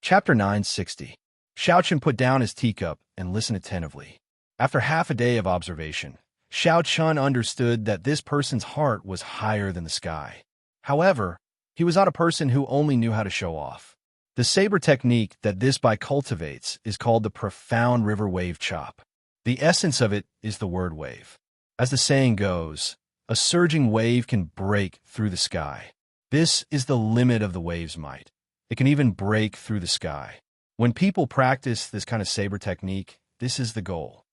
Chapter 960. Xianxia put down his teacup and listened attentively. After half a day of observation, Xianxia understood that this person's heart was higher than the sky. However, he was not a person who only knew how to show off. The saber technique that this by cultivates is called the profound river wave chop. The essence of it is the word wave. As the saying goes, a surging wave can break through the sky. This is the limit of the wave's might. It can even break through the sky. When people practice this kind of saber technique, this is the goal.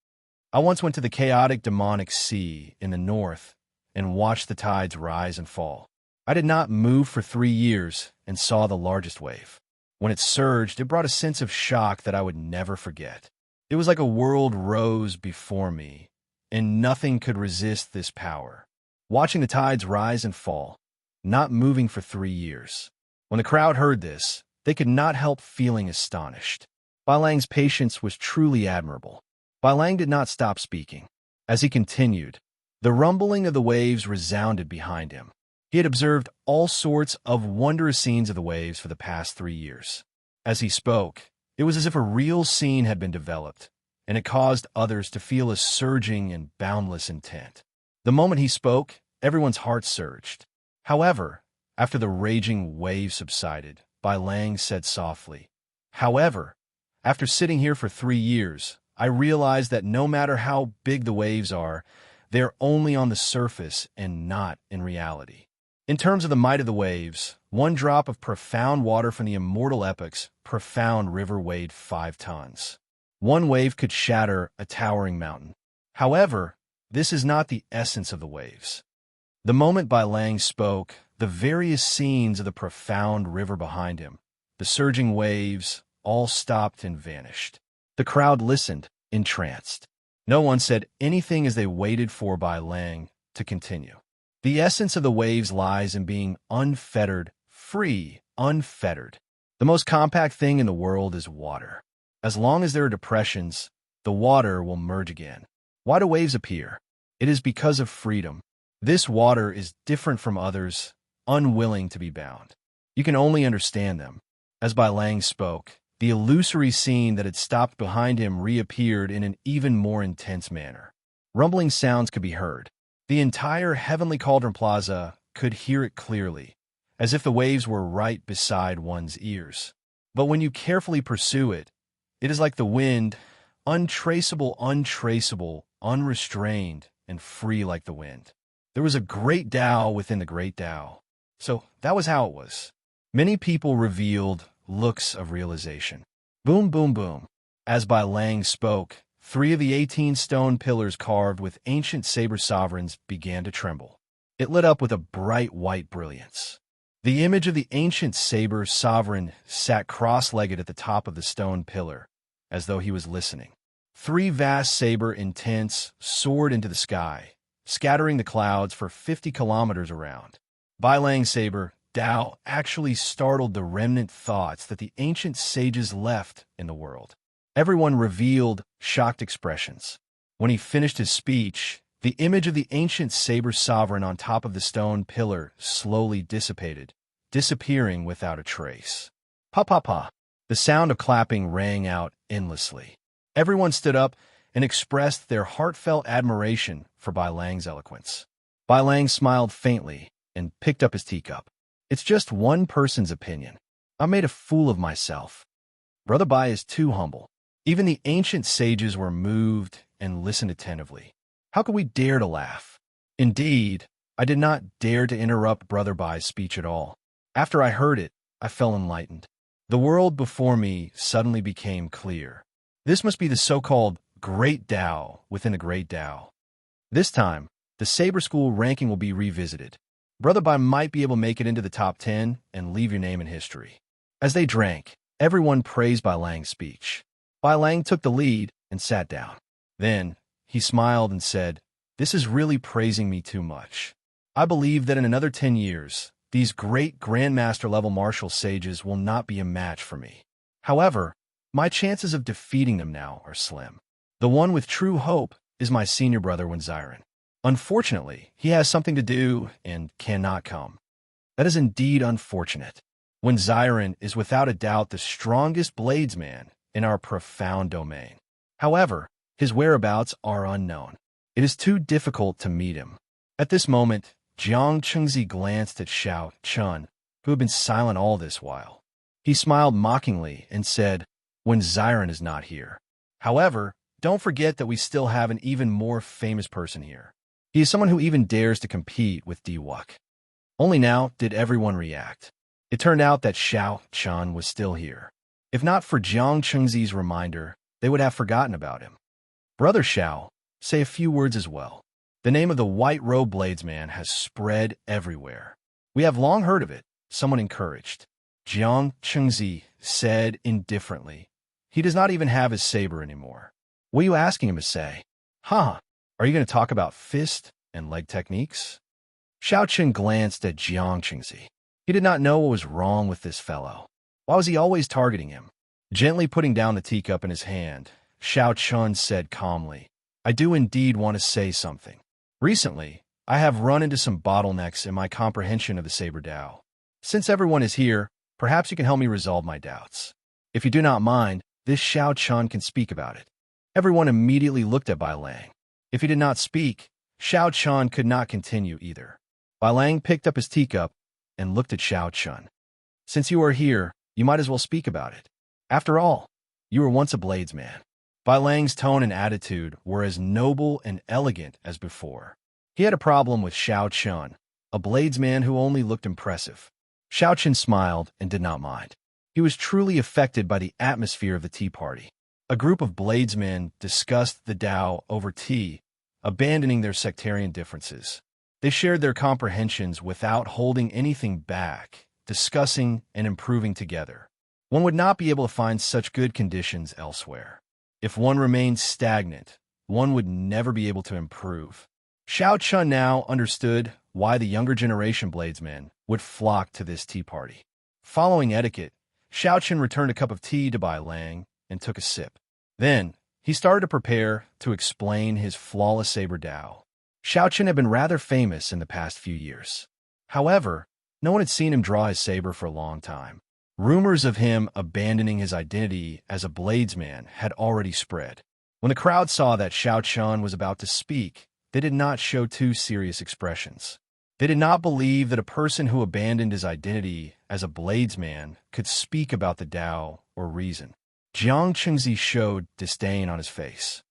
I once went to the chaotic demonic sea in the north and watched the tides rise and fall. I did not move for 3 years and saw the largest wave. When it surged, it brought a sense of shock that I would never forget. It was like a world rose before me, and nothing could resist this power. Watching the tides rise and fall, not moving for 3 years. When the crowd heard this, they could not help feeling astonished. Bai Lang's patience was truly admirable. Bai Lang did not stop speaking. As he continued, the rumbling of the waves resounded behind him. He had observed all sorts of wondrous scenes of the waves for the past 3 years. As he spoke, it was as if a real scene had been developed, and it caused others to feel a surging and boundless intent. The moment he spoke, everyone's heart surged. However, after the raging wave subsided, Bai Lang said softly, "However, after sitting here for 3 years, I realized that no matter how big the waves are, they're only on the surface and not in reality. In terms of the might of the waves, one drop of profound water from the immortal epic's profound river weighed 5 tons. One wave could shatter a towering mountain. However, this is not the essence of the waves." The moment Bai Lang spoke, the various scenes of the profound river behind him, the surging waves, all stopped and vanished. The crowd listened, entranced. No one said anything as they waited for Bai Lang to continue. The essence of the waves lies in being unfettered, free, unfettered. The most compact thing in the world is water. As long as there are depressions, the water will merge again. Why do waves appear? It is because of freedom. This water is different from others, unwilling to be bound. You can only understand them. As Bai Lang spoke, the illusory scene that had stopped behind him reappeared in an even more intense manner. Rumbling sounds could be heard. The entire Heavenly Cauldron Plaza could hear it clearly, as if the waves were right beside one's ears. But when you carefully pursue it, it is like the wind, untraceable, unrestrained, and free like the wind. There was a great Tao within the great Tao. So that was how it was. Many people revealed looks of realization. Boom, boom, boom. As Bai Lang spoke, 3 of the 18 stone pillars carved with ancient saber sovereigns began to tremble. It lit up with a bright white brilliance. The image of the ancient saber sovereign sat cross-legged at the top of the stone pillar, as though he was listening. 3 vast saber intents soared into the sky, scattering the clouds for 50 kilometers around. Bai Lang's saber, Tao, actually startled the remnant thoughts that the ancient sages left in the world. Everyone revealed shocked expressions. When he finished his speech, the image of the ancient saber sovereign on top of the stone pillar slowly dissipated, disappearing without a trace. Pa pa pa. The sound of clapping rang out endlessly. Everyone stood up and expressed their heartfelt admiration for Bai Lang's eloquence. Bai Lang smiled faintly and picked up his teacup. "It's just one person's opinion. I made a fool of myself. Brother Bai is too humble." Even the ancient sages were moved and listened attentively. How could we dare to laugh? Indeed, I did not dare to interrupt Brother Bai's speech at all. After I heard it, I felt enlightened. The world before me suddenly became clear. This must be the so-called Great Tao within the Great Tao. This time, the Saber School ranking will be revisited. Brother Bai might be able to make it into the top 10 and leave your name in history. As they drank, everyone praised Bai Lang's speech. Bai Lang took the lead and sat down. Then, he smiled and said, "This is really praising me too much. I believe that in another 10 years, these great Grandmaster-level martial sages will not be a match for me. However, my chances of defeating them now are slim. The one with true hope is my senior brother Wenziren. Unfortunately, he has something to do and cannot come. That is indeed unfortunate." When Xiren is without a doubt the strongest bladesman in our profound domain. However, his whereabouts are unknown. It is too difficult to meet him. At this moment, Jiang Chengzi glanced at Xiao Chun, who had been silent all this while. He smiled mockingly and said, "When Xiren is not here. However, don't forget that we still have an even more famous person here. He is someone who even dares to compete with Diwuk." Only now did everyone react. It turned out that Xiao Chun was still here. If not for Jiang Chengzi's reminder, they would have forgotten about him. "Brother Xiao, say a few words as well." The name of the white-robed bladesman has spread everywhere. "We have long heard of it," someone encouraged. Jiang Chengzi said indifferently, "He does not even have his saber anymore. What are you asking him to say? Huh? Are you going to talk about fist and leg techniques?" Xiao Chen glanced at Jiang Chengzi. He did not know what was wrong with this fellow. Why was he always targeting him? Gently putting down the teacup in his hand, Xiao Chun said calmly, "I do indeed want to say something. Recently, I have run into some bottlenecks in my comprehension of the Saber Dao. Since everyone is here, perhaps you can help me resolve my doubts. If you do not mind, this Xiao Chun can speak about it." Everyone immediately looked at Bai Lang. If he did not speak, Xiao Chun could not continue either. Bai Lang picked up his teacup and looked at Xiao Chun. "Since you are here, you might as well speak about it. After all, you were once a bladesman." Bai Lang's tone and attitude were as noble and elegant as before. He had a problem with Xiao Chun, a bladesman who only looked impressive. Xiao Chun smiled and did not mind. He was truly affected by the atmosphere of the tea party. A group of bladesmen discussed the Tao over tea, abandoning their sectarian differences. They shared their comprehensions without holding anything back, discussing and improving together. One would not be able to find such good conditions elsewhere. If one remained stagnant, one would never be able to improve. Xiao Chun now understood why the younger generation bladesmen would flock to this tea party. Following etiquette, Xiao Chun returned a cup of tea to Bai Lang and took a sip. Then, he started to prepare to explain his flawless saber Dao. Xiao Chun had been rather famous in the past few years. However, no one had seen him draw his saber for a long time. Rumors of him abandoning his identity as a bladesman had already spread. When the crowd saw that Xiao Chun was about to speak, they did not show too serious expressions. They did not believe that a person who abandoned his identity as a bladesman could speak about the Tao or reason. Jiang Chengzi showed disdain on his face.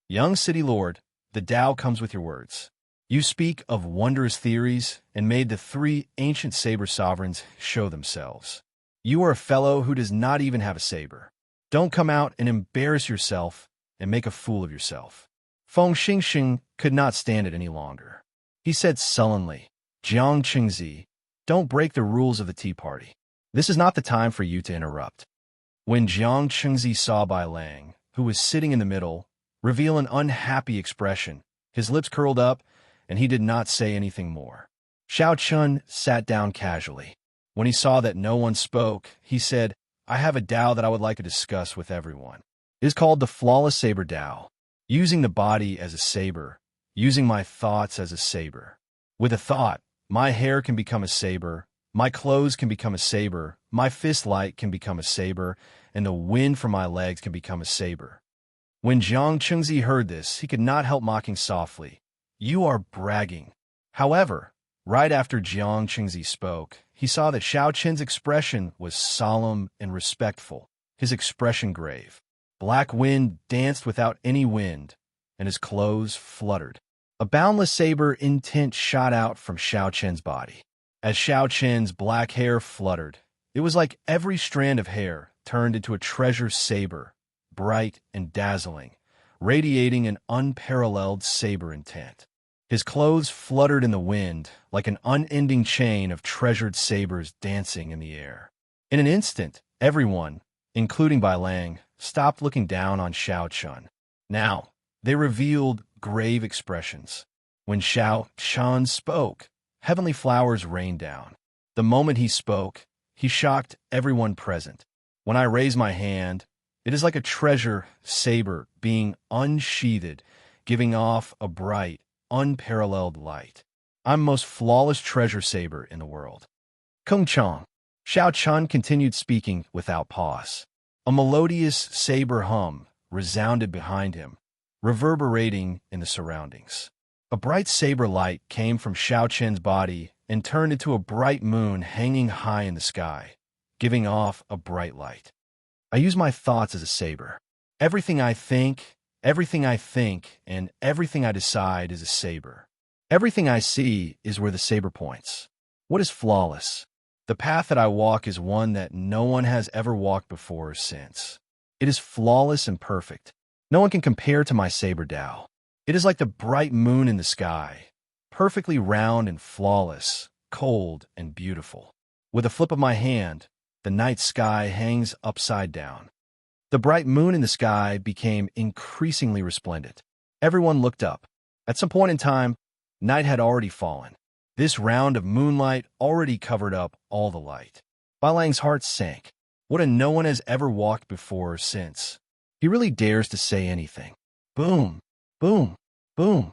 "Young city lord, the Tao comes with your words. You speak of wondrous theories and made the three ancient saber sovereigns show themselves. You are a fellow who does not even have a saber. Don't come out and embarrass yourself and make a fool of yourself." Feng Xingxing could not stand it any longer. He said sullenly, "Jiang Chengzi, don't break the rules of the tea party. This is not the time for you to interrupt." When Jiang Chengzi saw Bai Lang, who was sitting in the middle, reveal an unhappy expression, his lips curled up, and he did not say anything more. Xiao Chun sat down casually. When he saw that no one spoke, he said, "I have a Tao that I would like to discuss with everyone. It is called the Flawless Saber Tao. Using the body as a saber, using my thoughts as a saber. With a thought, my hair can become a saber, my clothes can become a saber, my fist light can become a saber, and the wind from my legs can become a saber." When Jiang Chengzi heard this, he could not help mocking softly, "You are bragging." However, right after Jiang Chengzi spoke, he saw that Xiao Chen's expression was solemn and respectful, his expression grave. Black wind danced without any wind, and his clothes fluttered. A boundless saber intent shot out from Xiao Chen's body. As Xiao Chen's black hair fluttered, it was like every strand of hair turned into a treasure saber, bright and dazzling, radiating an unparalleled saber intent. His clothes fluttered in the wind like an unending chain of treasured sabers dancing in the air. In an instant, everyone, including Bai Lang, stopped looking down on Xiao Chun. Now, they revealed grave expressions. When Xiao Chun spoke, heavenly flowers rained down. The moment he spoke, he shocked everyone present. When I raise my hand, it is like a treasure saber being unsheathed, giving off a bright, unparalleled light. I'm most flawless treasure saber in the world. Kung Chong. Xiao Chun continued speaking without pause. A melodious saber hum resounded behind him, reverberating in the surroundings. A bright saber light came from Xiao Chen's body and turned into a bright moon hanging high in the sky, giving off a bright light. I use my thoughts as a saber. Everything I think, and everything I decide is a saber. Everything I see is where the saber points. What is flawless? The path that I walk is one that no one has ever walked before or since. It is flawless and perfect. No one can compare to my saber Tao. It is like the bright moon in the sky, perfectly round and flawless, cold and beautiful. With a flip of my hand, the night sky hangs upside down. The bright moon in the sky became increasingly resplendent. Everyone looked up. At some point in time, night had already fallen. This round of moonlight already covered up all the light. Bai Lang's heart sank. What a no one has ever walked before or since. He really dares to say anything. Boom, boom, boom.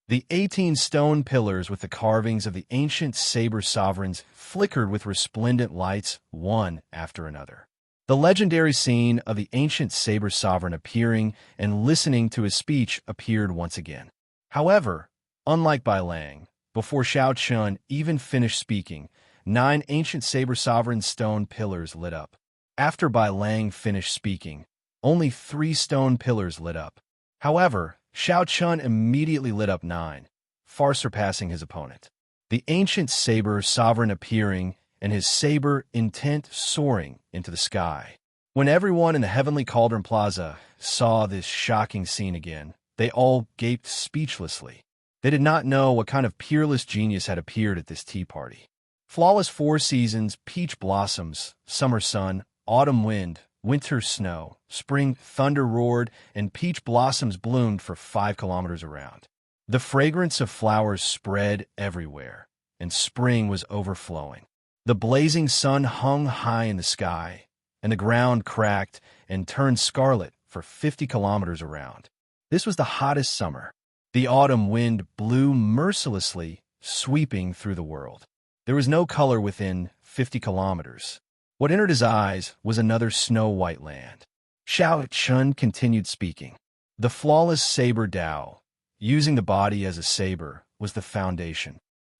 The 18 stone pillars with the carvings of the ancient saber sovereigns flickered with resplendent lights, one after another. The legendary scene of the ancient saber sovereign appearing and listening to his speech appeared once again. However, unlike Bai Lang, before Xiao Chun even finished speaking, 9 ancient saber sovereign stone pillars lit up. After Bai Lang finished speaking, only 3 stone pillars lit up. However, Xiao Chun immediately lit up 9, far surpassing his opponent. The ancient saber sovereign appearing and his saber intent soaring into the sky. When everyone in the Heavenly Cauldron Plaza saw this shocking scene again, they all gaped speechlessly. They did not know what kind of peerless genius had appeared at this tea party. Flawless 4 seasons, peach blossoms, summer sun, autumn wind, winter snow, spring thunder roared, and peach blossoms bloomed for 5 kilometers around. The fragrance of flowers spread everywhere, and spring was overflowing. The blazing sun hung high in the sky, and the ground cracked and turned scarlet for 50 kilometers around. This was the hottest summer. The autumn wind blew mercilessly, sweeping through the world. There was no color within 50 kilometers. What entered his eyes was another snow-white land. Xiao Chun continued speaking. The flawless saber Tao, using the body as a saber, was the foundation.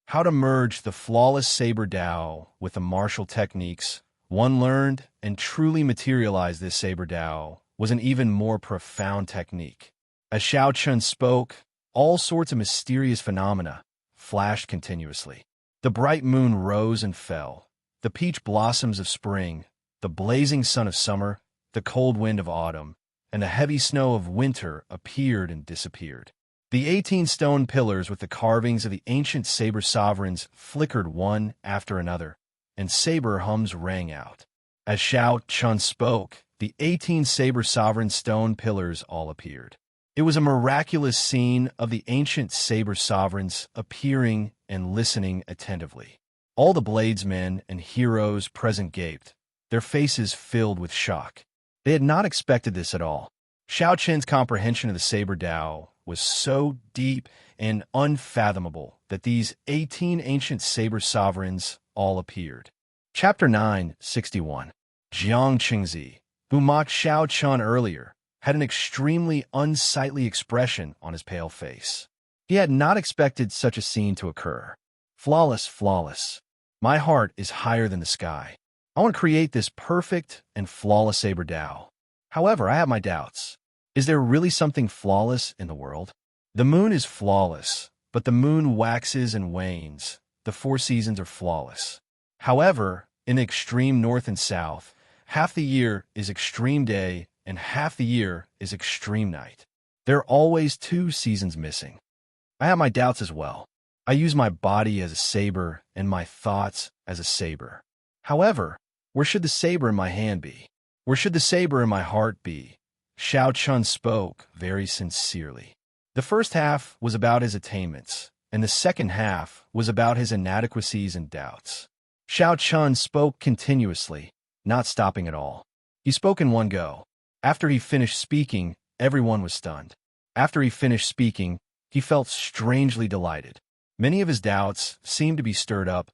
How to merge the flawless saber Tao with the martial techniques one learned and truly materialize this saber Tao was an even more profound technique. As Xiao Chun spoke, all sorts of mysterious phenomena flashed continuously. The bright moon rose and fell. The peach blossoms of spring, the blazing sun of summer, the cold wind of autumn, and the heavy snow of winter appeared and disappeared. The 18 stone pillars with the carvings of the ancient saber sovereigns flickered one after another, and saber hums rang out. As Xiao Chun spoke, the 18 saber sovereign stone pillars all appeared. It was a miraculous scene of the ancient saber sovereigns appearing and listening attentively. All the bladesmen and heroes present gaped, their faces filled with shock. They had not expected this at all. Xiao Chen's comprehension of the saber Tao was so deep and unfathomable that these 18 ancient saber sovereigns all appeared. Chapter 961. Jiang Qingzi, who mocked Xiao Chun earlier, had an extremely unsightly expression on his pale face. He had not expected such a scene to occur. Flawless, flawless. My heart is higher than the sky. I want to create this perfect and flawless saber Tao. However, I have my doubts. Is there really something flawless in the world? The moon is flawless, but the moon waxes and wanes. The 4 seasons are flawless. However, in the extreme north and south, half the year is extreme day and half the year is extreme night. There are always 2 seasons missing. I have my doubts as well. I use my body as a saber and my thoughts as a saber. However, where should the saber in my hand be? Where should the saber in my heart be? Xiao Chun spoke very sincerely. The first half was about his attainments, and the second half was about his inadequacies and doubts. Xiao Chun spoke continuously, not stopping at all. He spoke in one go. After he finished speaking, everyone was stunned. After he finished speaking, he felt strangely delighted. Many of his doubts seemed to be stirred up,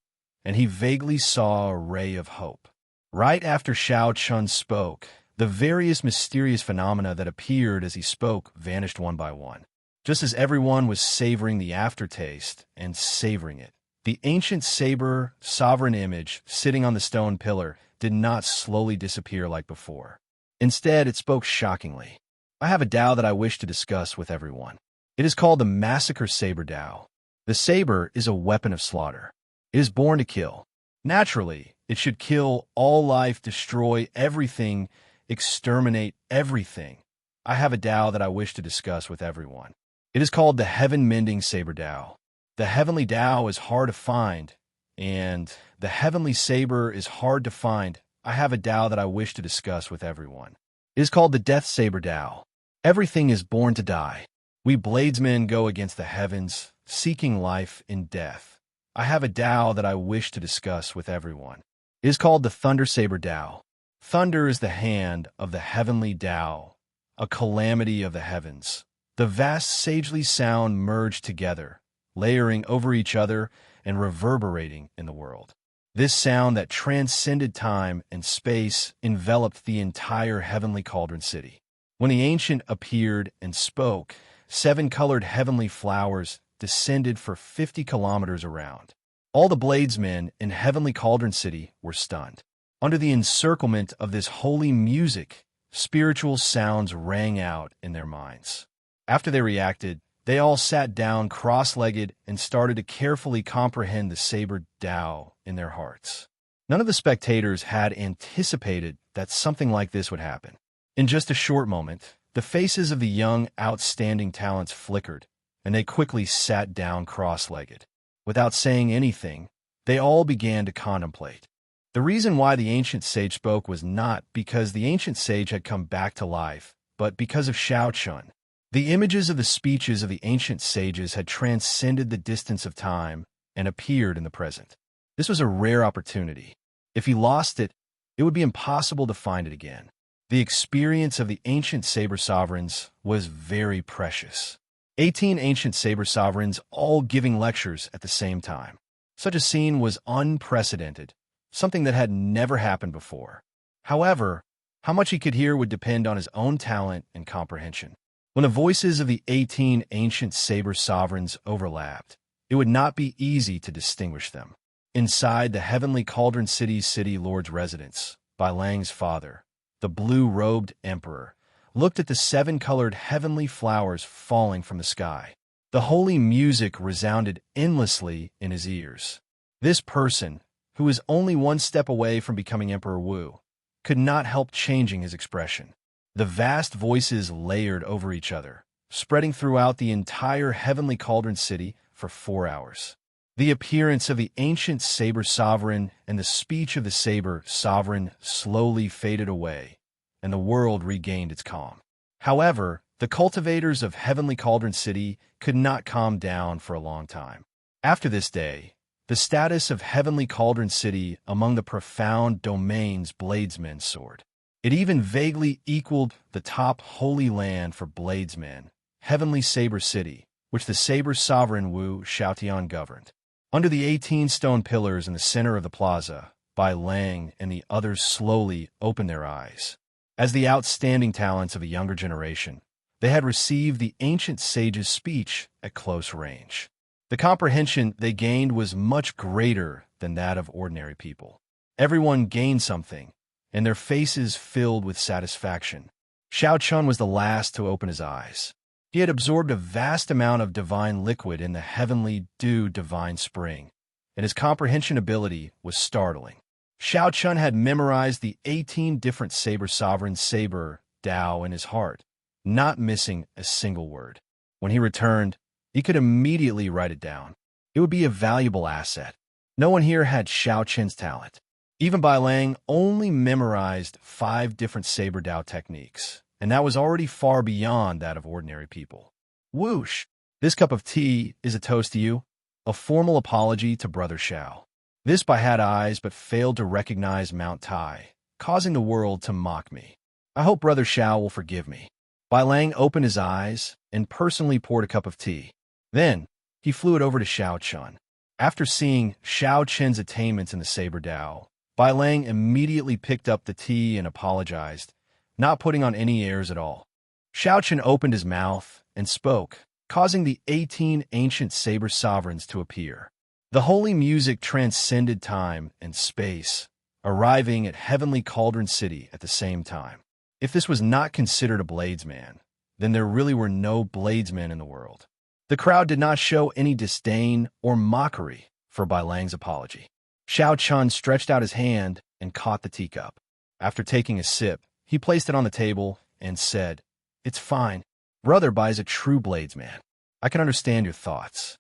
and he vaguely saw a ray of hope. Right after Xianxia spoke, the various mysterious phenomena that appeared as he spoke vanished one by one. Just as everyone was savoring the aftertaste and savoring it, the ancient saber sovereign image sitting on the stone pillar did not slowly disappear like before. Instead, it spoke shockingly. I have a Tao that I wish to discuss with everyone. It is called the Massacre Saber Tao. The saber is a weapon of slaughter. It is born to kill. Naturally, it should kill all life, destroy everything, exterminate everything. I have a Tao that I wish to discuss with everyone. It is called the Heaven-Mending Saber Tao. The heavenly Tao is hard to find, and the heavenly saber is hard to find. I have a Tao that I wish to discuss with everyone. It is called the Death Saber Tao. Everything is born to die. We bladesmen go against the heavens, seeking life in death. I have a Tao that I wish to discuss with everyone. It is called the Thunder Saber Tao. Thunder is the hand of the heavenly Tao, a calamity of the heavens. The vast sagely sound merged together, layering over each other and reverberating in the world. This sound that transcended time and space enveloped the entire heavenly cauldron city. When the ancient appeared and spoke, 7 colored heavenly flowers descended for 50 kilometers around. All the bladesmen in heavenly cauldron city were stunned. Under the encirclement of this holy music, spiritual sounds rang out in their minds. After they reacted, they all sat down cross-legged and started to carefully comprehend the saber Tao in their hearts. None of the spectators had anticipated that something like this would happen. In just a short moment, the faces of the young, outstanding talents flickered, and they quickly sat down cross-legged. Without saying anything, they all began to contemplate. The reason why the ancient sage spoke was not because the ancient sage had come back to life, but because of Xianxia. The images of the speeches of the ancient sages had transcended the distance of time and appeared in the present. This was a rare opportunity. If he lost it, it would be impossible to find it again. The experience of the ancient saber sovereigns was very precious. 18 ancient saber sovereigns all giving lectures at the same time. Such a scene was unprecedented, something that had never happened before. However, how much he could hear would depend on his own talent and comprehension. When the voices of the 18 ancient saber sovereigns overlapped, it would not be easy to distinguish them. Inside the heavenly cauldron city's city lord's residence, Bai Lang's father, the blue-robed emperor, looked at the 7-colored heavenly flowers falling from the sky. The holy music resounded endlessly in his ears. This person, who was only one step away from becoming Emperor Wu, could not help changing his expression. The vast voices layered over each other, spreading throughout the entire heavenly cauldron city for 4 hours. The appearance of the ancient saber sovereign and the speech of the saber sovereign slowly faded away, and the world regained its calm. However, the cultivators of heavenly cauldron city could not calm down for a long time. After this day, the status of heavenly cauldron city among the profound domains bladesmen soared. It even vaguely equaled the top holy land for bladesmen, heavenly saber city, which the saber sovereign Wu Xiaotian governed. Under the 18 stone pillars in the center of the plaza, Bai Lang and the others slowly opened their eyes. As the outstanding talents of a younger generation, they had received the ancient sage's speech at close range. The comprehension they gained was much greater than that of ordinary people. Everyone gained something, and their faces filled with satisfaction. Xiaochun was the last to open his eyes. He had absorbed a vast amount of divine liquid in the heavenly dew divine spring, and his comprehension ability was startling. Xiaochun had memorized the 18 different saber sovereign saber Tao in his heart, not missing a single word. When he returned, he could immediately write it down. It would be a valuable asset. No one here had Xiaochun's talent. Even Bai Lang only memorized 5 different saber Tao techniques, and that was already far beyond that of ordinary people. Whoosh! This cup of tea is a toast to you, a formal apology to Brother Xiao. This Bai had eyes but failed to recognize Mount Tai, causing the world to mock me. I hope Brother Xiao will forgive me. Bai Lang opened his eyes and personally poured a cup of tea. Then, he flew it over to Xiaochun. After seeing Xiao Chen's attainments in the Saber Dao, Bai Lang immediately picked up the tea and apologized, not putting on any airs at all. Xiao Chen opened his mouth and spoke, causing the 18 ancient saber sovereigns to appear. The holy music transcended time and space, arriving at Heavenly Cauldron City at the same time. If this was not considered a bladesman, then there really were no bladesmen in the world. The crowd did not show any disdain or mockery for Bai Lang's apology. Xiao Chun stretched out his hand and caught the teacup. After taking a sip, he placed it on the table and said, "It's fine. Brother Bai is a true bladesman. I can understand your thoughts."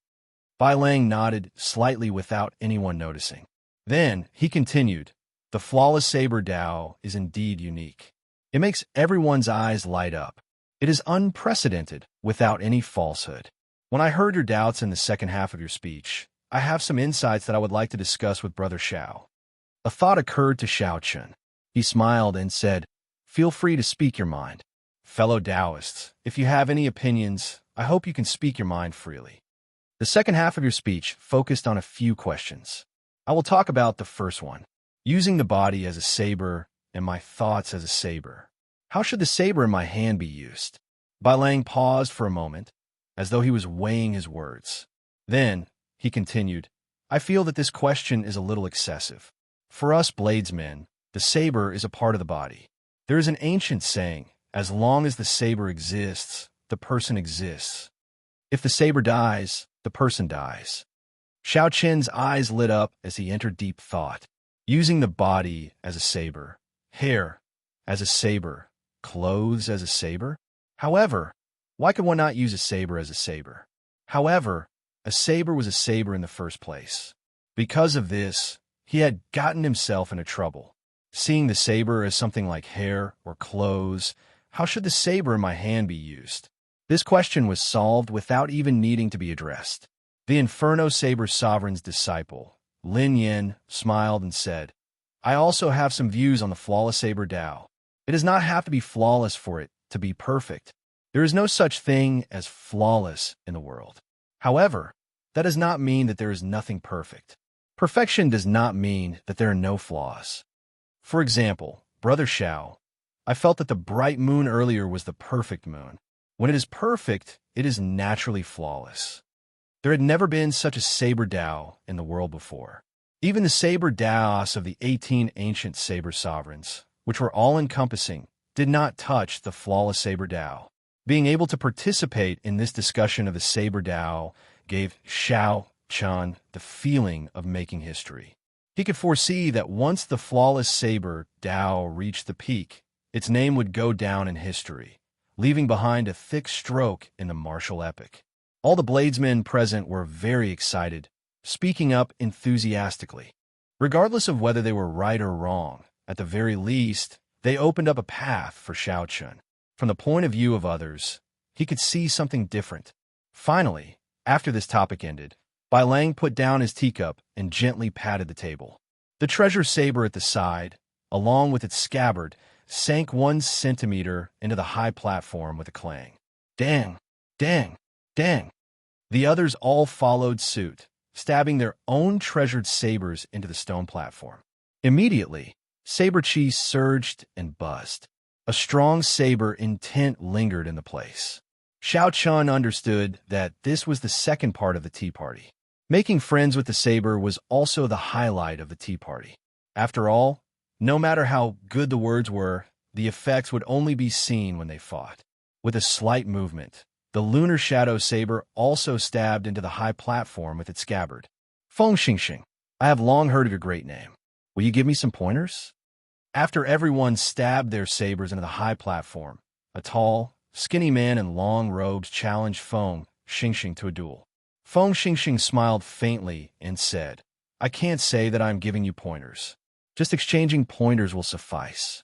Bai Lang nodded slightly without anyone noticing. Then he continued, "The flawless saber Dao is indeed unique. It makes everyone's eyes light up. It is unprecedented without any falsehood. When I heard your doubts in the second half of your speech, I have some insights that I would like to discuss with Brother Xiao." A thought occurred to Xiao Chen. He smiled and said, "Feel free to speak your mind. Fellow Taoists, if you have any opinions, I hope you can speak your mind freely." The second half of your speech focused on a few questions. I will talk about the first one, using the body as a saber and my thoughts as a saber. How should the saber in my hand be used? Bai Lang paused for a moment, as though he was weighing his words. Then, he continued, "I feel that this question is a little excessive. For us bladesmen, the saber is a part of the body. There is an ancient saying, as long as the saber exists, the person exists. If the saber dies, the person dies." Xiao Chen's eyes lit up as he entered deep thought. Using the body as a saber, hair as a saber, clothes as a saber? However, why could one not use a saber as a saber? However, a saber was a saber in the first place. Because of this, he had gotten himself into trouble. Seeing the saber as something like hair or clothes, how should the saber in my hand be used? This question was solved without even needing to be addressed. The Inferno Saber Sovereign's disciple, Lin Yin, smiled and said, "I also have some views on the flawless saber Dao. It does not have to be flawless for it to be perfect. There is no such thing as flawless in the world. However, that does not mean that there is nothing perfect. Perfection does not mean that there are no flaws. For example, Brother Xiao, I felt that the bright moon earlier was the perfect moon. When it is perfect, it is naturally flawless. There had never been such a saber Dao in the world before. Even the saber Daos of the 18 ancient saber sovereigns, which were all-encompassing, did not touch the flawless saber Dao. Being able to participate in this discussion of the saber Dao gave Xiao Chen the feeling of making history. He could foresee that once the flawless saber Dao reached the peak, its name would go down in history, leaving behind a thick stroke in the martial epic. All the bladesmen present were very excited, speaking up enthusiastically. Regardless of whether they were right or wrong, at the very least, they opened up a path for Xiao Chen. From the point of view of others, he could see something different. Finally, after this topic ended, Bai Lang put down his teacup and gently patted the table. The treasure saber at the side, along with its scabbard, sank 1 centimeter into the high platform with a clang. Dang! Dang! Dang! The others all followed suit, stabbing their own treasured sabers into the stone platform. Immediately, saber chi surged and buzzed. A strong saber intent lingered in the place. Xiao Chun understood that this was the second part of the tea party. Making friends with the saber was also the highlight of the tea party. After all, no matter how good the words were, the effects would only be seen when they fought. With a slight movement, the lunar shadow saber also stabbed into the high platform with its scabbard. Feng Xingxing, I have long heard of your great name. Will you give me some pointers? After everyone stabbed their sabers into the high platform, a tall, skinny man in long robes challenged Feng Xingxing to a duel. Feng Xingxing smiled faintly and said, "I can't say that I'm giving you pointers. Just exchanging pointers will suffice."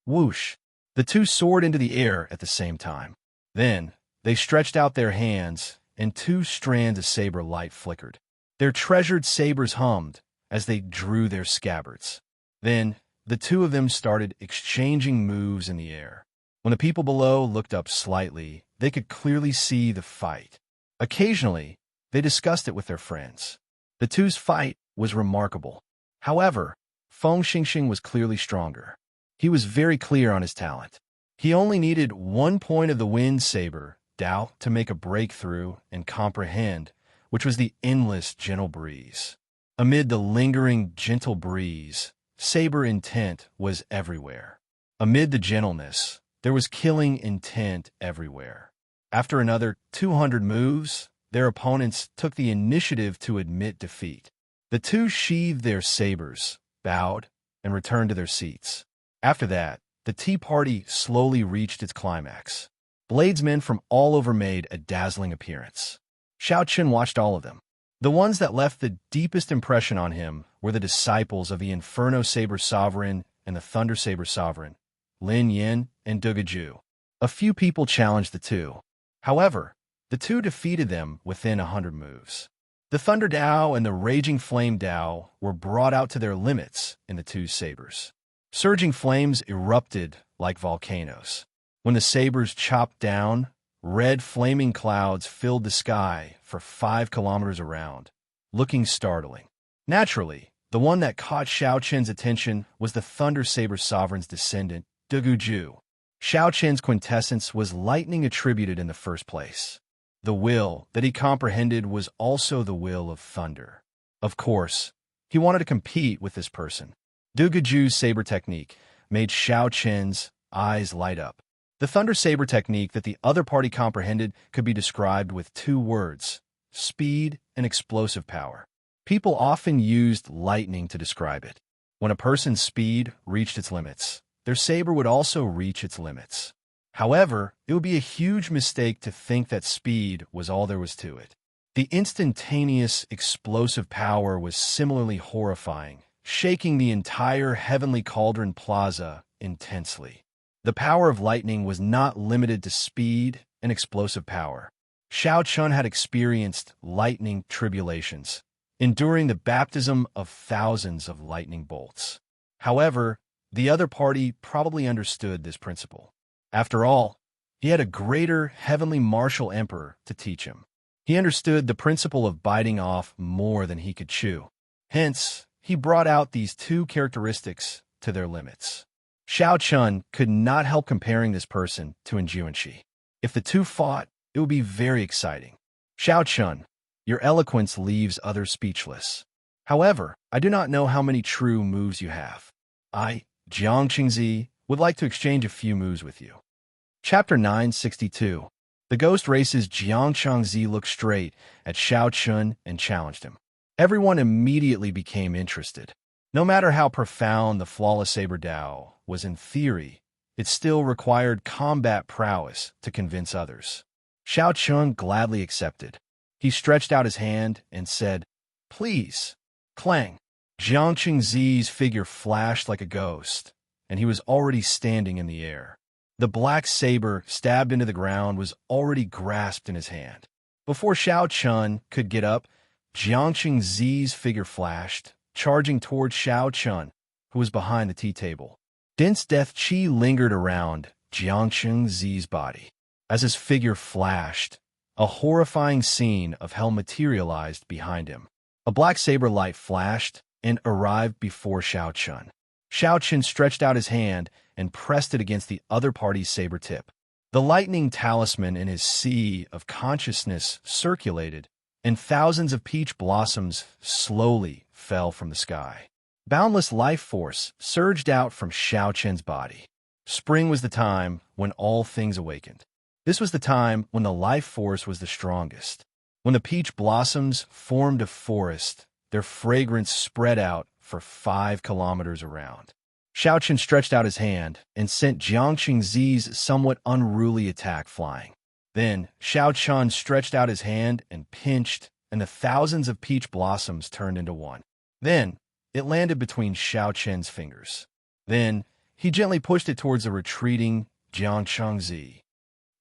Whoosh! The two soared into the air at the same time. Then, they stretched out their hands, and 2 strands of saber light flickered. Their treasured sabers hummed as they drew their scabbards. Then, the two of them started exchanging moves in the air. When the people below looked up slightly, they could clearly see the fight. Occasionally, they discussed it with their friends. The two's fight was remarkable. However, Feng Xingxing was clearly stronger. He was very clear on his talent. He only needed 1 point of the wind saber, Dao, to make a breakthrough and comprehend, which was the endless gentle breeze. Amid the lingering gentle breeze, saber intent was everywhere. Amid the gentleness, there was killing intent everywhere. After another 200 moves, their opponents took the initiative to admit defeat. The two sheathed their sabers, bowed, and returned to their seats. After that, the tea party slowly reached its climax. Bladesmen from all over made a dazzling appearance. Xiaoqun watched all of them. The ones that left the deepest impression on him were the disciples of the Inferno Saber Sovereign and the Thunder Saber Sovereign, Lin Yin and Dugaju. A few people challenged the two. However, the two defeated them within 100 moves. The Thunder Dao and the Raging Flame Dao were brought out to their limits in the two sabers. Surging flames erupted like volcanoes. When the sabers chopped down, red flaming clouds filled the sky for 5 kilometers around, looking startling. Naturally, the one that caught Xiaoqun's attention was the Thunder Saber Sovereign's descendant, Dugaju. Xiaoqun's quintessence was lightning attributed in the first place. The will that he comprehended was also the will of thunder. Of course, he wanted to compete with this person. Dugaju's saber technique made Xiaoqun's eyes light up. The thunder saber technique that the other party comprehended could be described with 2 words: speed and explosive power. People often used lightning to describe it. When a person's speed reached its limits, their saber would also reach its limits. However, it would be a huge mistake to think that speed was all there was to it. The instantaneous, explosive power was similarly horrifying, shaking the entire Heavenly Cauldron Plaza intensely. The power of lightning was not limited to speed and explosive power. Xiaoqun had experienced lightning tribulations, enduring the baptism of thousands of lightning bolts. However, the other party probably understood this principle. After all, he had a greater heavenly martial emperor to teach him. He understood the principle of biting off more than he could chew. Hence, he brought out these 2 characteristics to their limits. Xiaoqun could not help comparing this person to Xianxia. If the two fought, it would be very exciting. Xiaoqun, your eloquence leaves others speechless. However, I do not know how many true moves you have. I, Xianxia, would like to exchange a few moves with you. Chapter 962. The ghost race's Xianxia looked straight at Xiaoqun and challenged him. Everyone immediately became interested. No matter how profound the flawless saber Dao was in theory, it still required combat prowess to convince others. Xiaoqun gladly accepted. He stretched out his hand and said, "Please." Clang. Xianxia's figure flashed like a ghost, and he was already standing in the air. The black saber stabbed into the ground was already grasped in his hand. Before Xiaoqun could get up, Xianxia's figure flashed, charging toward Xiaoqun, who was behind the tea table. Dense death qi lingered around Xianxia's body. As his figure flashed, a horrifying scene of hell materialized behind him. A black saber light flashed and arrived before Xiaoqun. Xiaoqun stretched out his hand and pressed it against the other party's saber tip. The lightning talisman in his sea of consciousness circulated, and thousands of peach blossoms slowly fell from the sky. Boundless life force surged out from Xiaoqun's body. Spring was the time when all things awakened. This was the time when the life force was the strongest. When the peach blossoms formed a forest, their fragrance spread out for 5 kilometers around. Xiaoqun stretched out his hand and sent Xianxia's somewhat unruly attack flying. Then Xiaoqun stretched out his hand and pinched, and the thousands of peach blossoms turned into one. Then it landed between Xiaoqun's fingers. Then he gently pushed it towards the retreating Xianxia.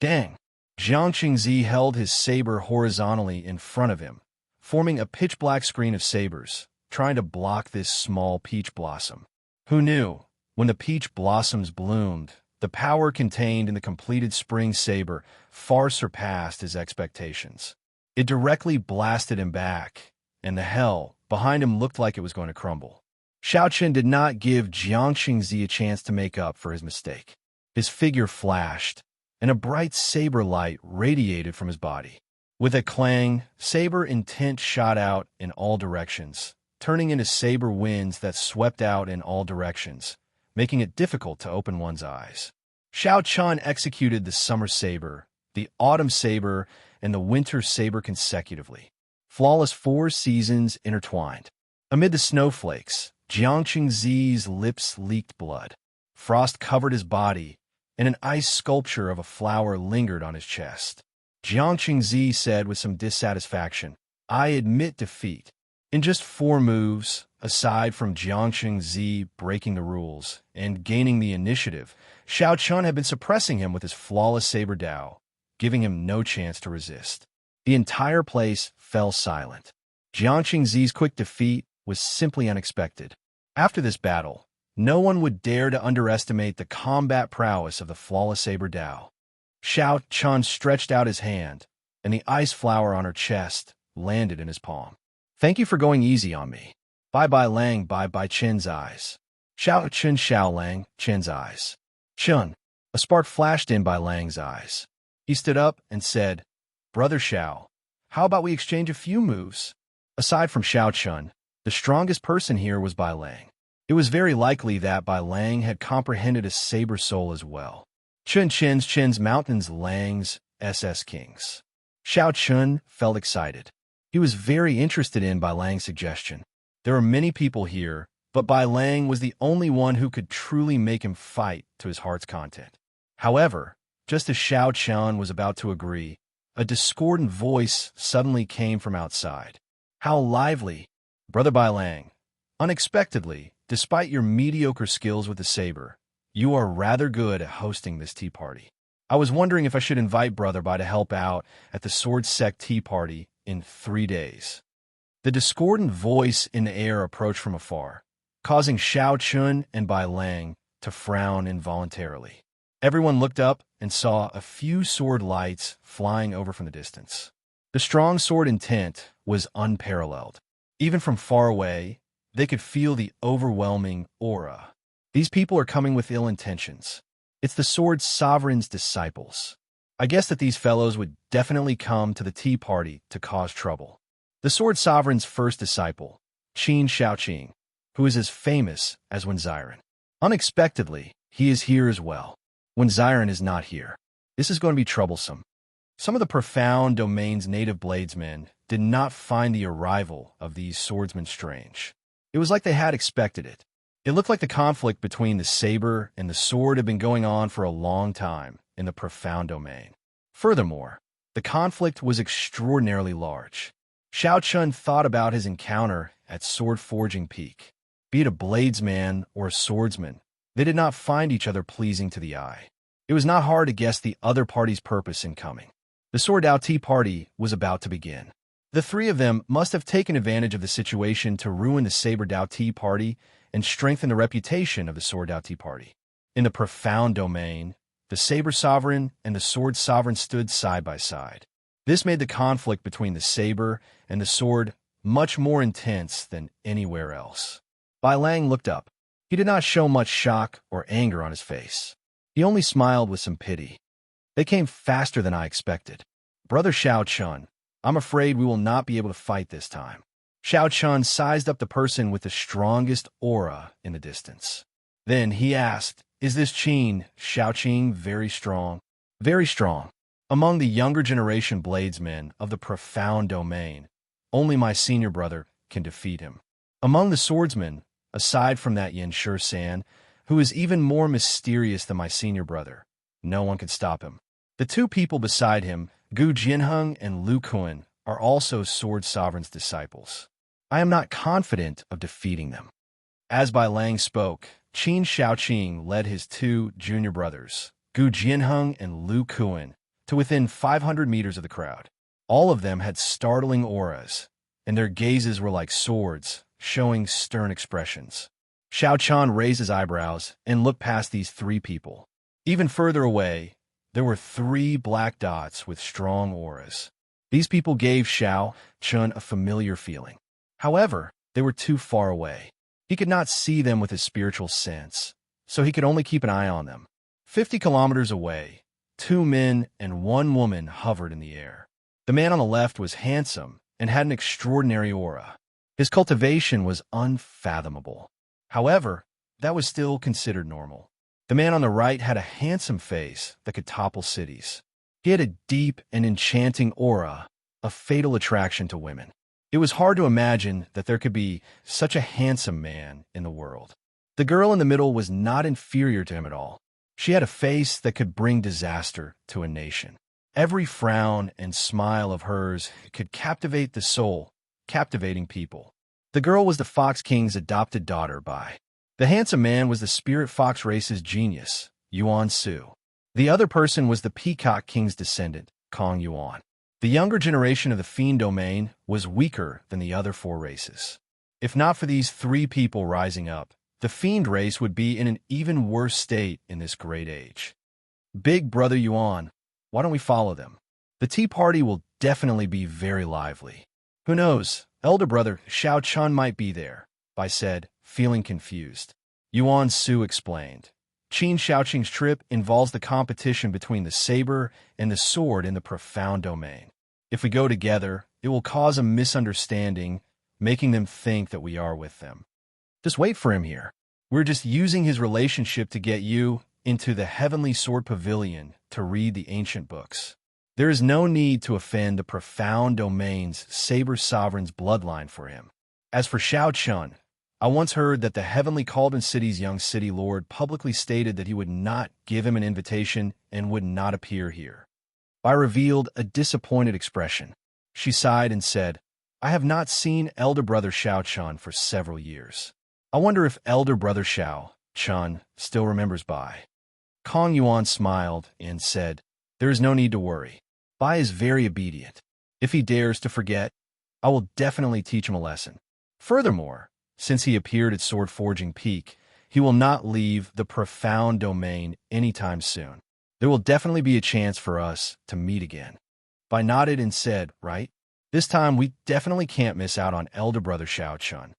Dang! Xianxia held his saber horizontally in front of him, forming a pitch-black screen of sabers, trying to block this small peach blossom. Who knew? When the peach blossoms bloomed, the power contained in the completed spring saber far surpassed his expectations. It directly blasted him back, and the hell behind him looked like it was going to crumble. Xiaochen did not give Xianxia a chance to make up for his mistake. His figure flashed, and a bright saber light radiated from his body. With a clang, saber intent shot out in all directions, turning into saber winds that swept out in all directions, making it difficult to open one's eyes. Xiaochen executed the summer saber, the autumn saber, and the winter saber consecutively. Flawless 4 seasons intertwined. Amid the snowflakes, Xianxing's lips leaked blood. Frost covered his body, and an ice sculpture of a flower lingered on his chest. Xianxing said with some dissatisfaction, "I admit defeat. In just 4 moves, aside from Xianxing breaking the rules and gaining the initiative, Xiaochen had been suppressing him with his flawless saber Dao, giving him no chance to resist." The entire place fell silent. Xianxing's quick defeat was simply unexpected. After this battle, no one would dare to underestimate the combat prowess of the flawless saber Dao. Xiaochen stretched out his hand, and the ice flower on her chest landed in his palm. "Thank you for going easy on me. Bye-bye Lang, bye-bye Chen's eyes." Xiaochen Xiaolang, Chen's eyes. "Chen." A spark flashed in by Lang's eyes. He stood up and said, "Brother Xiao, how about we exchange a few moves?" Aside from Xiaochen, the strongest person here was Bai Lang. It was very likely that Bai Lang had comprehended a saber soul as well. Chen's mountains Lang's SS Kings. Xiaochen felt excited. He was very interested in Bai Lang's suggestion. There were many people here, but Bai Lang was the only one who could truly make him fight to his heart's content. However, just as Xiaochen was about to agree, a discordant voice suddenly came from outside. "How lively! Brother Bai Lang, unexpectedly, despite your mediocre skills with the saber, you are rather good at hosting this tea party. I was wondering if I should invite Brother Bai to help out at the Sword Sect tea party in 3 days." The discordant voice in the air approached from afar, causing Xiaochen and Bai Lang to frown involuntarily. Everyone looked up and saw a few sword lights flying over from the distance. The strong sword intent was unparalleled. Even from far away, they could feel the overwhelming aura. These people are coming with ill intentions. It's the sword sovereign's disciples. I guess that these fellows would definitely come to the tea party to cause trouble. The sword sovereign's first disciple, Qin Shaoqing, who is as famous as Wenziren. Unexpectedly, he is here as well. Wenziren is not here. This is going to be troublesome. Some of the profound domain's native bladesmen did not find the arrival of these swordsmen strange. It was like they had expected it. It looked like the conflict between the saber and the sword had been going on for a long time in the profound domain. Furthermore, the conflict was extraordinarily large. Xiaochen thought about his encounter at Sword Forging Peak. Be it a bladesman or a swordsman, they did not find each other pleasing to the eye. It was not hard to guess the other party's purpose in coming. The Sword Dao Tea Party was about to begin. The 3 of them must have taken advantage of the situation to ruin the Saber Dao Tea Party and strengthen the reputation of the Sword Dao Tea Party. In the profound domain, the Saber Sovereign and the Sword Sovereign stood side by side. This made the conflict between the saber and the sword much more intense than anywhere else. Bai Lang looked up. He did not show much shock or anger on his face. He only smiled with some pity. "They came faster than I expected. Brother Xiaochen, I'm afraid we will not be able to fight this time." Xiaochen sized up the person with the strongest aura in the distance. Then he asked, "Is this Qin Shaoqing very strong?" "Very strong. Among the younger generation bladesmen of the profound domain, only my senior brother can defeat him. Among the swordsmen, aside from that Yanshi San, who is even more mysterious than my senior brother, no one can stop him. The 2 people beside him, Gu Jianheng and Lu Kuan, are also Sword Sovereign's disciples. I am not confident of defeating them." As Bai Lang spoke, Qin Shaoqing led his 2 junior brothers, Gu Jianheng and Lu Kuan, to within 500 meters of the crowd. All of them had startling auras, and their gazes were like swords, showing stern expressions. Xiaochen raised his eyebrows and looked past these 3 people. Even further away, there were 3 black dots with strong auras. These people gave Xiaochen a familiar feeling. However, they were too far away. He could not see them with his spiritual sense, so he could only keep an eye on them. 50 kilometers away, 2 men and 1 woman hovered in the air. The man on the left was handsome and had an extraordinary aura. His cultivation was unfathomable. However, that was still considered normal. The man on the right had a handsome face that could topple cities. He had a deep and enchanting aura, a fatal attraction to women. It was hard to imagine that there could be such a handsome man in the world. The girl in the middle was not inferior to him at all. She had a face that could bring disaster to a nation. Every frown and smile of hers could captivate the soul, captivating people. The girl was the Fox King's adopted daughter Bai. The handsome man was the spirit fox race's genius, Yuan Su. The other person was the Peacock King's descendant, Kong Yuan. The younger generation of the Fiend domain was weaker than the other 4 races. If not for these 3 people rising up, the Fiend race would be in an even worse state in this great age. Big Brother Yuan, why don't we follow them? The tea party will definitely be very lively. Who knows, elder brother Xiao Chun might be there, Bai said, feeling confused. Yuan Su explained. Qin Shaoqing's trip involves the competition between the saber and the sword in the profound domain. If we go together, it will cause a misunderstanding, making them think that we are with them. Just wait for him here. We're just using his relationship to get you into the Heavenly Sword Pavilion to read the ancient books. There is no need to offend the profound domain's Saber Sovereign's bloodline for him. As for Xiao Chun, I once heard that the Heavenly Calden City's young city lord publicly stated that he would not give him an invitation and would not appear here. Bai revealed a disappointed expression. She sighed and said, I have not seen elder brother Xiao Chun for several years. I wonder if elder brother Xiao Chun still remembers Bai. Kong Yuan smiled and said, There is no need to worry. Bai is very obedient. If he dares to forget, I will definitely teach him a lesson. Furthermore, since he appeared at Sword Forging Peak, he will not leave the profound domain anytime soon. There will definitely be a chance for us to meet again. Bai nodded and said, Right? This time we definitely can't miss out on elder brother Xiao Chun.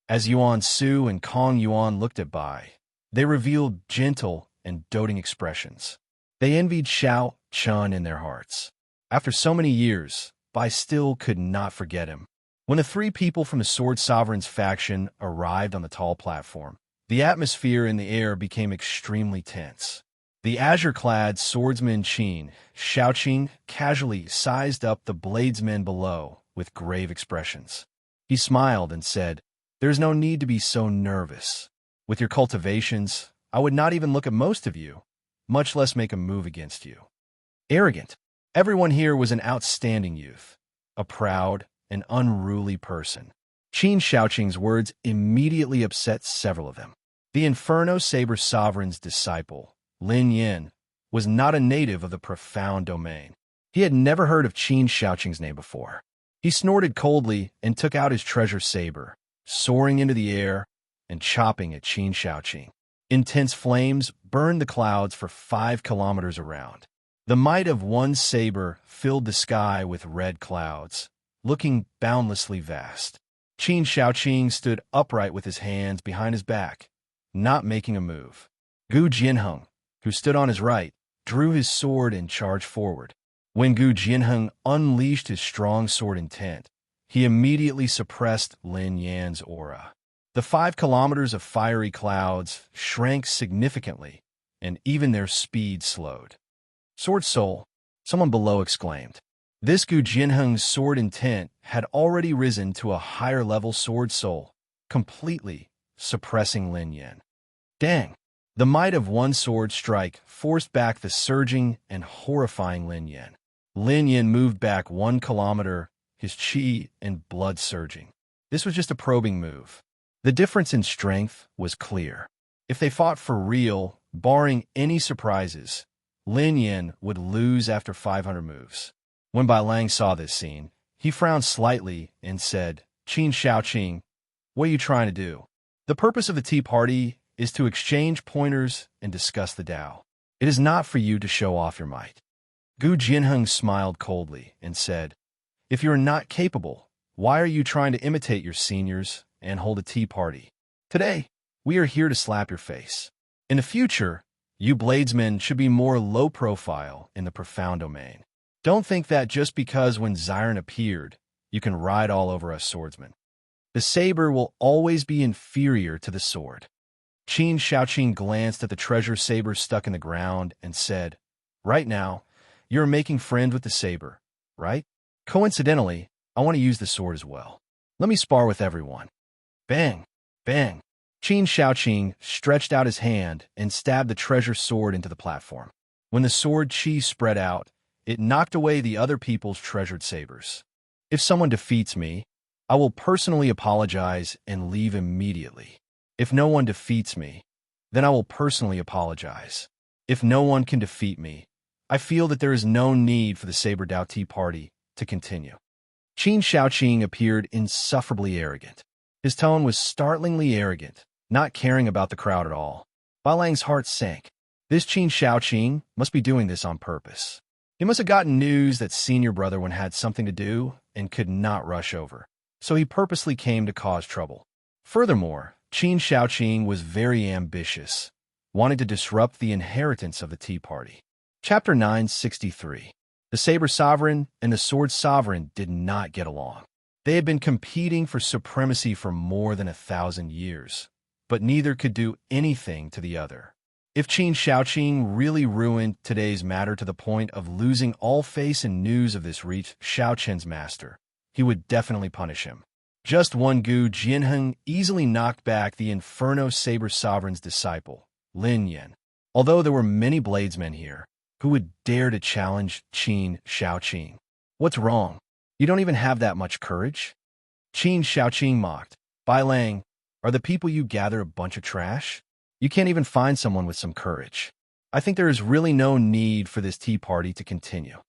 As Yuan Su and Kong Yuan looked at Bai, they revealed gentle and doting expressions. They envied Xiao Chun in their hearts. After so many years, Bai still could not forget him. When the 3 people from the Sword Sovereign's faction arrived on the tall platform, the atmosphere in the air became extremely tense. The azure-clad swordsman Qin Shaoqing casually sized up the bladesmen below with grave expressions. He smiled and said, There is no need to be so nervous. With your cultivations, I would not even look at most of you, much less make a move against you. Arrogant. Everyone here was an outstanding youth, a proud and unruly person. Qin Shaoqing's words immediately upset several of them. The Inferno Saber Sovereign's disciple, Lin Yin, was not a native of the profound domain. He had never heard of Qin Shaoqing's name before. He snorted coldly and took out his treasure saber, soaring into the air and chopping at Qin Shaoqing. Intense flames burned the clouds for 5 kilometers around. The might of one saber filled the sky with red clouds, looking boundlessly vast. Qin Shaoqing stood upright with his hands behind his back, not making a move. Gu Jianheng, who stood on his right, drew his sword and charged forward. When Gu Jianheng unleashed his strong sword intent, he immediately suppressed Lin Yan's aura. The 5 kilometers of fiery clouds shrank significantly, and even their speed slowed. Sword Soul, someone below exclaimed. This Gu Jianheng's sword intent had already risen to a higher level Sword Soul, completely suppressing Lin Yan. Dang! The might of one sword strike forced back the surging and horrifying Lin Yan. Lin Yan moved back 1 kilometer, his chi and blood surging. This was just a probing move. The difference in strength was clear. If they fought for real, barring any surprises, Lin Yan would lose after 500 moves. When Bai Lang saw this scene, he frowned slightly and said, Qin Shaoqing, what are you trying to do? The purpose of the tea party is to exchange pointers and discuss the Tao. It is not for you to show off your might. Gu Jianheng smiled coldly and said, If you are not capable, Why are you trying to imitate your seniors and hold a tea party? Today, we are here to slap your face. In the future, you bladesmen should be more low-profile in the profound domain. Don't think that just because when Xiron appeared, you can ride all over us swordsmen. The saber will always be inferior to the sword. Xianxia glanced at the treasure saber stuck in the ground and said, "Right now, you're making friends with the saber, right? Coincidentally, I want to use the sword as well. Let me spar with everyone." Bang! Bang! Xianxia stretched out his hand and stabbed the treasure sword into the platform. When the sword chi spread out, it knocked away the other people's treasured sabers. If someone defeats me, I will personally apologize and leave immediately. If no one defeats me, then I will personally apologize. If no one can defeat me, I feel that there is no need for the Saber Dao Tea Party to continue. Xianxia appeared insufferably arrogant. His tone was startlingly arrogant, not caring about the crowd at all. Bai Lang's heart sank. This Xianxia must be doing this on purpose. He must have gotten news that senior brother had something to do and could not rush over, so he purposely came to cause trouble. Furthermore, Xianxia was very ambitious, wanting to disrupt the inheritance of the Tea Party. Chapter 963. The Saber Sovereign and the Sword Sovereign did not get along. They had been competing for supremacy for more than 1,000 years, but neither could do anything to the other. If Xianxia really ruined today's matter to the point of losing all face and news of this reach Xiaochen's master, he would definitely punish him. Just one Gu Jianheng easily knocked back the Inferno Saber Sovereign's disciple, Lin Yan. Although there were many bladesmen here, who would dare to challenge Xianxia? What's wrong? You don't even have that much courage? Xianxia mocked. Bai Lang, are the people you gather a bunch of trash? You can't even find someone with some courage. I think there is really no need for this tea party to continue.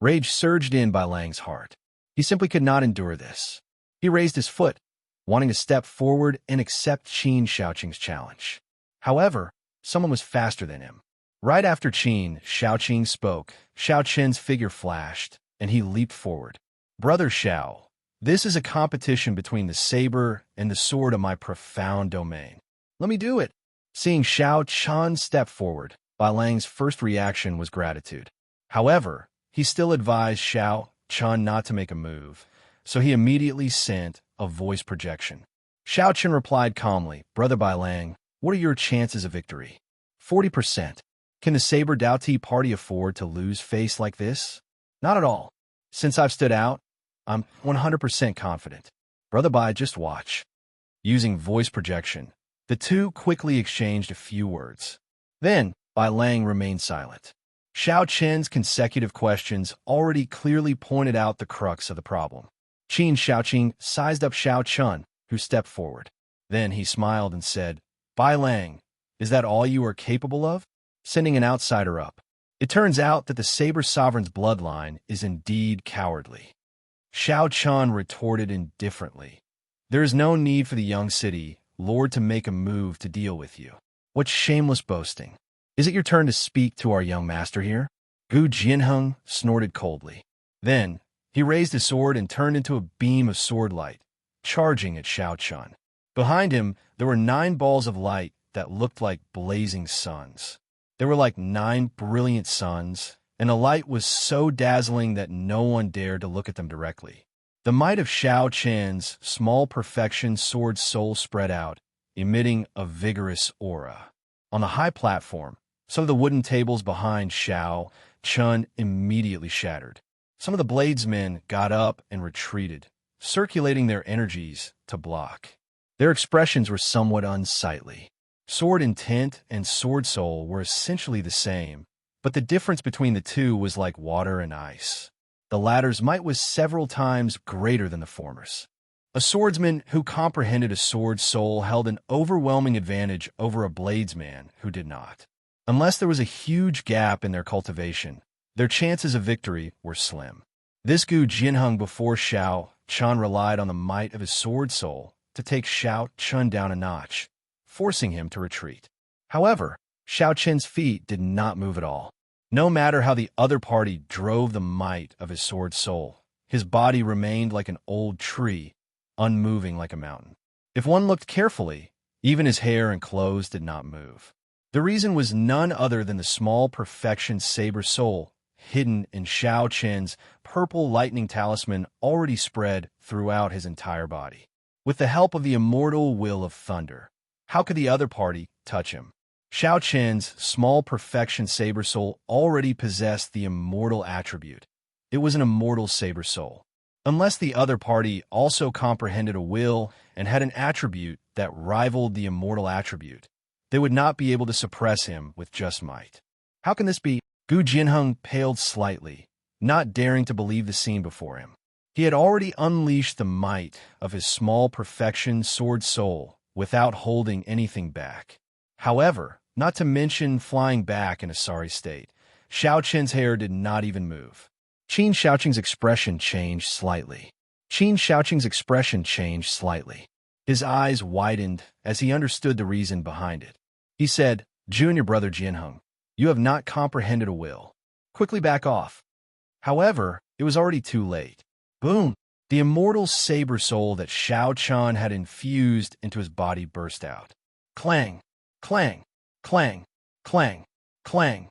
Rage surged in Bai Lang's heart. He simply could not endure this. He raised his foot, wanting to step forward and accept Xiaoqing's challenge. However, someone was faster than him. Right after Xiaoqing spoke, Xiaochen's figure flashed, and he leaped forward. "Brother Xiao, this is a competition between the saber and the sword of my profound domain. Let me do it." Seeing Xiaochen step forward, Bai Lang's first reaction was gratitude. However, he still advised Xiaochen not to make a move, so he immediately sent a voice projection. Xiaochen replied calmly, "Brother Bai Lang, what are your chances of victory?" 40%. Can the Saber Dao Tea Party afford to lose face like this? Not at all. Since I've stood out, I'm 100% confident. Brother Bai, just watch. Using voice projection, the two quickly exchanged a few words. Then, Bai Lang remained silent. Xiaochen's consecutive questions already clearly pointed out the crux of the problem. Xiaoqing sized up Xiaochen, who stepped forward. Then he smiled and said, "Bai Lang, is that all you are capable of? Sending an outsider up." It turns out that the Saber Sovereign's bloodline is indeed cowardly. Xiaochen retorted indifferently, "There is no need for the young city lord to make a move to deal with you. What shameless boasting. Is it your turn to speak to our young master here?" Gu Jianheng snorted coldly. Then, he raised his sword and turned into a beam of sword light, charging at Xiaochen. Behind him, there were 9 balls of light that looked like blazing suns. They were like 9 brilliant suns, and the light was so dazzling that no one dared to look at them directly. The might of Xiaochen's small perfection sword soul spread out, emitting a vigorous aura. On the high platform, some of the wooden tables behind Xiaochen immediately shattered. Some of the bladesmen got up and retreated, circulating their energies to block. Their expressions were somewhat unsightly. Sword intent and sword soul were essentially the same, but the difference between the two was like water and ice. The latter's might was several times greater than the former's. A swordsman who comprehended a sword soul held an overwhelming advantage over a bladesman who did not. Unless there was a huge gap in their cultivation, their chances of victory were slim. This Gu Jianheng before Xiaochen relied on the might of his sword soul to take Xiaochen down a notch, forcing him to retreat. However, Xiaochen's feet did not move at all. No matter how the other party drove the might of his sword soul, His body remained like an old tree, unmoving like a mountain. If one looked carefully, even his hair and clothes did not move. The reason was none other than the small perfection saber soul hidden in Xianxia's purple lightning talisman already spread throughout his entire body. With the help of the immortal will of thunder, how could the other party touch him? Xianxia's small perfection saber soul already possessed the immortal attribute. It was an immortal saber soul. Unless the other party also comprehended a will and had an attribute that rivaled the immortal attribute, they would not be able to suppress him with just might. How can this be? Gu Jinheng paled slightly, not daring to believe the scene before him. He had already unleashed the might of his small perfection sword soul without holding anything back. However, not to mention flying back in a sorry state, Xiaoqian's hair did not even move. Qin Xiaoqing's expression changed slightly. His eyes widened as he understood the reason behind it. He said, "Junior brother Jinheng, you have not comprehended a will. Quickly back off." However, it was already too late. Boom! The immortal saber soul that Xiaoqian had infused into his body burst out. Clang! Clang! Clang! Clang! Clang!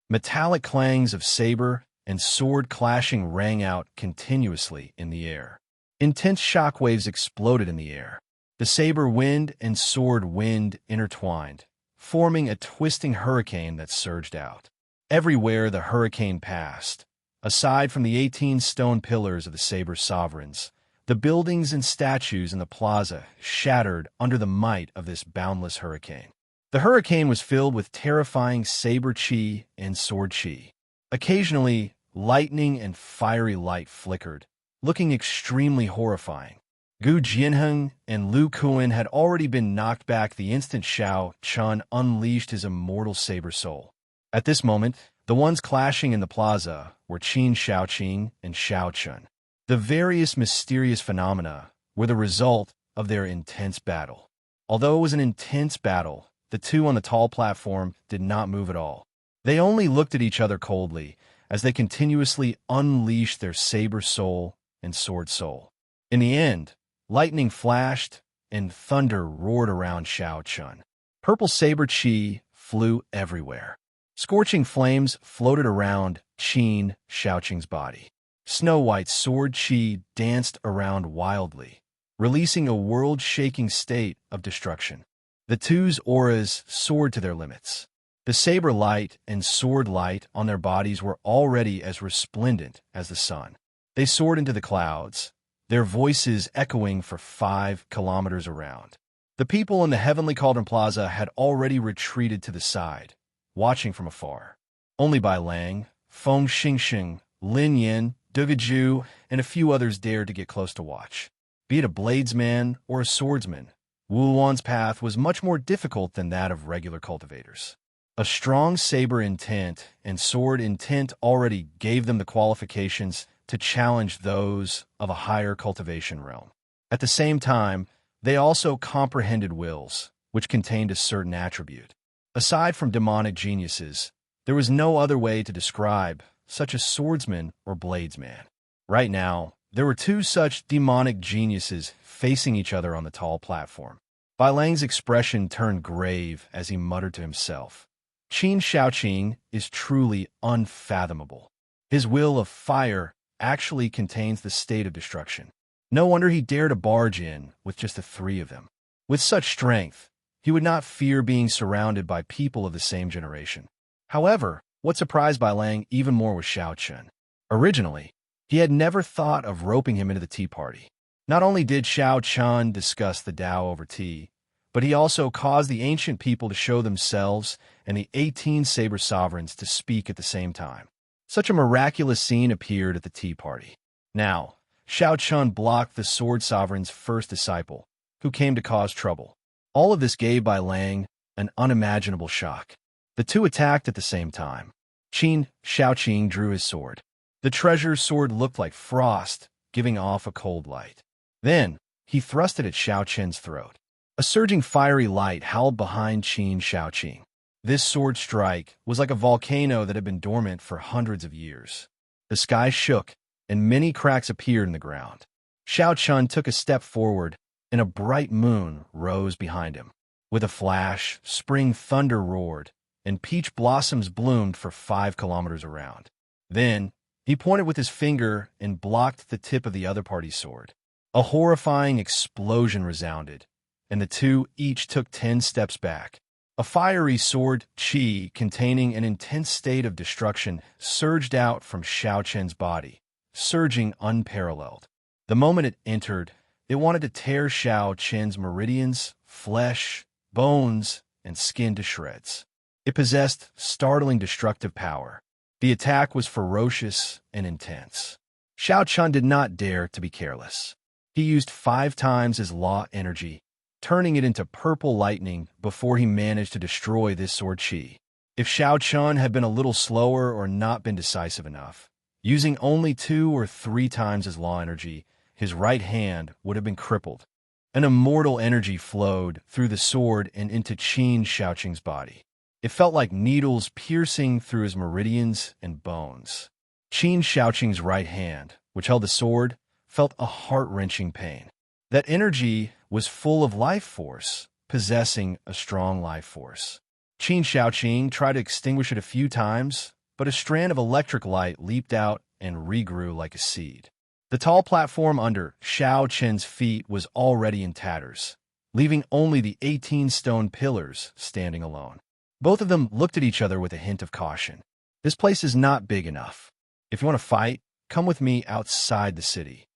Metallic clangs of saber and sword clashing rang out continuously in the air. Intense shockwaves exploded in the air. The saber wind and sword wind intertwined, forming a twisting hurricane that surged out. Everywhere the hurricane passed, aside from the 18 stone pillars of the saber sovereigns, the buildings and statues in the plaza shattered under the might of this boundless hurricane. The hurricane was filled with terrifying saber chi and sword chi. Occasionally, lightning and fiery light flickered, looking extremely horrifying. Gu Jinheng and Lu Kuan had already been knocked back the instant Xiao Chun unleashed his immortal saber soul. At this moment, the ones clashing in the plaza were Qin Xiaoqing and Xiao Chun. The various mysterious phenomena were the result of their intense battle. Although it was an intense battle, the two on the tall platform did not move at all. They only looked at each other coldly as they continuously unleashed their saber soul and sword soul. In the end, lightning flashed and thunder roared around Xiao Chun. Purple saber chi flew everywhere. Scorching flames floated around Qin Xiaoqing's body. Snow-white sword chi danced around wildly, releasing a world-shaking state of destruction. The two's auras soared to their limits. The saber light and sword light on their bodies were already as resplendent as the sun. They soared into the clouds, their voices echoing for 5 kilometers around. The people in the Heavenly Cauldron Plaza had already retreated to the side, watching from afar. Only Bai Lang, Feng Xingxing, Lin Yin, Dugaju, and a few others dared to get close to watch. Be it a bladesman or a swordsman, Wu Wan's path was much more difficult than that of regular cultivators. A strong saber intent and sword intent already gave them the qualifications to challenge those of a higher cultivation realm. At the same time, they also comprehended wills, which contained a certain attribute. Aside from demonic geniuses, there was no other way to describe such a swordsman or bladesman. Right now, there were 2 such demonic geniuses facing each other on the tall platform. Bai Lang's expression turned grave as he muttered to himself. Qin Xiaoqing is truly unfathomable. His will of fire actually contains the state of destruction. No wonder he dared to barge in with just the 3 of them. With such strength, he would not fear being surrounded by people of the same generation. However, what surprised Bai Lang even more was Xiao Chun. Originally, he had never thought of roping him into the tea party. Not only did Xiao Chun discuss the Tao over tea, but he also caused the ancient people to show themselves and the 18 saber sovereigns to speak at the same time. Such a miraculous scene appeared at the tea party. Now, Xiao Chun blocked the sword sovereign's first disciple, who came to cause trouble. All of this gave Bai Lang an unimaginable shock. The 2 attacked at the same time. Qin Xiaoqing drew his sword. The treasure's sword looked like frost, giving off a cold light. Then, he thrust it at Xiao Chen's throat. A surging fiery light howled behind Qin Xiaoqing. This sword strike was like a volcano that had been dormant for hundreds of years. The sky shook, and many cracks appeared in the ground. Xiao took a step forward, and a bright moon rose behind him. With a flash, spring thunder roared, and peach blossoms bloomed for 5 kilometers around. Then, he pointed with his finger and blocked the tip of the other party's sword. A horrifying explosion resounded, and the two each took 10 steps back. A fiery sword, qi, containing an intense state of destruction, surged out from Xiao body, surging unparalleled. The moment it entered, it wanted to tear Xiao meridians, flesh, bones, and skin to shreds. It possessed startling destructive power. The attack was ferocious and intense. Xiao did not dare to be careless. He used 5 times his law energy, turning it into purple lightning before he managed to destroy this sword qi. If Xiao had been a little slower or not been decisive enough, using only 2 or 3 times his law energy, his right hand would have been crippled. An immortal energy flowed through the sword and into Qin Xiaoqing's body. It felt like needles piercing through his meridians and bones. Qin Xiaoqing's right hand, which held the sword, felt a heart-wrenching pain. That energy was full of life force, possessing a strong life force. Qin Xiaoqing tried to extinguish it a few times, but a strand of electric light leaped out and regrew like a seed. The tall platform under Xiao feet was already in tatters, leaving only the 18 stone pillars standing alone. Both of them looked at each other with a hint of caution. This place is not big enough. If you want to fight, come with me outside the city.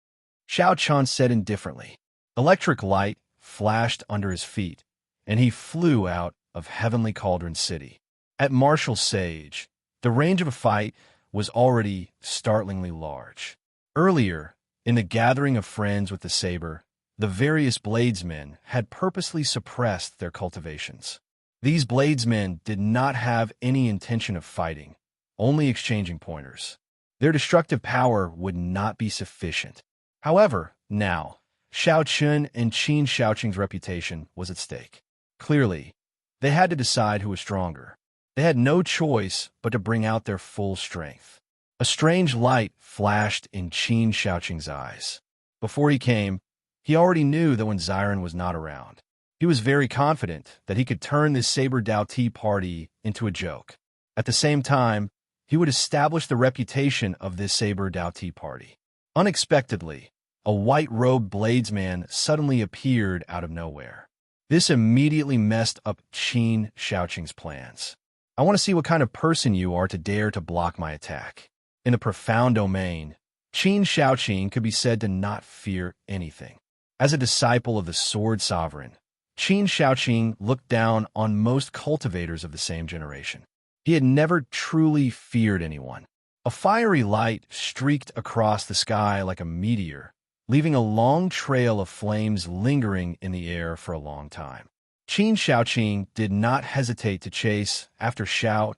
Xiao said indifferently. Electric light flashed under his feet, and he flew out of Heavenly Cauldron City. At Martial Sage, the range of a fight was already startlingly large. Earlier, in the gathering of friends with the saber, the various bladesmen had purposely suppressed their cultivations. These bladesmen did not have any intention of fighting, only exchanging pointers. Their destructive power would not be sufficient. However, now, Xiao and Qin Xiaoqing's reputation was at stake. Clearly, they had to decide who was stronger. They had no choice but to bring out their full strength. A strange light flashed in Qin Xiaoqing's eyes. Before he came, he already knew that when Xiren was not around, he was very confident that he could turn this Saber Dao Tea party into a joke. At the same time, he would establish the reputation of this Saber Dao Tea party. Unexpectedly, a white-robed bladesman suddenly appeared out of nowhere. This immediately messed up Qin Xiaoqing's plans. I want to see what kind of person you are to dare to block my attack. In the profound domain, Qin Xiaoqing could be said to not fear anything. As a disciple of the Sword Sovereign, Qin Xiaoqing looked down on most cultivators of the same generation. He had never truly feared anyone. A fiery light streaked across the sky like a meteor, leaving a long trail of flames lingering in the air for a long time. Qin Xiaoqing did not hesitate to chase after Xiao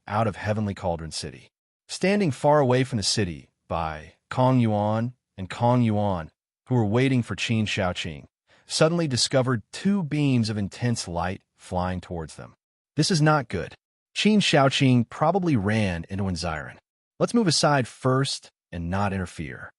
out of Heavenly Cauldron City. Standing far away from the city by Kong Yuan and Kong Yuan, who were waiting for Qin Xiaoqing, suddenly discovered 2 beams of intense light flying towards them. This is not good. Qin Xiaoqing probably ran into an Xiren. Let's move aside first and not interfere.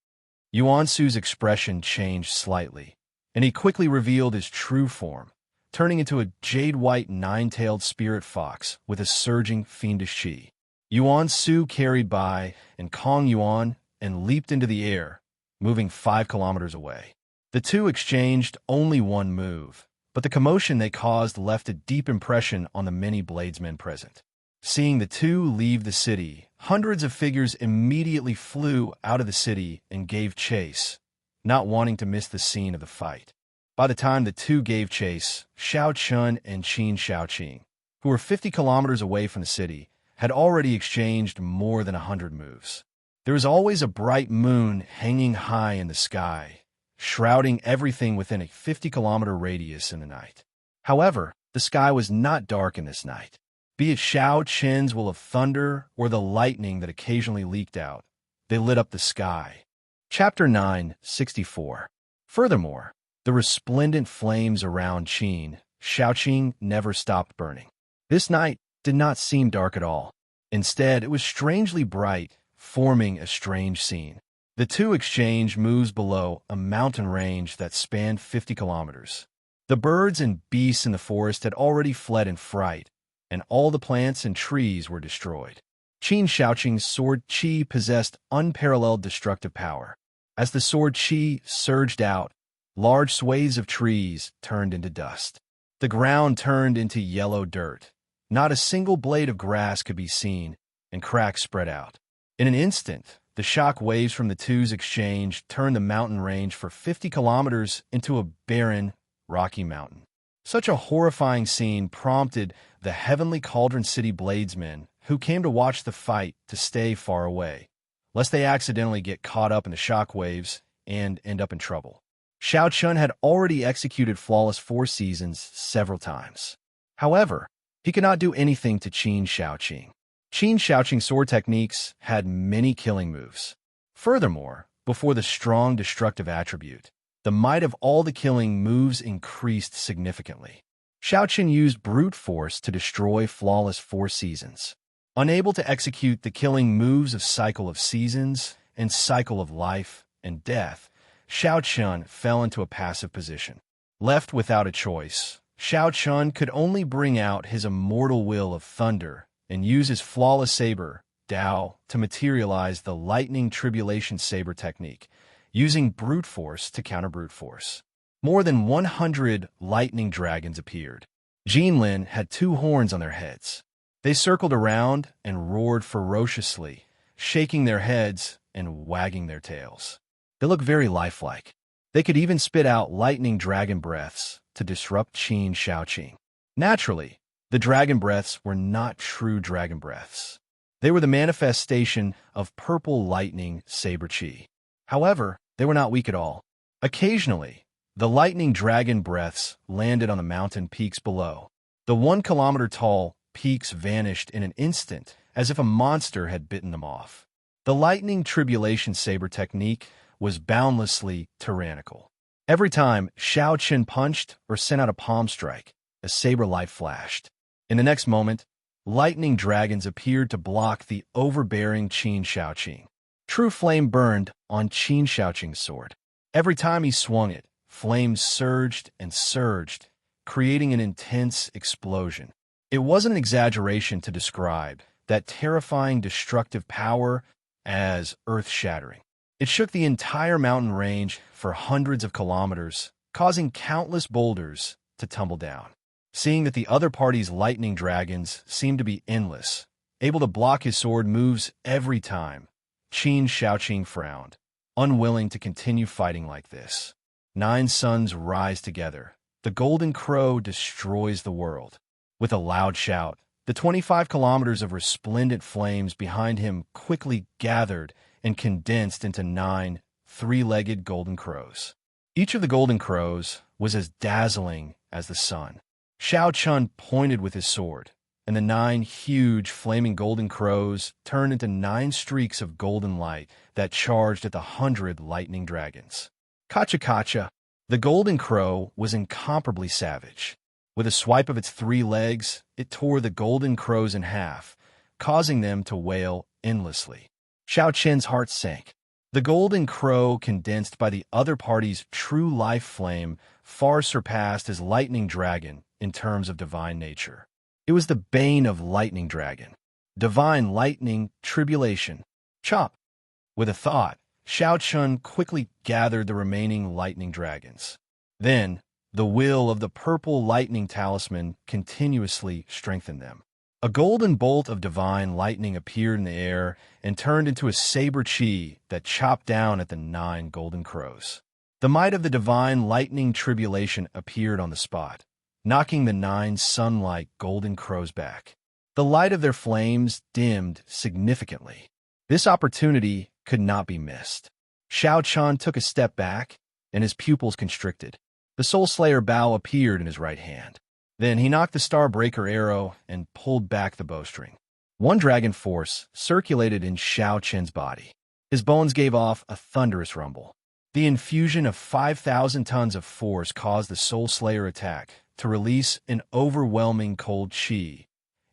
Yuan Su's expression changed slightly, and he quickly revealed his true form, turning into a jade-white 9-tailed spirit fox with a surging fiendish qi. Yuan Su carried by and Kong Yuan and leaped into the air, moving 5 kilometers away. The two exchanged only one move, but the commotion they caused left a deep impression on the many bladesmen present. Seeing the two leave the city, hundreds of figures immediately flew out of the city and gave chase, not wanting to miss the scene of the fight. By the time the two gave chase, Xiao and Qin Xiaoqing, who were 50 kilometers away from the city, had already exchanged more than 100 moves. There was always a bright moon hanging high in the sky, shrouding everything within a 50-kilometer radius in the night. However, the sky was not dark in this night. Be it Xiaoqing's will of thunder or the lightning that occasionally leaked out, they lit up the sky. Chapter 9:64. Furthermore, the resplendent flames around Qin Xiaoqing never stopped burning. This night did not seem dark at all. Instead, it was strangely bright, forming a strange scene. The two exchanged moves below a mountain range that spanned 50 kilometers. The birds and beasts in the forest had already fled in fright, and all the plants and trees were destroyed. Qin Shaoqing's sword qi possessed unparalleled destructive power. As the sword qi surged out, large swathes of trees turned into dust. The ground turned into yellow dirt. Not a single blade of grass could be seen, and cracks spread out. In an instant, the shock waves from the two's exchange turned the mountain range for 50 kilometers into a barren, rocky mountain. Such a horrifying scene prompted the Heavenly Cauldron City bladesmen who came to watch the fight to stay far away, lest they accidentally get caught up in the shock waves and end up in trouble. Xiao Chun had already executed flawless 4 seasons several times. However, he could not do anything to Qin Shaoqing. Qin Shaoqing's sword techniques had many killing moves. Furthermore, before the strong destructive attribute, the might of all the killing moves increased significantly. Xiaoqin used brute force to destroy flawless 4 seasons. Unable to execute the killing moves of Cycle of Seasons and Cycle of Life and Death, Xiaoqin fell into a passive position. Left without a choice, Xiaoqin could only bring out his immortal will of thunder and use his flawless saber, Dao, to materialize the lightning tribulation saber technique, using brute force to counter brute force. More than 100 lightning dragons appeared. Jinlin had 2 horns on their heads. They circled around and roared ferociously, shaking their heads and wagging their tails. They looked very lifelike. They could even spit out lightning dragon breaths to disrupt Qin Shaoqing. Naturally, the dragon breaths were not true dragon breaths. They were the manifestation of purple lightning saber qi. However, they were not weak at all. Occasionally, the lightning dragon breaths landed on the mountain peaks below. The 1-kilometer-tall peaks vanished in an instant, as if a monster had bitten them off. The lightning tribulation saber technique was boundlessly tyrannical. Every time Xiaoqin punched or sent out a palm strike, a saber light flashed. In the next moment, lightning dragons appeared to block the overbearing Qin Shaoqing. True flame burned on Qin Shaoqing's sword. Every time he swung it, flames surged and surged, creating an intense explosion. It wasn't an exaggeration to describe that terrifying destructive power as earth-shattering. It shook the entire mountain range for hundreds of kilometers, causing countless boulders to tumble down. Seeing that the other party's lightning dragons seemed to be endless, able to block his sword moves every time, Qin Shaoqing frowned, unwilling to continue fighting like this. 9 suns rise together. The golden crow destroys the world. With a loud shout, the 25 kilometers of resplendent flames behind him quickly gathered and condensed into 9 3-legged golden crows. Each of the golden crows was as dazzling as the sun. Xiao Chun pointed with his sword, and the 9 huge flaming golden crows turned into 9 streaks of golden light that charged at the 100 lightning dragons. Kacha, the golden crow was incomparably savage. With a swipe of its 3 legs, it tore the golden crows in half, causing them to wail endlessly. Xiao Chen's heart sank. The golden crow, condensed by the other party's true life flame, far surpassed his lightning dragon in terms of divine nature. It was the bane of lightning dragon. Divine lightning tribulation. Chop! With a thought, Xiao Chun quickly gathered the remaining lightning dragons. Then, the will of the purple lightning talisman continuously strengthened them. A golden bolt of divine lightning appeared in the air and turned into a saber qi that chopped down at the 9 golden crows. The might of the divine lightning tribulation appeared on the spot, knocking the 9 sun-like golden crows back. The light of their flames dimmed significantly. This opportunity could not be missed. Xiao Chun took a step back, and his pupils constricted. The Soul Slayer bow appeared in his right hand. Then he knocked the Starbreaker arrow and pulled back the bowstring. 1 dragon force circulated in Xiao Chen's body. His bones gave off a thunderous rumble. The infusion of 5,000 tons of force caused the Soul Slayer attack to release an overwhelming cold qi,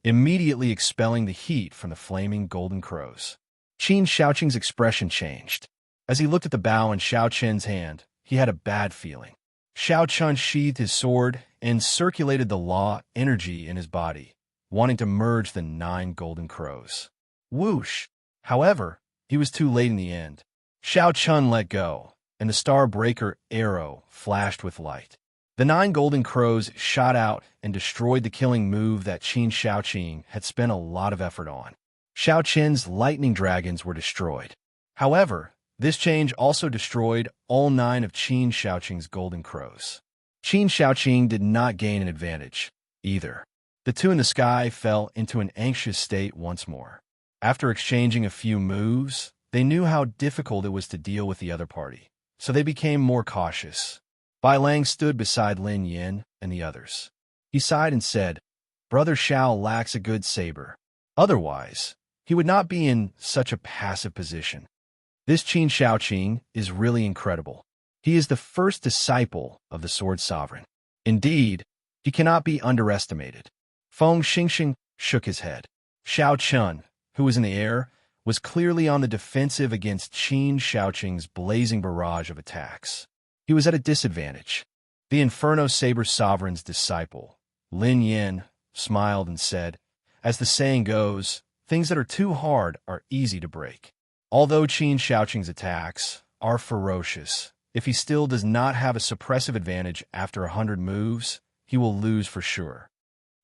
immediately expelling the heat from the flaming golden crows. Qin Shaoqing's expression changed. As he looked at the bow in Xiaoqin's hand, he had a bad feeling. Xiaoqin sheathed his sword and circulated the law energy in his body, wanting to merge the 9 golden crows. Whoosh! However, he was too late in the end. Xiaoqin let go, and the star-breaker arrow flashed with light. The 9 golden crows shot out and destroyed the killing move that Qin Xiaoqing had spent a lot of effort on. Xiaoqin's lightning dragons were destroyed. However, this change also destroyed all 9 of Qin Xiaoqing's golden crows. Qin Xiaoqing did not gain an advantage, either. The two in the sky fell into an anxious state once more. After exchanging a few moves, they knew how difficult it was to deal with the other party, so they became more cautious. Bai Lang stood beside Lin Yin and the others. He sighed and said, "Brother Xiao lacks a good saber. Otherwise, he would not be in such a passive position. This Qin Xiaoqing is really incredible. He is the first disciple of the Sword Sovereign. Indeed, he cannot be underestimated." Feng Xingxing shook his head. Xiao Chun, who was in the air, was clearly on the defensive against Qin Xiaoqing's blazing barrage of attacks. He was at a disadvantage. The Inferno Saber Sovereign's disciple, Lin Yin, smiled and said, "As the saying goes, things that are too hard are easy to break." Although Qin Xiaoqing's attacks are ferocious, if he still does not have a suppressive advantage after 100 moves, he will lose for sure.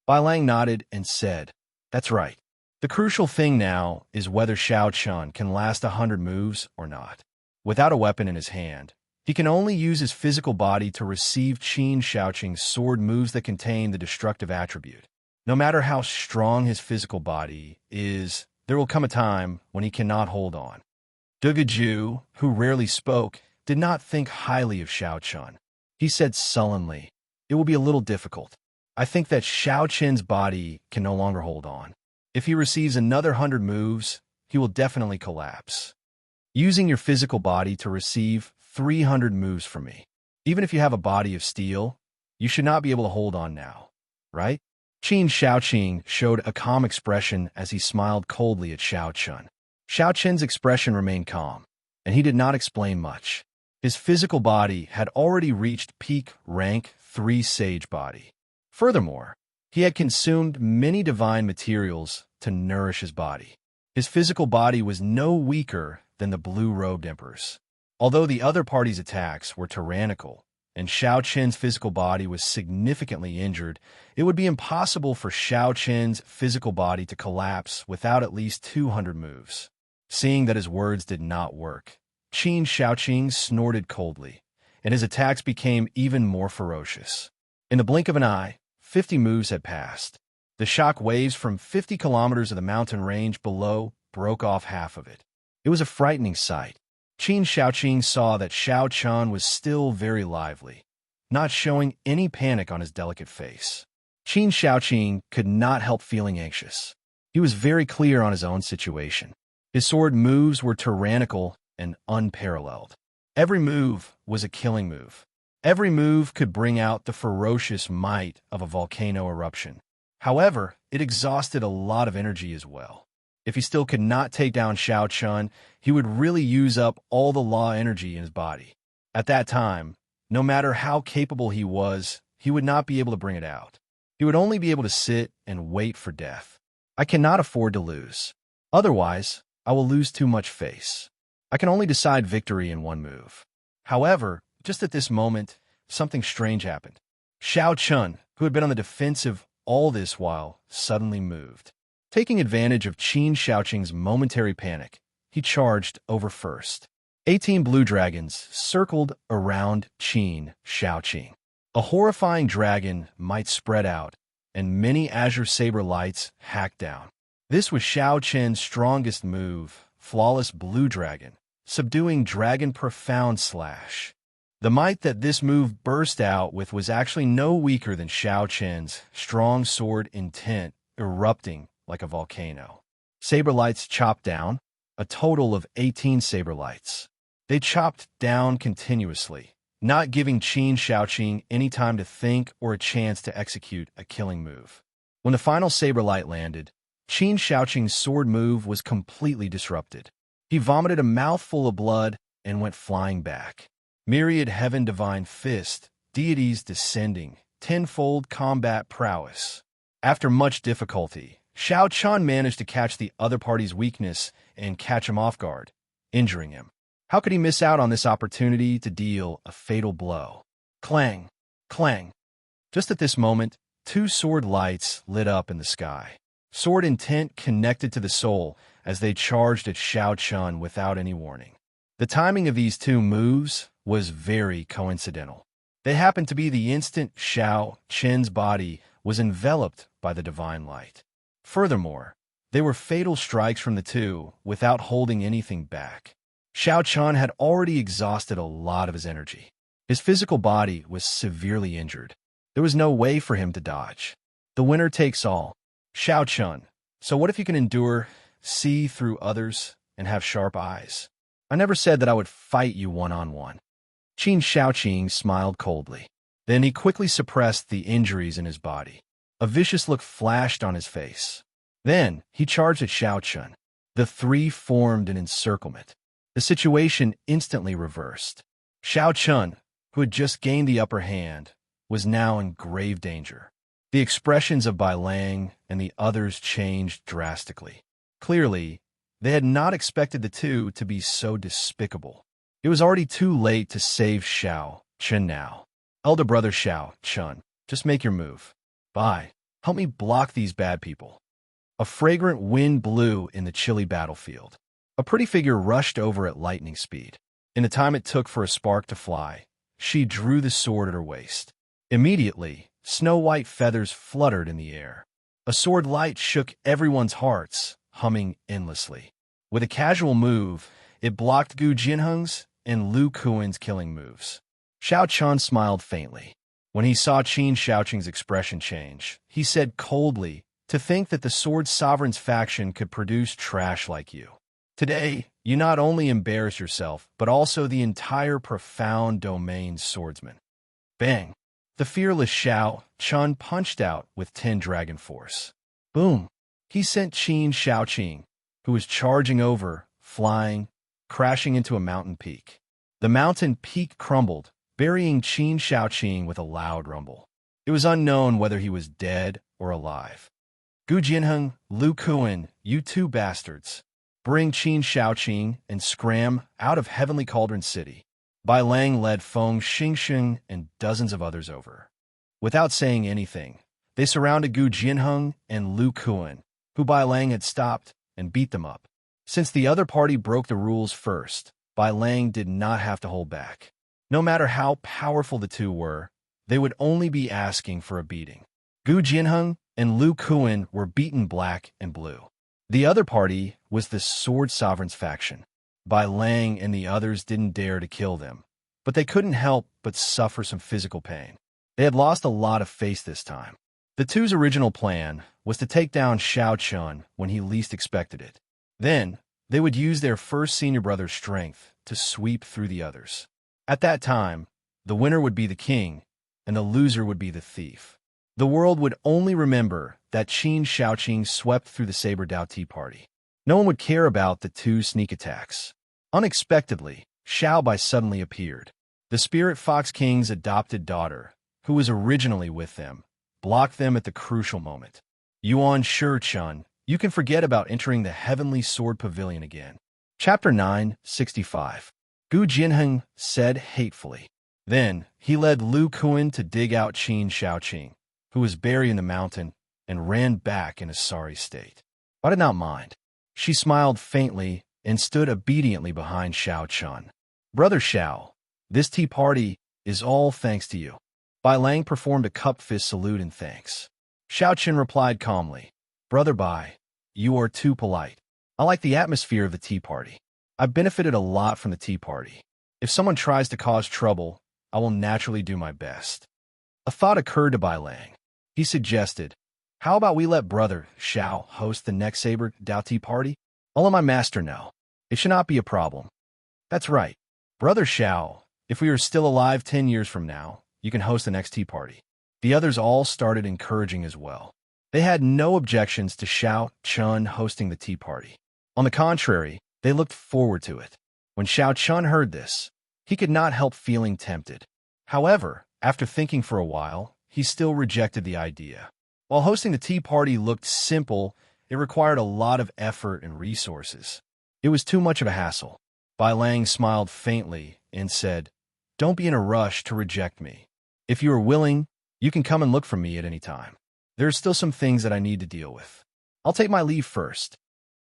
Bai Lang nodded and said, "That's right. The crucial thing now is whether Xiao Chun can last 100 moves or not. Without a weapon in his hand, he can only use his physical body to receive Qin Xiaoqing's sword moves that contain the destructive attribute. No matter how strong his physical body is, there will come a time when he cannot hold on." Dugaju, who rarely spoke, did not think highly of Xiao Chun. He said sullenly, "It will be a little difficult. I think that Xiao Qin's body can no longer hold on. If he receives another 100 moves, he will definitely collapse. Using your physical body to receive 300 moves from me. Even if you have a body of steel, you should not be able to hold on now, right?" Qin Xiaoqing showed a calm expression as he smiled coldly at Xiao Chun. Xiao Qin's expression remained calm, and he did not explain much. His physical body had already reached peak rank 3 sage body. Furthermore, he had consumed many divine materials to nourish his body. His physical body was no weaker than the blue-robed emperor's. Although the other party's attacks were tyrannical, and Xiao Qin's physical body was significantly injured, it would be impossible for Xiao Qin's physical body to collapse without at least 200 moves. Seeing that his words did not work, Qin Xiaoqing snorted coldly, and his attacks became even more ferocious. In the blink of an eye, 50 moves had passed. The shock waves from 50 kilometers of the mountain range below broke off half of it. It was a frightening sight. Qin Xiaoqing saw that Xiao Chun was still very lively, not showing any panic on his delicate face. Qin Xiaoqing could not help feeling anxious. He was very clear on his own situation. His sword moves were tyrannical and unparalleled. Every move was a killing move. Every move could bring out the ferocious might of a volcano eruption. However, it exhausted a lot of energy as well. If he still could not take down Xiao Chun, he would really use up all the law energy in his body. At that time, no matter how capable he was, he would not be able to bring it out. He would only be able to sit and wait for death. I cannot afford to lose. Otherwise, I will lose too much face. I can only decide victory in one move. However, just at this moment, something strange happened. Xiao Chun, who had been on the defensive all this while, suddenly moved. Taking advantage of Qin Xiaoqing's momentary panic, he charged over first. 18 blue dragons circled around Qin Xiaoqing. A horrifying dragon might spread out, and many azure saber lights hacked down. This was Xiao Qin's strongest move, Flawless Blue Dragon, subduing Dragon Profound Slash. The might that this move burst out with was actually no weaker than Xiao Qin's strong sword intent erupting like a volcano. Saber lights chopped down, a total of 18 saber lights. They chopped down continuously, not giving Qin Xiaoqing any time to think or a chance to execute a killing move. When the final saber light landed, Qin Xiaoqing's sword move was completely disrupted. He vomited a mouthful of blood and went flying back. Myriad heaven divine fist, deities descending, tenfold combat prowess. After much difficulty, Xiao Chun managed to catch the other party's weakness and catch him off guard, injuring him. How could he miss out on this opportunity to deal a fatal blow? Clang! Clang! Just at this moment, two sword lights lit up in the sky. Sword intent connected to the soul as they charged at Xiao Chun without any warning. The timing of these two moves was very coincidental. They happened to be the instant Xiao Chun's body was enveloped by the divine light. Furthermore, they were fatal strikes from the two without holding anything back. Xiao Chun had already exhausted a lot of his energy. His physical body was severely injured. There was no way for him to dodge. The winner takes all. Xiao Chun, so what if you can endure, see through others, and have sharp eyes? I never said that I would fight you one-on-one. Qin Shaoqing smiled coldly. Then he quickly suppressed the injuries in his body. A vicious look flashed on his face. Then he charged at Xiao Chun. The three formed an encirclement. The situation instantly reversed. Xiao Chun, who had just gained the upper hand, was now in grave danger. The expressions of Bai Lang and the others changed drastically. Clearly, they had not expected the two to be so despicable. It was already too late to save Xiao Chun now. Elder brother Xiao Chun, just make your move. Bai, help me block these bad people. A fragrant wind blew in the chilly battlefield. A pretty figure rushed over at lightning speed. In the time it took for a spark to fly, she drew the sword at her waist. Immediately, snow-white feathers fluttered in the air. A sword light shook everyone's hearts, humming endlessly. With a casual move, it blocked Gu Jinheng's and Lu Kuan's killing moves. Xiao Chun smiled faintly. When he saw Qin Shaoqing's expression change, he said coldly, "To think that the Sword Sovereign's faction could produce trash like you. Today, you not only embarrass yourself, but also the entire profound domain's swordsmen." Bang! The fearless Xiao Chun punched out with 10 dragon force. Boom! He sent Qin Shaoqing, who was charging over, flying, crashing into a mountain peak. The mountain peak crumbled, burying Qin Shaoqing with a loud rumble. It was unknown whether he was dead or alive. Gu Jinheng, Lu Kuan, you two bastards. Bring Qin Shaoqing and Scram out of Heavenly Cauldron City. Bai Lang led Feng Xingxing and dozens of others over. Without saying anything, they surrounded Gu Jinheng and Lu Kuan, who Bai Lang had stopped, and beat them up. Since the other party broke the rules first, Bai Lang did not have to hold back. No matter how powerful the two were, they would only be asking for a beating. Gu Jinheng and Lu Kuan were beaten black and blue. The other party was the Sword Sovereign's faction. Bai Lang and the others didn't dare to kill them, but they couldn't help but suffer some physical pain. They had lost a lot of face this time. The two's original plan was to take down Xiao Chun when he least expected it. Then, they would use their first senior brother's strength to sweep through the others. At that time, the winner would be the king, and the loser would be the thief. The world would only remember that Qin Shaoqing swept through the Saber Dao Tea Party. No one would care about the two sneak attacks. Unexpectedly, Xiao Bai suddenly appeared. The Spirit Fox King's adopted daughter, who was originally with them, blocked them at the crucial moment. Yuan Shi Chun, you can forget about entering the Heavenly Sword Pavilion again. Chapter 965. Gu Jinheng said hatefully. Then, he led Lu Kuan to dig out Qin Shaoqing, who was buried in the mountain, and ran back in a sorry state. I did not mind. She smiled faintly and stood obediently behind Xiao Chun. Brother Xiao, this tea party is all thanks to you. Bai Lang performed a cup fist salute in thanks. Xiao Chun replied calmly, Brother Bai, you are too polite. I like the atmosphere of the tea party. I've benefited a lot from the tea party. If someone tries to cause trouble, I will naturally do my best. A thought occurred to Bai Lang. He suggested, how about we let Brother Xiao host the next Saber Dao Tea party? I'll let my master know. It should not be a problem. That's right. Brother Xiao, if we are still alive 10 years from now, you can host the next tea party. The others all started encouraging as well. They had no objections to Xiao Chun hosting the tea party. On the contrary, they looked forward to it. When Xiao Chun heard this, he could not help feeling tempted. However, after thinking for a while, he still rejected the idea. While hosting the tea party looked simple, it required a lot of effort and resources. It was too much of a hassle. Bai Lang smiled faintly and said, "Don't be in a rush to reject me. If you are willing, you can come and look for me at any time. There are still some things that I need to deal with. I'll take my leave first."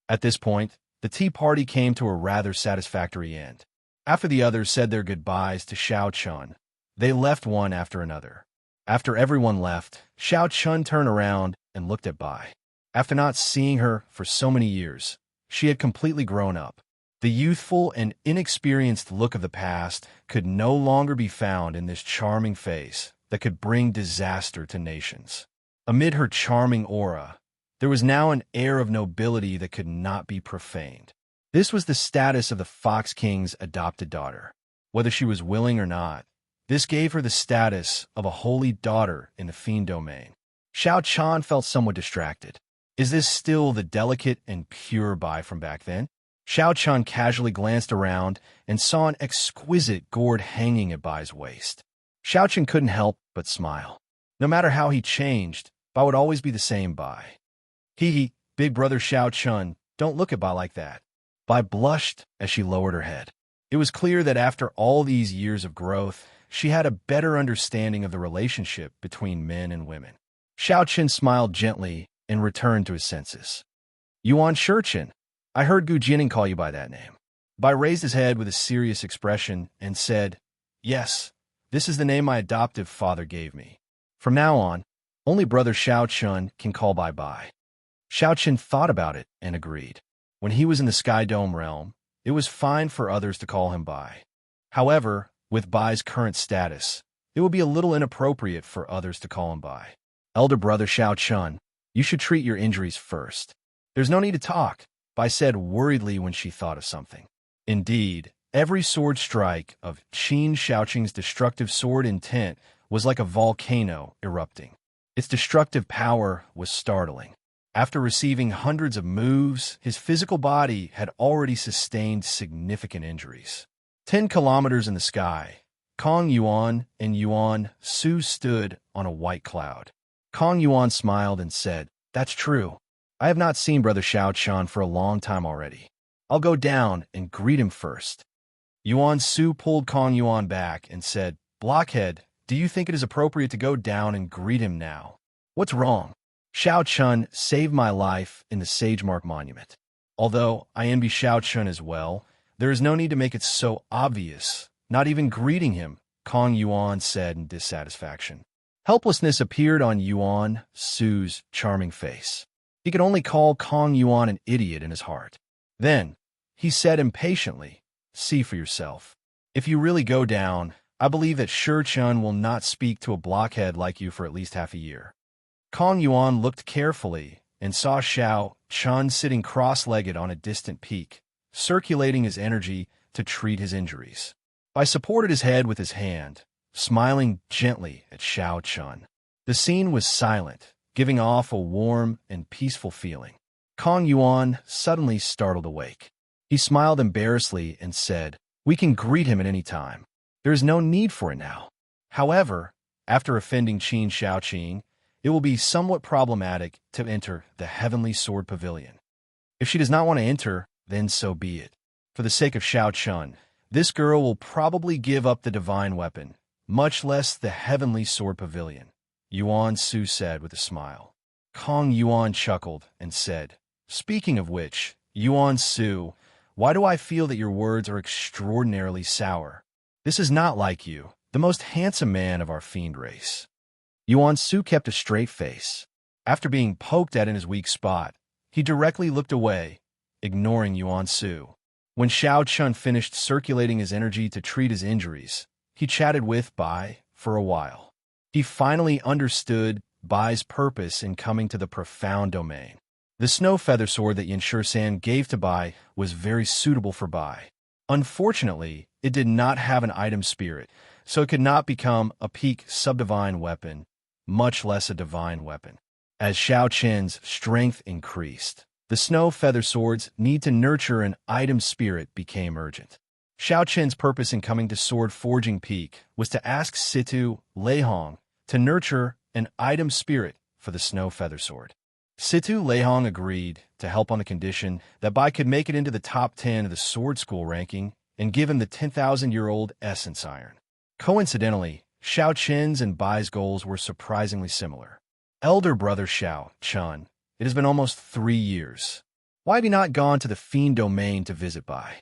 At this point, the tea party came to a rather satisfactory end. After the others said their goodbyes to Xiao Chun, they left one after another. After everyone left, Xiao Chun turned around and looked at Bai. After not seeing her for so many years, she had completely grown up. The youthful and inexperienced look of the past could no longer be found in this charming face that could bring disaster to nations. Amid her charming aura, there was now an air of nobility that could not be profaned. This was the status of the Fox King's adopted daughter. Whether she was willing or not, this gave her the status of a holy daughter in the fiend domain. Xiao Chun felt somewhat distracted. Is this still the delicate and pure Bai from back then? Xiao Chun casually glanced around and saw an exquisite gourd hanging at Bai's waist. Xiao Chun couldn't help but smile. No matter how he changed, Bai would always be the same Bai. Hee, big brother Xiao Chun, don't look at Bai like that. Bai blushed as she lowered her head. It was clear that after all these years of growth, she had a better understanding of the relationship between men and women. Xiao Chun smiled gently and returned to his senses. "Yuan Shurchin, I heard Gu Jining call you by that name." Bai raised his head with a serious expression and said, "Yes, this is the name my adoptive father gave me. From now on, only brother Xiao Chun can call Bai Bai." Xiao Chun thought about it and agreed. When he was in the Sky Dome realm, it was fine for others to call him Bai. However, with Bai's current status, it would be a little inappropriate for others to call him Bai. "Elder brother Xiao Chun, you should treat your injuries first." "There's no need to talk," Bai said worriedly when she thought of something. Indeed, every sword strike of Qin Shaoqing's destructive sword intent was like a volcano erupting. Its destructive power was startling. After receiving hundreds of moves, his physical body had already sustained significant injuries. 10 kilometers in the sky, Kong Yuan and Yuan Su stood on a white cloud. Kong Yuan smiled and said, "That's true. I have not seen Brother Xiao Chun for a long time already. I'll go down and greet him first." Yuan Su pulled Kong Yuan back and said, "Blockhead, do you think it is appropriate to go down and greet him now? What's wrong? Xiao Chun saved my life in the Sage Mark Monument. Although I envy Xiao Chun as well, there is no need to make it so obvious. Not even greeting him," Kong Yuan said in dissatisfaction. Helplessness appeared on Yuan Su's charming face. He could only call Kong Yuan an idiot in his heart. Then, he said impatiently, "See for yourself. If you really go down, I believe that Shi Chun will not speak to a blockhead like you for at least half a year." Kong Yuan looked carefully and saw Xiao Chun sitting cross-legged on a distant peak, circulating his energy to treat his injuries. Bai supported his head with his hand, smiling gently at Xiao Chun. The scene was silent, giving off a warm and peaceful feeling. Kong Yuan suddenly startled awake. He smiled embarrassedly and said, "We can greet him at any time. There is no need for it now. However, after offending Qin Shaoqing, it will be somewhat problematic to enter the Heavenly Sword Pavilion. If she does not want to enter, then so be it. For the sake of Xiao Chun, this girl will probably give up the divine weapon, much less the Heavenly Sword Pavilion," Yuan Su said with a smile. Kong Yuan chuckled and said, "Speaking of which, Yuan Su, why do I feel that your words are extraordinarily sour? This is not like you, the most handsome man of our fiend race." Yuan Su kept a straight face. After being poked at in his weak spot, he directly looked away, ignoring Yuan Su. When Xiao Chun finished circulating his energy to treat his injuries, he chatted with Bai for a while. He finally understood Bai's purpose in coming to the profound domain. The snow feather sword that Yanshur-san gave to Bai was very suitable for Bai. Unfortunately, it did not have an item spirit, so it could not become a peak subdivine weapon, much less a divine weapon. As Xiao Chen's strength increased, the snow feather sword's need to nurture an item spirit became urgent. Xiao Chen's purpose in coming to Sword Forging Peak was to ask Situ Leihong to nurture an item spirit for the Snow Feather Sword. Situ Leihong agreed to help on the condition that Bai could make it into the top 10 of the sword school ranking and give him the 10,000-year-old essence iron. Coincidentally, Xiao Chen's and Bai's goals were surprisingly similar. Elder brother Xiao Chun, it has been almost 3 years. Why have you not gone to the Fiend Domain to visit Bai?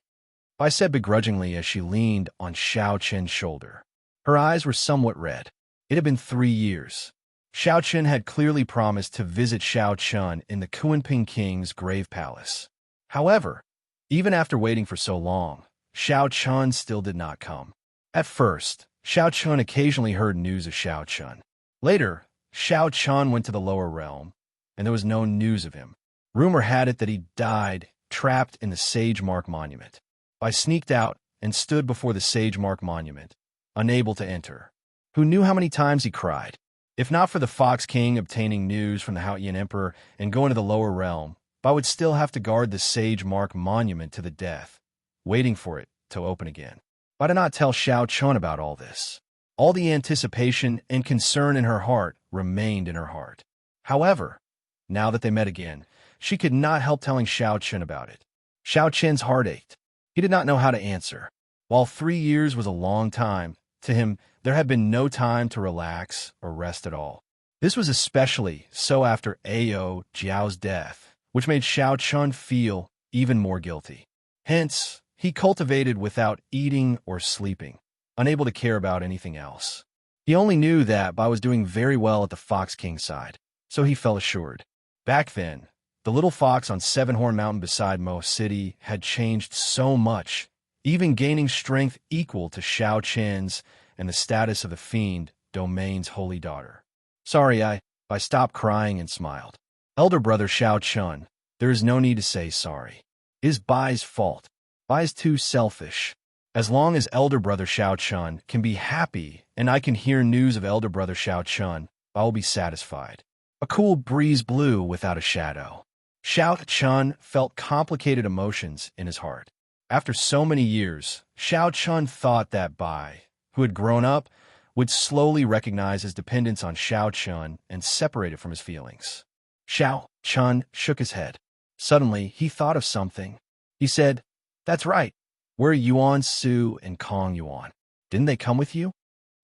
Bai said begrudgingly as she leaned on Xiao Chen's shoulder. Her eyes were somewhat red. It had been 3 years. Xiao Chen had clearly promised to visit Xiao Chun in the Kuanping King's grave palace. However, even after waiting for so long, Xiao Chun still did not come. At first, Xiao Chun occasionally heard news of Xiao Chun. Later, Xiao Chun went to the lower realm, and there was no news of him. Rumor had it that he died trapped in the Sage Mark Monument. Bai sneaked out and stood before the Sage Mark Monument, unable to enter. Who knew how many times he cried? If not for the Fox King obtaining news from the Haotian Emperor and going to the lower realm, Bai would still have to guard the Sage Mark Monument to the death, waiting for it to open again. Bai did not tell Xiao Chun about all this. All the anticipation and concern in her heart remained in her heart. However, now that they met again, she could not help telling Xiao Chun about it. Xiao Chen's heart ached. He did not know how to answer. While 3 years was a long time, to him, there had been no time to relax or rest at all. This was especially so after Ao Jiao's death, which made Xiao Chun feel even more guilty. Hence, he cultivated without eating or sleeping, unable to care about anything else. He only knew that Bai was doing very well at the Fox King's side, so he felt assured. Back then, the little fox on Sevenhorn Mountain beside Mo City had changed so much, even gaining strength equal to Xiao Chen's and the status of the Fiend Domain's holy daughter. Sorry, I stopped crying and smiled. Elder brother Xiao Chun, there is no need to say sorry. It is Bai's fault. Bai is too selfish. As long as elder brother Xiao Chun can be happy and I can hear news of elder brother Xiao Chun, I will be satisfied. A cool breeze blew without a shadow. Xiao Chun felt complicated emotions in his heart. After so many years, Xiao Chun thought that Bai, who had grown up, would slowly recognize his dependence on Xiao Chun and separate it from his feelings. Xiao Chun shook his head. Suddenly, he thought of something. He said, "That's right. Where are Yuan Su and Kong Yuan? Didn't they come with you?"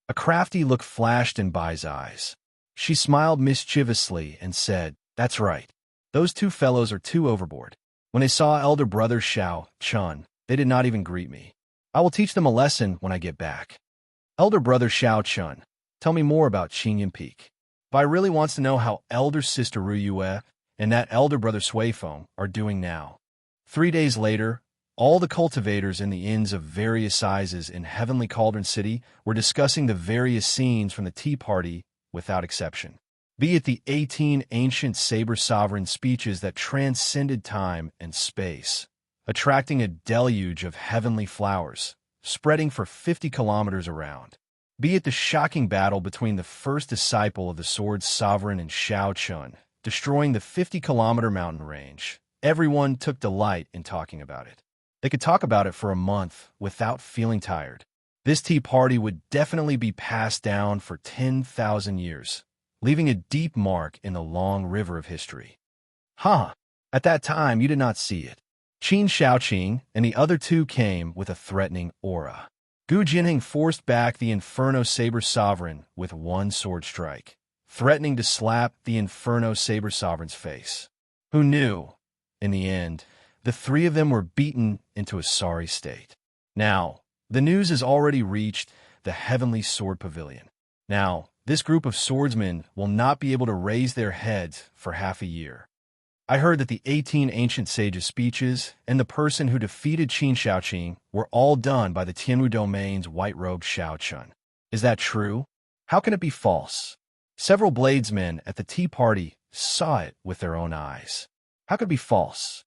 A crafty look flashed in Bai's eyes. She smiled mischievously and said, "That's right. Those two fellows are too overboard. When they saw elder brother Xiao Chun, they did not even greet me. I will teach them a lesson when I get back." Elder brother Xiao Chun, tell me more about Qinyan Peak. Bai really wants to know how elder sister Ru Yue and that elder brother Sui Feng are doing now. 3 days later, all the cultivators in the inns of various sizes in Heavenly Cauldron City were discussing the various scenes from the tea party without exception. Be it the 18 ancient saber sovereign speeches that transcended time and space, attracting a deluge of heavenly flowers, spreading for 50 kilometers around. Be it the shocking battle between the first disciple of the sword's sovereign and Xiao Chun, destroying the 50-kilometer mountain range. Everyone took delight in talking about it. They could talk about it for a month without feeling tired. This tea party would definitely be passed down for 10,000 years, leaving a deep mark in the long river of history. At that time, you did not see it. Qin Shaoqing and the other two came with a threatening aura. Gu Jinheng forced back the Inferno Saber Sovereign with one sword strike, threatening to slap the Inferno Saber Sovereign's face. Who knew? In the end, the three of them were beaten into a sorry state. Now, the news has already reached the Heavenly Sword Pavilion. Now, this group of swordsmen will not be able to raise their heads for half a year. I heard that the 18 ancient sages' speeches and the person who defeated Qin Shaoqing were all done by the Tianwu Domain's white-robed Xiao Chun. Is that true? How can it be false? Several bladesmen at the tea party saw it with their own eyes. How could it be false?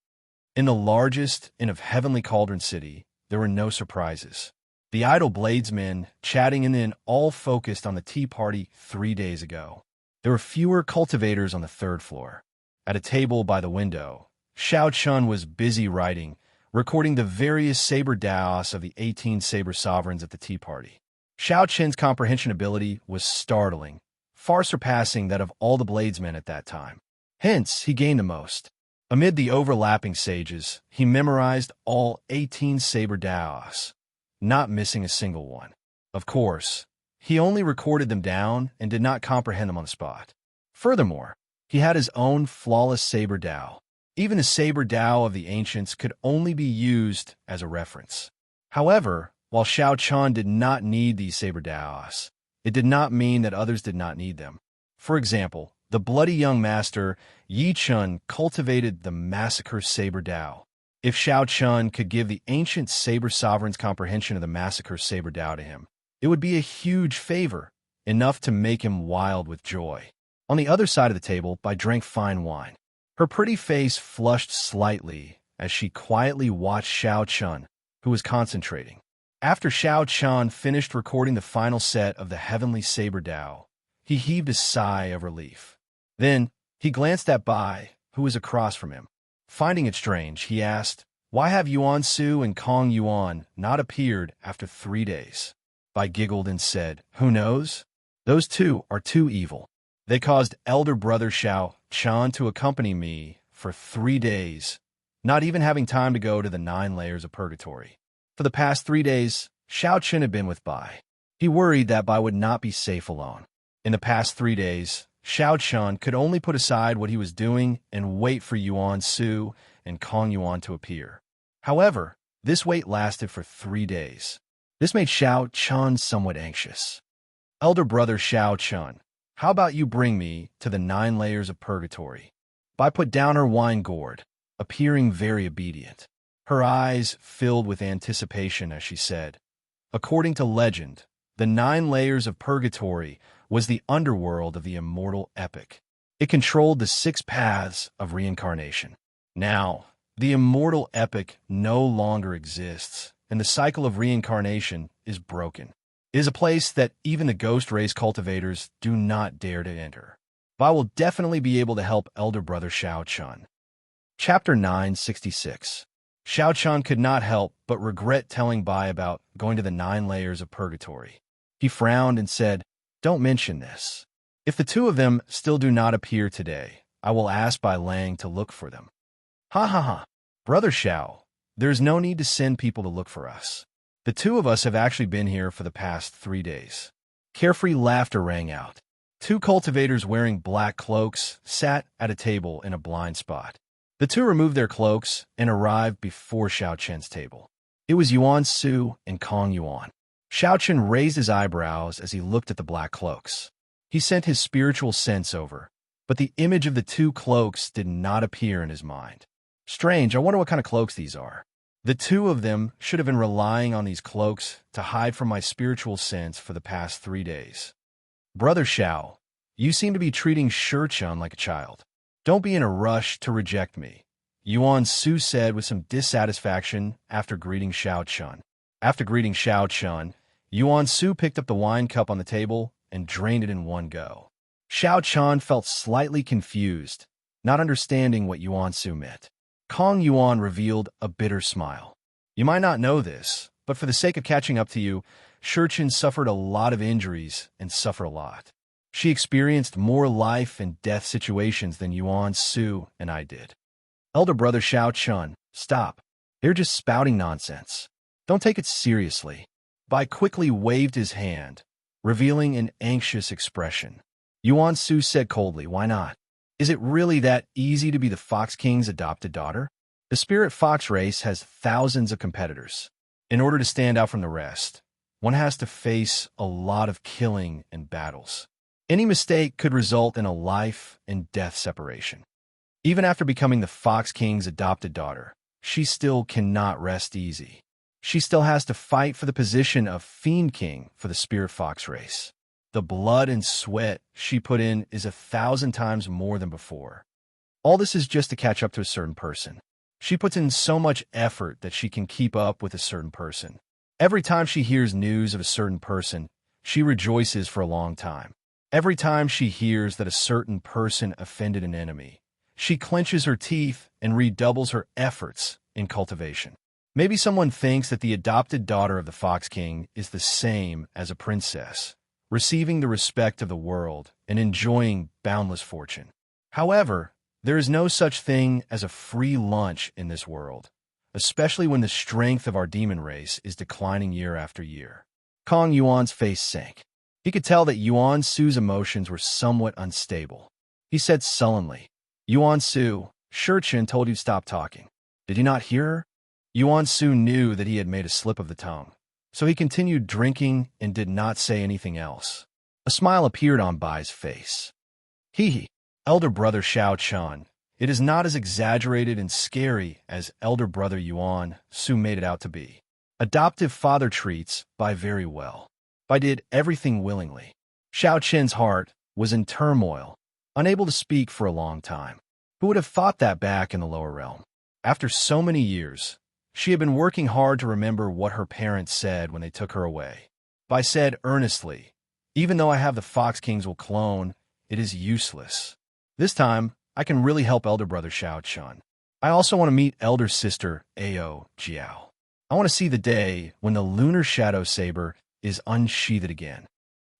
In the largest inn of Heavenly Cauldron City, there were no surprises. The idle bladesmen chatting in the inn all focused on the tea party 3 days ago. There were fewer cultivators on the third floor. At a table by the window, Xiao Chun was busy writing recording the various saber daos of the 18 saber sovereigns at the Tea Party. Xiao Qin's comprehension ability was startling, far surpassing that of all the bladesmen at that time. Hence, he gained the most. Amid the overlapping sages, he memorized all 18 saber daos, not missing a single one. Of course, he only recorded them down and did not comprehend them on the spot. Furthermore, he had his own flawless saber dao. Even the saber dao of the ancients could only be used as a reference. However, while Xiao Qin did not need these saber daos, it did not mean that others did not need them. For example, the bloody young master Yi Chun cultivated the massacre saber dao. If Xiao Qin could give the ancient saber sovereign's comprehension of the massacre saber dao to him, it would be a huge favor, enough to make him wild with joy. On the other side of the table, Bai drank fine wine. Her pretty face flushed slightly as she quietly watched Xiao Qin, who was concentrating. After Xiao Qin finished recording the final set of the heavenly saber dao, he heaved a sigh of relief. Then, he glanced at Bai, who was across from him. Finding it strange, he asked, "Why have Yuan Su and Kong Yuan not appeared after 3 days?" Bai giggled and said, "Who knows? Those two are too evil. They caused elder brother Xiao Qin to accompany me for 3 days, not even having time to go to the 9 layers of purgatory." For the past 3 days, Xiao Qin had been with Bai. He worried that Bai would not be safe alone. In the past 3 days, Xiao Qin could only put aside what he was doing and wait for Yuan Su and Kong Yuan to appear. However, this wait lasted for 3 days. This made Xiao Qin somewhat anxious. "Elder brother Xiao Qin, how about you bring me to the 9 layers of purgatory?" Bai put down her wine gourd, appearing very obedient. Her eyes filled with anticipation as she said, "According to legend, the 9 layers of purgatory was the underworld of the immortal epic. It controlled the 6 paths of reincarnation. Now, the immortal epic no longer exists, and the cycle of reincarnation is broken. It is a place that even the ghost race cultivators do not dare to enter. Bai will definitely be able to help elder brother Xiao Qin." Chapter 966. Xiao Qin could not help but regret telling Bai about going to the 9 layers of purgatory. He frowned and said, "Don't mention this. If the 2 of them still do not appear today, I will ask Bai Lang to look for them." "Ha ha ha. Brother Xiao, there's no need to send people to look for us. The 2 of us have actually been here for the past 3 days." Carefree laughter rang out. 2 cultivators wearing black cloaks sat at a table in a blind spot. The 2 removed their cloaks and arrived before Xiao Qin's table. It was Yuan Su and Kong Yuan. Xiao Qin raised his eyebrows as he looked at the black cloaks. He sent his spiritual sense over, but the image of the 2 cloaks did not appear in his mind. "Strange, I wonder what kind of cloaks these are. The 2 of them should have been relying on these cloaks to hide from my spiritual sense for the past 3 days. Brother Xiao, you seem to be treating Shurchun like a child. Don't be in a rush to reject me," Yuan Su said with some dissatisfaction after greeting Xiao Qin. After greeting Xiao Qin, Yuan Su picked up the wine cup on the table and drained it in one go. Xiao Qin felt slightly confused, not understanding what Yuan Su meant. Kong Yuan revealed a bitter smile. "You might not know this, but for the sake of catching up to you, Shurchun suffered a lot of injuries and suffered a lot. She experienced more life and death situations than Yuan Su and I did." "Elder brother Xiao Qin, stop. They're just spouting nonsense. Don't take it seriously." Bai quickly waved his hand, revealing an anxious expression. Yuan Su said coldly, "Why not? Is it really that easy to be the Fox King's adopted daughter? The spirit fox race has thousands of competitors. In order to stand out from the rest, one has to face a lot of killing and battles. Any mistake could result in a life and death separation. Even after becoming the Fox King's adopted daughter, she still cannot rest easy. She still has to fight for the position of Fiend King for the Spirit Fox race. The blood and sweat she put in is 1,000 times more than before. All this is just to catch up to a certain person. She puts in so much effort that she can keep up with a certain person. Every time she hears news of a certain person, she rejoices for a long time. Every time she hears that a certain person offended an enemy, she clenches her teeth and redoubles her efforts in cultivation. Maybe someone thinks that the adopted daughter of the Fox King is the same as a princess, receiving the respect of the world and enjoying boundless fortune. However, there is no such thing as a free lunch in this world, especially when the strength of our demon race is declining year after year. Kong Yuan's face sank. He could tell that Yuan Su's emotions were somewhat unstable. He said sullenly, "Yuan Su, Xianxia told you to stop talking. Did you not hear her?" Yuan Su knew that he had made a slip of the tongue, so he continued drinking and did not say anything else. A smile appeared on Bai's face. Hee, elder brother Xianxia, it is not as exaggerated and scary as elder brother Yuan Su made it out to be. Adoptive father treats Bai very well. Bai did everything willingly. Xiaoqian's heart was in turmoil, unable to speak for a long time. Who would have thought that back in the lower realm? After so many years, she had been working hard to remember what her parents said when they took her away. Bai said earnestly, "Even though I have the Fox Kings will clone, it is useless. This time, I can really help elder brother Xiaoqian. I also want to meet elder sister Ao Jiao. I want to see the day when the lunar shadow saber is unsheathed again."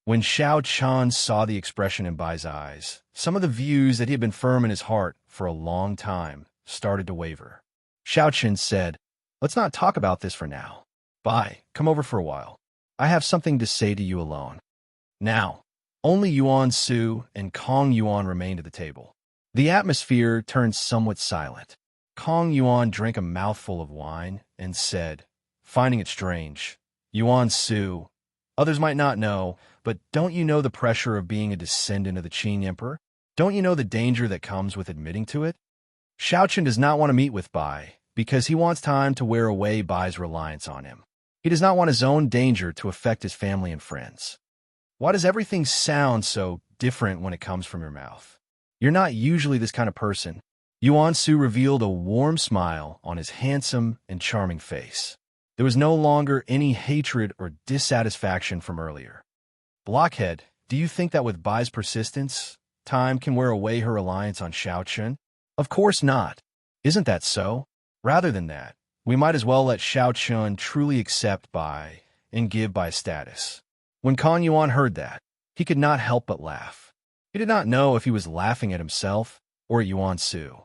When Xiaoqian saw the expression in Bai's eyes, some of the views that he had been firm in his heart for a long time started to waver. Xiaoqian said, "Let's not talk about this for now. Bai, come over for a while. I have something to say to you alone." Now, only Yuan Su and Kong Yuan remained at the table. The atmosphere turned somewhat silent. Kong Yuan drank a mouthful of wine and said, finding it strange, "Yuan Su, others might not know, but don't you know the pressure of being a descendant of the Qin Emperor? Don't you know the danger that comes with admitting to it?" Xiaoqian does not want to meet with Bai because he wants time to wear away Bai's reliance on him. He does not want his own danger to affect his family and friends. Why does everything sound so different when it comes from your mouth? You're not usually this kind of person. Yuan Su revealed a warm smile on his handsome and charming face. There was no longer any hatred or dissatisfaction from earlier. "Blockhead, do you think that with Bai's persistence, time can wear away her reliance on Xiaoqian? Of course not. Isn't that so? Rather than that, we might as well let Xiaoqian truly accept Bai and give Bai status." When Kong Yuan heard that, he could not help but laugh. He did not know if he was laughing at himself or at Yuan Su.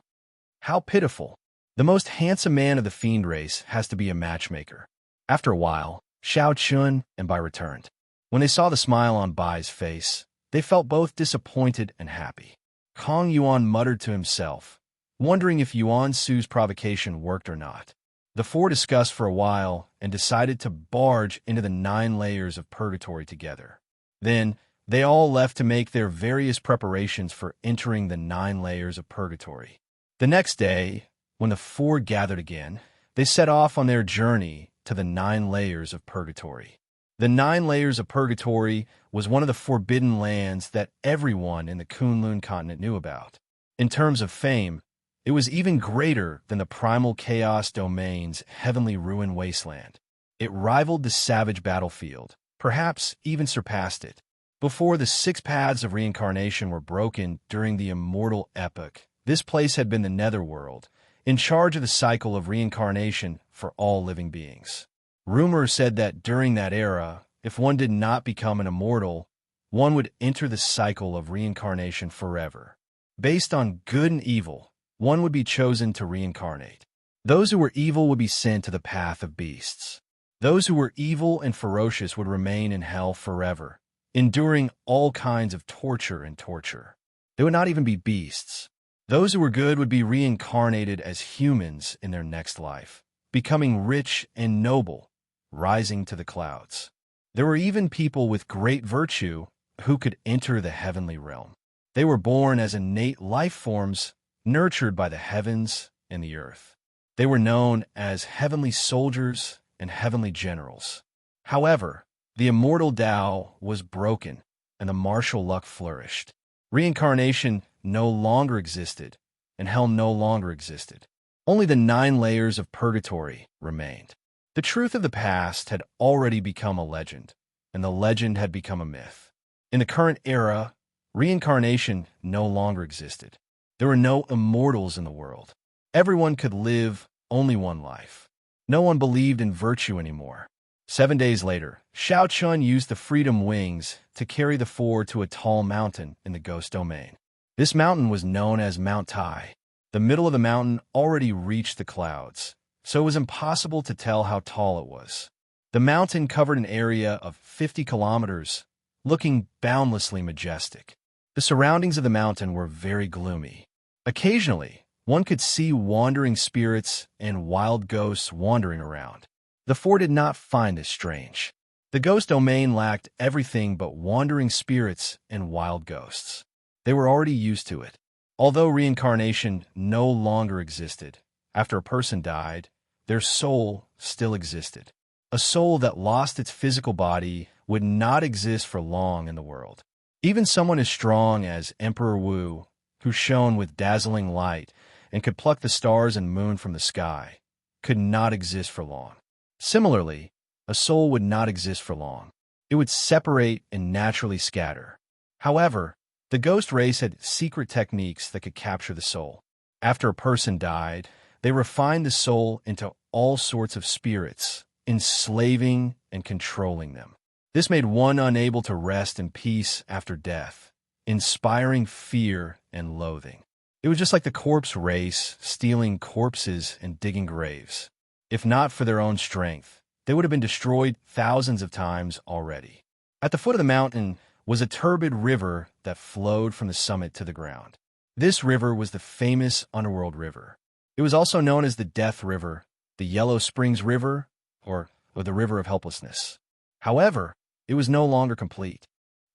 How pitiful. The most handsome man of the fiend race has to be a matchmaker. After a while, Xiaoqian and Bai returned. When they saw the smile on Bai's face, they felt both disappointed and happy. Kong Yuan muttered to himself, wondering if Yuan Su's provocation worked or not. The four discussed for a while and decided to barge into the 9 layers of purgatory together. Then, they all left to make their various preparations for entering the 9 layers of purgatory. The next day, when the four gathered again, they set off on their journey to the 9 layers of purgatory. The 9 layers of purgatory was one of the forbidden lands that everyone in the Kunlun continent knew about. In terms of fame, it was even greater than the primal chaos domain's heavenly ruin wasteland. It rivaled the savage battlefield, perhaps even surpassed it. Before the 6 paths of reincarnation were broken during the immortal epoch, this place had been the netherworld, in charge of the cycle of reincarnation for all living beings. Rumor said that during that era, if one did not become an immortal, one would enter the cycle of reincarnation forever. Based on good and evil, one would be chosen to reincarnate. Those who were evil would be sent to the path of beasts. Those who were evil and ferocious would remain in hell forever, enduring all kinds of torture and torture. They would not even be beasts. Those who were good would be reincarnated as humans in their next life, becoming rich and noble, rising to the clouds. There were even people with great virtue who could enter the heavenly realm. They were born as innate life forms, nurtured by the heavens and the earth. They were known as heavenly soldiers and heavenly generals. However, the immortal Tao was broken, and the martial luck flourished. Reincarnation no longer existed, and hell no longer existed. Only the 9 layers of purgatory remained. The truth of the past had already become a legend, and the legend had become a myth. In the current era, reincarnation no longer existed. There were no immortals in the world. Everyone could live only one life. No one believed in virtue anymore. 7 days later, Xianxia used the Freedom Wings to carry the four to a tall mountain in the ghost domain. This mountain was known as Mount Tai. The middle of the mountain already reached the clouds, so it was impossible to tell how tall it was. The mountain covered an area of 50 kilometers, looking boundlessly majestic. The surroundings of the mountain were very gloomy. Occasionally, one could see wandering spirits and wild ghosts wandering around. The four did not find this strange. The ghost domain lacked everything but wandering spirits and wild ghosts. They were already used to it. Although reincarnation no longer existed, after a person died, their soul still existed. A soul that lost its physical body would not exist for long in the world. Even someone as strong as Emperor Wu, who shone with dazzling light and could pluck the stars and moon from the sky, could not exist for long. Similarly, a soul would not exist for long. It would separate and naturally scatter. However, the ghost race had secret techniques that could capture the soul. After a person died, they refined the soul into all sorts of spirits, enslaving and controlling them. This made one unable to rest in peace after death, inspiring fear and loathing. It was just like the corpse race, stealing corpses and digging graves. If not for their own strength, they would have been destroyed thousands of times already. At the foot of the mountain was a turbid river that flowed from the summit to the ground. This river was the famous Underworld River. It was also known as the Death River, the Yellow Springs River, or the River of Helplessness. However, it was no longer complete.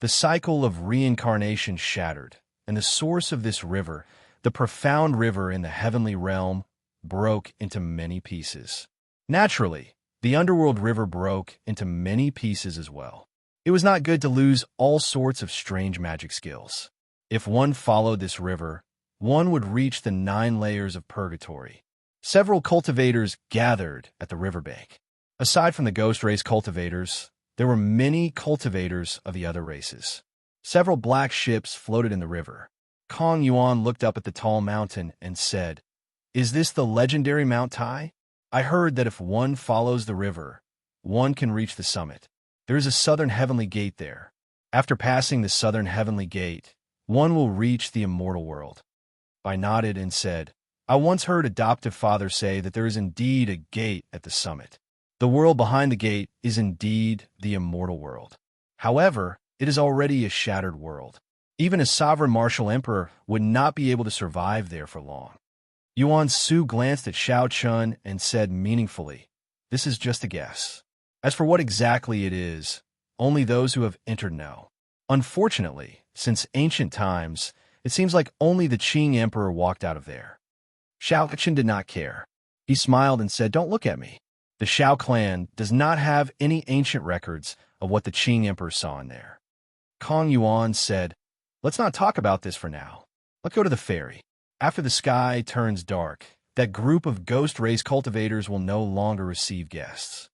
The cycle of reincarnation shattered, and the source of this river, the profound river in the heavenly realm, broke into many pieces. Naturally, the Underworld River broke into many pieces as well. It was not good to lose all sorts of strange magic skills. If one followed this river, one would reach the 9 layers of purgatory. Several cultivators gathered at the riverbank. Aside from the ghost race cultivators, there were many cultivators of the other races. Several black ships floated in the river. Kong Yuan looked up at the tall mountain and said, "Is this the legendary Mount Tai? I heard that if one follows the river, one can reach the summit. There is a southern heavenly gate there. After passing the southern heavenly gate, one will reach the immortal world." I nodded and said, "I once heard adoptive father say that there is indeed a gate at the summit. The world behind the gate is indeed the immortal world. However, it is already a shattered world. Even a sovereign martial emperor would not be able to survive there for long." Yuan Su glanced at Xianxia and said meaningfully, "This is just a guess. As for what exactly it is, only those who have entered know. Unfortunately, since ancient times, it seems like only the Qing emperor walked out of there." Xianxia did not care. He smiled and said, "Don't look at me. The Xiao clan does not have any ancient records of what the Qing emperor saw in there." Kong Yuan said, "Let's not talk about this for now. Let's go to the ferry. After the sky turns dark, that group of ghost race cultivators will no longer receive guests."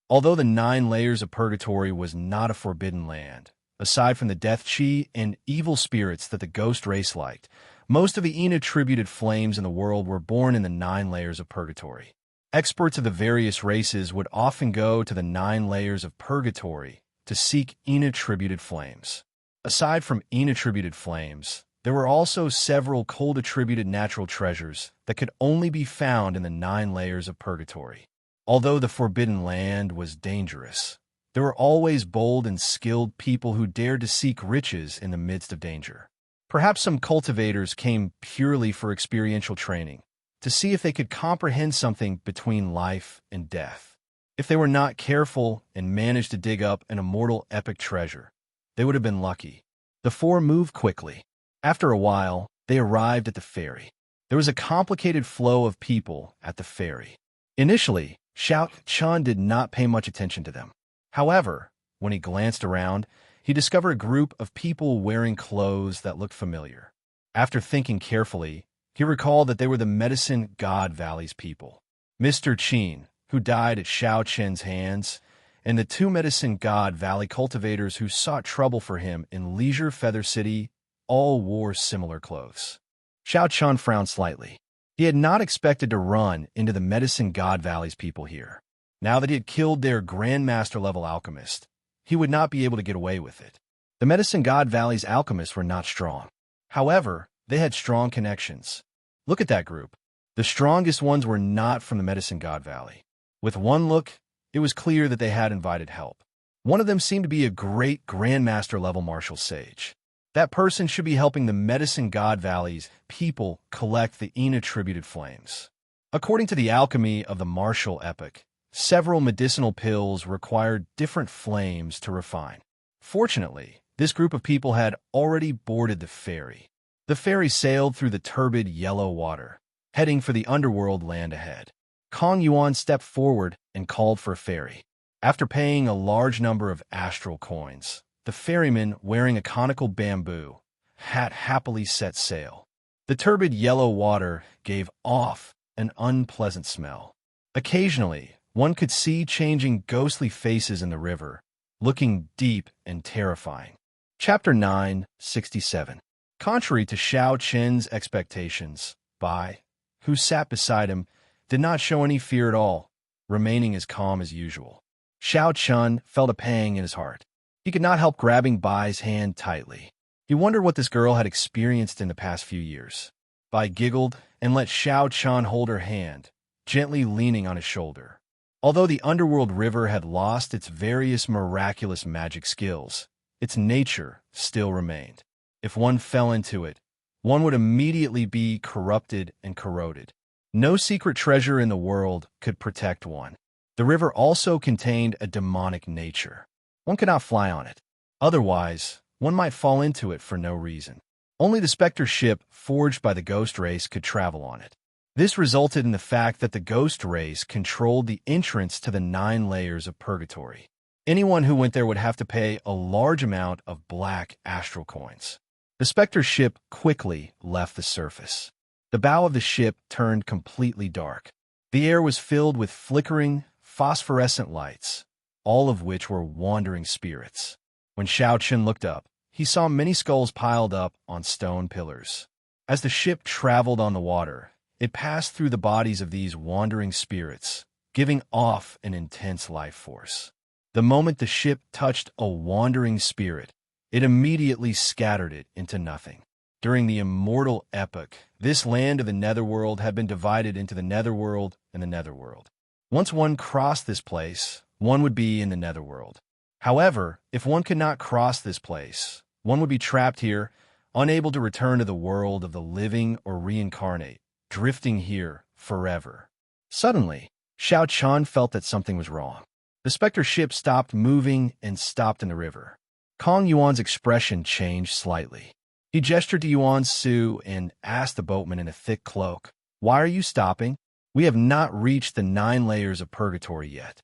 Although the 9 layers of purgatory was not a forbidden land, aside from the death chi and evil spirits that the ghost race liked, most of the inattributed flames in the world were born in the 9 layers of purgatory. Experts of the various races would often go to the 9 layers of purgatory to seek inattributed flames. Aside from inattributed flames, there were also several cold-attributed natural treasures that could only be found in the 9 layers of purgatory. Although the Forbidden Land was dangerous, there were always bold and skilled people who dared to seek riches in the midst of danger. Perhaps some cultivators came purely for experiential training, to see if they could comprehend something between life and death. If they were not careful and managed to dig up an immortal epic treasure, they would have been lucky. The 4 moved quickly. After a while, they arrived at the ferry. There was a complicated flow of people at the ferry. Initially, Xianxia did not pay much attention to them. However, when he glanced around, he discovered a group of people wearing clothes that looked familiar. After thinking carefully, he recalled that they were the Medicine God Valley's people. Mr. Qin, who died at Xiaoqian's hands, and the 2 Medicine God Valley cultivators who sought trouble for him in Leisure Feather City all wore similar clothes. Xiaoqian frowned slightly. He had not expected to run into the Medicine God Valley's people here. Now that he had killed their Grandmaster-level alchemist, he would not be able to get away with it. The Medicine God Valley's alchemists were not strong. However, they had strong connections. Look at that group. The strongest ones were not from the Medicine God Valley. With one look, it was clear that they had invited help. One of them seemed to be a great Grandmaster-level martial sage. That person should be helping the Medicine God Valley's people collect the Yin-attributed flames. According to the alchemy of the martial epoch, several medicinal pills required different flames to refine. Fortunately, this group of people had already boarded the ferry. The ferry sailed through the turbid yellow water, heading for the underworld land ahead. Kong Yuan stepped forward and called for a ferry. After paying a large number of astral coins, the ferryman, wearing a conical bamboo hat, happily set sail. The turbid yellow water gave off an unpleasant smell. Occasionally, one could see changing ghostly faces in the river, looking deep and terrifying. Chapter 967. Contrary to Xiao Qin's expectations, Bai, who sat beside him, did not show any fear at all, remaining as calm as usual. Xiao Qin felt a pang in his heart. He could not help grabbing Bai's hand tightly. He wondered what this girl had experienced in the past few years. Bai giggled and let Xiao Qin hold her hand, gently leaning on his shoulder. Although the underworld river had lost its various miraculous magic skills, its nature still remained. If one fell into it, one would immediately be corrupted and corroded. No secret treasure in the world could protect one. The river also contained a demonic nature. One could not fly on it. Otherwise, one might fall into it for no reason. Only the specter ship forged by the ghost race could travel on it. This resulted in the fact that the ghost race controlled the entrance to the 9 layers of purgatory. Anyone who went there would have to pay a large amount of black astral coins. The specter ship quickly left the surface. The bow of the ship turned completely dark. The air was filled with flickering, phosphorescent lights, all of which were wandering spirits. When Xiao Qin looked up, he saw many skulls piled up on stone pillars. As the ship traveled on the water, it passed through the bodies of these wandering spirits, giving off an intense life force. The moment the ship touched a wandering spirit, it immediately scattered it into nothing. During the immortal epoch, this land of the netherworld had been divided into the netherworld and the netherworld. Once one crossed this place, one would be in the netherworld. However, if one could not cross this place, one would be trapped here, unable to return to the world of the living or reincarnate, drifting here forever. Suddenly, Xiao Qin felt that something was wrong. The specter ship stopped moving and stopped in the river. Kong Yuan's expression changed slightly. He gestured to Yuan Su and asked the boatman in a thick cloak, "Why are you stopping? We have not reached the 9 layers of purgatory yet.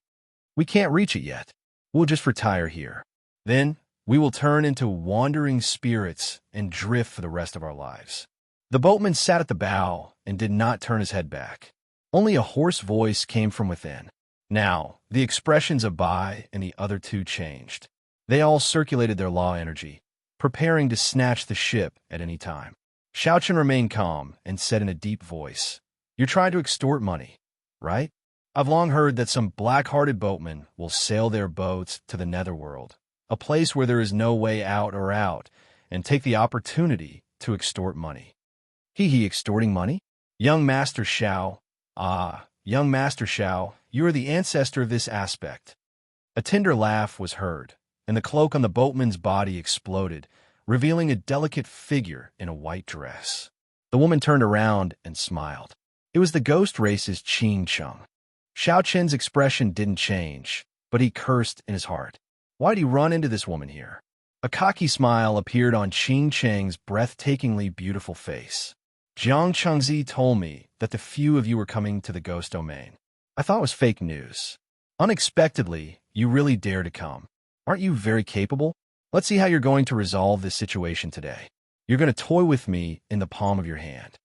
We can't reach it yet. We'll just retire here. Then, we will turn into wandering spirits and drift for the rest of our lives." The boatman sat at the bow and did not turn his head back. Only a hoarse voice came from within. Now, the expressions of Bai and the other two changed. They all circulated their law energy, preparing to snatch the ship at any time. Xiao Qin remained calm and said in a deep voice, "You're trying to extort money, right? I've long heard that some black-hearted boatmen will sail their boats to the netherworld, a place where there is no way out or out, and take the opportunity to extort money." He extorting money? Young Master Xiao. Young Master Xiao, you are the ancestor of this aspect. A tender laugh was heard, and the cloak on the boatman's body exploded, revealing a delicate figure in a white dress. The woman turned around and smiled. It was the ghost race's Xianxia. Xiao Qin's expression didn't change, but he cursed in his heart. Why'd he run into this woman here? A cocky smile appeared on Xianxia's breathtakingly beautiful face. Jiang Chengzi told me that the few of you were coming to the ghost domain. I thought it was fake news. Unexpectedly, you really dare to come. Aren't you very capable? Let's see how you're going to resolve this situation today. You're going to toy with me in the palm of your hand.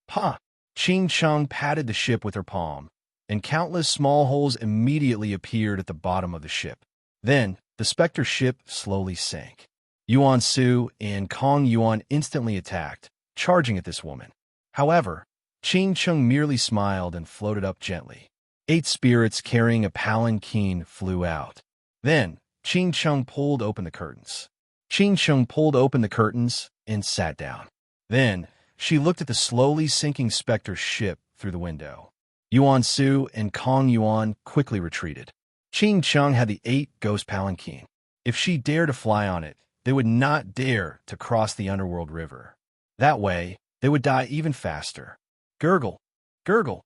Pa! Qing Cheng patted the ship with her palm, and countless small holes immediately appeared at the bottom of the ship. Then, the specter ship slowly sank. Yuan Su and Kong Yuan instantly attacked, charging at this woman. However, Ching Chung merely smiled and floated up gently. 8 spirits carrying a palanquin flew out. Then, Ching Chung pulled open the curtains. Ching Chung pulled open the curtains and sat down. Then, she looked at the slowly sinking specter ship through the window. Yuan Su and Kong Yuan quickly retreated. Ching Chung had the 8 ghost palanquin. If she dared to fly on it, they would not dare to cross the underworld river. That way, they would die even faster. Gurgle, gurgle.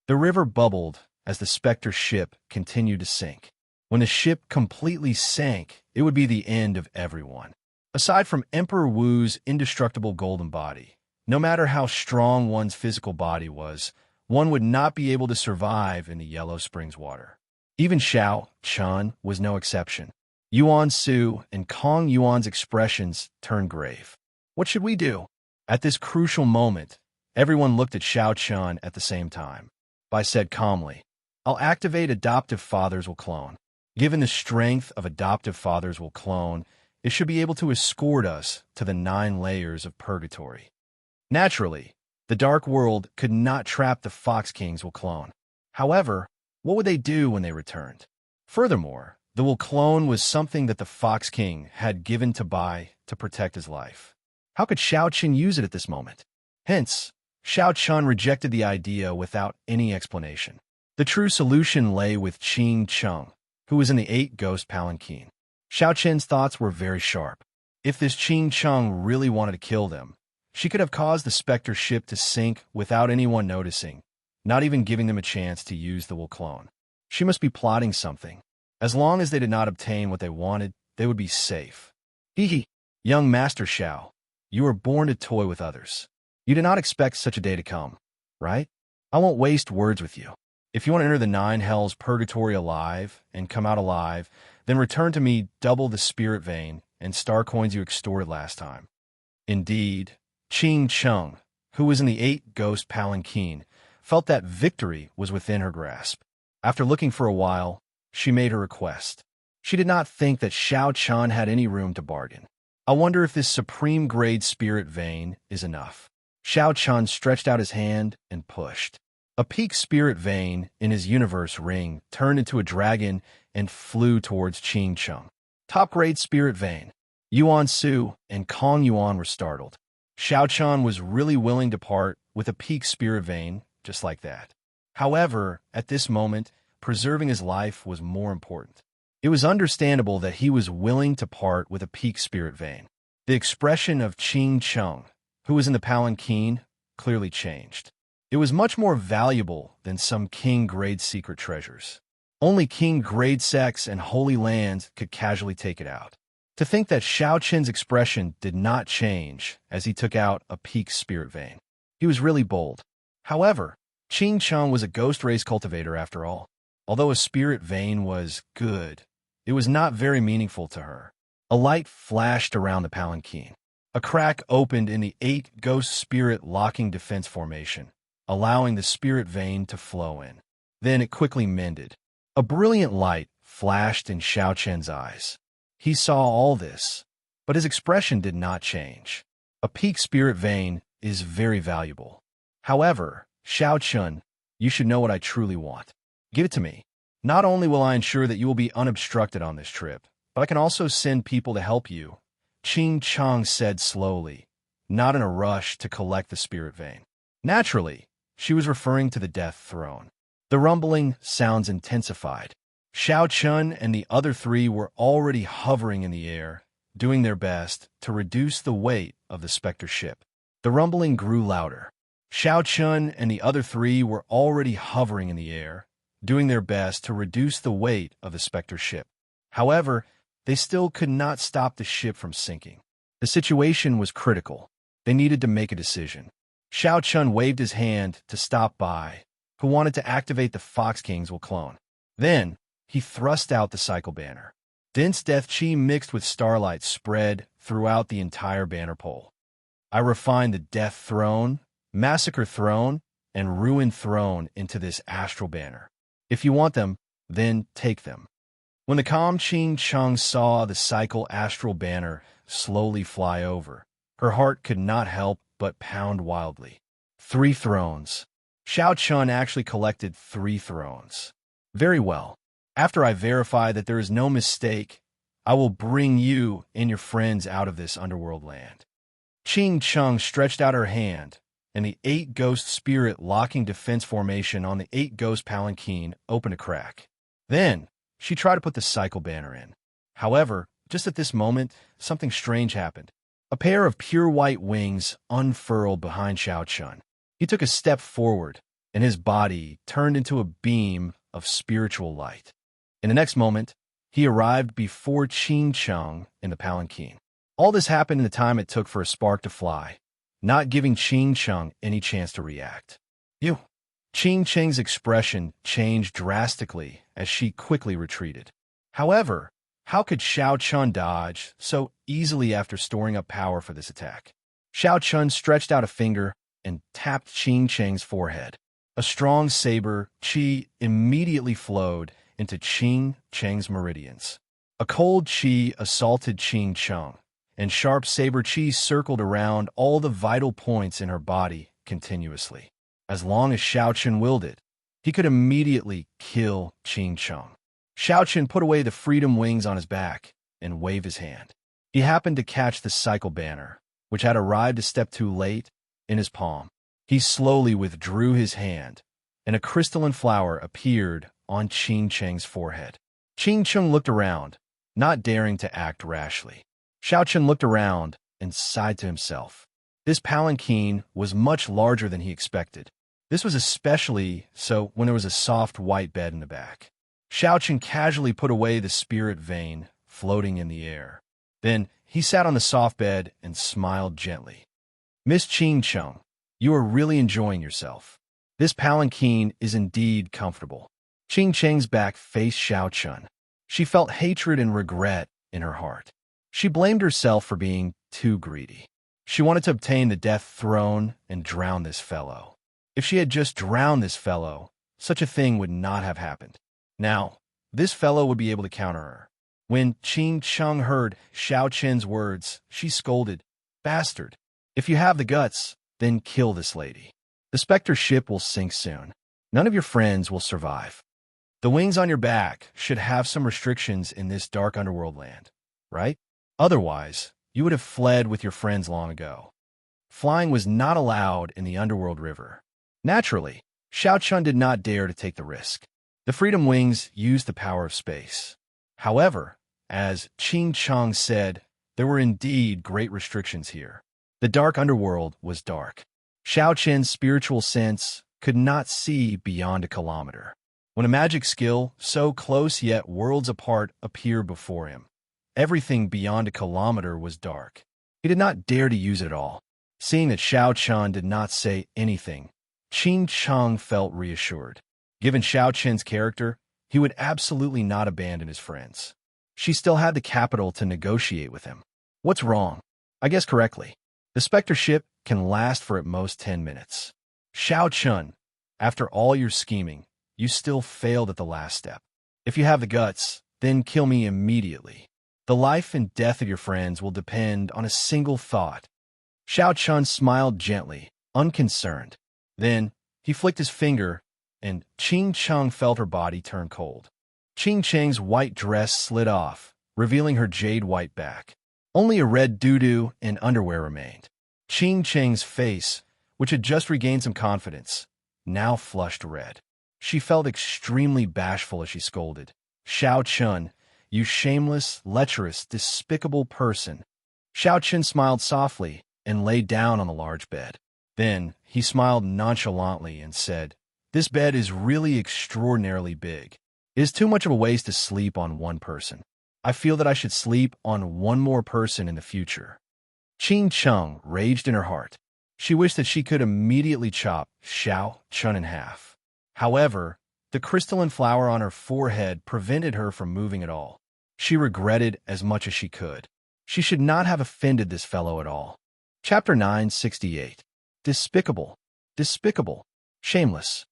The river bubbled as the specter ship continued to sink. When the ship completely sank, it would be the end of everyone. Aside from Emperor Wu's indestructible golden body, no matter how strong one's physical body was, one would not be able to survive in the Yellow Springs water. Even Xiao Chun was no exception. Yuan Su and Kong Yuan's expressions turned grave. What should we do? At this crucial moment, everyone looked at Xiao Chun at the same time. Bai said calmly, "I'll activate Adoptive Fathers Will Clone. Given the strength of Adoptive Fathers Will Clone, it should be able to escort us to the 9 layers of purgatory." Naturally, the Dark World could not trap the Fox Kings Will Clone. However, what would they do when they returned? Furthermore, the Will Clone was something that the Fox King had given to Bai to protect his life. How could Xiao Qin use it at this moment? Hence, Xiao Chun rejected the idea without any explanation. The true solution lay with Ching Chung, who was in the 8 ghost palanquin. Xiao Qin's thoughts were very sharp. If this Ching Chung really wanted to kill them, she could have caused the specter ship to sink without anyone noticing, not even giving them a chance to use the Will Clone. She must be plotting something. As long as they did not obtain what they wanted, they would be safe. Hee hee. Young Master Xiao, you were born to toy with others. You did not expect such a day to come, right? I won't waste words with you. If you want to enter the 9 hells purgatory alive and come out alive, then return to me double the spirit vein and star coins you extorted last time. Indeed, Ching Chung, who was in the 8 ghost palanquin, felt that victory was within her grasp. After looking for a while, she made her request. She did not think that Xiao Chun had any room to bargain. I wonder if this supreme grade spirit vein is enough. Xiao Chun stretched out his hand and pushed. A peak spirit vein in his universe ring turned into a dragon and flew towards Ching Chung. Top-grade spirit vein. Yuan Su and Kong Yuan were startled. Xiao Chun was really willing to part with a peak spirit vein just like that. However, at this moment, preserving his life was more important. It was understandable that he was willing to part with a peak spirit vein. The expression of Ching Chung, who was in the palanquin, clearly changed. It was much more valuable than some king-grade secret treasures. Only king-grade sects and holy lands could casually take it out. To think that Xiao Qin's expression did not change as he took out a peak spirit vein. He was really bold. However, Ching Chung was a ghost race cultivator after all. Although a spirit vein was good, it was not very meaningful to her. A light flashed around the palanquin. A crack opened in the 8 ghost spirit locking defense formation, allowing the spirit vein to flow in. Then it quickly mended. A brilliant light flashed in Xiao Chen's eyes. He saw all this, but his expression did not change. A peak spirit vein is very valuable. However, Xiao Chen, you should know what I truly want. Give it to me. Not only will I ensure that you will be unobstructed on this trip, but I can also send people to help you, Ching Chung said slowly, not in a rush to collect the spirit vein. Naturally, she was referring to the death throne. The rumbling sounds intensified. Xiao Chun and the other 3 were already hovering in the air, doing their best to reduce the weight of the specter ship. The rumbling grew louder. Xiao Chun and the other 3 were already hovering in the air, doing their best to reduce the weight of the specter ship. However, they still could not stop the ship from sinking. The situation was critical. They needed to make a decision. Xiao Chun waved his hand to stop Bai, who wanted to activate the Fox Kings Will Clone. Then, he thrust out the cycle banner. Dense death chi mixed with starlight spread throughout the entire banner pole. I refined the Death Throne, Massacre Throne, and Ruin Throne into this astral banner. If you want them, then take them. When the calm Ching Chung saw the cycle astral banner slowly fly over, her heart could not help but pound wildly. 3 thrones. Xiao Chun actually collected 3 thrones. Very well. After I verify that there is no mistake, I will bring you and your friends out of this underworld land. Qing Chung stretched out her hand, and the 8 ghost spirit locking defense formation on the 8 ghost palanquin opened a crack. Then, she tried to put the cycle banner in. However, just at this moment, something strange happened. A pair of pure white wings unfurled behind Xiao Chun. He took a step forward, and his body turned into a beam of spiritual light. In the next moment, he arrived before Qing Chung in the palanquin. All this happened in the time it took for a spark to fly, not giving Qing Chung any chance to react. You. Qing Cheng's expression changed drastically as she quickly retreated. However, how could Xiao Chun dodge so easily after storing up power for this attack? Xiao Chun stretched out a finger and tapped Qing Cheng's forehead. A strong saber qi immediately flowed into Qing Cheng's meridians. A cold qi assaulted Qing Cheng, and sharp saber qi circled around all the vital points in her body continuously. As long as Xiao Chun willed it, he could immediately kill Qing Cheng. Xiao Chun put away the freedom wings on his back and waved his hand. He happened to catch the cycle banner, which had arrived a step too late, in his palm. He slowly withdrew his hand, and a crystalline flower appeared on Qing Cheng's forehead. Qing Cheng looked around, not daring to act rashly. Xiao Chun looked around and sighed to himself. This palanquin was much larger than he expected. This was especially so when there was a soft white bed in the back. Xiao Chun casually put away the spirit vein floating in the air. Then he sat on the soft bed and smiled gently. Miss Qing Cheng, you are really enjoying yourself. This palanquin is indeed comfortable. Qing Cheng's back faced Xiao Chun. She felt hatred and regret in her heart. She blamed herself for being too greedy. She wanted to obtain the death throne and drown this fellow. If she had just drowned this fellow, such a thing would not have happened. Now, this fellow would be able to counter her. When Qing Cheng heard Xiao Chun's words, she scolded, "Bastard! If you have the guts, then kill this lady. The Spectre ship will sink soon. None of your friends will survive. The wings on your back should have some restrictions in this dark underworld land, right? Otherwise, you would have fled with your friends long ago. Flying was not allowed in the underworld river. Naturally, Xiao Chun did not dare to take the risk. The Freedom Wings used the power of space. However, as Qing Cheng said, there were indeed great restrictions here. The dark underworld was dark. Xiao Chun's spiritual sense could not see beyond a kilometer. When a magic skill, so close yet worlds apart, appeared before him, everything beyond a kilometer was dark. He did not dare to use it all. Seeing that Xiao Chun did not say anything, Qing Cheng felt reassured. Given Xiao Chun's character, he would absolutely not abandon his friends. She still had the capital to negotiate with him. What's wrong? I guessed correctly. The Spectre ship can last for at most 10 minutes. Xiao Chun, after all your scheming, you still failed at the last step. If you have the guts, then kill me immediately. The life and death of your friends will depend on a single thought. Xiao Chun smiled gently, unconcerned. Then, he flicked his finger, and Qing Cheng felt her body turn cold. Qing Cheng's white dress slid off, revealing her jade-white back. Only a red doo-doo and underwear remained. Qing Cheng's face, which had just regained some confidence, now flushed red. She felt extremely bashful as she scolded. Xiao Chun, you shameless, lecherous, despicable person. Xiao Chun smiled softly and lay down on the large bed. Then he smiled nonchalantly and said, "This bed is really extraordinarily big. It is too much of a waste to sleep on one person. I feel that I should sleep on one more person in the future." Qing Cheng raged in her heart. She wished that she could immediately chop Xiao Chun in half. However, the crystalline flower on her forehead prevented her from moving at all. She regretted as much as she could. She should not have offended this fellow at all. Chapter 968. Despicable. Despicable. Shameless.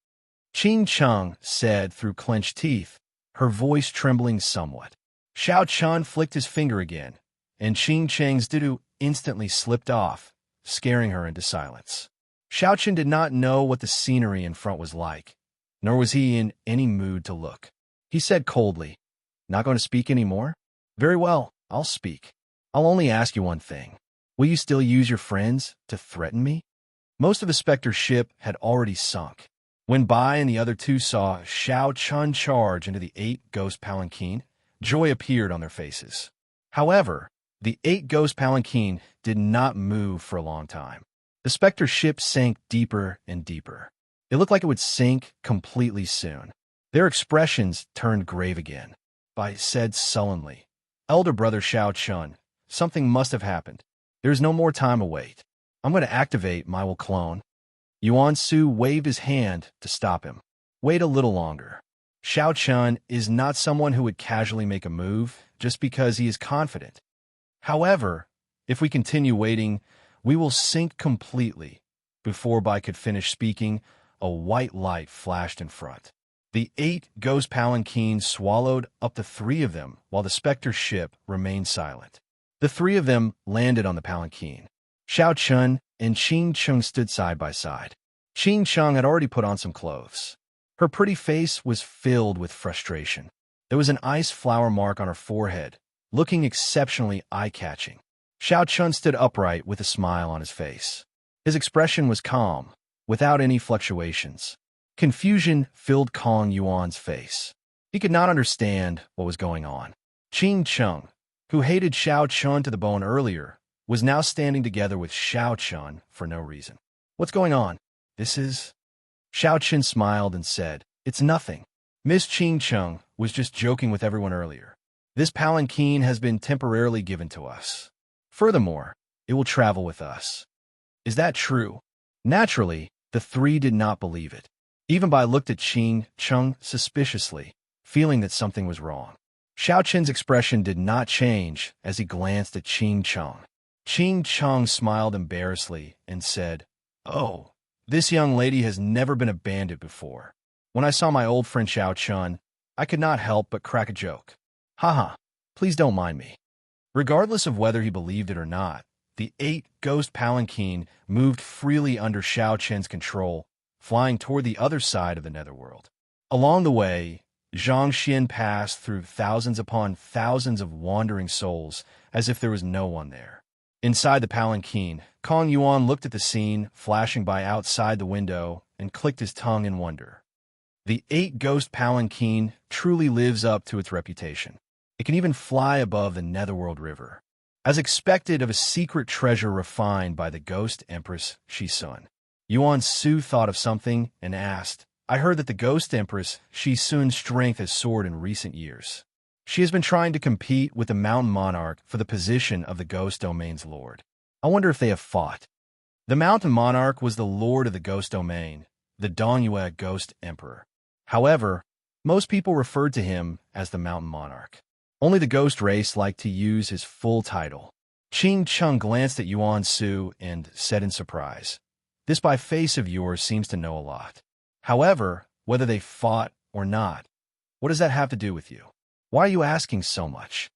Qing Cheng said through clenched teeth, her voice trembling somewhat. Xiao Chun flicked his finger again, and Qing Cheng's doo-doo instantly slipped off, scaring her into silence. Xiaochen did not know what the scenery in front was like, nor was he in any mood to look. He said coldly, "Not going to speak anymore? Very well, I'll speak. I'll only ask you one thing. Will you still use your friends to threaten me?" Most of the Spectre ship had already sunk. When Bai and the other two saw Xiao Chun charge into the 8 ghost palanquin, joy appeared on their faces. However, the 8 ghost palanquin did not move for a long time. The Spectre ship sank deeper and deeper. It looked like it would sink completely soon. Their expressions turned grave again. Bai said sullenly, "Elder brother Xiao Chun, something must have happened. There is no more time to wait. I'm going to activate my will clone." Yuan Su waved his hand to stop him. "Wait a little longer. Xiao Chun is not someone who would casually make a move just because he is confident. However, if we continue waiting, we will sink completely." Before Bai could finish speaking, a white light flashed in front. The 8 ghost palanquins swallowed up the 3 of them, while the Spectre ship remained silent. The 3 of them landed on the palanquin. Xiao Chun and Qing Cheng stood side by side. Qing Cheng had already put on some clothes. Her pretty face was filled with frustration. There was an ice flower mark on her forehead, looking exceptionally eye-catching. Xiao Chun stood upright with a smile on his face. His expression was calm, without any fluctuations. Confusion filled Kong Yuan's face. He could not understand what was going on. Qing Cheng, who hated Xiao Chun to the bone earlier, was now standing together with Xiao Chun for no reason. "What's going on? This is—" Xiao Chun smiled and said, "It's nothing. Miss Qing Cheng was just joking with everyone earlier. This palanquin has been temporarily given to us. Furthermore, it will travel with us." "Is that true?" Naturally, the 3 did not believe it. Even Bai looked at Qing Cheng suspiciously, feeling that something was wrong. Xiao Chen's expression did not change as he glanced at Qing Cheng. Qing Cheng smiled embarrassedly and said, "Oh, this young lady has never been a bandit before. When I saw my old friend Xiao Chun, I could not help but crack a joke. Haha, please don't mind me." Regardless of whether he believed it or not, the 8 ghost palanquin moved freely under Xiao Chen's control, flying toward the other side of the netherworld. Along the way, Xianxia passed through thousands upon thousands of wandering souls as if there was no one there. Inside the palanquin, Kong Yuan looked at the scene flashing by outside the window and clicked his tongue in wonder. The 8 ghost palanquin truly lives up to its reputation. It can even fly above the Netherworld River. As expected of a secret treasure refined by the Ghost Empress Shisun, Yuan Su thought of something and asked, "I heard that the Ghost Empress Shisun's strength has soared in recent years. She has been trying to compete with the Mountain Monarch for the position of the Ghost Domain's Lord. I wonder if they have fought." The Mountain Monarch was the Lord of the Ghost Domain, the Dongyue Ghost Emperor. However, most people referred to him as the Mountain Monarch. Only the Ghost race liked to use his full title. Qing Cheng glanced at Yuan Su and said in surprise, "This by face of yours seems to know a lot. However, whether they fought or not, what does that have to do with you? Why are you asking so much?"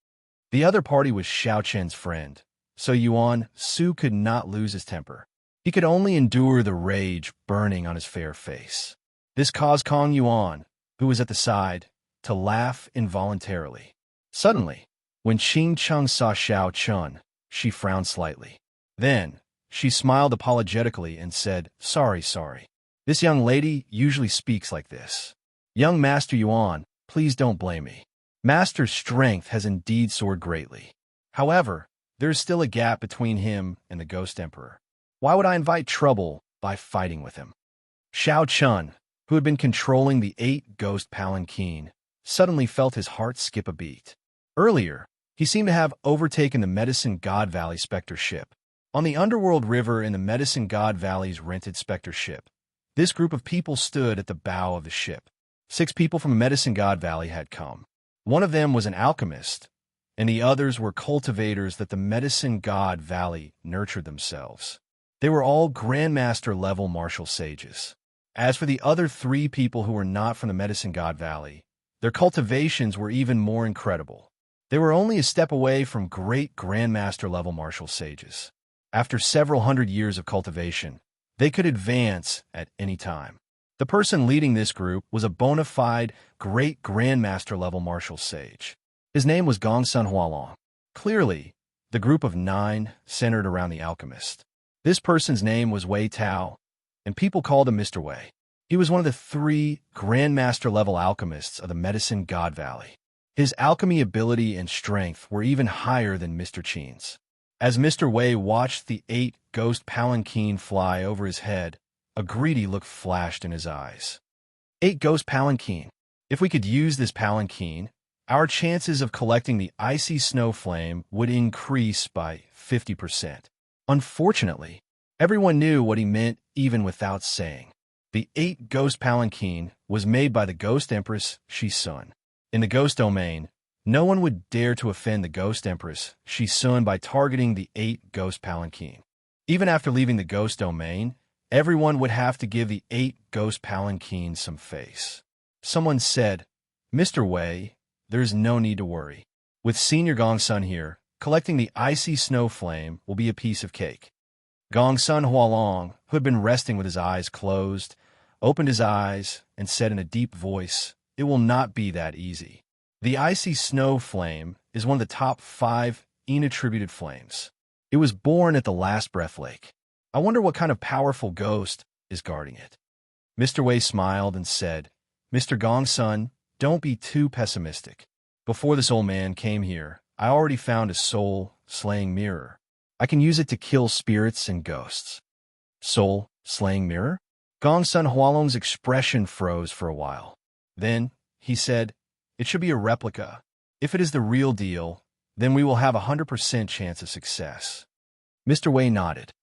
The other party was Xiao Chen's friend, so Yuan Su could not lose his temper. He could only endure the rage burning on his fair face. This caused Kong Yuan, who was at the side, to laugh involuntarily. Suddenly, when Qing Cheng saw Xiao Chun, she frowned slightly. Then, she smiled apologetically and said, Sorry. This young lady usually speaks like this. Young Master Yuan, please don't blame me. Master's strength has indeed soared greatly. However, there is still a gap between him and the Ghost Emperor. Why would I invite trouble by fighting with him?" Xiao Chun, who had been controlling the 8 ghost palanquin, suddenly felt his heart skip a beat. Earlier, he seemed to have overtaken the Medicine God Valley Spectre ship. On the Underworld River in the Medicine God Valley's rented Spectre ship, this group of people stood at the bow of the ship. 6 people from Medicine God Valley had come. One of them was an alchemist, and the others were cultivators that the Medicine God Valley nurtured themselves. They were all Grandmaster-level martial sages. As for the other 3 people who were not from the Medicine God Valley, their cultivations were even more incredible. They were only a step away from great Grandmaster-level martial sages. After several hundred years of cultivation, They could advance at any time. The person leading this group was a bona fide great grandmaster level martial sage. His name was Gongsun Hualong. Clearly, the group of 9 centered around the alchemist. This person's name was Wei Tao, and people called him Mr. Wei. He was one of the 3 grandmaster level alchemists of the Medicine God Valley. His alchemy ability and strength were even higher than Mr. Qin's. As Mr. Wei watched the 8 ghost palanquin fly over his head, a greedy look flashed in his eyes. 8 ghost palanquin. If we could use this palanquin, our chances of collecting the icy snow flame would increase by 50%. Unfortunately, everyone knew what he meant even without saying. The 8 ghost palanquin was made by the Ghost Empress Shisun. In the ghost domain, no one would dare to offend the Ghost Empress Shisun by targeting the 8 ghost palanquin. Even after leaving the ghost domain, everyone would have to give the 8 ghost palanquin some face. Someone said, "Mr. Wei, there's no need to worry. With Senior Gongsun here, collecting the icy snow flame will be a piece of cake." Gongsun Hualong, who had been resting with his eyes closed, opened his eyes and said in a deep voice, "It will not be that easy. The icy snow flame is one of the top 5 inattributed flames. It was born at the Last Breath Lake. I wonder what kind of powerful ghost is guarding it." Mr. Wei smiled and said, "Mr. Gongsun, don't be too pessimistic. Before this old man came here, I already found a soul-slaying mirror. I can use it to kill spirits and ghosts." Soul-slaying mirror? Gongsun Hualong's expression froze for a while. Then, he said, "It should be a replica. If it is the real deal, then we will have a 100% chance of success." Mr. Wei nodded.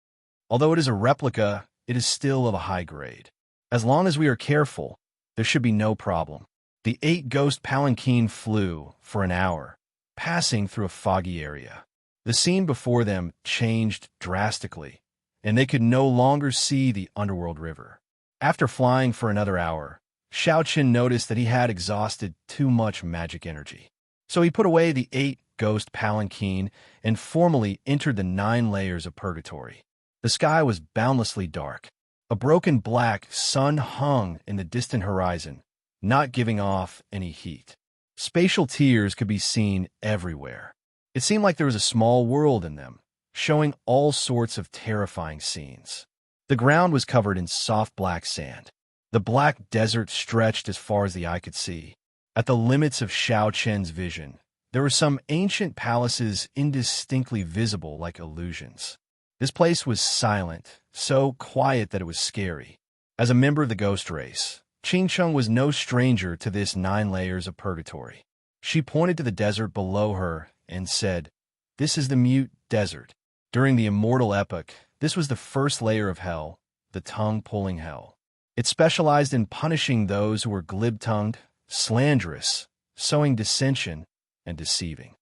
"Although it is a replica, it is still of a high grade. As long as we are careful, there should be no problem." The 8 ghost palanquin flew for an hour, passing through a foggy area. The scene before them changed drastically, and they could no longer see the underworld river. After flying for another hour, Xiaoqin noticed that he had exhausted too much magic energy. So he put away the 8 ghost palanquin and formally entered the 9 layers of purgatory. The sky was boundlessly dark. A broken black sun hung in the distant horizon, not giving off any heat. Spatial tiers could be seen everywhere. It seemed like there was a small world in them, showing all sorts of terrifying scenes. The ground was covered in soft black sand. The black desert stretched as far as the eye could see. At the limits of Xiaoqian's vision, there were some ancient palaces indistinctly visible like illusions. This place was silent, so quiet that it was scary. As a member of the ghost race, Qingcheng was no stranger to this 9 layers of purgatory. She pointed to the desert below her and said, "This is the Mute Desert. During the Immortal Epoch, this was the first layer of hell, the tongue-pulling hell. It specialized in punishing those who were glib-tongued, slanderous, sowing dissension, and deceiving.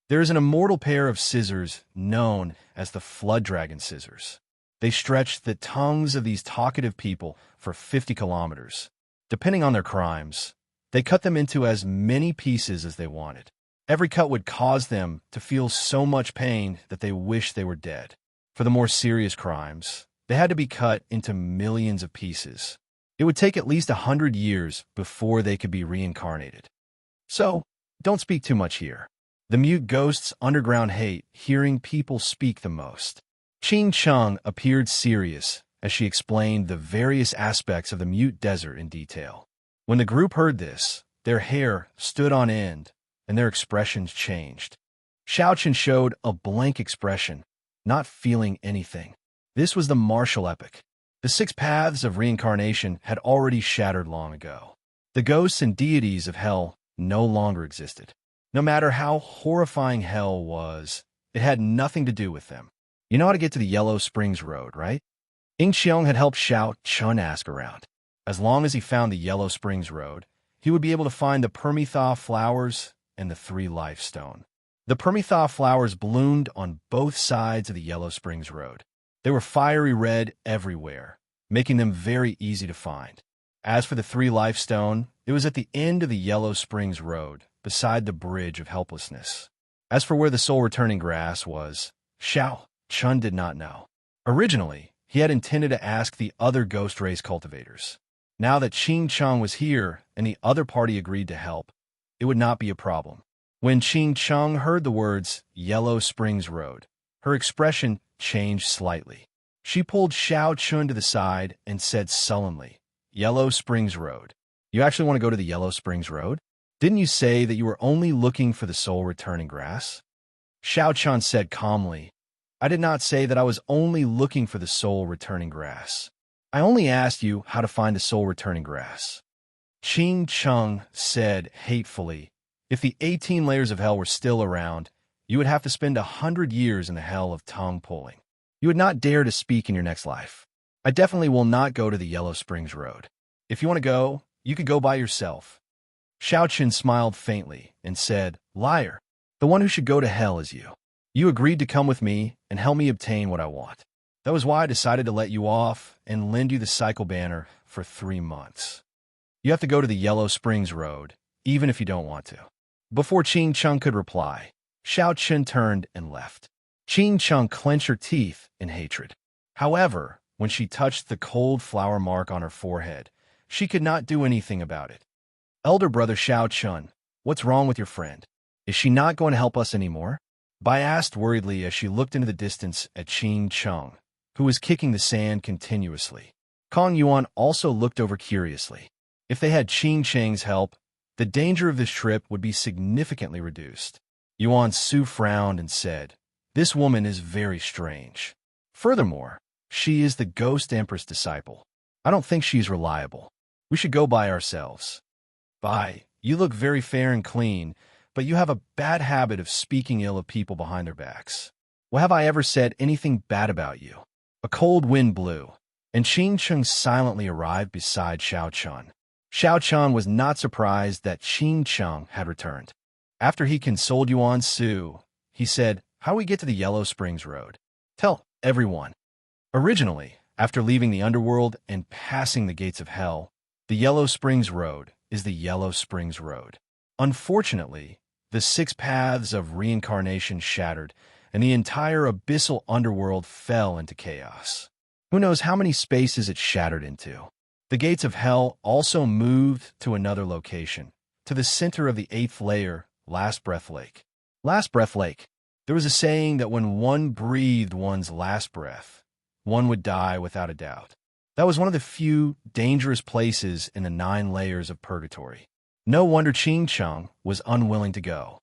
There is an immortal pair of scissors known as the Flood Dragon Scissors. They stretched the tongues of these talkative people for 50 kilometers. Depending on their crimes, they cut them into as many pieces as they wanted. Every cut would cause them to feel so much pain that they wished they were dead. For the more serious crimes, they had to be cut into millions of pieces. It would take at least 100 years before they could be reincarnated. So, don't speak too much here. The mute ghost's underground hate hearing people speak the most." Qingcheng appeared serious as she explained the various aspects of the Mute Desert in detail. When the group heard this, their hair stood on end and their expressions changed. Xiaoqin showed a blank expression, not feeling anything. This was the martial epoch. The 6 paths of reincarnation had already shattered long ago. The ghosts and deities of hell no longer existed. No matter how horrifying hell was, it had nothing to do with them. You know how to get to the Yellow Springs Road, right? Yingqiang had helped Xiao Chun ask around. As long as he found the Yellow Springs Road, he would be able to find the Permitha flowers and the 3 Life Stone. The Permitha flowers bloomed on both sides of the Yellow Springs Road. They were fiery red everywhere, making them very easy to find. As for the 3 Life Stone, it was at the end of the Yellow Springs Road, beside the Bridge of Helplessness. As for where the soul-returning grass was, Xiao Chun did not know. Originally, he had intended to ask the other ghost race cultivators. Now that Xianxia was here and the other party agreed to help, it would not be a problem. When Xianxia heard the words Yellow Springs Road, her expression changed slightly. She pulled Xiaochun to the side and said sullenly, Yellow Springs Road. You actually want to go to the Yellow Springs Road? Didn't you say that you were only looking for the soul-returning grass? Xiaochun said calmly, I did not say that I was only looking for the soul-returning grass. I only asked you how to find the soul-returning grass. Xianxia said hatefully, if the 18 layers of hell were still around, you would have to spend 100 years in the hell of tongue pulling. You would not dare to speak in your next life. I definitely will not go to the Yellow Springs Road. If you want to go, you could go by yourself. Xiaochun smiled faintly and said, Liar, the one who should go to hell is you. You agreed to come with me and help me obtain what I want. That was why I decided to let you off and lend you the cycle banner for 3 months. You have to go to the Yellow Springs Road, even if you don't want to. Before Xianxia could reply, Xiaochun turned and left. Xianxia clenched her teeth in hatred. However, when she touched the cold flower mark on her forehead, she could not do anything about it. Elder brother Xiaochun, what's wrong with your friend? Is she not going to help us anymore? Bai asked worriedly as she looked into the distance at Xianxia, who was kicking the sand continuously. Kong Yuan also looked over curiously. If they had Xianxia's help, the danger of this trip would be significantly reduced. Yuan Su frowned and said, This woman is very strange. Furthermore, she is the Ghost Empress disciple. I don't think she's reliable. We should go by ourselves. Bai, you look very fair and clean, but you have a bad habit of speaking ill of people behind their backs. Well, have I ever said anything bad about you? A cold wind blew, and Xianxia silently arrived beside Xiaochun. Xiaochun was not surprised that Xianxia had returned. After he consoled Yuan Su, he said, How do we get to the Yellow Springs Road? Tell everyone. Originally, after leaving the underworld and passing the gates of hell, the Yellow Springs Road is the Yellow Springs Road. Unfortunately, the 6 paths of reincarnation shattered, and the entire abyssal underworld fell into chaos. Who knows how many spaces it shattered into? The gates of hell also moved to another location, to the center of the 8th layer, Last Breath Lake. Last Breath Lake. There was a saying that when one breathed one's last breath, one would die without a doubt. That was one of the few dangerous places in the 9 layers of purgatory. No wonder Xianxia was unwilling to go.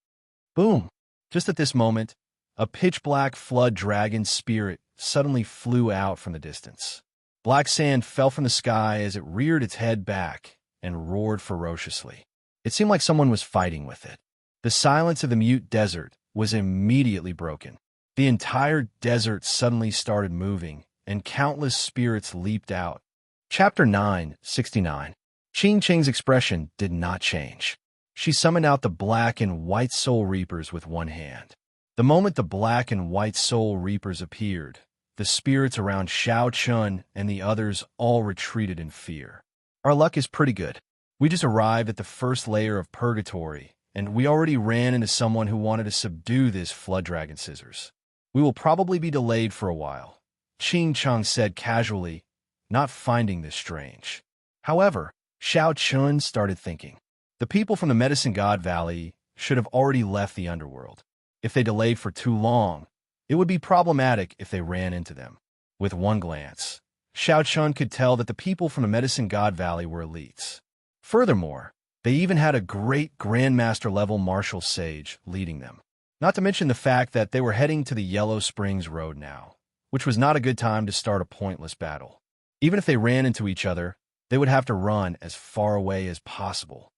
Boom! Just at this moment, a pitch-black flood dragon spirit suddenly flew out from the distance. Black sand fell from the sky as it reared its head back and roared ferociously. It seemed like someone was fighting with it. The silence of the mute desert was immediately broken. The entire desert suddenly started moving, and countless spirits leaped out. Chapter 9:69. Xianxia's expression did not change. She summoned out the black and white soul reapers with one hand. The moment the black and white soul reapers appeared, the spirits around Xiaochun and the others all retreated in fear. Our luck is pretty good. We just arrived at the 1st layer of purgatory, and we already ran into someone who wanted to subdue this flood dragon scissors. We will probably be delayed for a while, Xianxia said casually, not finding this strange. However, Xiaochun started thinking. The people from the Medicine God Valley should have already left the underworld. If they delayed for too long, it would be problematic if they ran into them. With one glance, Xiaochun could tell that the people from the Medicine God Valley were elites. Furthermore, they even had a great Grandmaster-level martial sage leading them. Not to mention the fact that they were heading to the Yellow Springs Road now, which was not a good time to start a pointless battle. Even if they ran into each other, they would have to run as far away as possible.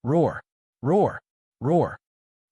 Roar, roar, roar.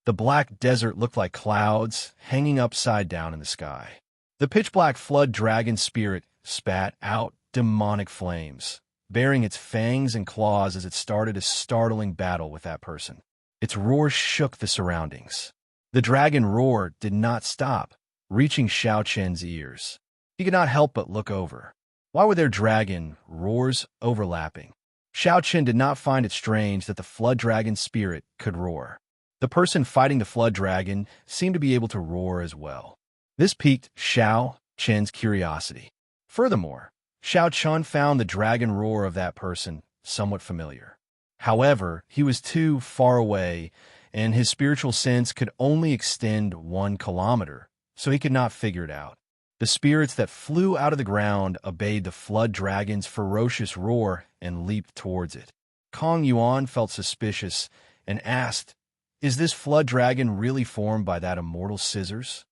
The black desert looked like clouds hanging upside down in the sky. The pitch-black flood dragon spirit spat out demonic flames, baring its fangs and claws as it started a startling battle with that person. Its roar shook the surroundings. The dragon roar did not stop, reaching Xiaochun's ears. He could not help but look over. Why were their dragon roars overlapping? Xiaochun did not find it strange that the flood dragon spirit could roar. The person fighting the flood dragon seemed to be able to roar as well. This piqued Xiaochun's curiosity. Furthermore, Xiao Chun found the dragon roar of that person somewhat familiar. However, he was too far away, and his spiritual sense could only extend 1 kilometer, so he could not figure it out. The spirits that flew out of the ground obeyed the flood dragon's ferocious roar and leaped towards it. Kong Yuan felt suspicious and asked, "Is this flood dragon really formed by that immortal scissors?"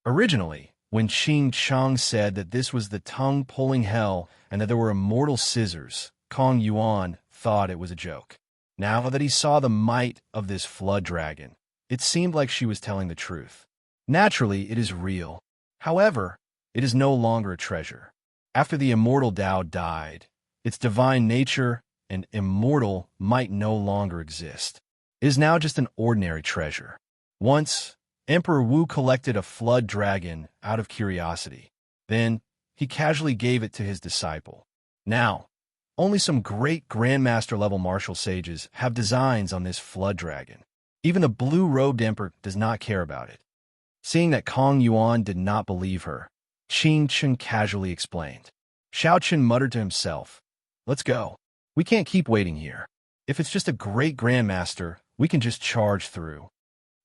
Originally, when Qing Chang said that this was the tongue-pulling hell and that there were immortal scissors, Kong Yuan thought it was a joke. Now that he saw the might of this flood dragon, it seemed like she was telling the truth. Naturally, it is real. However, it is no longer a treasure. After the immortal Tao died, its divine nature and immortal might no longer exist. It is now just an ordinary treasure. Once, Emperor Wu collected a flood dragon out of curiosity. Then, he casually gave it to his disciple. Now, only some great Grandmaster-level martial sages have designs on this flood dragon. Even the blue-robed emperor does not care about it. Seeing that Kong Yuan did not believe her, Qing Chen casually explained. Xiao Chen muttered to himself, "Let's go. We can't keep waiting here. If it's just a great Grandmaster, we can just charge through."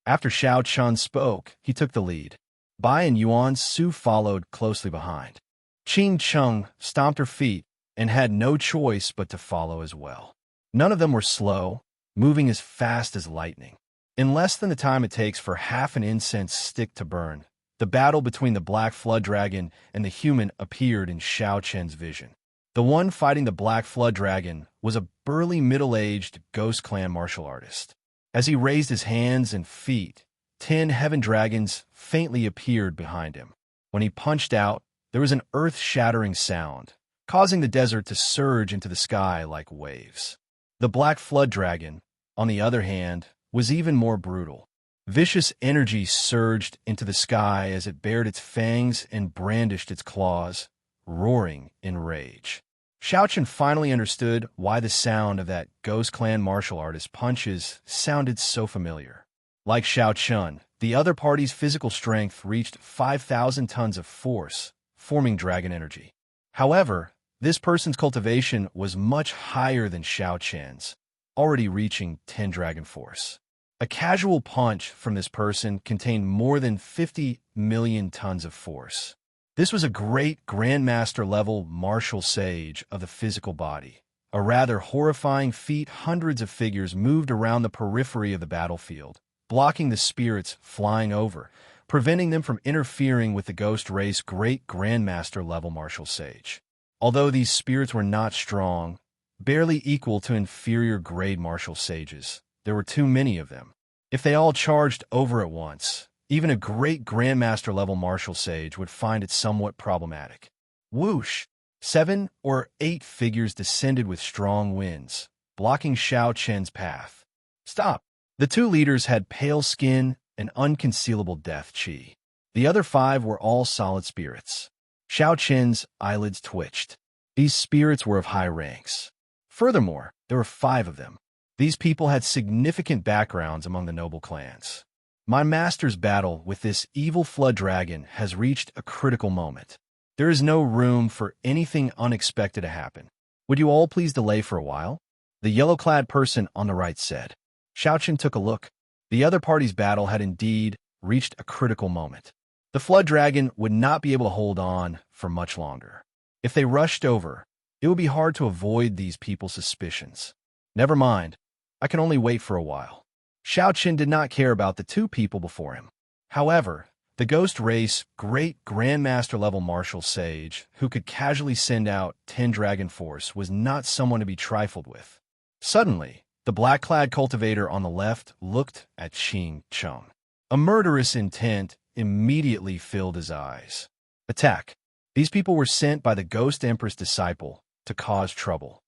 After Xiao Chen spoke, he took the lead. Bai and Yuan Su followed closely behind. Qing Cheng stomped her feet and had no choice but to follow as well. None of them were slow, moving as fast as lightning. In less than the time it takes for half an incense stick to burn, the battle between the Black Flood Dragon and the human appeared in Xiao Chen's vision. The one fighting the Black Flood Dragon was a burly middle-aged Ghost Clan martial artist. As he raised his hands and feet, 10 heaven dragons faintly appeared behind him. When he punched out, there was an earth-shattering sound, causing the desert to surge into the sky like waves. The Black Flood Dragon, on the other hand, was even more brutal. Vicious energy surged into the sky as it bared its fangs and brandished its claws, roaring in rage. Xiao Chen finally understood why the sound of that Ghost Clan martial artist's punches sounded so familiar. Like Xiao Chen, the other party's physical strength reached 5,000 tons of force, forming dragon energy. However, this person's cultivation was much higher than Xiao Chen's, already reaching 10 dragon force. A casual punch from this person contained more than 50 million tons of force. This was a great Grandmaster-level martial sage of the physical body. A rather horrifying feat. Hundreds of figures moved around the periphery of the battlefield, blocking the spirits flying over, preventing them from interfering with the Ghost Race great Grandmaster-level martial sage. Although these spirits were not strong, barely equal to inferior-grade martial sages, there were too many of them. If they all charged over at once, even a great Grandmaster-level martial sage would find it somewhat problematic. Whoosh! 7 or 8 figures descended with strong winds, blocking Xiao Chen's path. Stop! The 2 leaders had pale skin and unconcealable death chi. The other 5 were all solid spirits. Xiao Chen's eyelids twitched. These spirits were of high ranks. Furthermore, there were 5 of them. These people had significant backgrounds among the noble clans. My master's battle with this evil flood dragon has reached a critical moment. There is no room for anything unexpected to happen. Would you all please delay for a while? The yellow-clad person on the right said. Xiao Chen took a look. The other party's battle had indeed reached a critical moment. The flood dragon would not be able to hold on for much longer. If they rushed over, it would be hard to avoid these people's suspicions. Never mind. I can only wait for a while. Xiao Chen did not care about the 2 people before him. However, the Ghost Race great Grandmaster-level martial sage who could casually send out 10 dragon force was not someone to be trifled with. Suddenly, the black-clad cultivator on the left looked at Qing Cheng. A murderous intent immediately filled his eyes. Attack! These people were sent by the Ghost Emperor's disciple to cause trouble.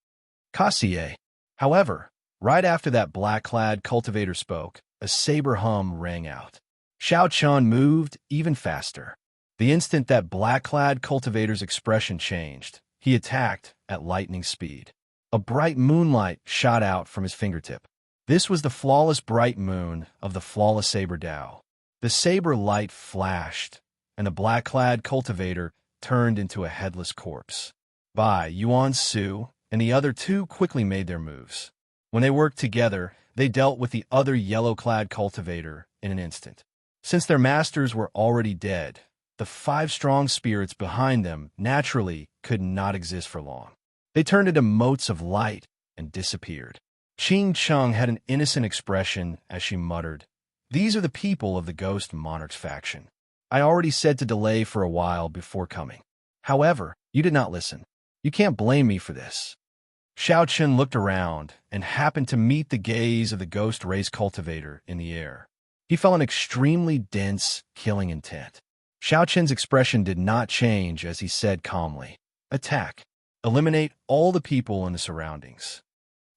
Kassier. However, right after that black-clad cultivator spoke, a saber hum rang out. Xiao Chen moved even faster. The instant that black-clad cultivator's expression changed, he attacked at lightning speed. A bright moonlight shot out from his fingertip. This was the flawless bright moon of the flawless saber Dao. The saber light flashed, and the black-clad cultivator turned into a headless corpse. Bai, Yuan Su, and the other two quickly made their moves. When they worked together, they dealt with the other yellow-clad cultivator in an instant. Since their masters were already dead, the 5 strong spirits behind them naturally could not exist for long. They turned into motes of light and disappeared. Qing Cheng had an innocent expression as she muttered, "These are the people of the Ghost Monarch's faction. I already said to delay for a while before coming. However, you did not listen. You can't blame me for this." Xiaochen looked around and happened to meet the gaze of the ghost race cultivator in the air. He felt an extremely dense, killing intent. Xiaochen's expression did not change as he said calmly, "Attack. Eliminate all the people in the surroundings."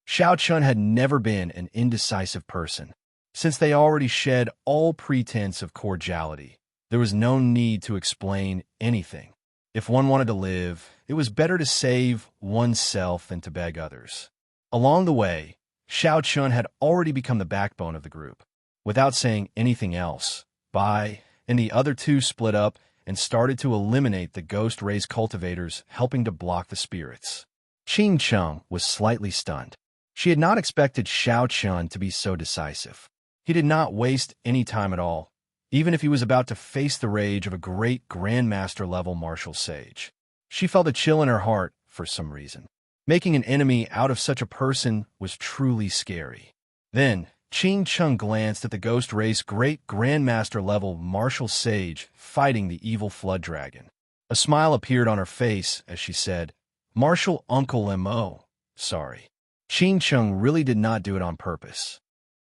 Xiaochen had never been an indecisive person. Since they already shed all pretense of cordiality, there was no need to explain anything. If one wanted to live, it was better to save oneself than to beg others. Along the way, Xiaochen had already become the backbone of the group. Without saying anything else, Bai and the other two split up and started to eliminate the ghost race cultivators, helping to block the spirits. Qing Cheng was slightly stunned. She had not expected Xiaochen to be so decisive. He did not waste any time at all, even if he was about to face the rage of a great Grandmaster-level martial sage. She felt a chill in her heart for some reason. Making an enemy out of such a person was truly scary. Then, Qing Cheng glanced at the ghost race great Grandmaster-level martial sage fighting the evil flood dragon. A smile appeared on her face as she said, "Martial Uncle M.O. Sorry." Qing Cheng really did not do it on purpose.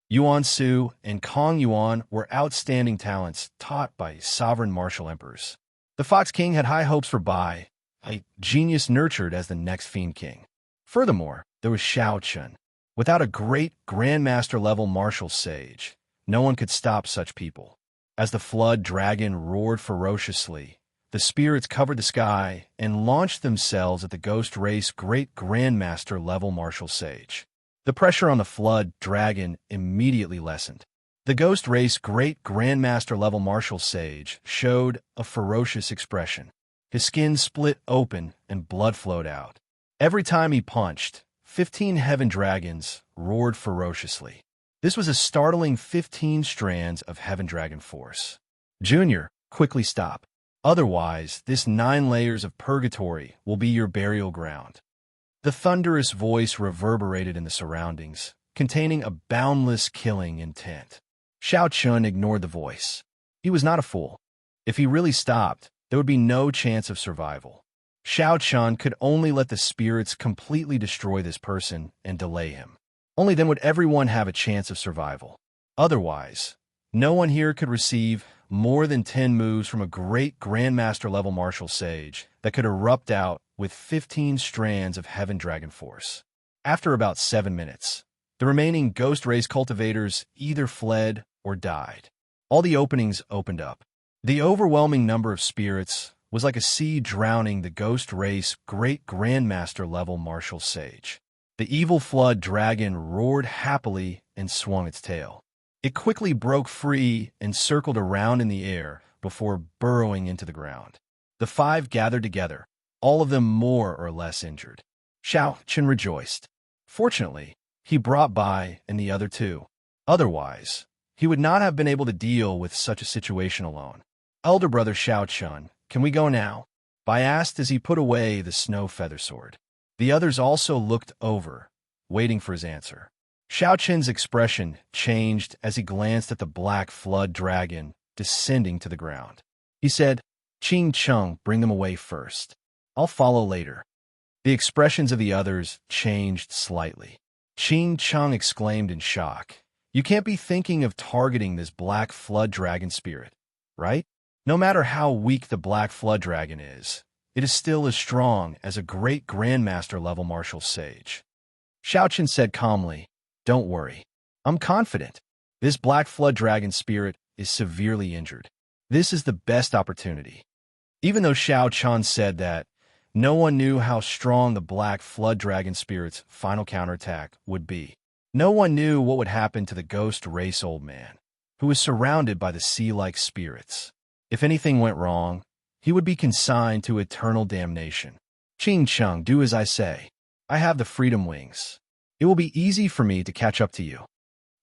Yuan Su and Kong Yuan were outstanding talents taught by sovereign martial emperors. The Fox King had high hopes for Bai, a genius nurtured as the next Fiend King. Furthermore, there was Xiaochen. Without a great Grandmaster-level martial sage, no one could stop such people. As the flood dragon roared ferociously, the spirits covered the sky and launched themselves at the ghost race great Grandmaster-level martial sage. The pressure on the flood dragon immediately lessened. The ghost race great Grandmaster-level martial sage showed a ferocious expression. His skin split open and blood flowed out. Every time he punched, 15 heaven dragons roared ferociously. This was a startling 15 strands of heaven dragon force. Junior, quickly stop. Otherwise, this 9 layers of purgatory will be your burial ground. The thunderous voice reverberated in the surroundings, containing a boundless killing intent. Xiaochen ignored the voice. He was not a fool. If he really stopped, there would be no chance of survival. Xiaochen could only let the spirits completely destroy this person and delay him. Only then would everyone have a chance of survival. Otherwise, no one here could receive more than 10 moves from a great Grandmaster-level martial sage that could erupt out with 15 strands of heaven dragon force. After about 7 minutes, the remaining ghost race cultivators either fled or died. All the openings opened up. The overwhelming number of spirits was like a sea drowning the ghost race great Grandmaster-level martial sage. The evil flood dragon roared happily and swung its tail. It quickly broke free and circled around in the air before burrowing into the ground. The 5 gathered together, all of them more or less injured. Xiaochen rejoiced. Fortunately, he brought Bai and the other 2. Otherwise, he would not have been able to deal with such a situation alone. "Elder brother Xiaochen, can we go now?" Bai asked as he put away the snow feather sword. The others also looked over, waiting for his answer. Xiaochen's expression changed as he glanced at the black flood dragon descending to the ground. He said, "Qing Cheng, bring them away first. I'll follow later." The expressions of the others changed slightly. Qing Cheng exclaimed in shock, "You can't be thinking of targeting this black flood dragon spirit, right? No matter how weak the black flood dragon is, it is still as strong as a great Grandmaster-level martial sage." Xiaochen said calmly, "Don't worry. I'm confident. This black flood dragon spirit is severely injured. This is the best opportunity." Even though Xiaochen said that, no one knew how strong the black flood dragon spirit's final counterattack would be. No one knew what would happen to the ghost race old man, who was surrounded by the sea-like spirits. If anything went wrong, he would be consigned to eternal damnation. Ching Chung, do as I say. I have the freedom wings. It will be easy for me to catch up to you.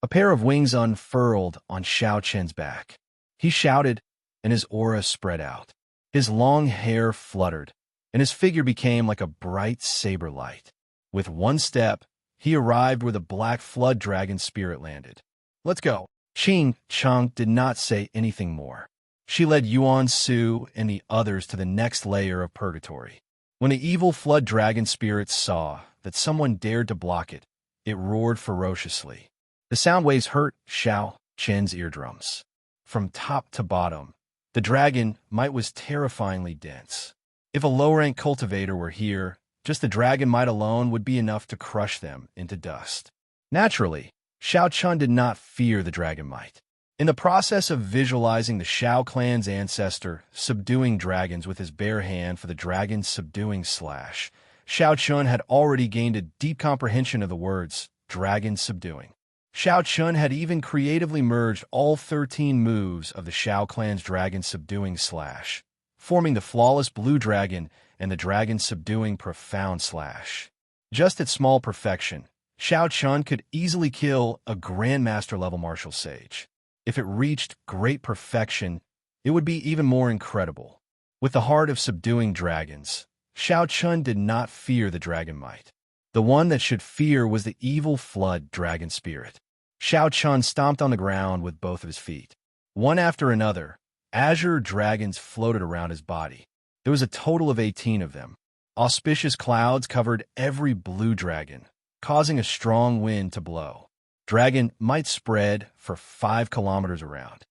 A pair of wings unfurled on Xiaoqian's back. He shouted, and his aura spread out. His long hair fluttered, and his figure became like a bright saber light. With one step, he arrived where the black flood dragon spirit landed. Let's go. Ching Chung did not say anything more. She led Yuan Su and the others to the next layer of purgatory. When the evil flood dragon spirit saw that someone dared to block it, it roared ferociously. The sound waves hurt Xiao Chen's eardrums. From top to bottom, the dragon might was terrifyingly dense. If a low-rank cultivator were here, just the dragon might alone would be enough to crush them into dust. Naturally, Xiao Chun did not fear the dragon might. In the process of visualizing the Xiao clan's ancestor subduing dragons with his bare hand for the dragon's subduing slash, Xiao Chun had already gained a deep comprehension of the words, dragon subduing. Xiao Chun had even creatively merged all 13 moves of the Xiao clan's dragon subduing slash, forming the flawless blue dragon and the dragon subduing profound slash. Just at small perfection, Xiao Chun could easily kill a Grandmaster level martial sage. If it reached great perfection, it would be even more incredible. With the heart of subduing dragons, Xiao Chun did not fear the dragon might. The one that should fear was the evil flood dragon spirit. Xiao Chun stomped on the ground with both of his feet. One after another, azure dragons floated around his body. There was a total of 18 of them. Auspicious clouds covered every blue dragon, causing a strong wind to blow. Dragon might spread for 5 kilometers around.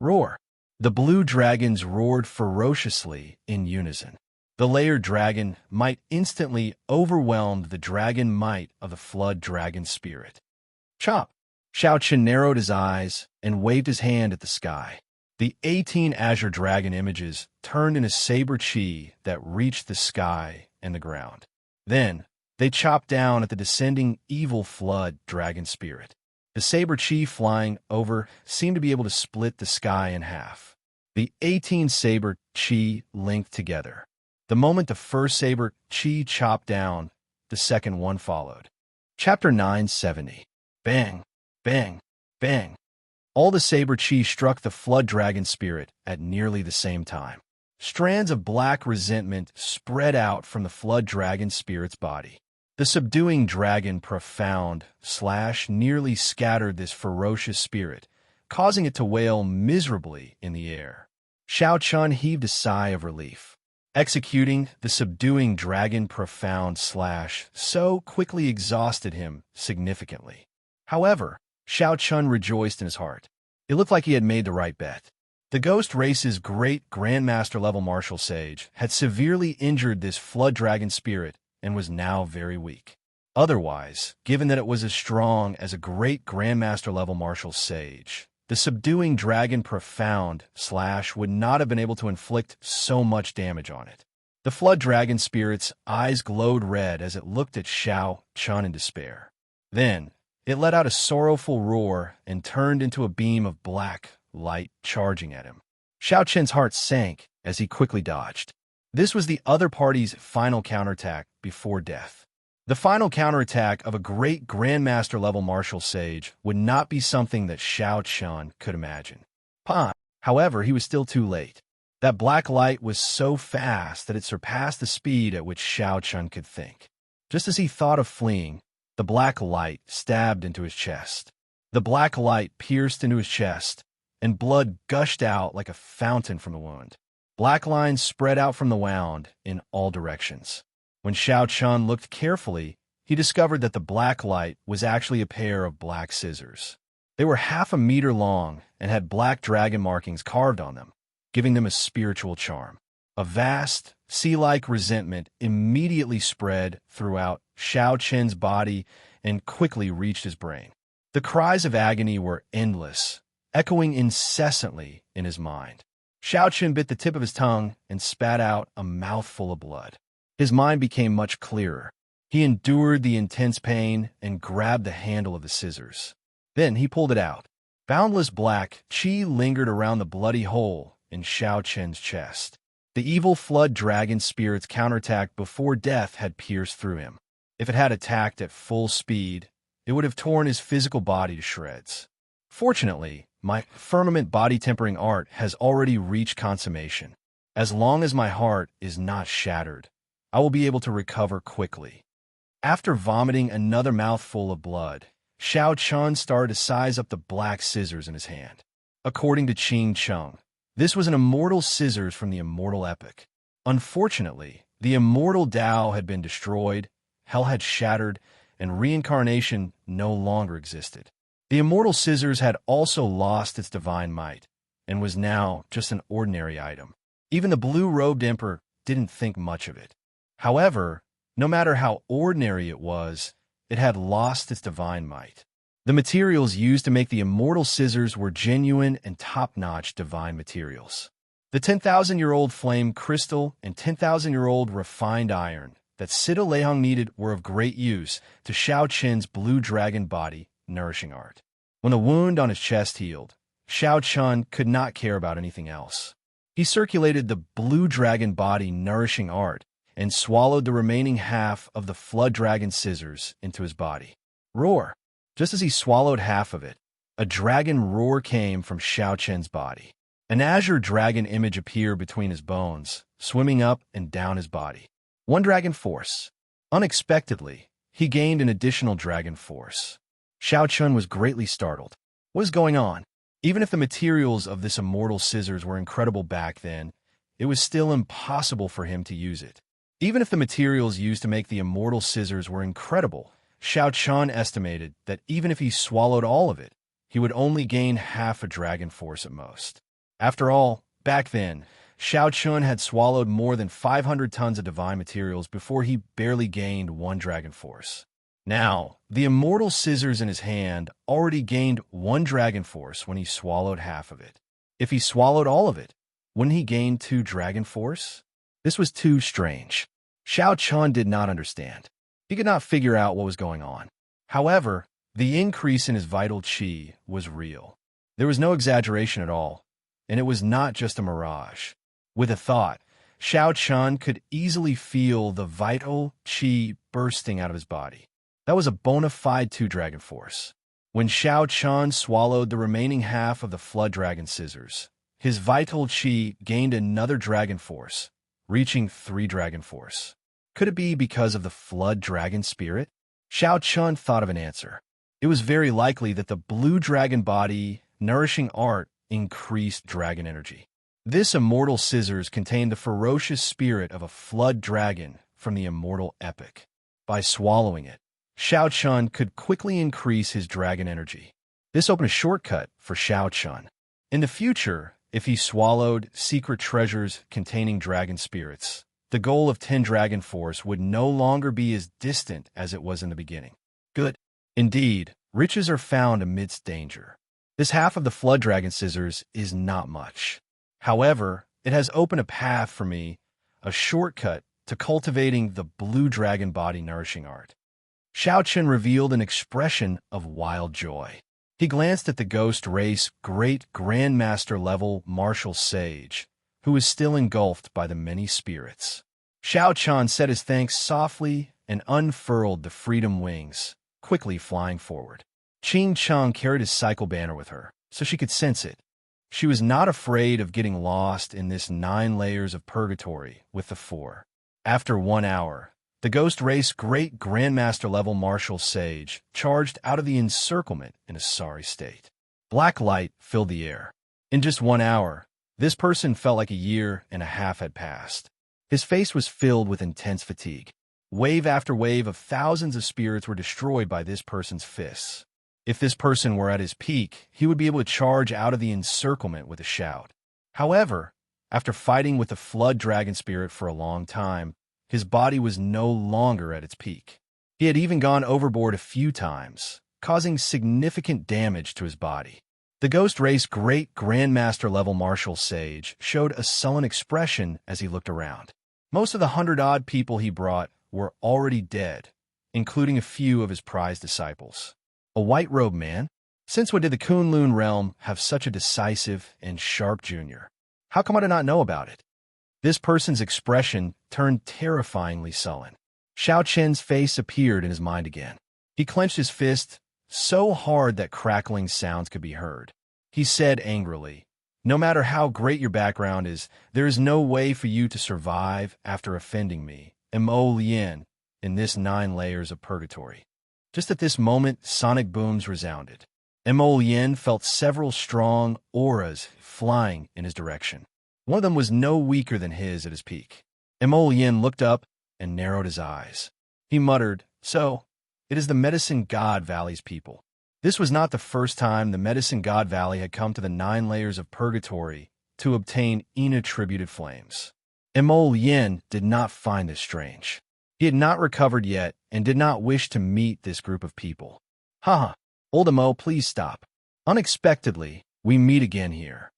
Roar! The blue dragons roared ferociously in unison. The layered dragon might instantly overwhelmed the dragon might of the flood dragon spirit. Chop! Xiao Chen narrowed his eyes and waved his hand at the sky. The 18 azure dragon images turned in a saber chi that reached the sky and the ground. Then, they chopped down at the descending evil flood dragon spirit. The saber chi flying over seemed to be able to split the sky in half. The 18 saber chi linked together. The moment the first saber chi chopped down, the second one followed. Chapter 970. Bang, bang, bang. All the saber chi struck the flood dragon spirit at nearly the same time. Strands of black resentment spread out from the flood dragon spirit's body. The subduing dragon profound slash nearly scattered this ferocious spirit, causing it to wail miserably in the air. Xiao Chun heaved a sigh of relief. Executing the subduing dragon profound slash so quickly exhausted him significantly. However, Xiao Chun rejoiced in his heart. It looked like he had made the right bet. The Ghost Race's great Grandmaster level martial sage had severely injured this flood dragon spirit and was now very weak. Otherwise, given that it was as strong as a great Grandmaster level martial sage, the subduing dragon profound slash would not have been able to inflict so much damage on it. The flood dragon spirit's eyes glowed red as it looked at Xiao Chun in despair. Then, it let out a sorrowful roar and turned into a beam of black light charging at him. Xiao Chen's heart sank as he quickly dodged. This was the other party's final counterattack before death. The final counterattack of a great Grandmaster level martial sage would not be something that Xiao Chun could imagine. However, he was still too late. That black light was so fast that it surpassed the speed at which Xiao Chun could think. Just as he thought of fleeing, the black light stabbed into his chest. The black light pierced into his chest, and blood gushed out like a fountain from the wound. Black lines spread out from the wound in all directions. When Xiao Chun looked carefully, he discovered that the black light was actually a pair of black scissors. They were 1/2 meter long and had black dragon markings carved on them, giving them a spiritual charm. A vast, sea-like resentment immediately spread throughout Xiao Chen's body and quickly reached his brain. The cries of agony were endless, echoing incessantly in his mind. Xiao Chen bit the tip of his tongue and spat out a mouthful of blood. His mind became much clearer. He endured the intense pain and grabbed the handle of the scissors. Then he pulled it out. Boundless black chi lingered around the bloody hole in Xiao Chen's chest. The evil flood dragon spirit's counterattack before death had pierced through him. If it had attacked at full speed, it would have torn his physical body to shreds. Fortunately, my firmament body-tempering art has already reached consummation. As long as my heart is not shattered, I will be able to recover quickly. After vomiting another mouthful of blood, Xianxia started to size up the black scissors in his hand. According to Xianxia, this was an immortal scissors from the immortal epic. Unfortunately, the immortal Tao had been destroyed, hell had shattered, and reincarnation no longer existed. The immortal scissors had also lost its divine might, and was now just an ordinary item. Even the blue-robed emperor didn't think much of it. However, no matter how ordinary it was, it had lost its divine might. The materials used to make the immortal scissors were genuine and top-notch divine materials. The 10,000-year-old flame crystal and 10,000-year-old refined iron that Sita Leihong needed were of great use to Xiaoqian's blue dragon body nourishing art. When the wound on his chest healed, Xiaoqian could not care about anything else. He circulated the blue dragon body nourishing art and swallowed the remaining half of the flood dragon scissors into his body. Roar! Just as he swallowed half of it, a dragon roar came from Xiaoqian's body. An azure dragon image appeared between his bones, swimming up and down his body. One dragon force. Unexpectedly, he gained an additional dragon force. Xiaoqian was greatly startled. What is going on? Even if the materials of this immortal scissors were incredible back then, it was still impossible for him to use it. Even if the materials used to make the immortal scissors were incredible, Xiaoqian estimated that even if he swallowed all of it, he would only gain half a dragon force at most. After all, back then, Xiaoqian had swallowed more than 500 tons of divine materials before he barely gained one dragon force. Now, the immortal scissors in his hand already gained one dragon force when he swallowed half of it. If he swallowed all of it, wouldn't he gain 2 dragon force? This was too strange. Xiaoqian did not understand. He could not figure out what was going on. However, the increase in his vital qi was real. There was no exaggeration at all, and it was not just a mirage. With a thought, Xiaoqian could easily feel the vital qi bursting out of his body. That was a bona fide 2 dragon force. When Xiaoqian swallowed the remaining half of the flood dragon scissors, his vital qi gained another dragon force, reaching 3 dragon force. Could it be because of the flood dragon spirit? Xiaoqian thought of an answer. It was very likely that the blue dragon body nourishing art increased dragon energy. This immortal scissors contained the ferocious spirit of a flood dragon from the immortal epic. By swallowing it, Xiaoqian could quickly increase his dragon energy. This opened a shortcut for Xiaoqian. In the future, if he swallowed secret treasures containing dragon spirits, the goal of 10 dragon force would no longer be as distant as it was in the beginning. Good. Indeed, riches are found amidst danger. This half of the flood dragon scissors is not much. However, it has opened a path for me, a shortcut to cultivating the blue dragon body nourishing art. Xiaoqian revealed an expression of wild joy. He glanced at the ghost race great grandmaster level martial sage, who was still engulfed by the many spirits. Xiaoqian said his thanks softly and unfurled the freedom wings, quickly flying forward. Xianxia carried his cycle banner with her, so she could sense it. She was not afraid of getting lost in this 9 layers of purgatory with the 4. After 1 hour, the Ghost Race Great Grandmaster level martial sage charged out of the encirclement in a sorry state. Black light filled the air. In just 1 hour, this person felt like a year and a half had passed. His face was filled with intense fatigue. Wave after wave of thousands of spirits were destroyed by this person's fists. If this person were at his peak, he would be able to charge out of the encirclement with a shout. However, after fighting with the flood dragon spirit for a long time, his body was no longer at its peak. He had even gone overboard a few times, causing significant damage to his body. The Ghost Race Great Grandmaster level martial sage showed a sullen expression as he looked around. Most of the 100-odd people he brought were already dead, including a few of his prized disciples. A white-robed man? Since when did the Kunlun realm have such a decisive and sharp junior? How come I did not know about it? This person's expression turned terrifyingly sullen. Xiaoqian's face appeared in his mind again. He clenched his fist so hard that crackling sounds could be heard. He said angrily, "No matter how great your background is, there is no way for you to survive after offending me, Mo Lien, in this 9 layers of purgatory." Just at this moment, sonic booms resounded. Mo Lien felt several strong auras flying in his direction. One of them was no weaker than his at his peak. Mo Lien looked up and narrowed his eyes. He muttered, "So, it is the Medicine God Valley's people." This was not the first time the Medicine God Valley had come to the 9 layers of purgatory to obtain inattributed flames. Mo Lien did not find this strange. He had not recovered yet and did not wish to meet this group of people. "Haha, old Mo, please stop. Unexpectedly, we meet again here."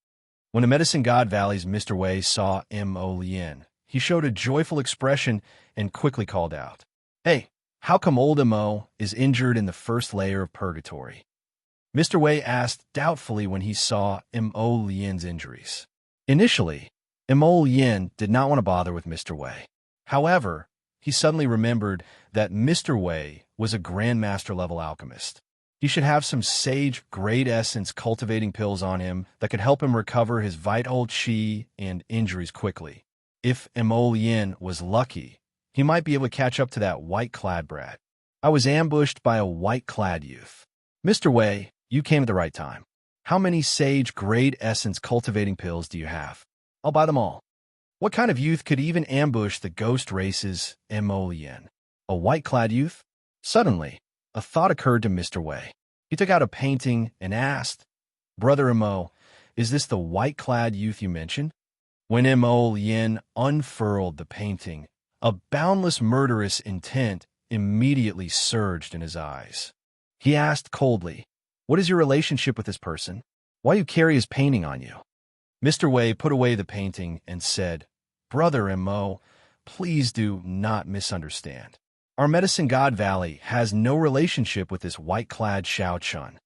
When the Medicine God Valley's Mr. Wei saw Mo Lien, he showed a joyful expression and quickly called out, "Hey, how come old Mo is injured in the 1st layer of purgatory?" Mr. Wei asked doubtfully when he saw Mo Lien's injuries. Initially, Mo Lien did not want to bother with Mr. Wei. However, he suddenly remembered that Mr. Wei was a Grandmaster-level alchemist. He should have some sage great essence cultivating pills on him that could help him recover his vital chi and injuries quickly. If Mo Lien was lucky, he might be able to catch up to that white-clad brat. "I was ambushed by a white-clad youth. Mr. Wei, you came at the right time. How many sage great essence cultivating pills do you have? I'll buy them all." What kind of youth could even ambush the ghost race's Mo Lien? A white-clad youth? Suddenly, a thought occurred to Mr. Wei. He took out a painting and asked, "Brother Mo, is this the white-clad youth you mentioned?" When Mo Lien unfurled the painting, a boundless murderous intent immediately surged in his eyes. He asked coldly, "What is your relationship with this person? Why do you carry his painting on you?" Mr. Wei put away the painting and said, "Brother Mo, please do not misunderstand. Our Medicine God Valley has no relationship with this white-clad Xiaochun.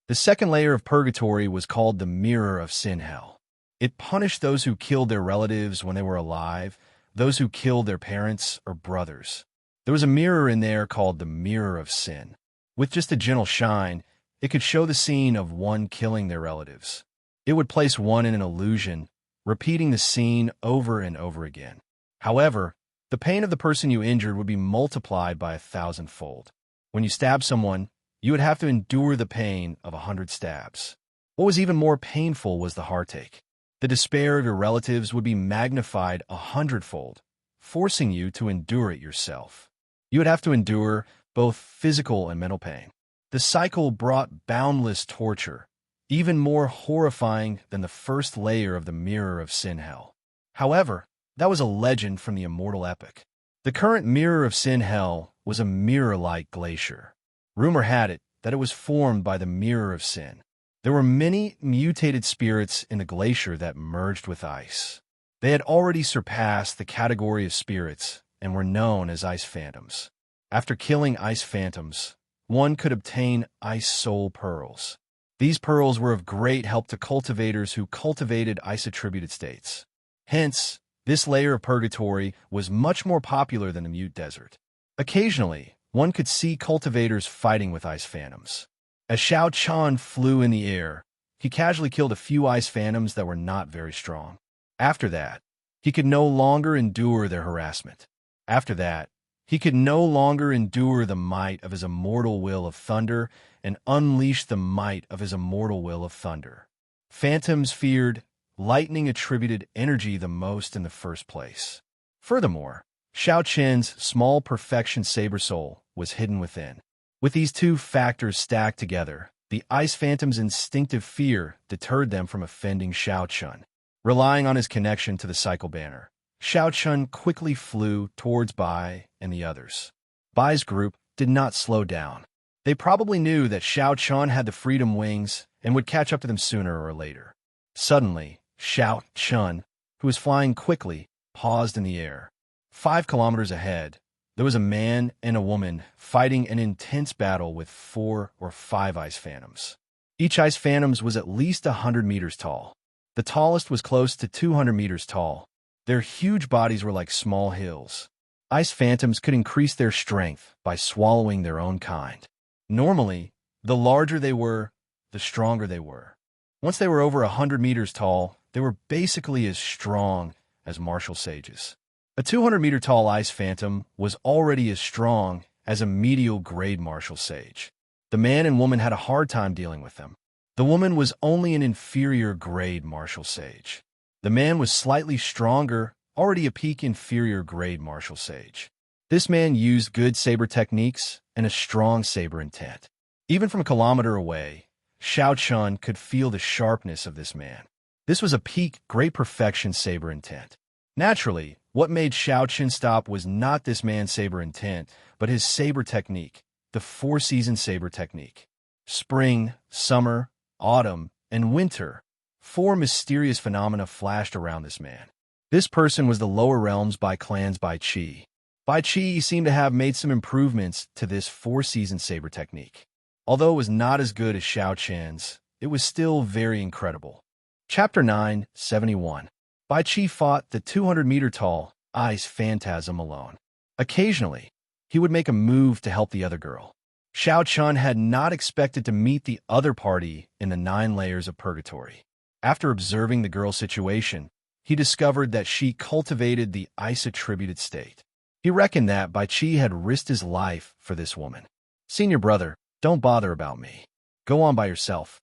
The 2nd layer of purgatory was called the Mirror of Sin Hell. It punished those who killed their relatives when they were alive, those who killed their parents or brothers. There was a mirror in there called the Mirror of Sin. With just a gentle shine, it could show the scene of one killing their relatives. It would place one in an illusion, repeating the scene over and over again. However, the pain of the person you injured would be multiplied by 1,000-fold. When you stabbed someone, you would have to endure the pain of 100 stabs. What was even more painful was the heartache. The despair of your relatives would be magnified 100-fold, forcing you to endure it yourself. You would have to endure both physical and mental pain. The cycle brought boundless torture, even more horrifying than the 1st layer of the Mirror of Sin Hell. However, that was a legend from the immortal epic. The current Mirror of Sin Hell was a mirror-like glacier. Rumor had it that it was formed by the Mirror of Sin. There were many mutated spirits in the glacier that merged with ice. They had already surpassed the category of spirits and were known as ice phantoms. After killing ice phantoms, one could obtain ice soul pearls. These pearls were of great help to cultivators who cultivated ice-attributed states. Hence, this layer of purgatory was much more popular than the Mute Desert. Occasionally, one could see cultivators fighting with ice phantoms. As Xiao Chan flew in the air, he casually killed a few ice phantoms that were not very strong. After that, he could no longer endure their harassment. After that, he could no longer endure the might of his immortal will of thunder and unleash the might of his immortal will of thunder. Phantoms feared lightning-attributed energy the most in the first place. Furthermore, Xiao Qian's small perfection saber soul was hidden within. With these two factors stacked together, the ice phantom's instinctive fear deterred them from offending Xiao Chun. Relying on his connection to the cycle banner, Xiao Chun quickly flew towards Bai and the others. Bai's group did not slow down. They probably knew that Xiao Chun had the freedom wings and would catch up to them sooner or later. Suddenly, Xiao Chun, who was flying quickly, paused in the air. 5 kilometers ahead, there was a man and a woman fighting an intense battle with 4 or 5 ice phantoms. Each ice phantom was at least 100 meters tall. The tallest was close to 200 meters tall. Their huge bodies were like small hills. Ice phantoms could increase their strength by swallowing their own kind. Normally, the larger they were, the stronger they were. Once they were over 100 meters tall, they were basically as strong as martial sages. A 200-meter tall ice phantom was already as strong as a medial-grade martial sage. The man and woman had a hard time dealing with them. The woman was only an inferior-grade martial sage. The man was slightly stronger, already a peak inferior-grade martial sage. This man used good saber techniques and a strong saber intent. Even from a kilometer away, Xianxia could feel the sharpness of this man. This was a peak, great perfection saber intent. Naturally, what made Xianxia stop was not this man's saber intent, but his saber technique, the four-season saber technique. Spring, summer, autumn, and winter, four mysterious phenomena flashed around this man. This person was the lower realms by clans Bai Qi. Bai Qi seemed to have made some improvements to this four-season saber technique. Although it was not as good as Xiaoqian's, it was still very incredible. Chapter 9, 71. Bai Qi fought the 200-meter-tall ice phantasm alone. Occasionally, he would make a move to help the other girl. Xiaoqian had not expected to meet the other party in the 9 layers of purgatory. After observing the girl's situation, he discovered that she cultivated the ice-attributed state. He reckoned that Bai Qi had risked his life for this woman. "Senior brother, don't bother about me. Go on by yourself."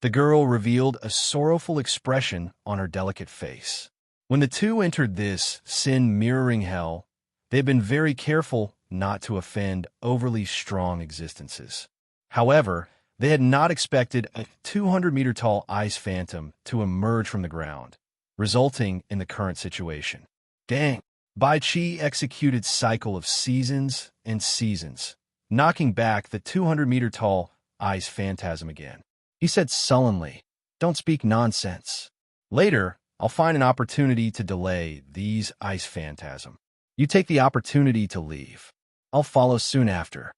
The girl revealed a sorrowful expression on her delicate face. When the two entered this sin-mirroring hell, they had been very careful not to offend overly strong existences. However, they had not expected a 200-meter-tall ice phantom to emerge from the ground, resulting in the current situation. Dang! Bai Qi executed cycle of seasons and seasons, knocking back the 200-meter-tall ice phantasm again. He said sullenly, "Don't speak nonsense. Later, I'll find an opportunity to delay these ice phantasm. You take the opportunity to leave. I'll follow soon after."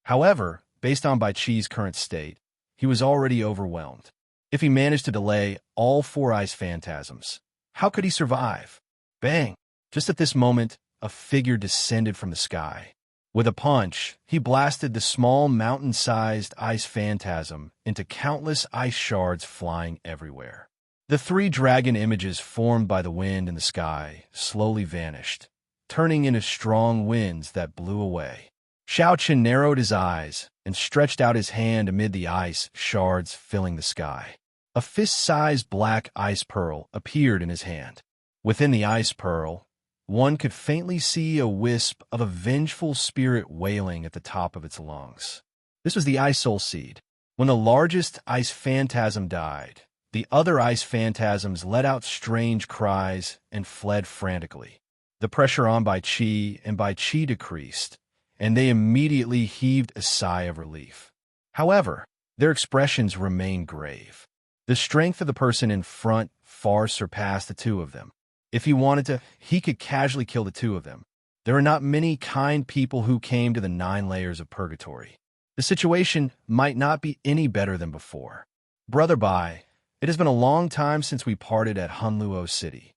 However, based on Bai Qi's current state, he was already overwhelmed. If he managed to delay all 4 ice phantasms, how could he survive? Bang! Just at this moment, a figure descended from the sky. With a punch, he blasted the small mountain-sized ice phantasm into countless ice shards flying everywhere. The 3 dragon images formed by the wind in the sky slowly vanished, turning into strong winds that blew away. Xiaoqian narrowed his eyes and stretched out his hand amid the ice shards filling the sky. A fist-sized black ice pearl appeared in his hand. Within the ice pearl, one could faintly see a wisp of a vengeful spirit wailing at the top of its lungs. This was the ice soul seed. When the largest ice phantasm died, the other ice phantasms let out strange cries and fled frantically. The pressure on Bai Qi decreased, and they immediately heaved a sigh of relief. However, their expressions remained grave. The strength of the person in front far surpassed the 2 of them. If he wanted to, he could casually kill the 2 of them. There are not many kind people who came to the 9 layers of purgatory. The situation might not be any better than before. "Brother Bai, it has been a long time since we parted at Hunluo City."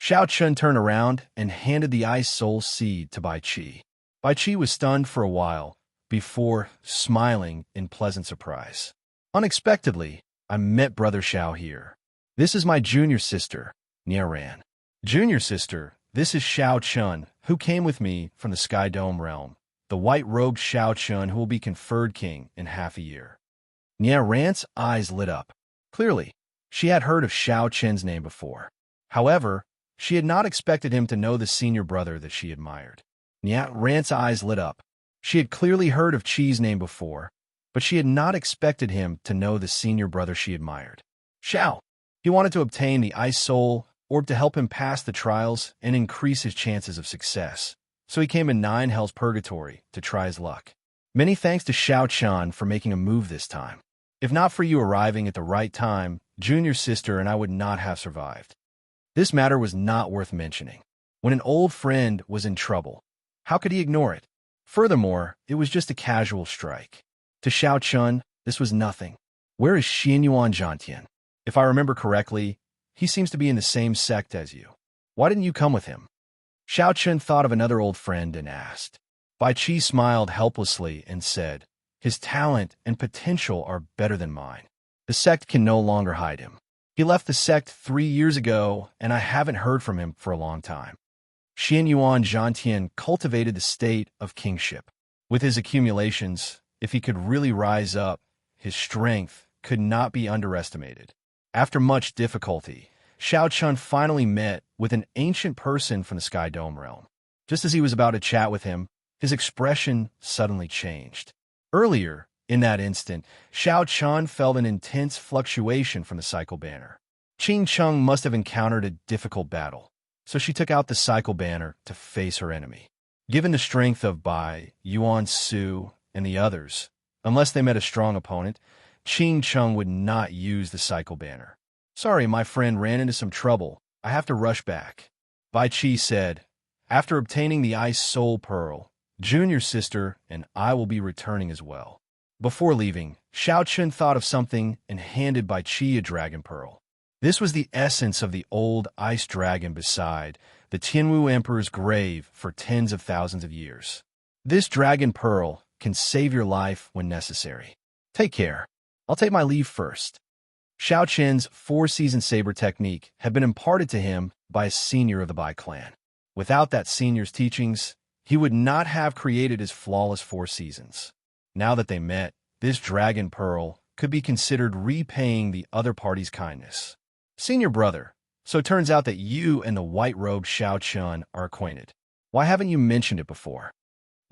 Xiaoqian turned around and handed the ice soul seed to Bai Qi. Bai Qi was stunned for a while before smiling in pleasant surprise. "Unexpectedly, I met Brother Xiao here. This is my junior sister, Niaran." "Junior sister, this is Xiaoqian, who came with me from the Sky Dome realm, the white-robed Xiaoqian who will be conferred king in half a year." Niaran's eyes lit up. Clearly, she had heard of Xiaoqian's name before. However, she had not expected him to know the senior brother that she admired. Niaran's eyes lit up. She had clearly heard of Qi's name before, but she had not expected him to know the senior brother she admired. Xiao! He wanted to obtain the Ice Soul Orb to help him pass the trials and increase his chances of success, so he came in 9 Hell's Purgatory to try his luck. Many thanks to Xiaoqian for making a move this time. If not for you arriving at the right time, junior sister and I would not have survived. This matter was not worth mentioning. When an old friend was in trouble, how could he ignore it? Furthermore, it was just a casual strike. To Xiaoqian, this was nothing. Where is Xianyuan Zhantian? If I remember correctly, he seems to be in the same sect as you. Why didn't you come with him? Xiaochen thought of another old friend and asked. Bai Qi smiled helplessly and said, his talent and potential are better than mine. The sect can no longer hide him. He left the sect 3 years ago, and I haven't heard from him for a long time. Xianyuan Zhantian cultivated the state of kingship. With his accumulations, if he could really rise up, his strength could not be underestimated. After much difficulty, Xiaochen finally met with an ancient person from the Sky Dome realm. Just as he was about to chat with him, his expression suddenly changed. Earlier, in that instant, Xiaochen felt an intense fluctuation from the cycle banner. Qing Cheng must have encountered a difficult battle, so she took out the cycle banner to face her enemy. Given the strength of Bai, Yuan Su, and the others, unless they met a strong opponent, Qing Cheng would not use the cycle banner. Sorry, my friend ran into some trouble. I have to rush back. Bai Qi said, after obtaining the Ice Soul Pearl, Junior sister and I will be returning as well. Before leaving, Xiaochen thought of something and handed Bai Qi a dragon pearl. This was the essence of the old ice dragon beside the Tianwu Emperor's grave for tens of thousands of years. This dragon pearl can save your life when necessary. Take care. I'll take my leave first. Xiaochen's 4-season saber technique had been imparted to him by a senior of the Bai clan. Without that senior's teachings, he would not have created his flawless 4 seasons. Now that they met, this dragon pearl could be considered repaying the other party's kindness. Senior brother, so it turns out that you and the white-robed Xiaochen are acquainted. Why haven't you mentioned it before?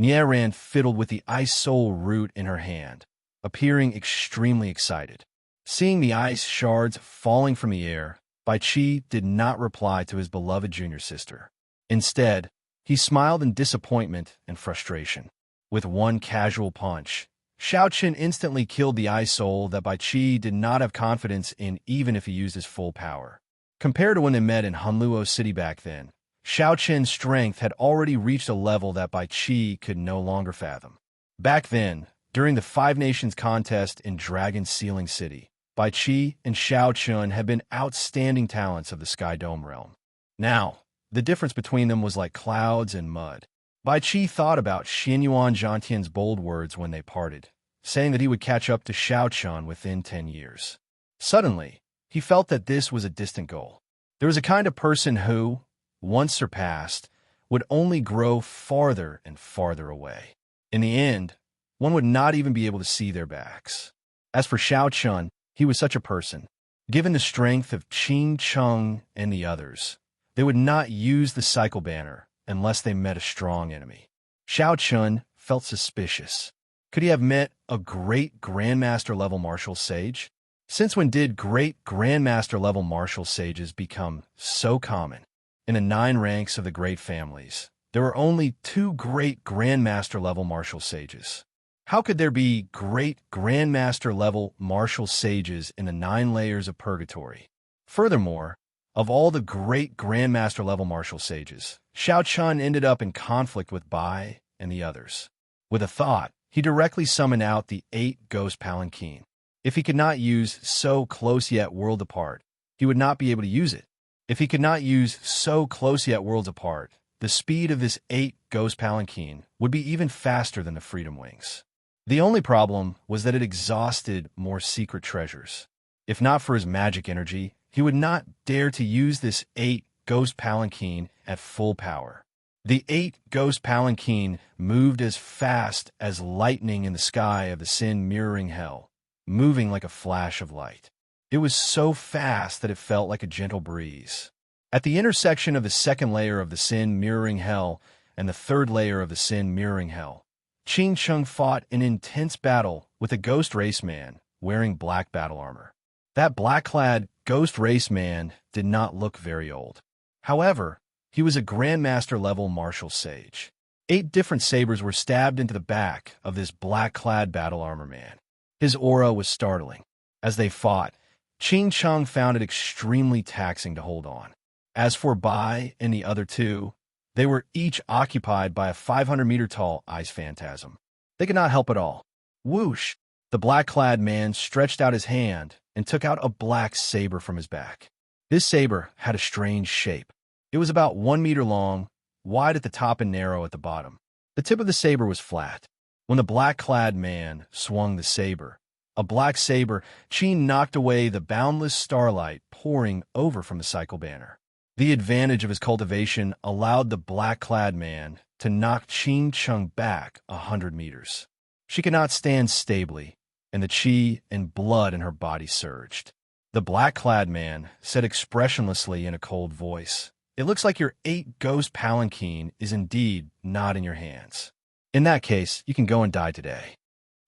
Nieran fiddled with the ice soul root in her hand, appearing extremely excited. Seeing the ice shards falling from the air, Bai Qi did not reply to his beloved junior sister. Instead, he smiled in disappointment and frustration. With one casual punch, Xiaochen instantly killed the ice soul that Bai Qi did not have confidence in even if he used his full power. Compared to when they met in Hunluo City back then, Xiaochen's strength had already reached a level that Bai Qi could no longer fathom. Back then, during the 5 Nations contest in Dragon Sealing City, Bai Qi and Xiaochen had been outstanding talents of the Sky Dome realm. Now, the difference between them was like clouds and mud. Bai Qi thought about Xianyuan Zhantian's bold words when they parted, saying that he would catch up to Xiaochen within 10 years. Suddenly, he felt that this was a distant goal. There was a kind of person who, once surpassed, would only grow farther and farther away. In the end, one would not even be able to see their backs. As for Xiaochen, he was such a person. Given the strength of Qing Cheng and the others, they would not use the cycle banner unless they met a strong enemy. Xiaochen felt suspicious. Could he have met a great Grandmaster-level martial sage? Since when did great Grandmaster-level martial sages become so common? In the 9 ranks of the great families, there were only 2 great Grandmaster-level martial sages. How could there be great Grandmaster-level martial sages in the 9 layers of purgatory? Furthermore, of all the great Grandmaster-level martial sages, Xiaochen ended up in conflict with Bai and the others. With a thought, he directly summoned out the 8 Ghost Palanquin. If he could not use so close yet world apart, he would not be able to use it. If he could not use so close yet worlds apart, the speed of this 8 Ghost Palanquin would be even faster than the Freedom Wings. The only problem was that it exhausted more secret treasures. If not for his magic energy, he would not dare to use this 8 Ghost Palanquin at full power. The 8 Ghost Palanquin moved as fast as lightning in the sky of the Sin mirroring hell, moving like a flash of light. It was so fast that it felt like a gentle breeze. At the intersection of the 2nd layer of the Sin mirroring hell and the 3rd layer of the Sin mirroring hell, Qing Cheng fought an intense battle with a ghost race man wearing black battle armor. That black-clad ghost race man did not look very old. However, he was a Grandmaster-level martial sage. 8 different sabers were stabbed into the back of this black-clad battle armor man. His aura was startling. As they fought, Qing Cheng found it extremely taxing to hold on. As for Bai and the other 2, they were each occupied by a 500-meter-tall ice phantasm. They could not help at all. Whoosh! The black-clad man stretched out his hand and took out a black saber from his back. This saber had a strange shape. It was about 1 meter long, wide at the top and narrow at the bottom. The tip of the saber was flat. When the black-clad man swung the saber, a black saber, Qi knocked away the boundless starlight pouring over from the cycle banner. The advantage of his cultivation allowed the black-clad man to knock Xianxia back 100 meters. She could not stand stably, and the qi and blood in her body surged. The black-clad man said expressionlessly in a cold voice, "It looks like your 8-ghost palanquin is indeed not in your hands. In that case, you can go and die today."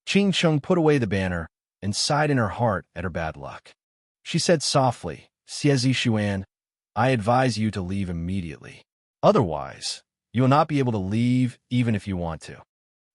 Xianxia put away the banner and sighed in her heart at her bad luck. She said softly, "Xuan, I advise you to leave immediately. Otherwise, you will not be able to leave even if you want to."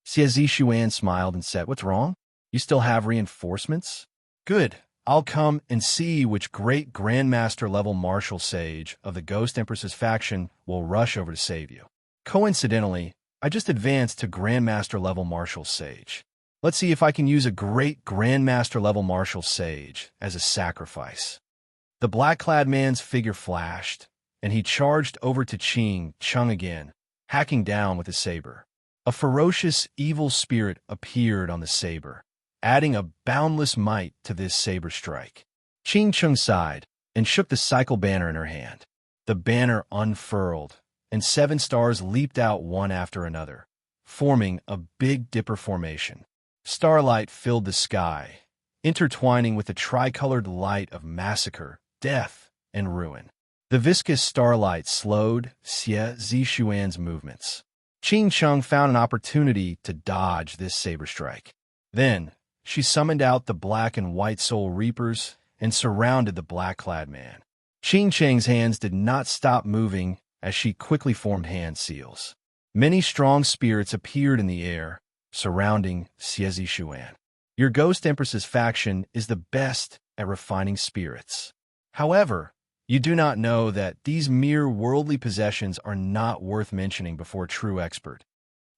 Xuan smiled and said, "What's wrong? You still have reinforcements? Good. I'll come and see which great Grandmaster level martial sage of the Ghost Empress's faction will rush over to save you." Coincidentally, I just advanced to Grandmaster level martial sage. Let's see if I can use a great Grandmaster level martial sage as a sacrifice. The black-clad man's figure flashed, and he charged over to Xianxia again, hacking down with his saber. A ferocious, evil spirit appeared on the saber, adding a boundless might to this saber strike. Xianxia sighed and shook the cycle banner in her hand. The banner unfurled, and 7 stars leaped out one after another, forming a Big Dipper formation. Starlight filled the sky, intertwining with the tricolored light of massacre, death, and ruin. The viscous starlight slowed Xuan's movements. Xianxia found an opportunity to dodge this saber strike. Then, she summoned out the black and white soul reapers and surrounded the black-clad man. Xianxia's hands did not stop moving as she quickly formed hand seals. Many strong spirits appeared in the air, surrounding Xuan. Your Ghost Empress's faction is the best at refining spirits. However, you do not know that these mere worldly possessions are not worth mentioning before a true expert.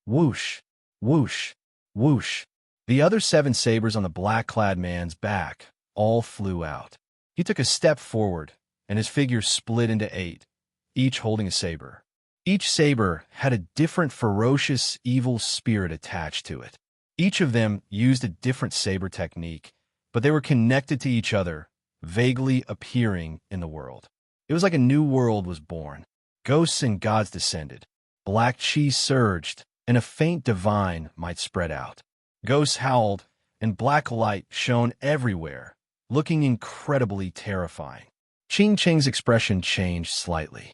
Whoosh, whoosh, whoosh. The other 7 sabers on the black-clad man's back all flew out. He took a step forward, and his figure split into 8, each holding a saber. Each saber had a different ferocious, evil spirit attached to it. Each of them used a different saber technique, but they were connected to each other, vaguely appearing in the world. It was like a new world was born. Ghosts and gods descended. Black chi surged, and a faint divine might spread out. Ghosts howled, and black light shone everywhere, looking incredibly terrifying. Xianxia's expression changed slightly.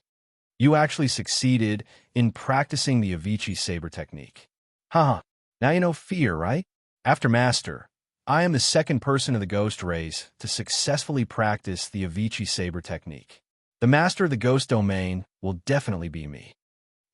"You actually succeeded in practicing the Avici saber technique. Haha, now you know fear, right? After Master, I am the second person of the ghost race to successfully practice the Avici saber technique. The Master of the Ghost Domain will definitely be me.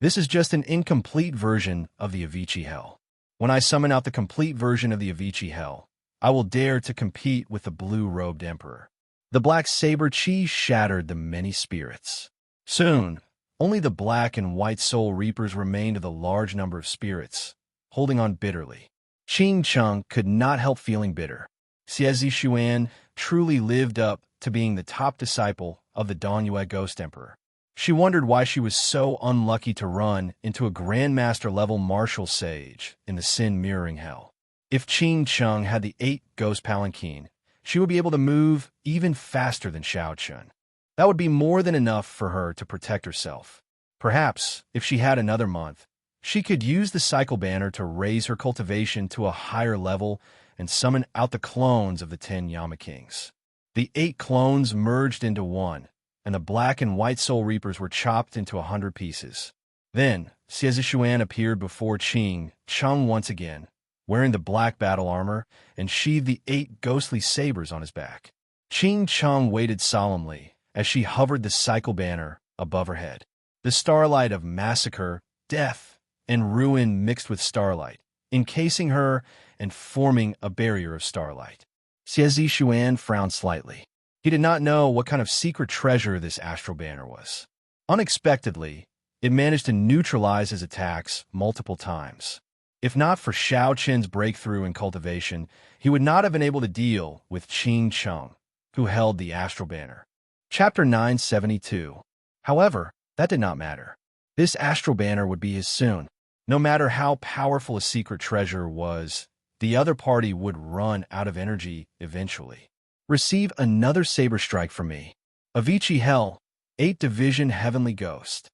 This is just an incomplete version of the Avici Hell. When I summon out the complete version of the Avici Hell, I will dare to compete with the blue-robed Emperor." The black saber chi shattered the many spirits. Soon, only the black and white soul reapers remained of the large number of spirits, holding on bitterly. Xianxia could not help feeling bitter. Xuan truly lived up to being the top disciple of the Donyue Ghost Emperor. She wondered why she was so unlucky to run into a Grandmaster-level martial sage in the sin-mirroring hell. If Xianxia had the 8-ghost palanquin, she would be able to move even faster than Xiaochun. That would be more than enough for her to protect herself. Perhaps, if she had another month, she could use the cycle banner to raise her cultivation to a higher level and summon out the clones of the 10 Yama Kings. The 8 clones merged into one, and the black and white soul reapers were chopped into 100 pieces. Then, Xuan appeared before Xianxia once again, wearing the black battle armor, and sheathed the 8 ghostly sabers on his back. Xianxia waited solemnly as she hovered the cycle banner above her head. The starlight of massacre, death, and ruin mixed with starlight, encasing her and forming a barrier of starlight. Xuan frowned slightly. He did not know what kind of secret treasure this astral banner was. Unexpectedly, it managed to neutralize his attacks multiple times. If not for Xiaoqun's breakthrough in cultivation, he would not have been able to deal with Xianxia, who held the astral banner. Chapter 972. However, That did not matter. This astral banner would be his soon. No matter how powerful a secret treasure was, the other party would run out of energy eventually. Receive another saber strike from me. Avicii Hell, 8 Division Heavenly Ghost.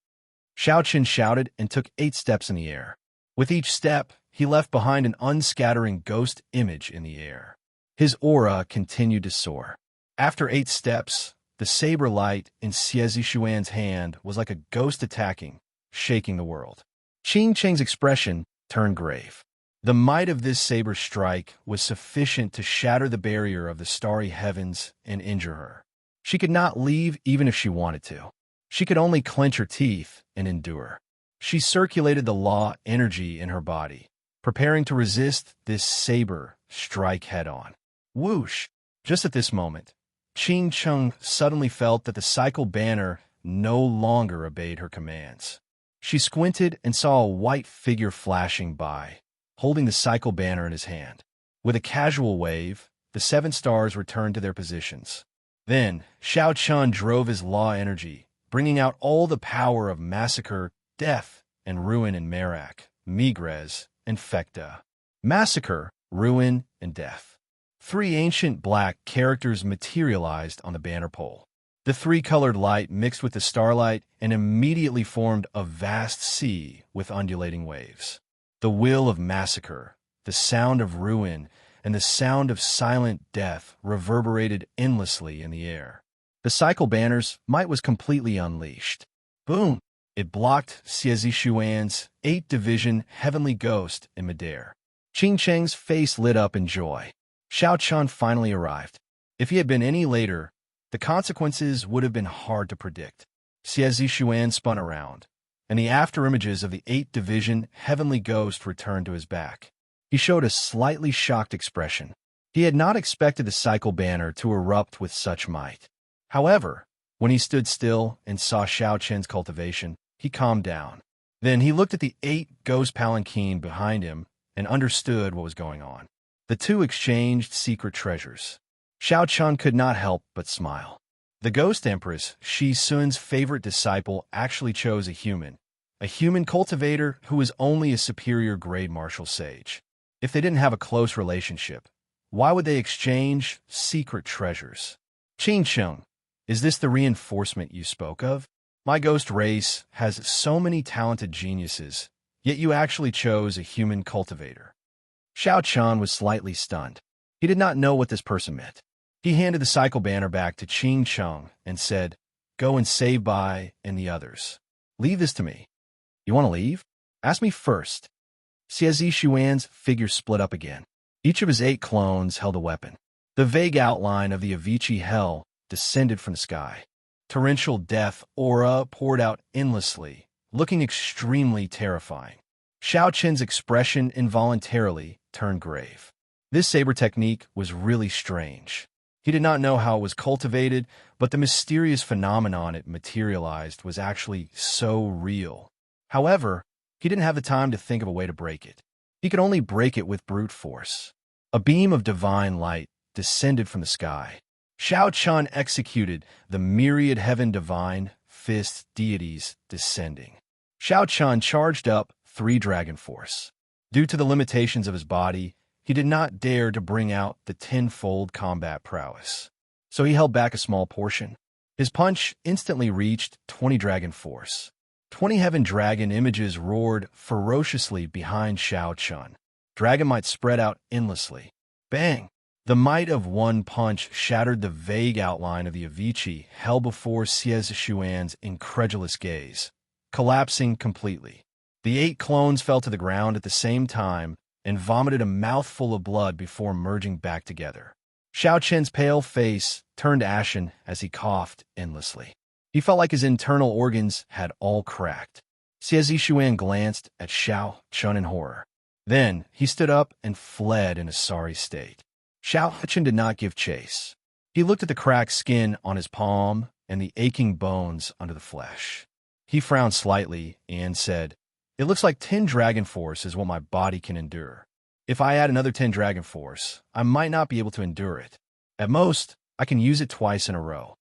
Xiaoqin shouted and took 8 steps in the air. With each step, he left behind an unscattering ghost image in the air. His aura continued to soar. After 8 steps, the saber light in Xie Zishuan's hand was like a ghost attacking, shaking the world. Qing Cheng's expression turned grave. The might of this saber strike was sufficient to shatter the barrier of the starry heavens and injure her. She could not leave even if she wanted to. She could only clench her teeth and endure. She circulated the law energy in her body, preparing to resist this saber strike head-on. Whoosh! Just at this moment, Qing Cheng suddenly felt that the cycle banner no longer obeyed her commands. She squinted and saw a white figure flashing by, holding the cycle banner in his hand. With a casual wave, the 7 stars returned to their positions. Then, Xiao Chun drove his law energy, bringing out all the power of massacre, death, and ruin in Merak, Migres, and Fekta. Massacre, ruin, and death. 3 ancient black characters materialized on the banner pole. The 3-colored light mixed with the starlight and immediately formed a vast sea with undulating waves. The will of massacre, the sound of ruin, and the sound of silent death reverberated endlessly in the air. The cycle banner's might was completely unleashed. Boom! It blocked Xie Zishuan's 8 Division Heavenly Ghost in midair. Qing Cheng's face lit up in joy. Xiao Chun finally arrived. If he had been any later, the consequences would have been hard to predict. Xie Zishuan spun around, and the afterimages of the 8 Division Heavenly Ghost returned to his back. He showed a slightly shocked expression. He had not expected the cycle banner to erupt with such might. However, when he stood still and saw Xiao Chen's cultivation, he calmed down. Then he looked at the 8 ghost palanquin behind him and understood what was going on. The 2 exchanged secret treasures. Xiao Chun could not help but smile. The Ghost Empress, Shi Sun's favorite disciple, actually chose a human cultivator who was only a superior grade martial sage. If they didn't have a close relationship, why would they exchange secret treasures? Qing Cheng, is this the reinforcement you spoke of? My ghost race has so many talented geniuses, yet you actually chose a human cultivator. Xiao Chun was slightly stunned. He did not know what this person meant. He handed the cycle banner back to Qing Cheng and said, "Go and save Bai and the others. Leave this to me." "You want to leave? Ask me first." Xie Zishuan's figure split up again. Each of his 8 clones held a weapon. The vague outline of the Avicii Hell descended from the sky. Torrential death aura poured out endlessly, looking extremely terrifying. Xiao Qin's expression involuntarily turned grave. This saber technique was really strange. He did not know how it was cultivated, but the mysterious phenomenon it materialized was actually so real. However, he didn't have the time to think of a way to break it. He could only break it with brute force. A beam of divine light descended from the sky. Xiao Chun executed the myriad heaven divine fist deities descending. Xiao Chun charged up 3 dragon force. Due to the limitations of his body, he did not dare to bring out the 10-fold combat prowess. So he held back a small portion. His punch instantly reached 20 dragon force. 20 heaven dragon images roared ferociously behind Xiao Chun. Dragon might spread out endlessly. Bang! The might of one punch shattered the vague outline of the Avicii held before Xie Zishuan's incredulous gaze, collapsing completely. The 8 clones fell to the ground at the same time and vomited a mouthful of blood before merging back together. Xiao Chen's pale face turned ashen as he coughed endlessly. He felt like his internal organs had all cracked. Xie Zishuan glanced at Xiao Chun in horror. Then he stood up and fled in a sorry state. Xiao Chun did not give chase. He looked at the cracked skin on his palm and the aching bones under the flesh. He frowned slightly and said, "It looks like 10 dragon force is what my body can endure. If I add another 10 dragon force, I might not be able to endure it. At most, I can use it twice in a row."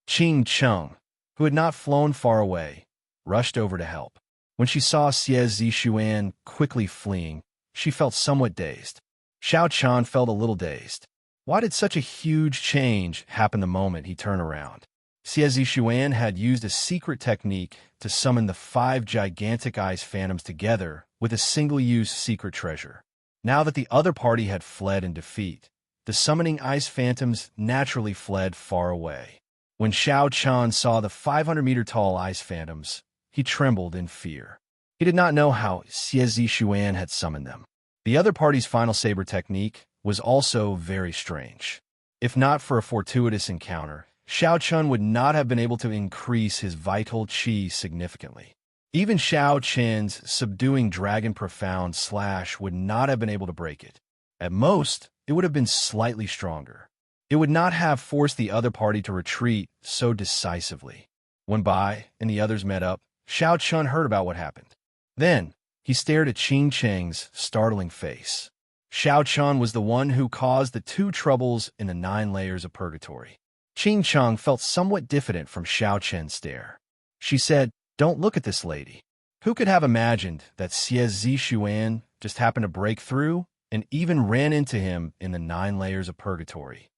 Qing Cheng, who had not flown far away, rushed over to help. When she saw Xie Zishuan quickly fleeing, she felt somewhat dazed. Xiaochan felt a little dazed. Why did such a huge change happen the moment he turned around? Xie Zishuan had used a secret technique to summon the 5 gigantic ice phantoms together with a single-use secret treasure. Now that the other party had fled in defeat, the summoning ice phantoms naturally fled far away. When Xiaochan saw the 500-meter-tall ice phantoms, he trembled in fear. He did not know how Xie Zishuan had summoned them. The other party's final saber technique was also very strange. If not for a fortuitous encounter, Xiaochan would not have been able to increase his vital qi significantly. Even Xiaochan's subduing dragon profound slash would not have been able to break it. At most, it would have been slightly stronger. It would not have forced the other party to retreat so decisively. When Bai and the others met up, Xiaochan heard about what happened. Then, he stared at Qing Cheng's startling face. Xiaochan was the one who caused the 2 troubles in the 9 layers of purgatory. Qing Cheng felt somewhat diffident from Xiaochan's stare. She said, "Don't look at this lady." Who could have imagined that Xie Zishuan just happened to break through and even ran into him in the 9 layers of purgatory?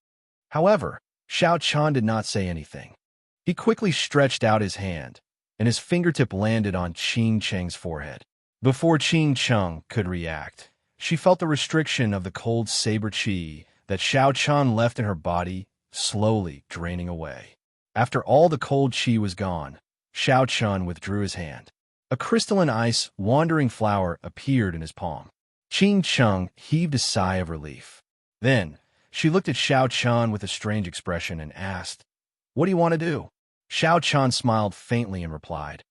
However, Xiaochan did not say anything. He quickly stretched out his hand, and his fingertip landed on Qing Cheng's forehead. Before Qing Cheng could react, she felt the restriction of the cold saber qi that Xiaochan left in her body slowly draining away. After all the cold qi was gone, Xiaochan withdrew his hand. A crystalline ice wandering flower appeared in his palm. Qing Cheng heaved a sigh of relief. Then, she looked at Xiaochan with a strange expression and asked, "What do you want to do?" Xiaochan smiled faintly and replied,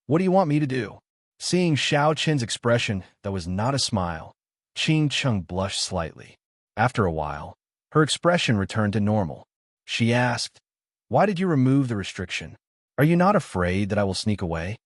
"What do you want me to do?" Seeing Xiaochan's expression that was not a smile, Qing Cheng blushed slightly. After a while, her expression returned to normal. She asked, "Why did you remove the restriction? Are you not afraid that I will sneak away?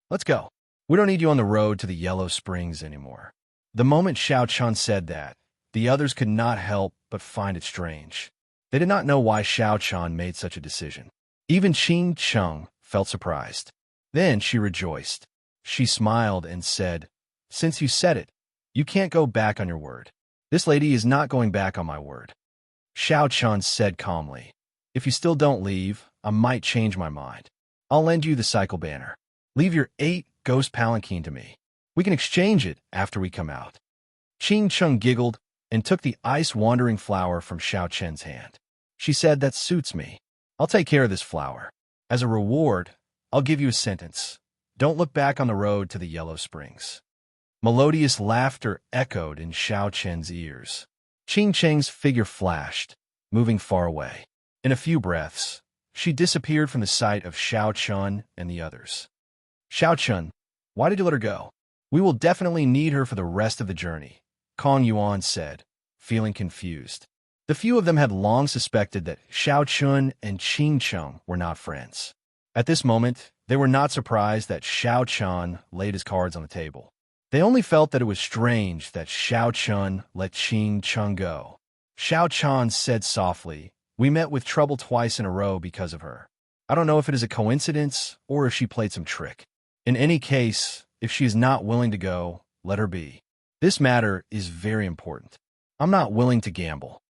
Let's go. We don't need you on the road to the Yellow Springs anymore." The moment Xiaochan said that, the others could not help but find it strange. They did not know why Xiaochan made such a decision. Even Qing Cheng felt surprised. Then she rejoiced. She smiled and said, "Since you said it, you can't go back on your word." "This lady is not going back on my word." Xiaochan said calmly, "If you still don't leave, I might change my mind. I'll lend you the cycle banner. Leave your 8 ghost palanquin to me. We can exchange it after we come out." Qing Cheng giggled and took the ice-wandering flower from Xiaochan's hand. She said, "That suits me. I'll take care of this flower. As a reward, I'll give you a sentence. Don't look back on the road to the Yellow Springs." Melodious laughter echoed in Xiaochan's ears. Qing Cheng's figure flashed, moving far away. In a few breaths, she disappeared from the sight of Xiaochan and the others. "Xiaochan, why did you let her go?" "We will definitely need her for the rest of the journey," Kong Yuan said, feeling confused. The few of them had long suspected that Xiaochan and Qing Cheng were not friends. At this moment, they were not surprised that Xiaochan laid his cards on the table. They only felt that it was strange that Xiaochan let Qing Cheng go. Xiaochan said softly, "We met with trouble twice in a row because of her. I don't know if it is a coincidence or if she played some trick. In any case, if she is not willing to go, let her be. This matter is very important. I'm not willing to gamble."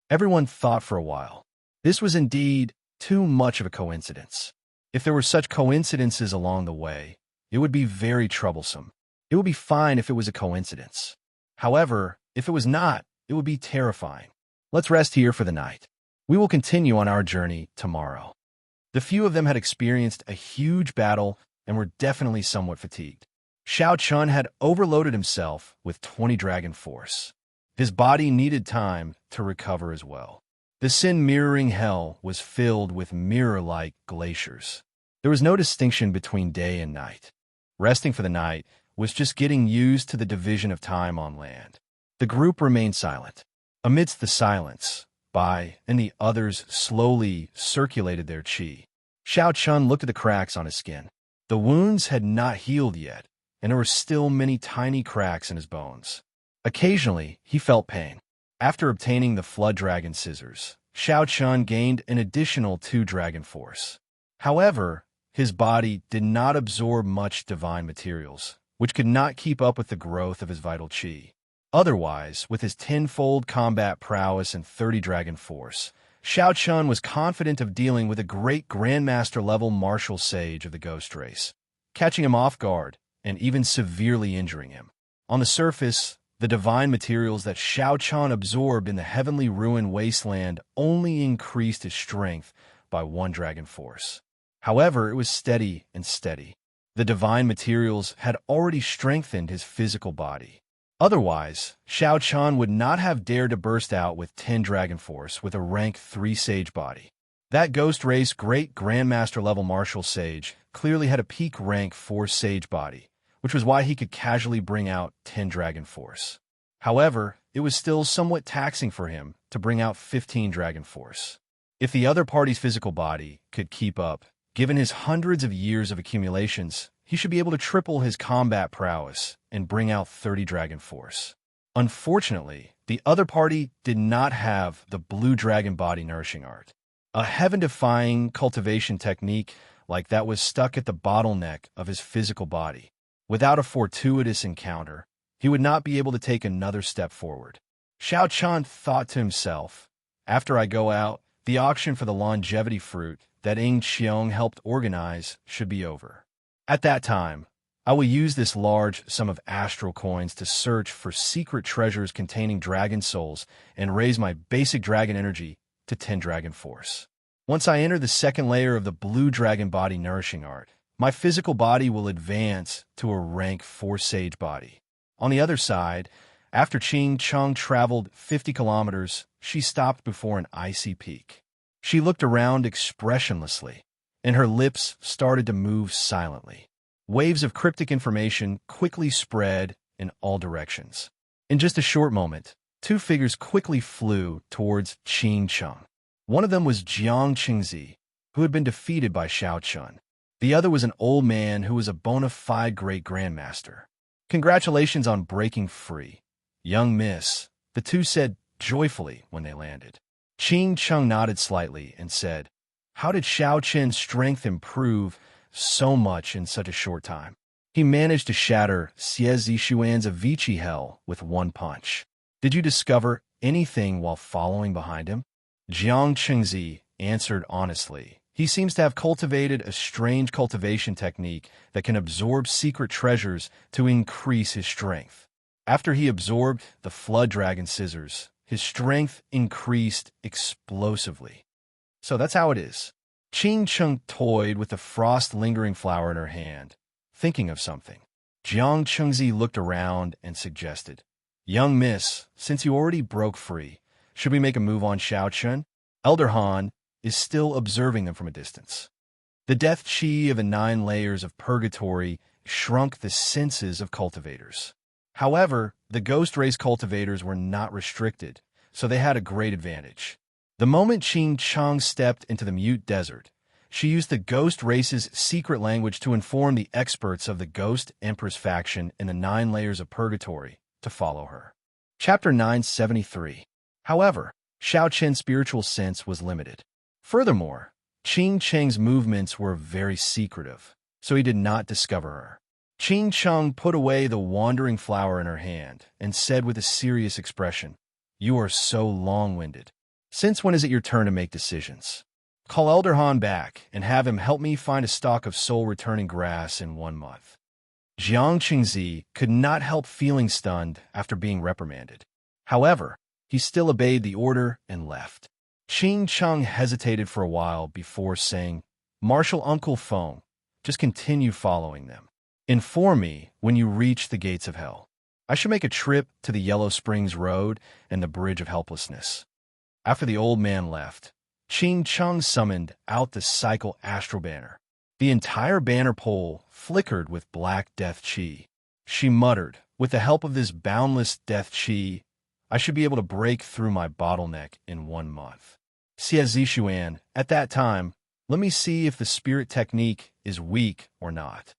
Everyone thought for a while. This was indeed too much of a coincidence. If there were such coincidences along the way, it would be very troublesome. It would be fine if it was a coincidence. However, if it was not, it would be terrifying. Let's rest here for the night. We will continue on our journey tomorrow. The few of them had experienced a huge battle and were definitely somewhat fatigued. Xiaochan had overloaded himself with 20 dragon force. His body needed time to recover as well. The sin-mirroring hell was filled with mirror-like glaciers. There was no distinction between day and night. Resting for the night was just getting used to the division of time on land. The group remained silent. Amidst the silence, Bai and the others slowly circulated their qi. Xiaochan looked at the cracks on his skin. The wounds had not healed yet, and there were still many tiny cracks in his bones. Occasionally, he felt pain. After obtaining the Flood Dragon Scissors, Xiaochan gained an additional 2 dragon force. However, his body did not absorb much divine materials, which could not keep up with the growth of his vital qi. Otherwise, with his tenfold combat prowess and 30 dragon force, Xiaochun was confident of dealing with a great grandmaster-level martial sage of the ghost race, catching him off guard and even severely injuring him. On the surface, the divine materials that Xiaochun absorbed in the heavenly ruin wasteland only increased his strength by 1 dragon force. However, it was steady and steady. The divine materials had already strengthened his physical body. Otherwise, Xiaochun would not have dared to burst out with 10 dragon force with a rank 3 sage body. That ghost race great grandmaster level martial sage clearly had a peak rank 4 sage body, which was why he could casually bring out 10 dragon force. However, it was still somewhat taxing for him to bring out 15 dragon force. If the other party's physical body could keep up, given his hundreds of years of accumulations, he should be able to triple his combat prowess and bring out 30 dragon force. Unfortunately, the other party did not have the blue dragon body nourishing art, a heaven-defying cultivation technique like that was stuck at the bottleneck of his physical body. Without a fortuitous encounter, he would not be able to take another step forward. Xiaochun thought to himself, after I go out, the auction for the longevity fruit that Ing Qiong helped organize should be over. At that time, I will use this large sum of astral coins to search for secret treasures containing dragon souls and raise my basic dragon energy to 10 dragon force. Once I enter the second layer of the blue dragon body nourishing art, my physical body will advance to a rank 4 sage body. On the other side, after Qing Chung traveled 50 kilometers, she stopped before an icy peak. She looked around expressionlessly, and her lips started to move silently. Waves of cryptic information quickly spread in all directions. In just a short moment, 2 figures quickly flew towards Qing Chung. One of them was Jiang Qingzi, who had been defeated by Xiaochun. The other was an old man who was a bona fide great grandmaster. Congratulations on breaking free, young miss, the two said joyfully when they landed. Qing Chung nodded slightly and said, how did Xiaochun's strength improve so much in such a short time? He managed to shatter Xie Zishuan's Avicii hell with 1 punch. Did you discover anything while following behind him? Jiang Qingzi answered honestly. He seems to have cultivated a strange cultivation technique that can absorb secret treasures to increase his strength. After he absorbed the flood dragon scissors, his strength increased explosively. So that's how it is. Qing Chung toyed with the frost-lingering flower in her hand, thinking of something. Jiang Chengzi looked around and suggested, young miss, since you already broke free, should we make a move on Xiaochun? Elder Han is still observing them from a distance. The death chi of the 9 layers of purgatory shrunk the senses of cultivators. However, the ghost race cultivators were not restricted, so they had a great advantage. The moment Qing Chang stepped into the mute desert, she used the ghost race's secret language to inform the experts of the Ghost Empress faction in the 9 layers of purgatory to follow her. Chapter 973. However, Xiaochun's spiritual sense was limited. Furthermore, Qing Cheng's movements were very secretive, so he did not discover her. Qing Cheng put away the wandering flower in her hand and said with a serious expression, you are so long-winded. Since when is it your turn to make decisions? Call Elder Han back and have him help me find a stalk of soul-returning grass in 1 month. Jiang Qingzi could not help feeling stunned after being reprimanded. However, he still obeyed the order and left. Qing Chung hesitated for a while before saying, Marshal Uncle Feng, just continue following them. Inform me when you reach the gates of hell. I should make a trip to the Yellow Springs Road and the Bridge of Helplessness. After the old man left, Qing Chung summoned out the cycle astral banner. The entire banner pole flickered with black death chi. She muttered, with the help of this boundless death chi, I should be able to break through my bottleneck in 1 month. Xie Zishuan, at that time, let me see if the spirit technique is weak or not.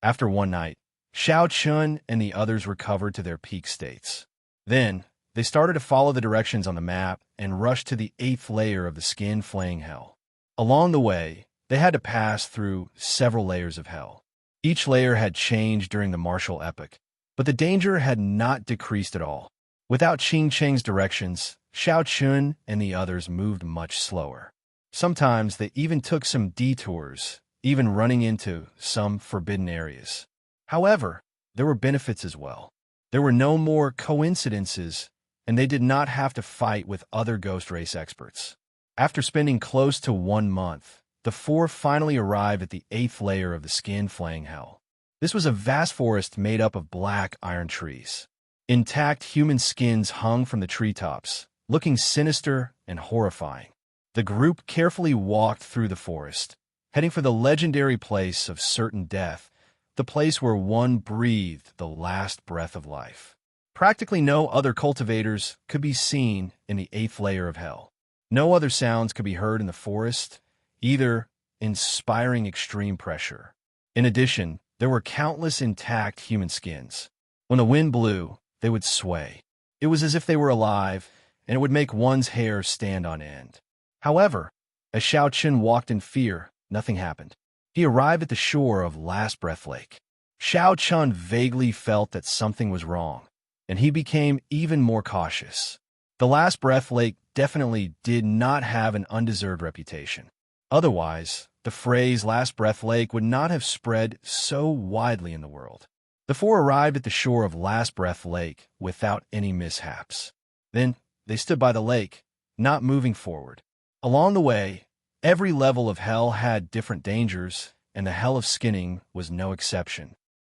After 1 night, Xiaochun and the others recovered to their peak states. Then, they started to follow the directions on the map and rushed to the 8th layer of the skin-flaying hell. Along the way, They had to pass through several layers of hell. Each layer had changed during the martial epoch, but the danger had not decreased at all. Without Xianxia's directions, Xiaochun and the others moved much slower. Sometimes they even took some detours, even running into some forbidden areas. However, there were benefits as well. There were no more coincidences, and they did not have to fight with other ghost race experts. After spending close to 1 month, the four finally arrived at the 8th layer of the skin-flaying hell. This was a vast forest made up of black iron trees. Intact human skins hung from the treetops, looking sinister and horrifying. The group carefully walked through the forest, heading for the legendary place of certain death, the place where one breathed the last breath of life. Practically no other cultivators could be seen in the 8th layer of hell. No other sounds could be heard in the forest, either inspiring extreme pressure. In addition, there were countless intact human skins. When the wind blew, they would sway. It was as if they were alive, and it would make one's hair stand on end. However, as Xiaochun walked in fear, nothing happened. He arrived at the shore of Last Breath Lake. Xiaochun vaguely felt that something was wrong, and he became even more cautious. The Last Breath Lake definitely did not have an undeserved reputation. Otherwise, the phrase Last Breath Lake would not have spread so widely in the world. The four arrived at the shore of Last Breath Lake without any mishaps. Then they stood by the lake, not moving forward. Along the way, every level of hell had different dangers, and the hell of skinning was no exception.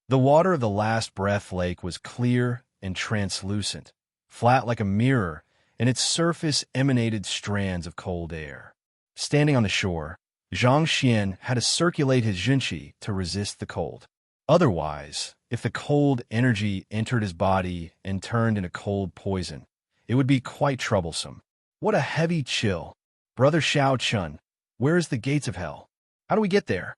The water of the Last Breath Lake was clear and translucent, flat like a mirror, and its surface emanated strands of cold air. Standing on the shore, Xianxia had to circulate his Xianxia to resist the cold. Otherwise, if the cold energy entered his body and turned into cold poison, it would be quite troublesome. What a heavy chill. Brother Xiaochun, where is the gates of hell? How do we get there?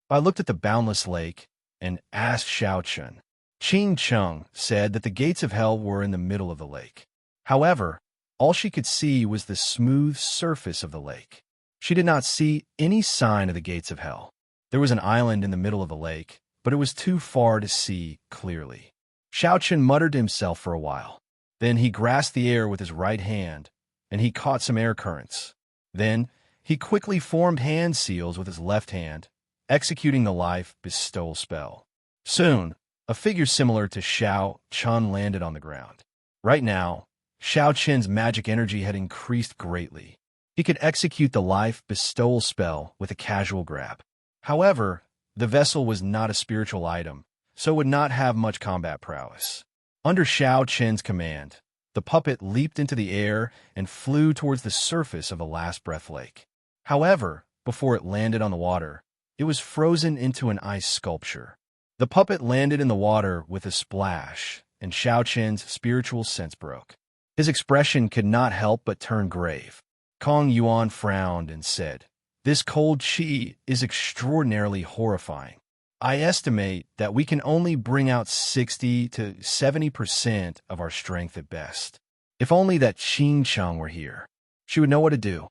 I looked at the boundless lake and asked Xiaochun. Qing Cheng said that the gates of hell were in the middle of the lake. However, all she could see was the smooth surface of the lake. She did not see any sign of the gates of hell. There was an island in the middle of the lake, but it was too far to see clearly. Xiaochun muttered to himself for a while. Then he grasped the air with his right hand, and he caught some air currents. Then he quickly formed hand seals with his left hand, executing the life bestowal spell. Soon, a figure similar to Xiaochun landed on the ground. Right now, Xiaochun's magic energy had increased greatly. He could execute the life bestowal spell with a casual grab. However, the vessel was not a spiritual item, so it would not have much combat prowess. Under Xiaochun's command, the puppet leaped into the air and flew towards the surface of the Last Breath Lake. However, before it landed on the water, it was frozen into an ice sculpture. The puppet landed in the water with a splash, and Xiaochun's spiritual sense broke. His expression could not help but turn grave. Kong Yuan frowned and said, "This cold qi is extraordinarily horrifying. I estimate that we can only bring out 60 to 70% of our strength at best. If only that Qingchang were here. She would know what to do.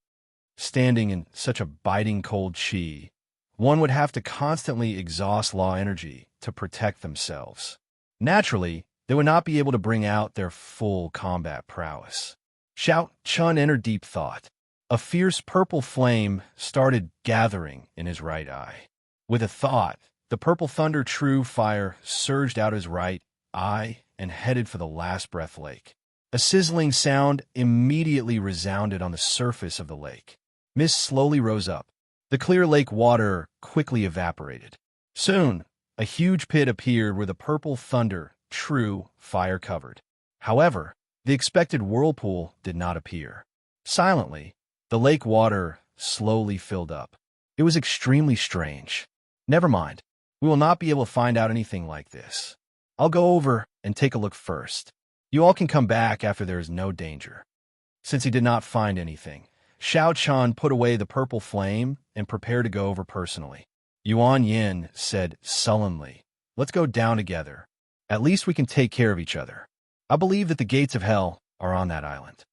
Standing in such a biting cold qi, one would have to constantly exhaust law energy to protect themselves. Naturally, they would not be able to bring out their full combat prowess." Xiaochun entered deep thought. A fierce purple flame started gathering in his right eye. With a thought, the purple thunder true fire surged out his right eye and headed for the Last Breath Lake. A sizzling sound immediately resounded on the surface of the lake. Mist slowly rose up. The clear lake water quickly evaporated. Soon, a huge pit appeared where the purple thunder true fire covered. However, the expected whirlpool did not appear. Silently, the lake water slowly filled up. It was extremely strange. Never mind. We will not be able to find out anything like this. I'll go over and take a look first. You all can come back after there is no danger. Since he did not find anything, Xiaochun put away the purple flame and prepared to go over personally. Yuan Yin said sullenly, "Let's go down together. At least we can take care of each other. I believe that the gates of hell are on that island."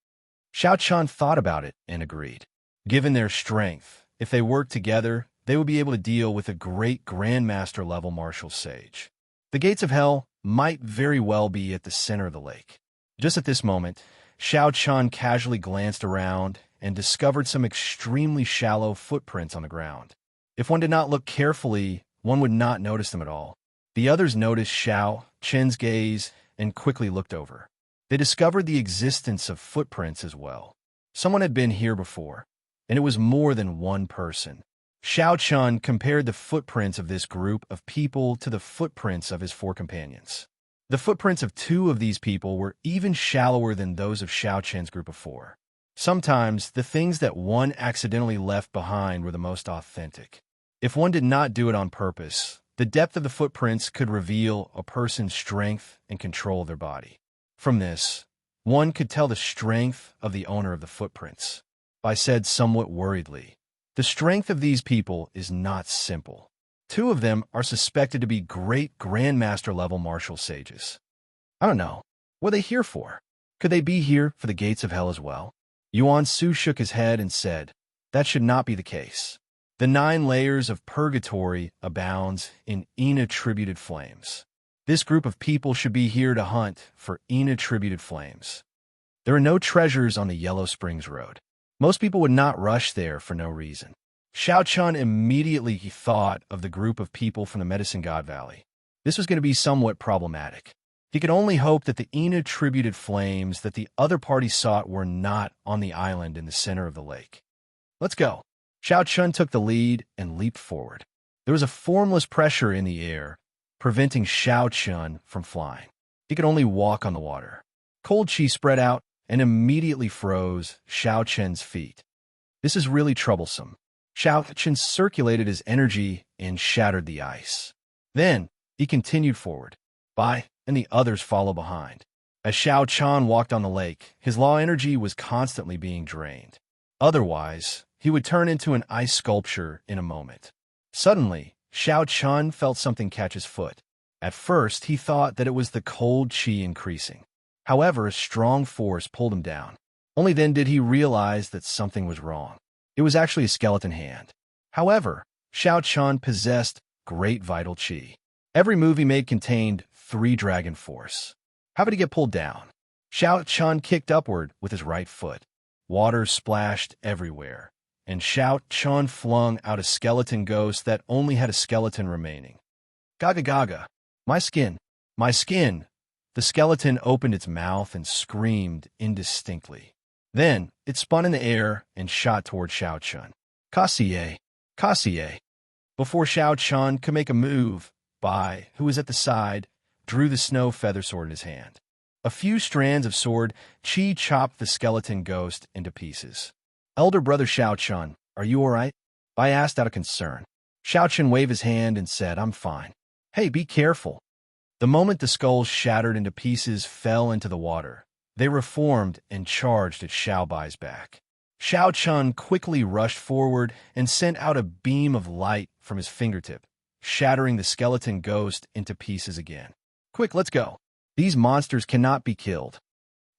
Xiaochun thought about it and agreed. Given their strength, if they worked together, they would be able to deal with a great Grandmaster level martial sage. The gates of hell might very well be at the center of the lake. Just at this moment, Xiao Chun casually glanced around and discovered some extremely shallow footprints on the ground. If one did not look carefully, one would not notice them at all. The others noticed Xiao Chen's gaze and quickly looked over. They discovered the existence of footprints as well. Someone had been here before, and it was more than one person. Xiao Chun compared the footprints of this group of people to the footprints of his four companions. The footprints of two of these people were even shallower than those of Xiao Chen's group of four. Sometimes, the things that one accidentally left behind were the most authentic. If one did not do it on purpose, the depth of the footprints could reveal a person's strength and control of their body. From this, one could tell the strength of the owner of the footprints. I said somewhat worriedly, the strength of these people is not simple. Two of them are suspected to be great Grandmaster level martial sages. I don't know. What are they here for? Could they be here for the gates of hell as well? Yuan Su shook his head and said, that should not be the case. The 9 layers of purgatory abounds in inattributed flames. This group of people should be here to hunt for inattributed flames. There are no treasures on the Yellow Springs Road. Most people would not rush there for no reason. Xiao Chun immediately thought of the group of people from the Medicine God Valley. This was going to be somewhat problematic. He could only hope that the inattributed flames that the other party sought were not on the island in the center of the lake. Let's go. Xiao Chun took the lead and leaped forward. There was a formless pressure in the air, preventing Xiao Chun from flying. He could only walk on the water. Cold chi spread out and immediately froze Xiao Chen's feet. This is really troublesome. Xiao Chen circulated his energy and shattered the ice. Then, he continued forward. Bai and the others followed behind. As Xiao Chun walked on the lake, his law energy was constantly being drained. Otherwise, he would turn into an ice sculpture in a moment. Suddenly, Xiao Chun felt something catch his foot. At first, he thought that it was the cold chi increasing. However, a strong force pulled him down. Only then did he realize that something was wrong. It was actually a skeleton hand. However, Xiao Chun possessed great vital chi. Every move he made contained 3 dragon force. How did he get pulled down? Xiao Chun kicked upward with his right foot. Water splashed everywhere, and Xiao Chun flung out a skeleton ghost that only had a skeleton remaining. Gaga gaga! My skin! My skin! The skeleton opened its mouth and screamed indistinctly. Then, it spun in the air and shot toward Xiao Chun. Kassier! Kassier! Before Xiao Chun could make a move, Bai, who was at the side, drew the snow feather sword in his hand. A few strands of sword chi chopped the skeleton ghost into pieces. Elder brother Xiao Chun, are you all right? Bai asked out of concern. Xiao Chun waved his hand and said, I'm fine. Hey, be careful. The moment the skulls shattered into pieces fell into the water, they reformed and charged at Xiao Bai's back. Xiao Chun quickly rushed forward and sent out a beam of light from his fingertip, shattering the skeleton ghost into pieces again. Quick, let's go. These monsters cannot be killed.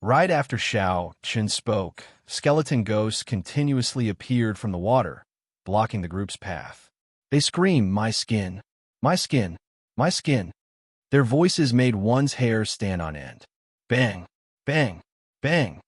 Right after Xiao Chun spoke, skeleton ghosts continuously appeared from the water, blocking the group's path. They screamed, my skin, my skin, my skin. Their voices made one's hair stand on end. Bang, bang, bang.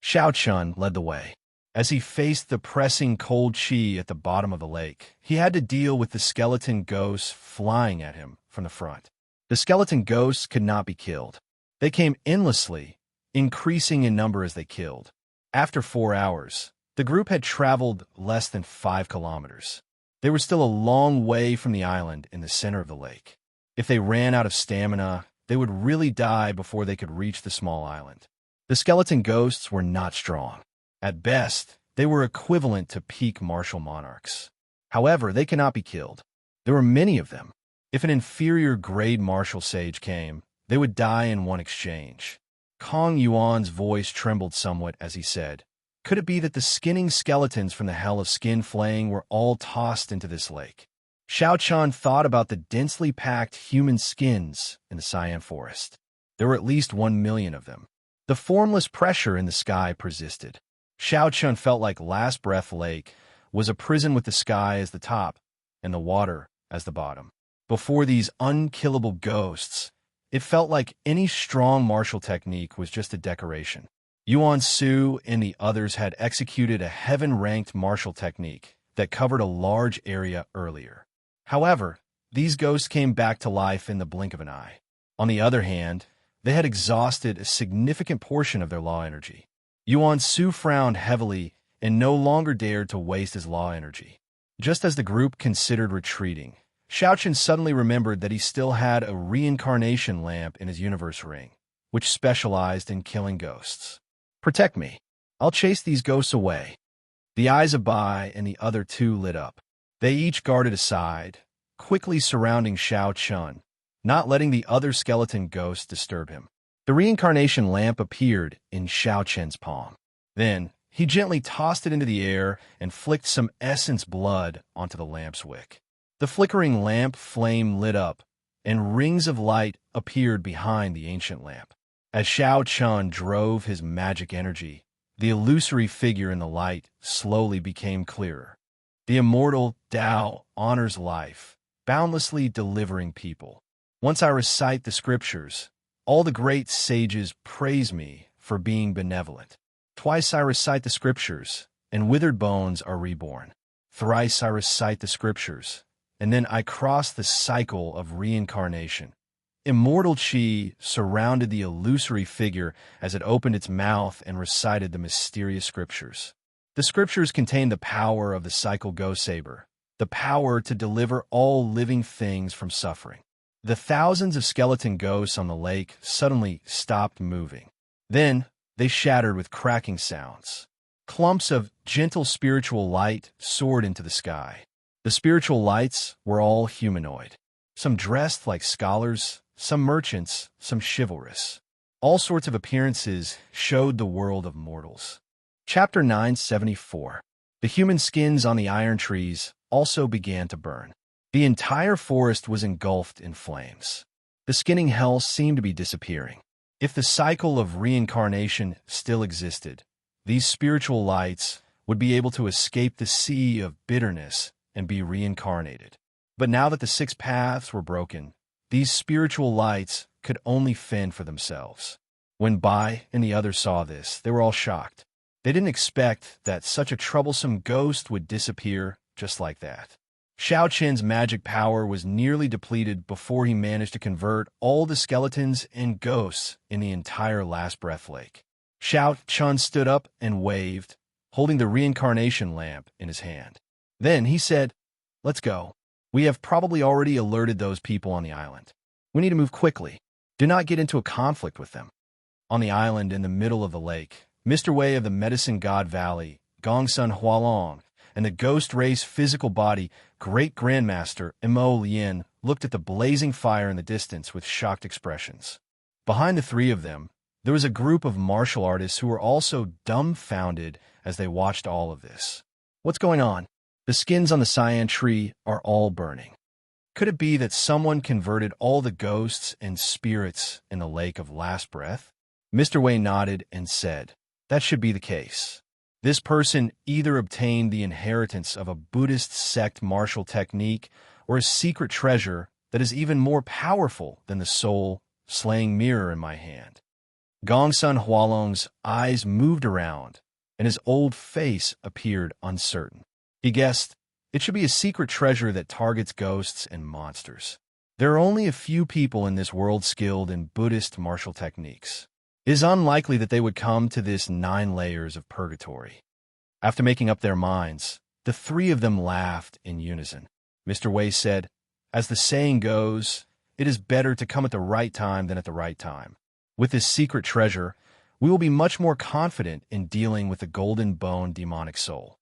Xiao Chun led the way. As he faced the pressing cold chi at the bottom of the lake, he had to deal with the skeleton ghosts flying at him from the front. The skeleton ghosts could not be killed. They came endlessly, increasing in number as they killed. After 4 hours, the group had traveled less than 5 kilometers. They were still a long way from the island in the center of the lake. If they ran out of stamina, they would really die before they could reach the small island. The skeleton ghosts were not strong. At best, they were equivalent to peak martial monarchs. However, they cannot be killed. There were many of them. If an inferior grade martial sage came, they would die in one exchange. Kong Yuan's voice trembled somewhat as he said, could it be that the skinning skeletons from the hell of skin flaying were all tossed into this lake? Xiao Chun thought about the densely packed human skins in the Cyan Forest. There were at least 1 million of them. The formless pressure in the sky persisted. Xiao Chun felt like Last Breath Lake was a prison with the sky as the top, and the water as the bottom. Before these unkillable ghosts, it felt like any strong martial technique was just a decoration. Yuan Su and the others had executed a heaven-ranked martial technique that covered a large area earlier. However, these ghosts came back to life in the blink of an eye. On the other hand, they had exhausted a significant portion of their law energy. Yuan Su frowned heavily and no longer dared to waste his law energy. Just as the group considered retreating, Xianxia suddenly remembered that he still had a reincarnation lamp in his universe ring, which specialized in killing ghosts. "Protect me. I'll chase these ghosts away." The eyes of Bai and the other two lit up. They each guarded aside, quickly surrounding Xianxia, not letting the other skeleton ghosts disturb him. The reincarnation lamp appeared in Xiaoqian's palm. Then, he gently tossed it into the air and flicked some essence blood onto the lamp's wick. The flickering lamp flame lit up, and rings of light appeared behind the ancient lamp. As Xiaoqian drove his magic energy, the illusory figure in the light slowly became clearer. The immortal Tao honors life, boundlessly delivering people. Once I recite the scriptures, all the great sages praise me for being benevolent. Twice I recite the scriptures, and withered bones are reborn. Thrice I recite the scriptures, and then I cross the cycle of reincarnation. Immortal Qi surrounded the illusory figure as it opened its mouth and recited the mysterious scriptures. The scriptures contained the power of the cycle Go Saber, the power to deliver all living things from suffering. The thousands of skeleton ghosts on the lake suddenly stopped moving. Then, they shattered with cracking sounds. Clumps of gentle spiritual light soared into the sky. The spiritual lights were all humanoid. Some dressed like scholars, some merchants, some chivalrous. All sorts of appearances showed the world of mortals. Chapter 974. The human skins on the iron trees also began to burn. The entire forest was engulfed in flames. The skinning hell seemed to be disappearing. If the cycle of reincarnation still existed, these spiritual lights would be able to escape the sea of bitterness and be reincarnated. But now that the 6 paths were broken, these spiritual lights could only fend for themselves. When Bai and the others saw this, they were all shocked. They didn't expect that such a troublesome ghost would disappear just like that. Xiaoqian's magic power was nearly depleted before he managed to convert all the skeletons and ghosts in the entire Last Breath Lake. Xiaoqian stood up and waved, holding the reincarnation lamp in his hand. Then he said, "Let's go. We have probably already alerted those people on the island. We need to move quickly. Do not get into a conflict with them." On the island in the middle of the lake, Mr. Wei of the Medicine God Valley, Gongsun Hualong, and the ghost race physical body Great Grandmaster Mo Lien looked at the blazing fire in the distance with shocked expressions. Behind the three of them, there was a group of martial artists who were also dumbfounded as they watched all of this. "What's going on? The skins on the cyan tree are all burning. Could it be that someone converted all the ghosts and spirits in the Lake of Last Breath?" Mr. Wei nodded and said, "That should be the case. This person either obtained the inheritance of a Buddhist sect martial technique or a secret treasure that is even more powerful than the soul-slaying mirror in my hand." Gongsun Hualong's eyes moved around, and his old face appeared uncertain. He guessed it should be a secret treasure that targets ghosts and monsters. There are only a few people in this world skilled in Buddhist martial techniques. It is unlikely that they would come to this 9 layers of purgatory. After making up their minds, the three of them laughed in unison. Mr. Wei said, "As the saying goes, it is better to come at the right time than at the right time. With this secret treasure, we will be much more confident in dealing with the golden bone demonic soul."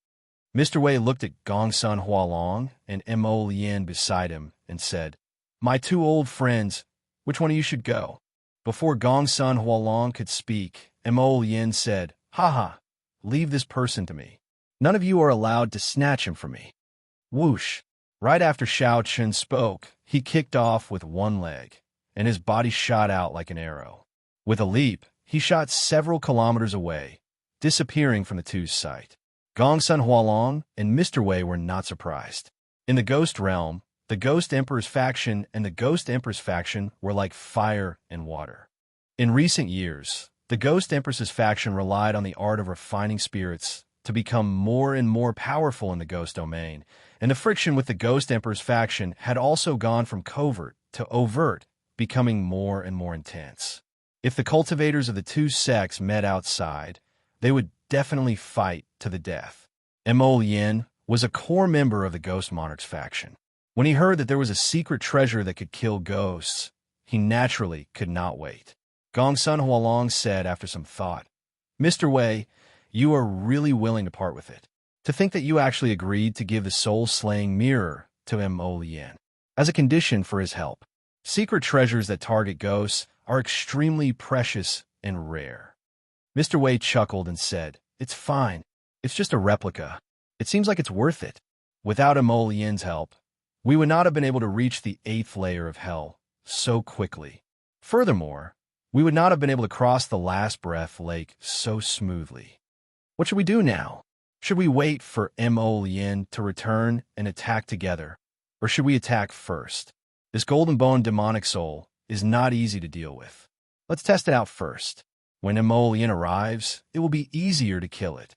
Mr. Wei looked at Gongsun Hualong and Mo Lien beside him and said, "My 2 old friends, which one of you should go?" Before Gongsun Hualong could speak, Mo Lien said, "Haha, leave this person to me. None of you are allowed to snatch him from me." Whoosh! Right after Xiaoqian spoke, he kicked off with one leg, and his body shot out like an arrow. With a leap, he shot several kilometers away, disappearing from the two's sight. Gongsun Hualong and Mr. Wei were not surprised. In the Ghost Realm, the Ghost Emperor's faction and the Ghost Empress faction were like fire and water. In recent years, the Ghost Empress's faction relied on the art of refining spirits to become more and more powerful in the Ghost domain, and the friction with the Ghost Emperor's faction had also gone from covert to overt, becoming more and more intense. If the cultivators of the two sects met outside, they would definitely fight to the death. Mo Lien was a core member of the Ghost Monarch's faction. When he heard that there was a secret treasure that could kill ghosts, he naturally could not wait. Gongsun Hualong said after some thought, "Mr. Wei, you are really willing to part with it. To think that you actually agreed to give the soul-slaying mirror to Mo Lien as a condition for his help. Secret treasures that target ghosts are extremely precious and rare." Mr. Wei chuckled and said, "It's fine. It's just a replica. It seems like it's worth it. Without Mo Lien's help, we would not have been able to reach the 8th layer of hell so quickly. Furthermore, we would not have been able to cross the Last Breath Lake so smoothly. What should we do now? Should we wait for Mo Lien to return and attack together, or should we attack first? This golden bone demonic soul is not easy to deal with. Let's test it out first. When Mo Lien arrives, it will be easier to kill it."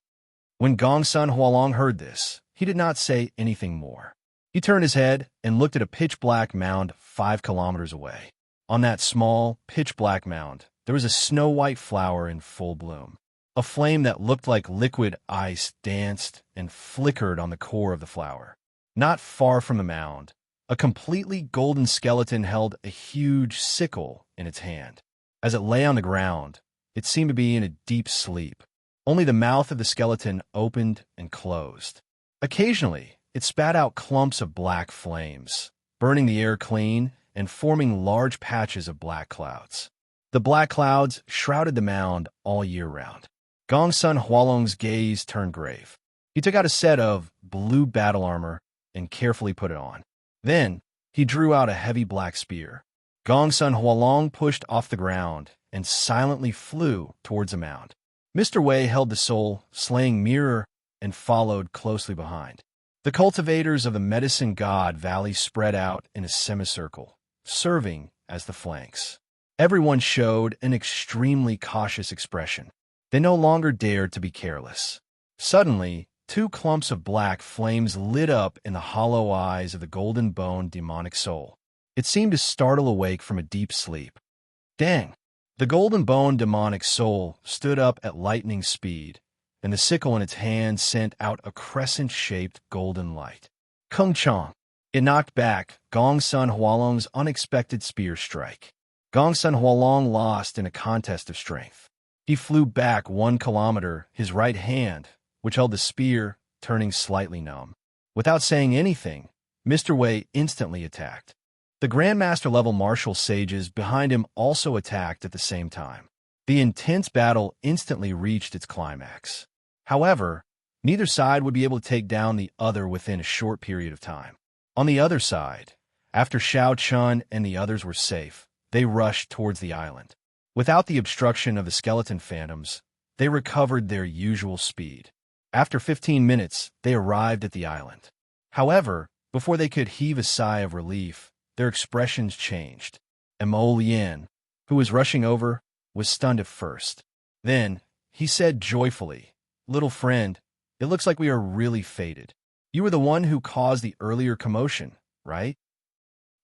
When Gongsun Hualong heard this, he did not say anything more. He turned his head and looked at a pitch-black mound 5 kilometers away. On that small, pitch-black mound, there was a snow-white flower in full bloom. A flame that looked like liquid ice danced and flickered on the core of the flower. Not far from the mound, a completely golden skeleton held a huge sickle in its hand. As it lay on the ground, it seemed to be in a deep sleep. Only the mouth of the skeleton opened and closed. Occasionally, it spat out clumps of black flames, burning the air clean and forming large patches of black clouds. The black clouds shrouded the mound all year round. Gongsun Hualong's gaze turned grave. He took out a set of blue battle armor and carefully put it on. Then, he drew out a heavy black spear. Gongsun Hualong pushed off the ground and silently flew towards the mound. Mr. Wei held the soul-slaying mirror and followed closely behind. The cultivators of the Medicine God Valley spread out in a semicircle, serving as the flanks. Everyone showed an extremely cautious expression. They no longer dared to be careless. Suddenly, 2 clumps of black flames lit up in the hollow eyes of the golden bone demonic soul. It seemed to startle awake from a deep sleep. Dang! The golden bone demonic soul stood up at lightning speed, and the sickle in its hand sent out a crescent-shaped golden light. Kung Chong! It knocked back Gongsun Hualong's unexpected spear strike. Gongsun Hualong lost in a contest of strength. He flew back 1 kilometer, his right hand, which held the spear, turning slightly numb. Without saying anything, Mr. Wei instantly attacked. The Grandmaster-level martial sages behind him also attacked at the same time. The intense battle instantly reached its climax. However, neither side would be able to take down the other within a short period of time. On the other side, after Xiao Chun and the others were safe, they rushed towards the island. Without the obstruction of the skeleton phantoms, they recovered their usual speed. After 15 minutes, they arrived at the island. However, before they could heave a sigh of relief, their expressions changed. Mo Lien, who was rushing over, was stunned at first. Then, he said joyfully, "Little friend, it looks like we are really fated. You were the one who caused the earlier commotion, right?"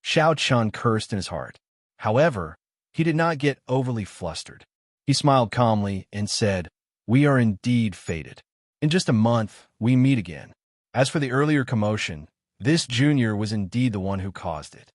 Xiao Chun cursed in his heart. However, he did not get overly flustered. He smiled calmly and said, "We are indeed fated. In just a month, we meet again. As for the earlier commotion, this junior was indeed the one who caused it.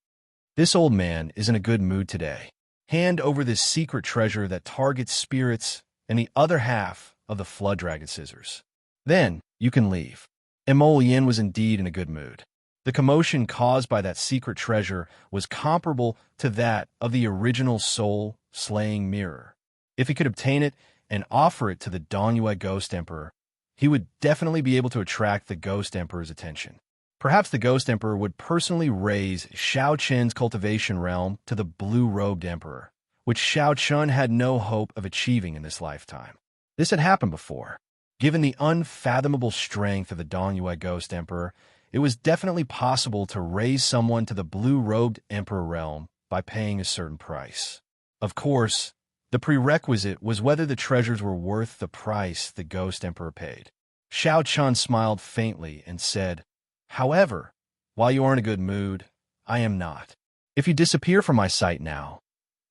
This old man is in a good mood today. Hand over this secret treasure that targets spirits and the other half of the Flood Dragon scissors. Then you can leave." Mo Lien was indeed in a good mood. The commotion caused by that secret treasure was comparable to that of the original soul-slaying mirror. If he could obtain it and offer it to the Dongyue Ghost Emperor, he would definitely be able to attract the Ghost Emperor's attention. Perhaps the Ghost Emperor would personally raise Xiao Chen's cultivation realm to the Blue-Robed Emperor, which Xiao Chun had no hope of achieving in this lifetime. This had happened before. Given the unfathomable strength of the Dongyue Ghost Emperor, It was definitely possible to raise someone to the blue-robed emperor realm by paying a certain price. Of course, the prerequisite was whether the treasures were worth the price the ghost emperor paid. Xiao Chun smiled faintly and said, "However, while you are in a good mood, I am not. If you disappear from my sight now,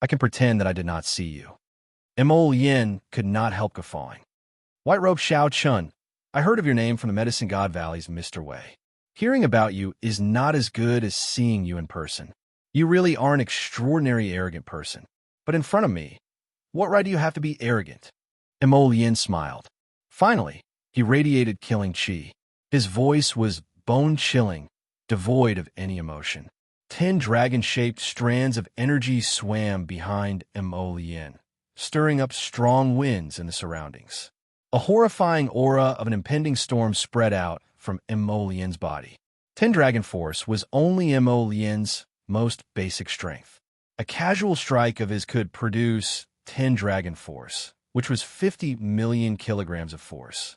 I can pretend that I did not see you." Immortal Yin could not help guffawing. "White Robe Xiao Chun, I heard of your name from the Medicine God Valley's Mr. Wei. Hearing about you is not as good as seeing you in person. You really are an extraordinary arrogant person. But in front of me, what right do you have to be arrogant?" Immortal Yin smiled. Finally, he radiated killing chi. His voice was bone-chilling, devoid of any emotion. 10 dragon-shaped strands of energy swam behind Immortal Yin, stirring up strong winds in the surroundings. A horrifying aura of an impending storm spread out from Immortal Yin's body. 10 Dragon Force was only Immortal Yin's most basic strength. A casual strike of his could produce 10 Dragon Force, which was 50 million kilograms of force.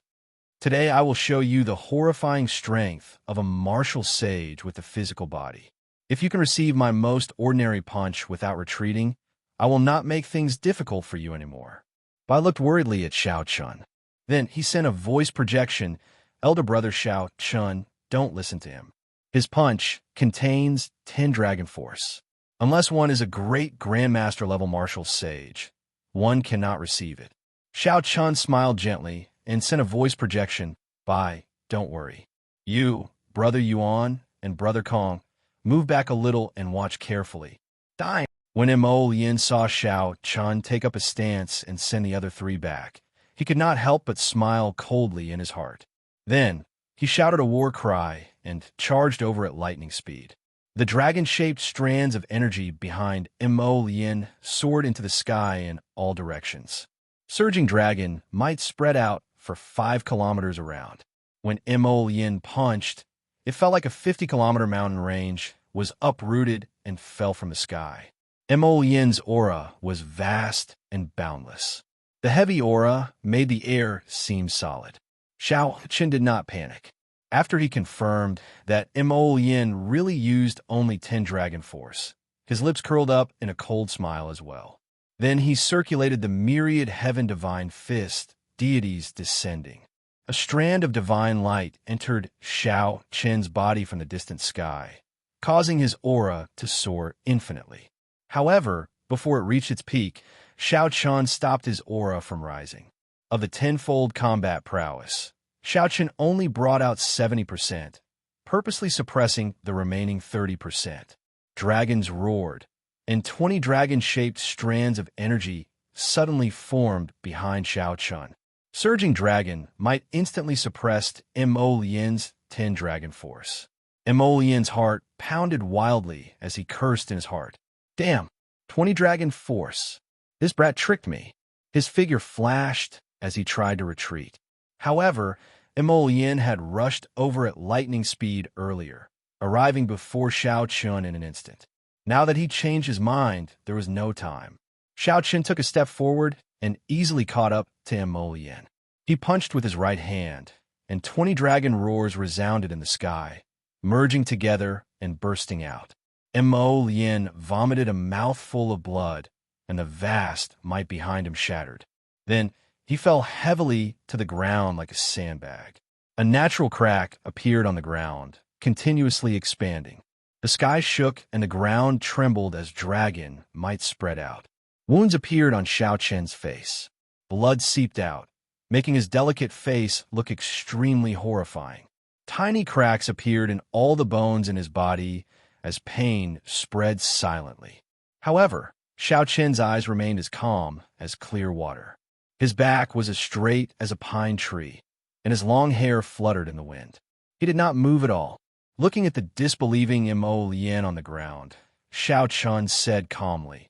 Today I will show you the horrifying strength of a martial sage with a physical body. If you can receive my most ordinary punch without retreating, I will not make things difficult for you anymore. I looked worriedly at Xiao Chun. Then he sent a voice projection. "Elder brother Xiao Chun, don't listen to him. His punch contains 10 Dragon Force. Unless one is a great Grandmaster level martial sage, one cannot receive it." Xiao Chun smiled gently and sent a voice projection. Don't worry. You, Brother Yuan, and Brother Kong, move back a little and watch carefully. Dime. When Immortal Yin saw Xiao Chun take up a stance and send the other 3 back, he could not help but smile coldly in his heart. Then, he shouted a war cry and charged over at lightning speed. The dragon-shaped strands of energy behind Immortal Yin soared into the sky in all directions. Surging dragon might spread out for 5 kilometers around. When Immortal Yin punched, it felt like a 50-kilometer mountain range was uprooted and fell from the sky. Immortal Yin's aura was vast and boundless. The heavy aura made the air seem solid. Xiao Chun did not panic. After he confirmed that Immortal Yin really used only 10 Dragon Force, his lips curled up in a cold smile as well. Then he circulated the myriad heaven divine fist, deities descending. A strand of divine light entered Xiao Chun's body from the distant sky, causing his aura to soar infinitely. However, before it reached its peak, Xiao Chun stopped his aura from rising. Of the tenfold combat prowess, Xiao Chun only brought out 70%, purposely suppressing the remaining 30%. Dragons roared, and 20 dragon-shaped strands of energy suddenly formed behind Xiao Chun. Surging Dragon might instantly suppress Immortal Yin's 10 Dragon Force. Immortal Yin's heart pounded wildly as he cursed in his heart. "Damn, 20 Dragon Force. This brat tricked me." His figure flashed as he tried to retreat. However, Immortal Yin had rushed over at lightning speed earlier, arriving before Xiao Chun in an instant. Now that he changed his mind, there was no time. Xiao Chun took a step forward and easily caught up to Immortal Yin. He punched with his right hand, and 20 dragon roars resounded in the sky, merging together and bursting out. Immortal Yin vomited a mouthful of blood, and the vast might behind him shattered. Then he fell heavily to the ground like a sandbag. A natural crack appeared on the ground, continuously expanding. The sky shook and the ground trembled as dragon might spread out. Wounds appeared on Xiao Chun's face. Blood seeped out, making his delicate face look extremely horrifying. Tiny cracks appeared in all the bones in his body as pain spread silently. However, Xiao Chun's eyes remained as calm as clear water. His back was as straight as a pine tree, and his long hair fluttered in the wind. He did not move at all. Looking at the disbelieving Immortal Yin on the ground, Xiao Chun said calmly,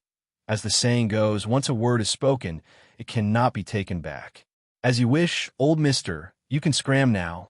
"As the saying goes, once a word is spoken, it cannot be taken back. As you wish, old mister, you can scram now."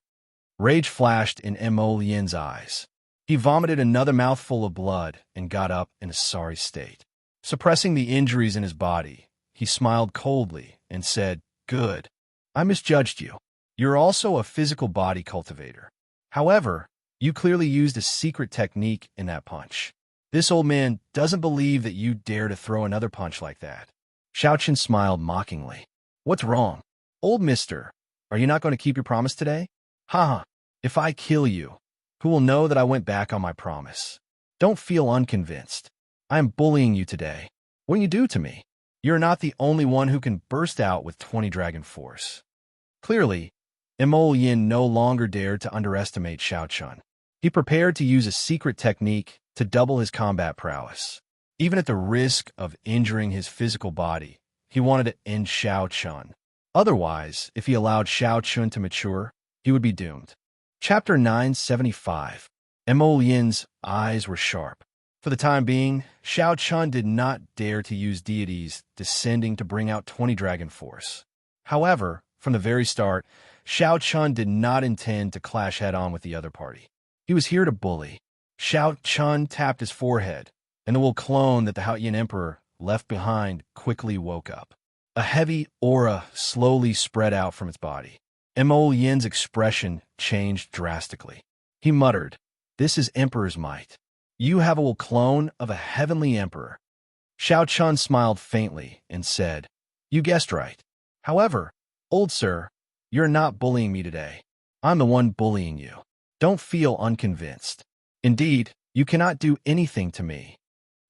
Rage flashed in Immortal Yin's eyes. He vomited another mouthful of blood and got up in a sorry state. Suppressing the injuries in his body, he smiled coldly and said, "Good. I misjudged you. You're also a physical body cultivator. However, You clearly used a secret technique in that punch. This old man doesn't believe that you dare to throw another punch like that. Xiaoqian smiled mockingly. What's wrong? Old mister, are you not going to keep your promise today? Haha, if I kill you, who will know that I went back on my promise? Don't feel unconvinced. I am bullying you today. What do you do to me? You're not the only one who can burst out with 20 dragon force. Clearly, Immortal no longer dared to underestimate Xiaoqian. He prepared to use a secret technique to double his combat prowess. Even at the risk of injuring his physical body, he wanted to end Xiaoqian. Otherwise, if he allowed Xiaoqian to mature, he would be doomed. Chapter 975. Immortal's eyes were sharp. For the time being, Xiaoqian did not dare to use deities descending to bring out 20 dragon force. However, from the very start, Xiaoqian did not intend to clash head-on with the other party. He was here to bully. Xiaoqian tapped his forehead, and the Wu clone that the Haoyan Emperor left behind quickly woke up. A heavy aura slowly spread out from its body. Immortal's expression changed drastically. He muttered, "This is Emperor's might. You have a Wu clone of a heavenly emperor." Xiaoqian smiled faintly and said, "You guessed right. However, old sir, you're not bullying me today. I'm the one bullying you. Don't feel unconvinced. Indeed, you cannot do anything to me."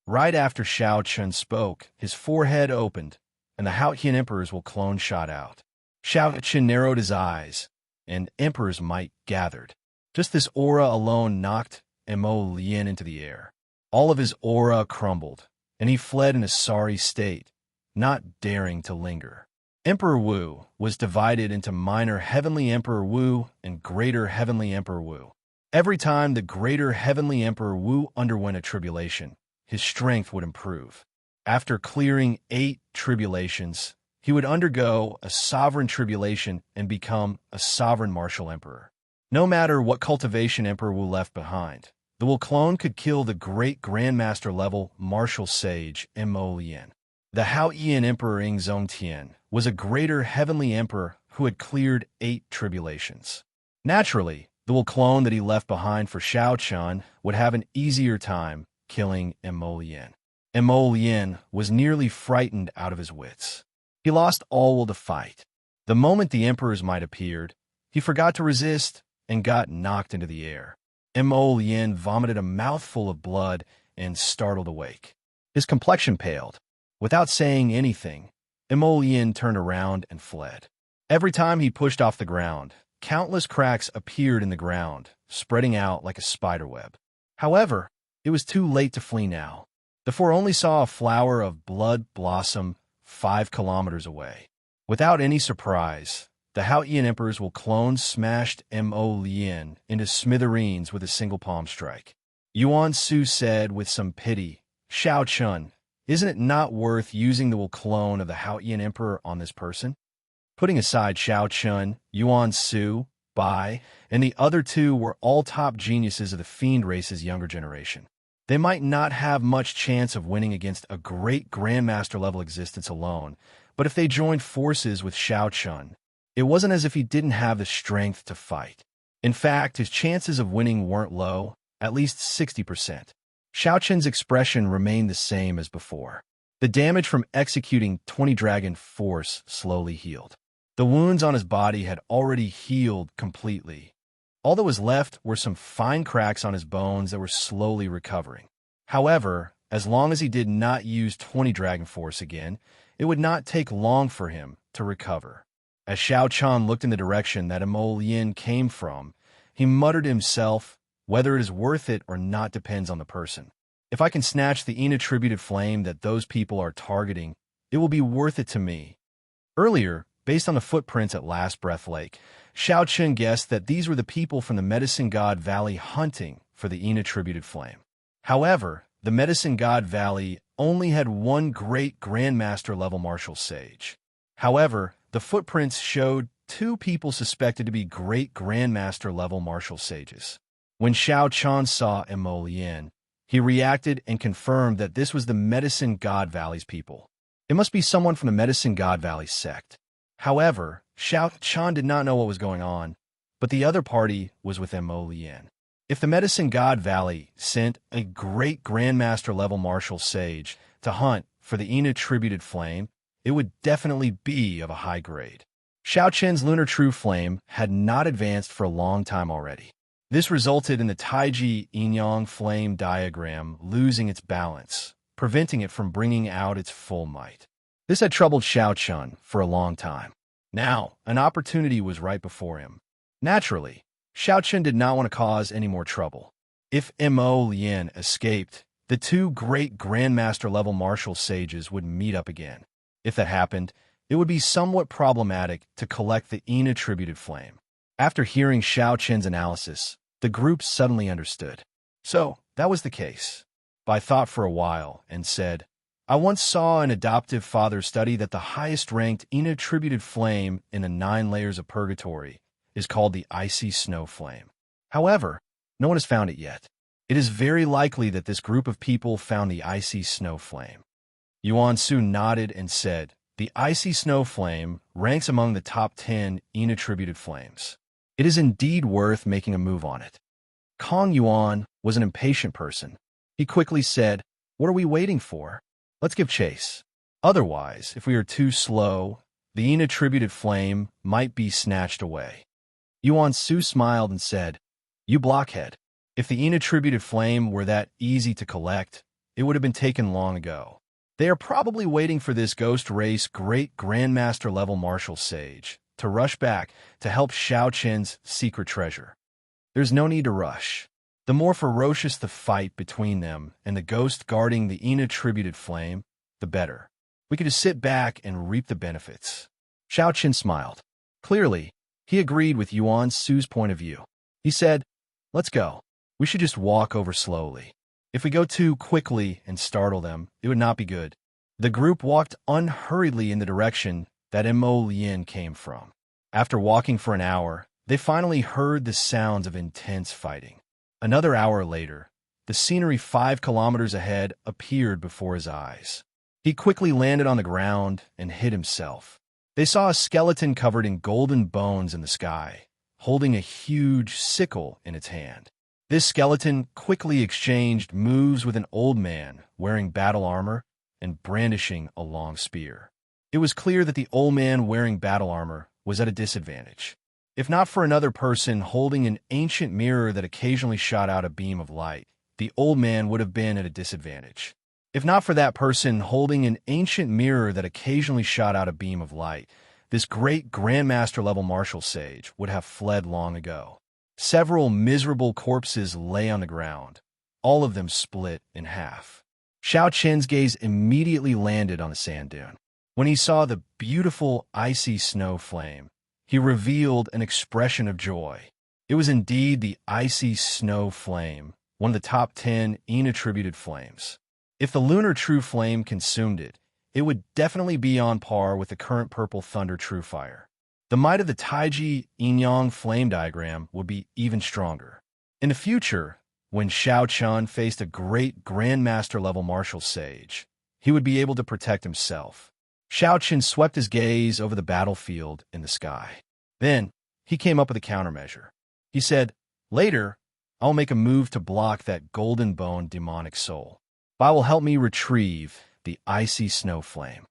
Right after Xiaoqian spoke, his forehead opened, and the Haoyan Emperor's Wu clone shot out. Xiaoqian narrowed his eyes, and Emperor's might gathered. Just this aura alone knocked Immortal into the air. All of his aura crumbled, and he fled in a sorry state, not daring to linger. Emperor Wu was divided into minor Heavenly Emperor Wu and Greater Heavenly Emperor Wu. Every time the Greater Heavenly Emperor Wu underwent a tribulation, his strength would improve. After clearing 8 tribulations, he would undergo a sovereign tribulation and become a sovereign martial emperor. No matter what cultivation Emperor Wu left behind, the Wu clone could kill the great Grandmaster level martial sage Immortal. The Haoyan Emperor Xianxia was a greater heavenly emperor who had cleared 8 tribulations. Naturally, the Wu clone that he left behind for Xiaoqian would have an easier time killing Immortal. Immortal was nearly frightened out of his wits. He lost all will to fight. The moment the Emperor's might appeared, he forgot to resist and got knocked into the air. Immortal vomited a mouthful of blood and startled awake. His complexion paled. Without saying anything, Immortal turned around and fled. Every time he pushed off the ground, countless cracks appeared in the ground, spreading out like a spiderweb. However, it was too late to flee now. The four only saw a flower of blood blossom 5 kilometers away. Without any surprise, the Haoyan Emperor's Wu clone smashed Immortal into smithereens with a single palm strike. Yuan Su said with some pity, "Xiaoqian, isn't it not worth using the Wu clone of the Haoyan Emperor on this person?" Putting aside Xiaoqian, Yuan Su, Bai, and the other 2 were all top geniuses of the Fiend race's younger generation. They might not have much chance of winning against a great Grandmaster-level existence alone, but if they joined forces with Xiaoqian, it wasn't as if he didn't have the strength to fight. In fact, his chances of winning weren't low, at least 60%. Xiaoqian's expression remained the same as before. The damage from executing 20 dragon force slowly healed. The wounds on his body had already healed completely. All that was left were some fine cracks on his bones that were slowly recovering. However, as long as he did not use 20 dragon force again, it would not take long for him to recover. As Xiaoqian looked in the direction that Immortal came from, he muttered to himself, "Whether it is worth it or not depends on the person. If I can snatch the inattributed flame that those people are targeting, it will be worth it to me." Earlier, based on the footprints at Last Breath Lake, Xiaoqian guessed that these were the people from the Medicine God Valley hunting for the inattributed flame. However, the Medicine God Valley only had one great Grandmaster-level martial sage. However, the footprints showed 2 people suspected to be great Grandmaster-level martial sages. When Xiaoqian saw Immortal, he reacted and confirmed that this was the Medicine God Valley's people. It must be someone from the Medicine God Valley sect. However, Xiaoqian did not know what was going on, but the other party was with Immortal. If the Medicine God Valley sent a great Grandmaster level martial sage to hunt for the Ina-attributed flame, it would definitely be of a high grade. Xiaoqian's lunar true flame had not advanced for a long time already. This resulted in the Taiji Yin-Yang flame diagram losing its balance, preventing it from bringing out its full might. This had troubled Xiaoqian for a long time. Now, an opportunity was right before him. Naturally, Xiaoqian did not want to cause any more trouble. If Mo Lian escaped, the two great Grandmaster-level martial sages would meet up again. If that happened, it would be somewhat problematic to collect the Yin-attributed flame. After hearing Xiaoqian's analysis, the group suddenly understood. So, that was the case. Bai thought for a while and said, I once saw an adoptive father study that the highest-ranked Yin-attributed flame in the 9 layers of purgatory is called the icy snow flame. However, no one has found it yet. It is very likely that this group of people found the icy snow flame. Yuan Su nodded and said, the icy snow flame ranks among the top 10 Yin-attributed flames. It is indeed worth making a move on it. Kong Yuan was an impatient person. He quickly said, what are we waiting for? Let's give chase. Otherwise, if we are too slow, the Yin-attributed flame might be snatched away. Yuan Su smiled and said, you blockhead. If the Yin-attributed flame were that easy to collect, it would have been taken long ago. They are probably waiting for this ghost race great Grandmaster level martial sage to rush back to help Xiaoqian's secret treasure. There's no need to rush. The more ferocious the fight between them and the ghost guarding the Yin-attributed flame, the better. We could just sit back and reap the benefits. Xiaoqian smiled. Clearly, he agreed with Yuan Su's point of view. He said, let's go. We should just walk over slowly. If we go too quickly and startle them, it would not be good. The group walked unhurriedly in the direction that Mo Lian came from. After walking for an hour, they finally heard the sounds of intense fighting. Another hour later, the scenery 5 kilometers ahead appeared before his eyes. He quickly landed on the ground and hid himself. They saw a skeleton covered in golden bones in the sky, holding a huge sickle in its hand. This skeleton quickly exchanged moves with an old man wearing battle armor and brandishing a long spear. It was clear that the old man wearing battle armor was at a disadvantage. If not for another person holding an ancient mirror that occasionally shot out a beam of light, the old man would have been at a disadvantage. If not for that person holding an ancient mirror that occasionally shot out a beam of light, this great Grandmaster-level martial sage would have fled long ago. Several miserable corpses lay on the ground, all of them split in half. Xiaoqian's gaze immediately landed on the sand dune. When he saw the beautiful icy snow flame, he revealed an expression of joy. It was indeed the icy snow flame, one of the top 10 Yin-attributed flames. If the lunar true flame consumed it, it would definitely be on par with the current purple thunder true fire. The might of the Taiji Yin-Yang flame diagram would be even stronger. In the future, when Xiaoqian faced a great Grandmaster-level martial sage, he would be able to protect himself. Xiaoqian swept his gaze over the battlefield in the sky. Then, he came up with a countermeasure. He said, later, I'll make a move to block that golden bone demonic soul. Bai will help me retrieve the icy snow flame.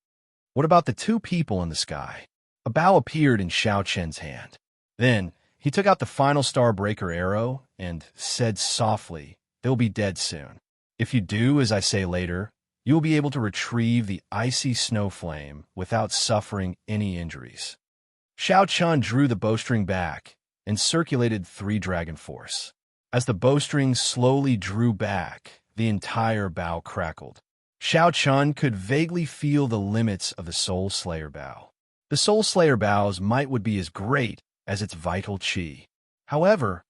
What about the 2 people in the sky? A bow appeared in Xiaoqian's hand. Then, he took out the final star breaker arrow and said softly, they'll be dead soon. If you do as I say later, you will be able to retrieve the icy snow flame without suffering any injuries. Xiaoqian drew the bowstring back and circulated 3 dragon force. As the bowstring slowly drew back, the entire bow crackled. Xiaoqian could vaguely feel the limits of the Soul Slayer bow. The Soul Slayer bow's might would be as great as its vital qi. However,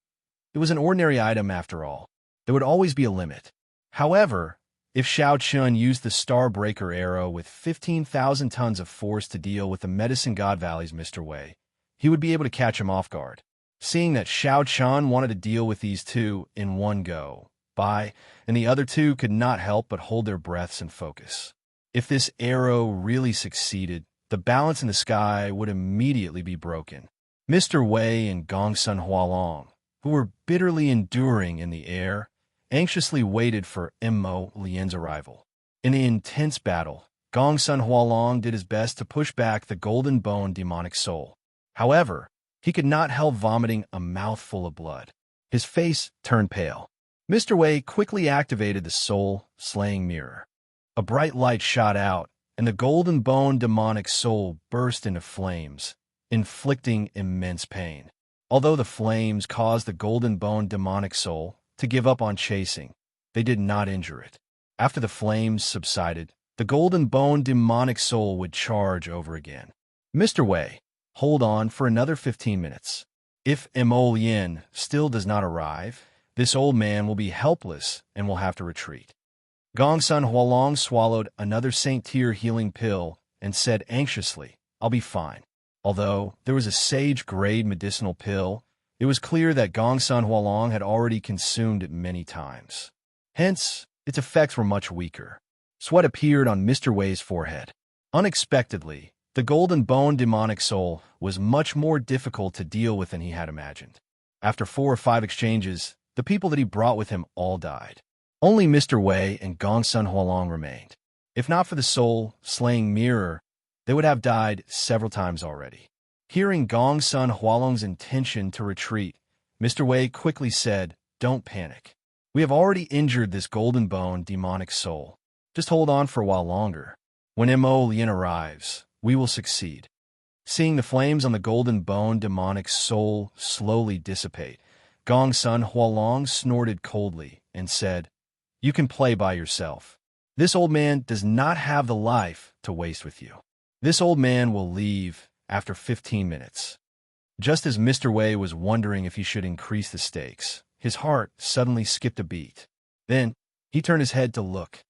it was an ordinary item after all. There would always be a limit. However, if Xiaoqian used the Star Breaker arrow with 15,000 tons of force to deal with the Medicine God Valley's Mr. Wei, he would be able to catch him off guard. Seeing that Xiaoqian wanted to deal with these 2 in one go, Bai and the other 2 could not help but hold their breaths and focus. If this arrow really succeeded, the balance in the sky would immediately be broken. Mr. Wei and Gongsun Hualong, who were bitterly enduring in the air, anxiously waited for Mo Lian's arrival. In the intense battle, Gongsun Hualong did his best to push back the golden bone demonic soul. However, he could not help vomiting a mouthful of blood. His face turned pale. Mr. Wei quickly activated the soul-slaying mirror. A bright light shot out, and the golden bone demonic soul burst into flames, inflicting immense pain. Although the flames caused the golden bone demonic soul to give up on chasing, they did not injure it. After the flames subsided, the golden bone demonic soul would charge over again. Mr. Wei, hold on for another 15 minutes. If Mo Lian still does not arrive, this old man will be helpless and will have to retreat. Gongsun Hualong swallowed another Saint Tier healing pill and said anxiously, I'll be fine. Although there was a sage-grade medicinal pill, it was clear that Gongsun Hualong had already consumed it many times. Hence, its effects were much weaker. Sweat appeared on Mr. Wei's forehead. Unexpectedly, the golden bone demonic soul was much more difficult to deal with than he had imagined. After 4 or 5 exchanges, the people that he brought with him all died. Only Mr. Wei and Gongsun Hualong remained. If not for the soul-slaying mirror, they would have died several times already. Hearing Gongsun Hualong's intention to retreat, Mr. Wei quickly said, Don't panic. We have already injured this golden bone demonic soul. Just hold on for a while longer. When Mo Lian arrives, we will succeed. Seeing the flames on the golden bone demonic soul slowly dissipate, Gongsun Hualong snorted coldly and said, You can play by yourself. This old man does not have the life to waste with you. This old man will leave after 15 minutes. Just as Mr. Wei was wondering if he should increase the stakes, his heart suddenly skipped a beat. Then, he turned his head to look.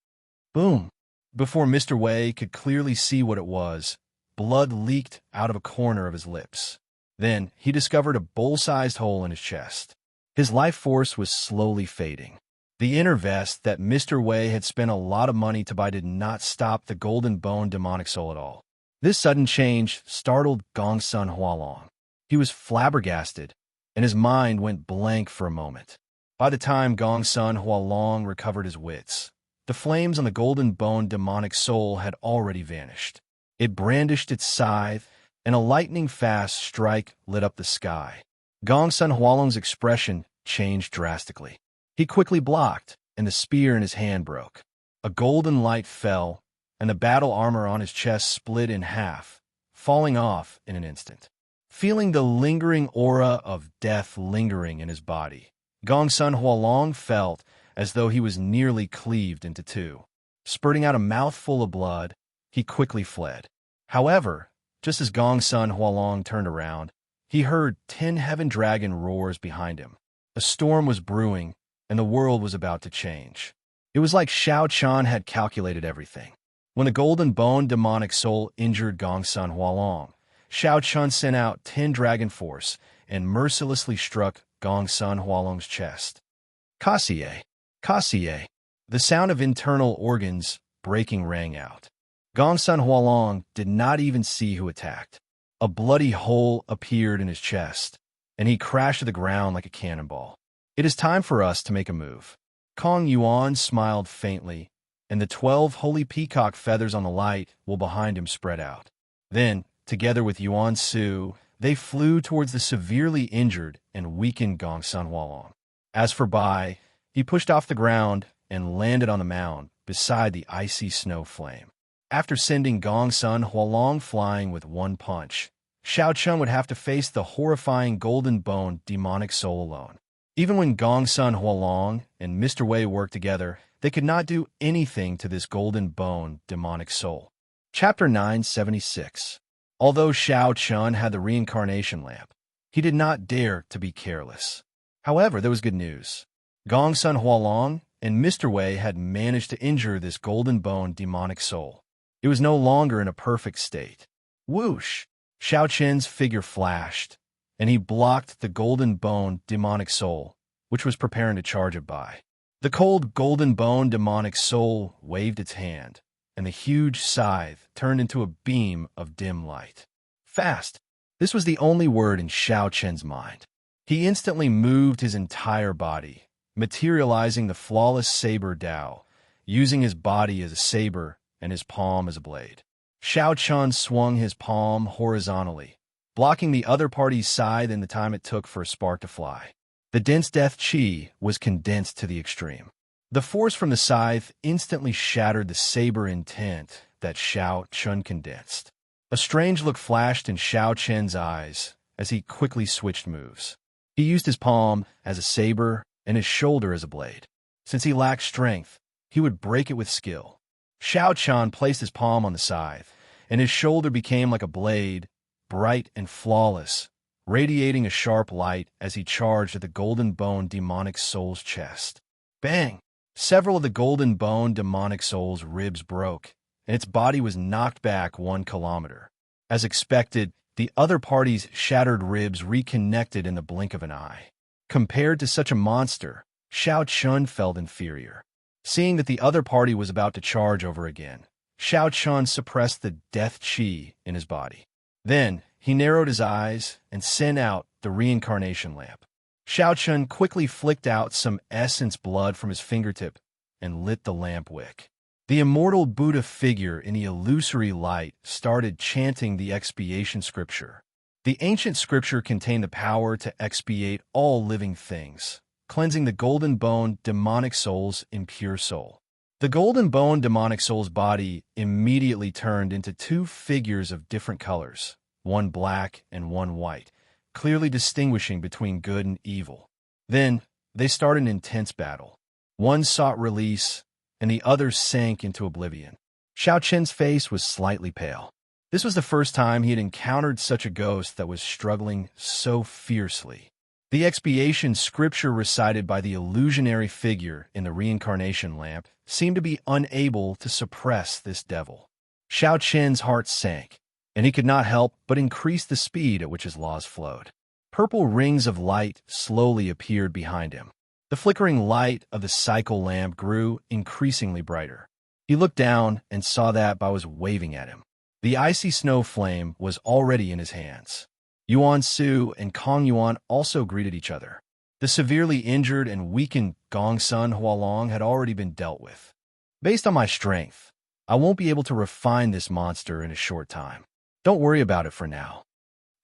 Boom! Before Mr. Wei could clearly see what it was, blood leaked out of a corner of his lips. Then, he discovered a bowl-sized hole in his chest. His life force was slowly fading. The inner vest that Mr. Wei had spent a lot of money to buy did not stop the golden bone demonic soul at all. This sudden change startled Gongsun Hualong. He was flabbergasted, and his mind went blank for a moment. By the time Gongsun Hualong recovered his wits, the flames on the golden bone demonic soul had already vanished. It brandished its scythe, and a lightning-fast strike lit up the sky. Gongsun Hualong's expression changed drastically. He quickly blocked, and the spear in his hand broke. A golden light fell, and the battle armor on his chest split in half, falling off in an instant. Feeling the lingering aura of death lingering in his body, Gongsun Hualong felt as though he was nearly cleaved into 2. Spurting out a mouthful of blood, he quickly fled. However, just as Gongsun Hualong turned around, he heard 10 heaven dragon roars behind him. A storm was brewing, and the world was about to change. It was like Xianxia had calculated everything. When the golden bone demonic soul injured Gongsun Hualong, Xianxia sent out 10 dragon force and mercilessly struck Gongsun Hualong's chest. Kasie, Kasie. The sound of internal organs breaking rang out. Gongsun Hualong did not even see who attacked. A bloody hole appeared in his chest, and he crashed to the ground like a cannonball. It is time for us to make a move. Kong Yuan smiled faintly, and the 12 holy peacock feathers on the light wall behind him spread out. Then, together with Yuan Su, they flew towards the severely injured and weakened Gongsun Hualong. As for Bai, he pushed off the ground and landed on the mound beside the icy snow flame. After sending Gongsun Hualong flying with 1 punch, Xiaochun would have to face the horrifying golden bone demonic soul alone. Even when Gongsun Hualong and Mr. Wei worked together, they could not do anything to this golden bone demonic soul. Chapter 976. Although Xiaochun had the reincarnation lamp, he did not dare to be careless. However, there was good news. Gongsun Hualong and Mr. Wei had managed to injure this golden bone demonic soul. It was no longer in a perfect state. Whoosh! Xiaochun's figure flashed, and he blocked the golden bone demonic soul, which was preparing to charge it by. The cold golden bone demonic soul waved its hand, and the huge scythe turned into a beam of dim light. Fast! This was the only word in Xiaochun's mind. He instantly moved his entire body, materializing the flawless saber Dao, using his body as a saber and his palm as a blade. Xiao Chun swung his palm horizontally, blocking the other party's scythe in the time it took for a spark to fly. The dense death chi was condensed to the extreme. The force from the scythe instantly shattered the saber intent that Xiao Chun condensed. A strange look flashed in Xiao Chen's eyes as he quickly switched moves. He used his palm as a saber and his shoulder as a blade. Since he lacked strength, he would break it with skill. Xiao Chan placed his palm on the scythe, and his shoulder became like a blade, bright and flawless, radiating a sharp light as he charged at the Golden Bone demonic soul's chest. Bang! Several of the Golden Bone demonic soul's ribs broke, and its body was knocked back 1 kilometer. As expected, the other party's shattered ribs reconnected in the blink of an eye. Compared to such a monster, Xiao Chun felt inferior. Seeing that the other party was about to charge over again, Xiao Chun suppressed the death chi in his body. Then, he narrowed his eyes and sent out the reincarnation lamp. Xiao Chun quickly flicked out some essence blood from his fingertip and lit the lamp wick. The immortal Buddha figure in the illusory light started chanting the expiation scripture. The ancient scripture contained the power to expiate all living things, cleansing the Golden Bone demonic soul's impure soul. The Golden Bone demonic soul's body immediately turned into 2 figures of different colors, one black and one white, clearly distinguishing between good and evil. Then, they started an intense battle. One sought release, and the other sank into oblivion. Xiao Chen's face was slightly pale. This was the first time he had encountered such a ghost that was struggling so fiercely. The expiation scripture recited by the illusionary figure in the reincarnation lamp seemed to be unable to suppress this devil. Xiao Chen's heart sank, and he could not help but increase the speed at which his laws flowed. Purple rings of light slowly appeared behind him. The flickering light of the cycle lamp grew increasingly brighter. He looked down and saw that Bao was waving at him. The icy snow flame was already in his hands. Yuan Su and Kong Yuan also greeted each other. The severely injured and weakened Gongsun Hualong had already been dealt with. Based on my strength, I won't be able to refine this monster in a short time. Don't worry about it for now.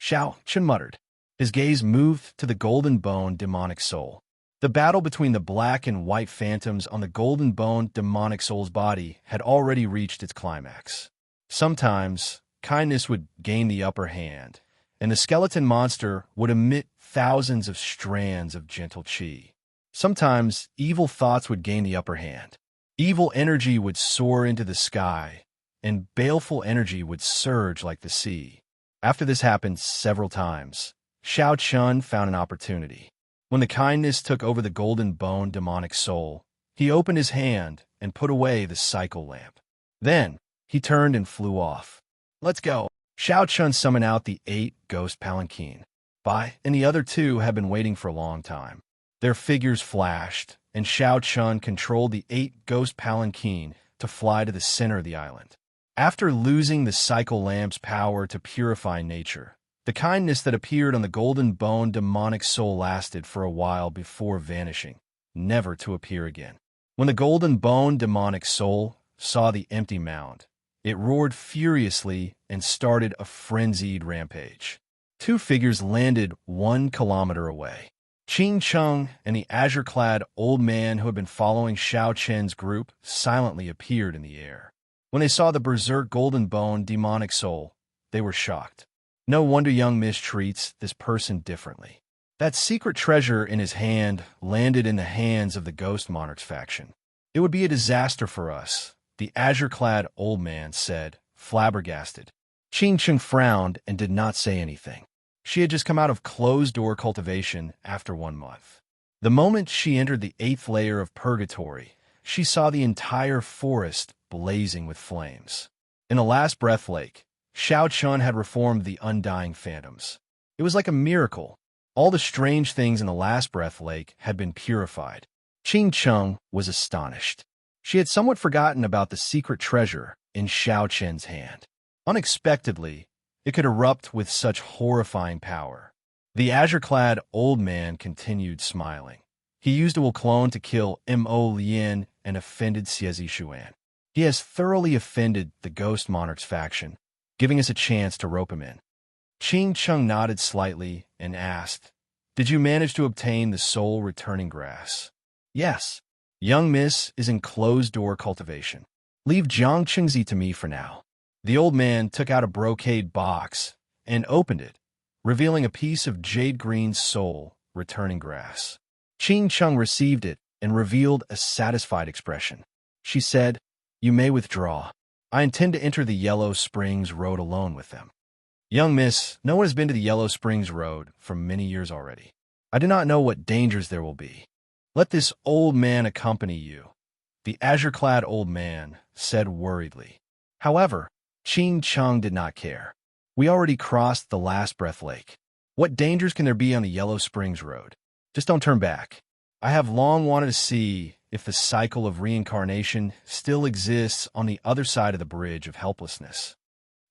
Xiao Chen muttered. His gaze moved to the Golden Bone demonic soul. The battle between the black and white phantoms on the Golden Bone demonic soul's body had already reached its climax. Sometimes, kindness would gain the upper hand, and the skeleton monster would emit thousands of strands of gentle chi. Sometimes, evil thoughts would gain the upper hand. Evil energy would soar into the sky, and baleful energy would surge like the sea. After this happened several times, Xiao Chun found an opportunity. When the kindness took over the Golden Bone demonic soul, he opened his hand and put away the cycle lamp. Then, he turned and flew off. Let's go. Xiao Chun summoned out the 8 ghost palanquin. Bai and the other 2 had been waiting for a long time. Their figures flashed, and Xiao Chun controlled the 8 ghost palanquin to fly to the center of the island. After losing the cycle lamp's power to purify nature, the kindness that appeared on the Golden Bone demonic soul lasted for a while before vanishing, never to appear again. When the Golden Bone demonic soul saw the empty mound, it roared furiously and started a frenzied rampage. 2 figures landed 1 kilometer away. Qing Cheng and the azure-clad old man who had been following Xiao Chen's group silently appeared in the air. When they saw the berserk Golden Bone demonic soul, they were shocked. No wonder young Miss treats this person differently. That secret treasure in his hand landed in the hands of the Ghost Monarchs faction. It would be a disaster for us, the azure-clad old man said, flabbergasted. Qing Cheng frowned and did not say anything. She had just come out of closed-door cultivation after 1 month. The moment she entered the 8th layer of purgatory, she saw the entire forest blazing with flames. In the Last Breath Lake, Xiao Chun had reformed the undying phantoms. It was like a miracle. All the strange things in the Last Breath Lake had been purified. Qing Cheng was astonished. She had somewhat forgotten about the secret treasure in Xiao Chen's hand. Unexpectedly, it could erupt with such horrifying power. The azure-clad old man continued smiling. He used a will clone to kill Mo Lien and offended Xiezi Xuan. He has thoroughly offended the Ghost Monarch's faction, giving us a chance to rope him in. Qing Chung nodded slightly and asked, "Did you manage to obtain the soul returning grass?" "Yes. Young Miss is in closed-door cultivation. Leave Jiang Qingzi to me for now." The old man took out a brocade box and opened it, revealing a piece of jade-green soul returning grass. Qing Chung received it and revealed a satisfied expression. She said, "You may withdraw. I intend to enter the Yellow Springs Road alone with them." "Young Miss, no one has been to the Yellow Springs Road for many years already. I do not know what dangers there will be. Let this old man accompany you," the azure-clad old man said worriedly. However, Qing Chung did not care. "We already crossed the Last Breath Lake. What dangers can there be on the Yellow Springs Road? Just don't turn back. I have long wanted to see if the cycle of reincarnation still exists on the other side of the bridge of helplessness."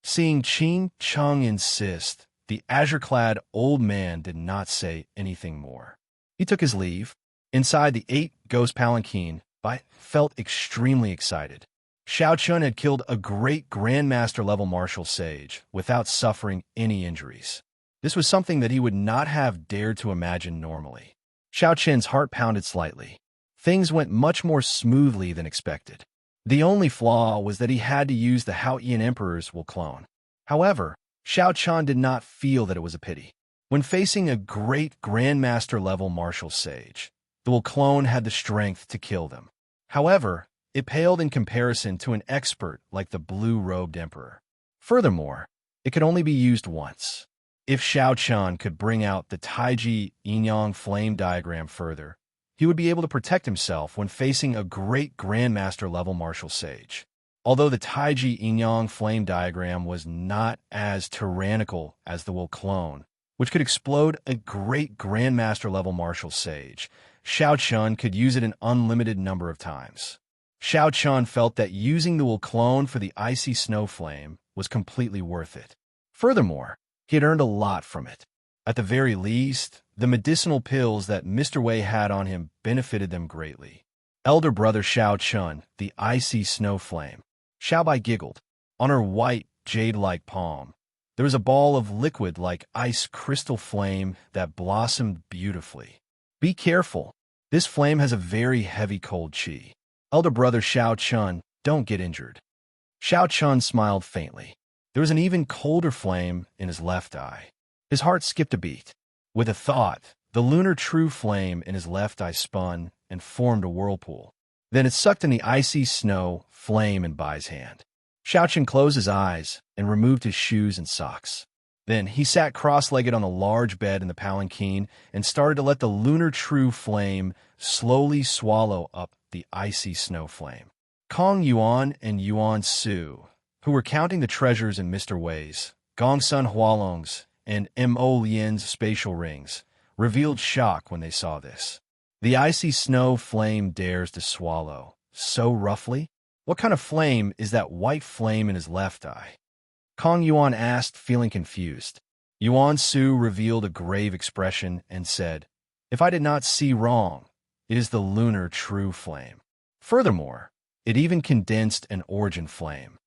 Seeing Qing Chung insist, the azure-clad old man did not say anything more. He took his leave. Inside the 8-ghost palanquin, Bai felt extremely excited. Xiao Chun had killed a great Grandmaster-level martial sage without suffering any injuries. This was something that he would not have dared to imagine normally. Xiao Chen's heart pounded slightly. Things went much more smoothly than expected. The only flaw was that he had to use the Haotian Emperor's will clone. However, Xiao Chan did not feel that it was a pity. When facing a great Grandmaster-level martial sage, the will clone had the strength to kill them. However, it paled in comparison to an expert like the blue-robed emperor. Furthermore, it could only be used once. If Xiao Chan could bring out the Taiji Yin-Yang flame diagram further, he would be able to protect himself when facing a great Grandmaster-level martial sage. Although the Taiji Yin-Yang flame diagram was not as tyrannical as the will clone, which could explode a great Grandmaster-level martial sage, Xiao Chun could use it an unlimited number of times. Xiao Chun felt that using the will clone for the icy snow flame was completely worth it. Furthermore, he had earned a lot from it. At the very least, the medicinal pills that Mr. Wei had on him benefited them greatly. Elder brother Xiao Chun, the icy snow flame. Xiaobai giggled. On her white, jade-like palm, there was a ball of liquid like ice crystal flame that blossomed beautifully. "Be careful. This flame has a very heavy cold qi. Elder brother Xiao Chun, don't get injured." Xiao Chun smiled faintly. There was an even colder flame in his left eye. His heart skipped a beat. With a thought, the lunar true flame in his left eye spun and formed a whirlpool. Then it sucked in the icy snow flame in Bai's hand. Xiao Chun closed his eyes and removed his shoes and socks. Then he sat cross-legged on a large bed in the palanquin and started to let the lunar true flame slowly swallow up the icy snow flame. Kong Yuan and Yuan Su, who were counting the treasures in Mr. Wei's, Gongsun Hualong's, and Mo Lien's spatial rings, revealed shock when they saw this. The icy snow flame dares to swallow so roughly? What kind of flame is that white flame in his left eye? Kong Yuan asked, feeling confused. Yuan Su revealed a grave expression and said, "If I did not see wrong, it is the lunar true flame. Furthermore, it even condensed an origin flame."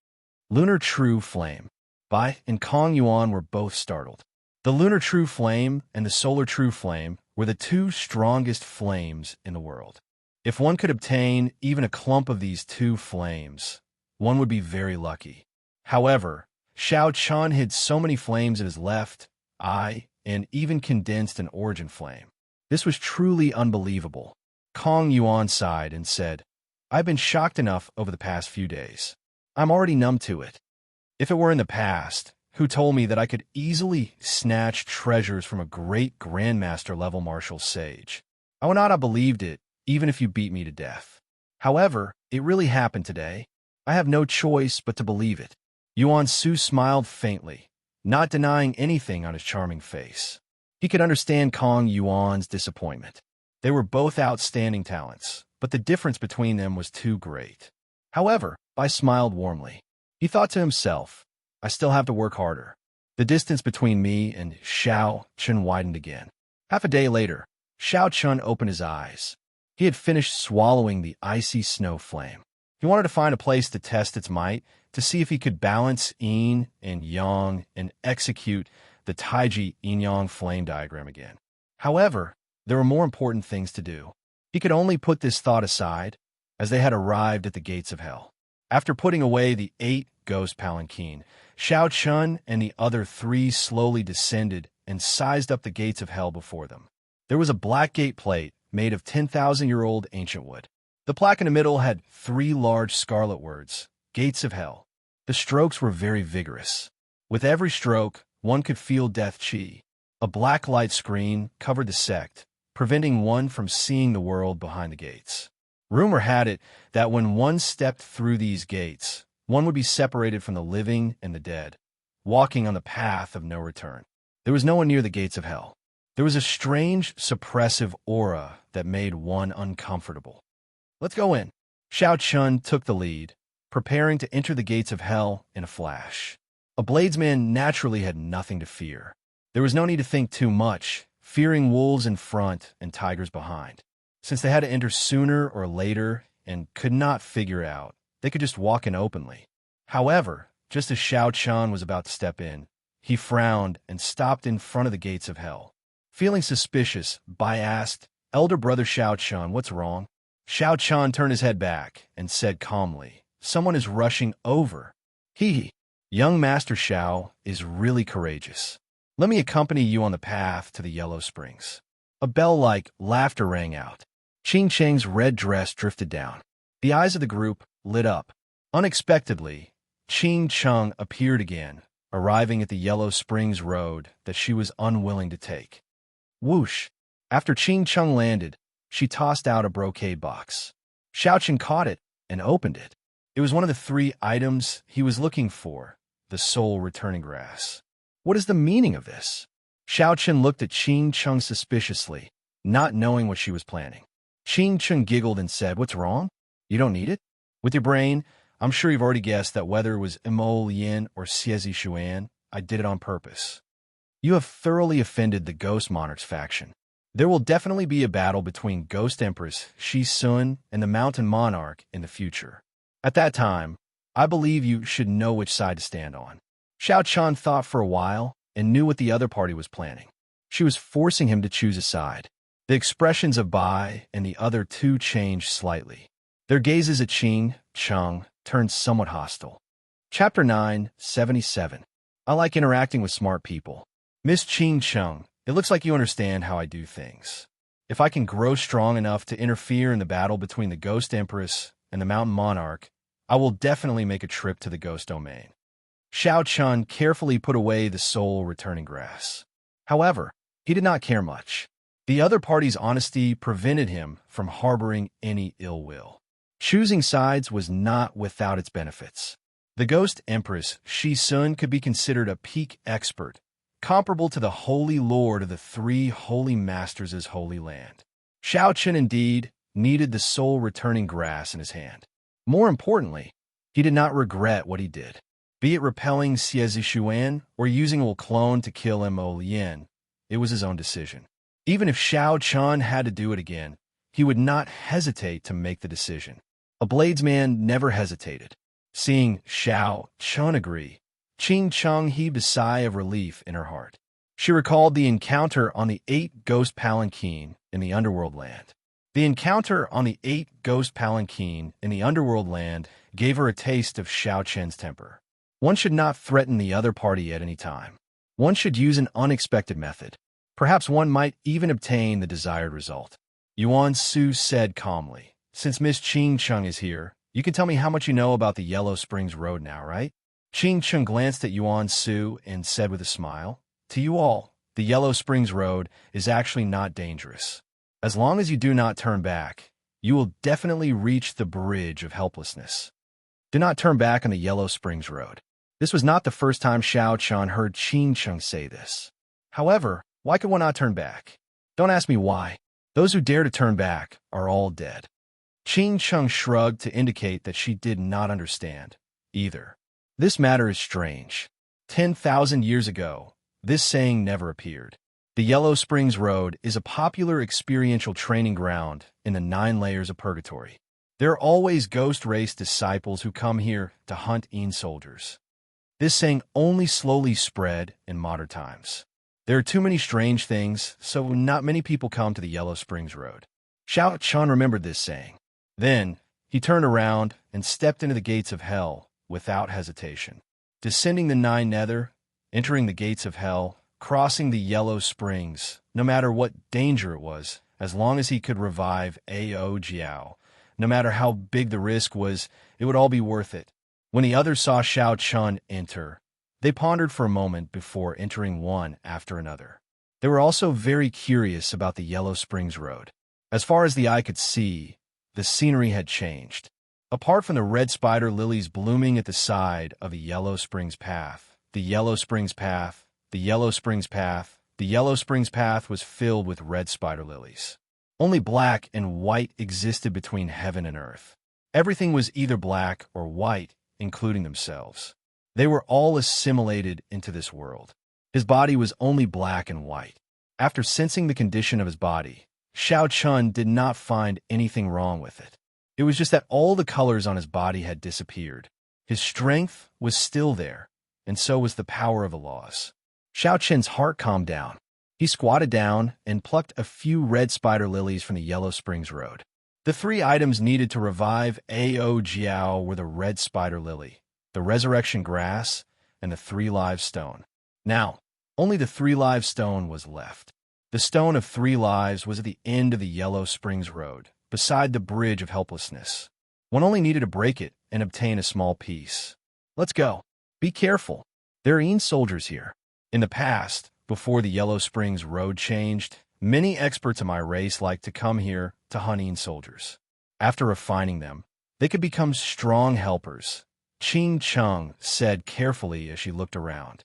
Lunar true flame. Bai and Kong Yuan were both startled. The lunar true flame and the solar true flame were the two strongest flames in the world. If one could obtain even a clump of these two flames, one would be very lucky. However, Xiao Chun hid so many flames in his left eye and even condensed an origin flame. This was truly unbelievable. Kong Yuan sighed and said, "I've been shocked enough over the past few days. I'm already numb to it. If it were in the past, who told me that I could easily snatch treasures from a great Grandmaster-level martial sage? I would not have believed it, even if you beat me to death. However, it really happened today. I have no choice but to believe it." Yuan Su smiled faintly, not denying anything on his charming face. He could understand Kong Yuan's disappointment. They were both outstanding talents, but the difference between them was too great. However, Bai smiled warmly. He thought to himself, "I still have to work harder." The distance between me and Xianxia widened again. Half a day later, Xianxia opened his eyes. He had finished swallowing the icy snow flame. He wanted to find a place to test its might, to see if he could balance yin and yang and execute the Taiji yin-yang flame diagram again. However, there were more important things to do. He could only put this thought aside as they had arrived at the gates of hell. After putting away the 8 ghost palanquin, Xianxia and the other 3 slowly descended and sized up the gates of hell before them. There was a black gate plate made of 10,000-year-old ancient wood. The plaque in the middle had 3 large scarlet words, Gates of Hell. The strokes were very vigorous. With every stroke, one could feel death chi. A black light screen covered the sect, preventing one from seeing the world behind the gates. Rumor had it that when one stepped through these gates, one would be separated from the living and the dead, walking on the path of no return. There was no one near the gates of hell. There was a strange, suppressive aura that made one uncomfortable. Let's go in. Xianxia took the lead, preparing to enter the gates of hell in a flash. A bladesman naturally had nothing to fear. There was no need to think too much, fearing wolves in front and tigers behind. Since they had to enter sooner or later and could not figure out, they could just walk in openly. However, just as Xianxia was about to step in, he frowned and stopped in front of the gates of hell. Feeling suspicious, Bai asked, "Elder brother Xianxia, what's wrong?" Xianxia turned his head back and said calmly, "Someone is rushing over." He, young Master Xiao, is really courageous. Let me accompany you on the path to the Yellow Springs. A bell-like laughter rang out. Qing Cheng's red dress drifted down. The eyes of the group lit up. Unexpectedly, Qing Cheng appeared again, arriving at the Yellow Springs road that she was unwilling to take. Whoosh! After Qing Cheng landed, she tossed out a brocade box. Xiaochen caught it and opened it. It was one of the 3 items he was looking for, the soul returning grass. What is the meaning of this? Xiaochen looked at Qing Cheng suspiciously, not knowing what she was planning. Qing Cheng giggled and said, "What's wrong? You don't need it?" With your brain, I'm sure you've already guessed that whether it was Immortal Yin or Xiezi Xuan, I did it on purpose. You have thoroughly offended the Ghost Monarch's faction. There will definitely be a battle between Ghost Empress Shi Sun and the Mountain Monarch in the future. At that time, I believe you should know which side to stand on. Xiaochen thought for a while and knew what the other party was planning. She was forcing him to choose a side. The expressions of Bai and the other 2 changed slightly. Their gazes at Qing Cheng turned somewhat hostile. Chapter 977. I like interacting with smart people. Miss Qing Cheng, it looks like you understand how I do things. If I can grow strong enough to interfere in the battle between the Ghost Empress and the Mountain Monarch, I will definitely make a trip to the Ghost Domain. Xiaochen carefully put away the soul returning grass. However, he did not care much. The other party's honesty prevented him from harboring any ill will. Choosing sides was not without its benefits. The Ghost Empress Shi Sun could be considered a peak expert, comparable to the Holy Lord of the 3 Holy Masters' Holy Land. Xiaochen indeed needed the soul returning grass in his hand. More importantly, he did not regret what he did. Be it repelling Xiezi Xuan or using a clone to kill Mo Lien, it was his own decision. Even if Xiaochen had to do it again, he would not hesitate to make the decision. A bladesman never hesitated. Seeing Xiaochen agree, Qing Cheng heaved a sigh of relief in her heart. She recalled the encounter on the 8 ghost palanquin in the underworld land. The encounter on the 8 ghost palanquin in the underworld land gave her a taste of Xiaochen's temper. One should not threaten the other party at any time. One should use an unexpected method. Perhaps one might even obtain the desired result. Yuan Su said calmly, "Since Miss Qing Cheng is here, you can tell me how much you know about the Yellow Springs Road now, right?" Qing Cheng glanced at Yuan Su and said with a smile, "To you all, the Yellow Springs Road is actually not dangerous. As long as you do not turn back, you will definitely reach the bridge of helplessness. Do not turn back on the Yellow Springs Road." This was not the first time Xiaochen heard Qing Cheng say this. However, why could one not turn back? Don't ask me why. Those who dare to turn back are all dead. Qing Cheng shrugged to indicate that she did not understand either. This matter is strange. 10,000 years ago, this saying never appeared. The Yellow Springs Road is a popular experiential training ground in the 9 layers of purgatory. There are always ghost race disciples who come here to hunt soldiers. This saying only slowly spread in modern times. There are too many strange things, so not many people come to the Yellow Springs Road. Xianxia remembered this saying. Then, he turned around and stepped into the gates of hell without hesitation. Descending the 9 nether, entering the gates of hell, crossing the Yellow Springs, no matter what danger it was, as long as he could revive Audiobook, no matter how big the risk was, it would all be worth it. When the others saw Xianxia enter, they pondered for a moment before entering one after another. They were also very curious about the Yellow Springs Road. As far as the eye could see, the scenery had changed. Apart from the red spider lilies blooming at the side of the Yellow Springs path, the Yellow Springs path, the Yellow Springs path, the Yellow Springs path was filled with red spider lilies. Only black and white existed between heaven and earth. Everything was either black or white, including themselves. They were all assimilated into this world. His body was only black and white. After sensing the condition of his body, Xianxia did not find anything wrong with it. It was just that all the colors on his body had disappeared. His strength was still there, and so was the power of the laws. Xiaoqian's heart calmed down. He squatted down and plucked a few red spider lilies from the Yellow Springs Road. The 3 items needed to revive Audiobook were the red spider lily, the resurrection grass, and the 3 live stone. Now, only the 3 live stone was left. The stone of 3 lives was at the end of the Yellow Springs Road, beside the bridge of helplessness. One only needed to break it and obtain a small piece. Let's go. Be careful. There are soldiers here. In the past, before the Yellow Springs Road changed, many experts of my race liked to come here to hunt soldiers. After refining them, they could become strong helpers. Xianxia said carefully as she looked around.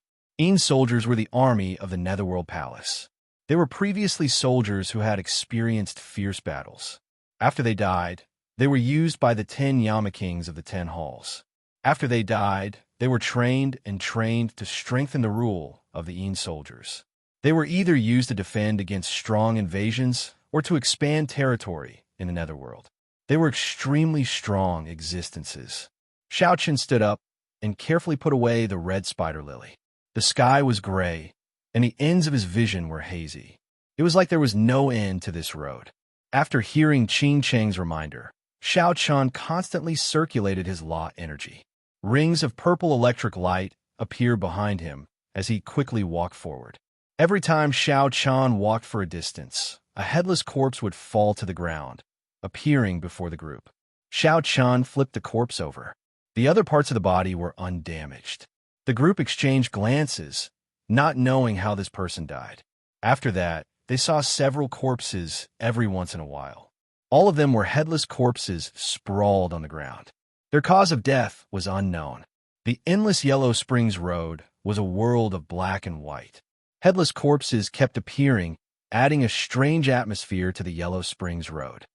Soldiers were the army of the Netherworld Palace. They were previously soldiers who had experienced fierce battles. After they died, they were used by the 10 Yamakings of the 10 halls. After they died, they were trained to strengthen the rule of the soldiers. They were either used to defend against strong invasions or to expand territory in the Netherworld. They were extremely strong existences. Xiaoqian stood up and carefully put away the red spider lily. The sky was gray, and the ends of his vision were hazy. It was like there was no end to this road. After hearing Qing Cheng's reminder, Xiaoqian constantly circulated his law energy. Rings of purple electric light appeared behind him as he quickly walked forward. Every time Xiaoqian walked for a distance, a headless corpse would fall to the ground, appearing before the group. Xiaoqian flipped the corpse over. The other parts of the body were undamaged. The group exchanged glances, not knowing how this person died. After that, they saw several corpses every once in a while. All of them were headless corpses sprawled on the ground. Their cause of death was unknown. The endless Yellow Springs Road was a world of black and white. Headless corpses kept appearing, adding a strange atmosphere to the Yellow Springs Road.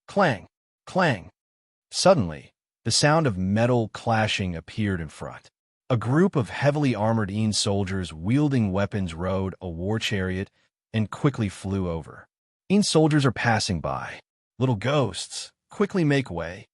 Clang! Clang! Suddenly, the sound of metal clashing appeared in front. A group of heavily armored soldiers wielding weapons rode a war chariot and quickly flew over. Soldiers are passing by. Little ghosts, quickly make way.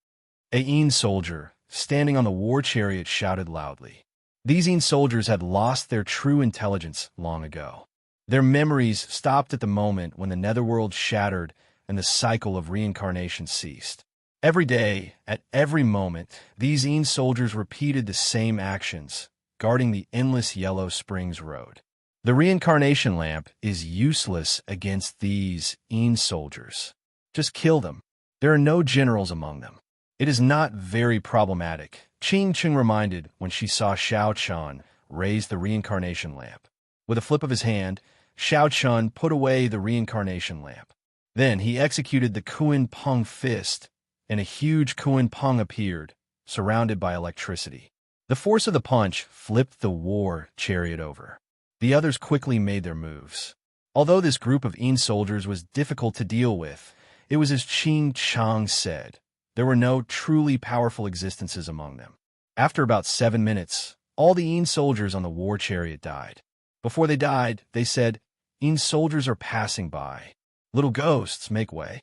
A soldier, standing on the war chariot, shouted loudly. These soldiers had lost their true intelligence long ago. Their memories stopped at the moment when the netherworld shattered and the cycle of reincarnation ceased. Every day, at every moment, these soldiers repeated the same actions, guarding the endless Yellow Springs Road. The reincarnation lamp is useless against these soldiers. Just kill them. There are no generals among them. It is not very problematic, Qing reminded when she saw Xiaoqian raise the reincarnation lamp. With a flip of his hand, Xiaoqian put away the reincarnation lamp. Then he executed the Kuan Peng fist, and a huge Kuan Peng appeared, surrounded by electricity. The force of the punch flipped the war chariot over. The others quickly made their moves. Although this group of soldiers was difficult to deal with, it was as Qing said. There were no truly powerful existences among them. After about 7 minutes, all the Yin soldiers on the war chariot died. Before they died, they said, "Yin soldiers are passing by. Little ghosts, make way."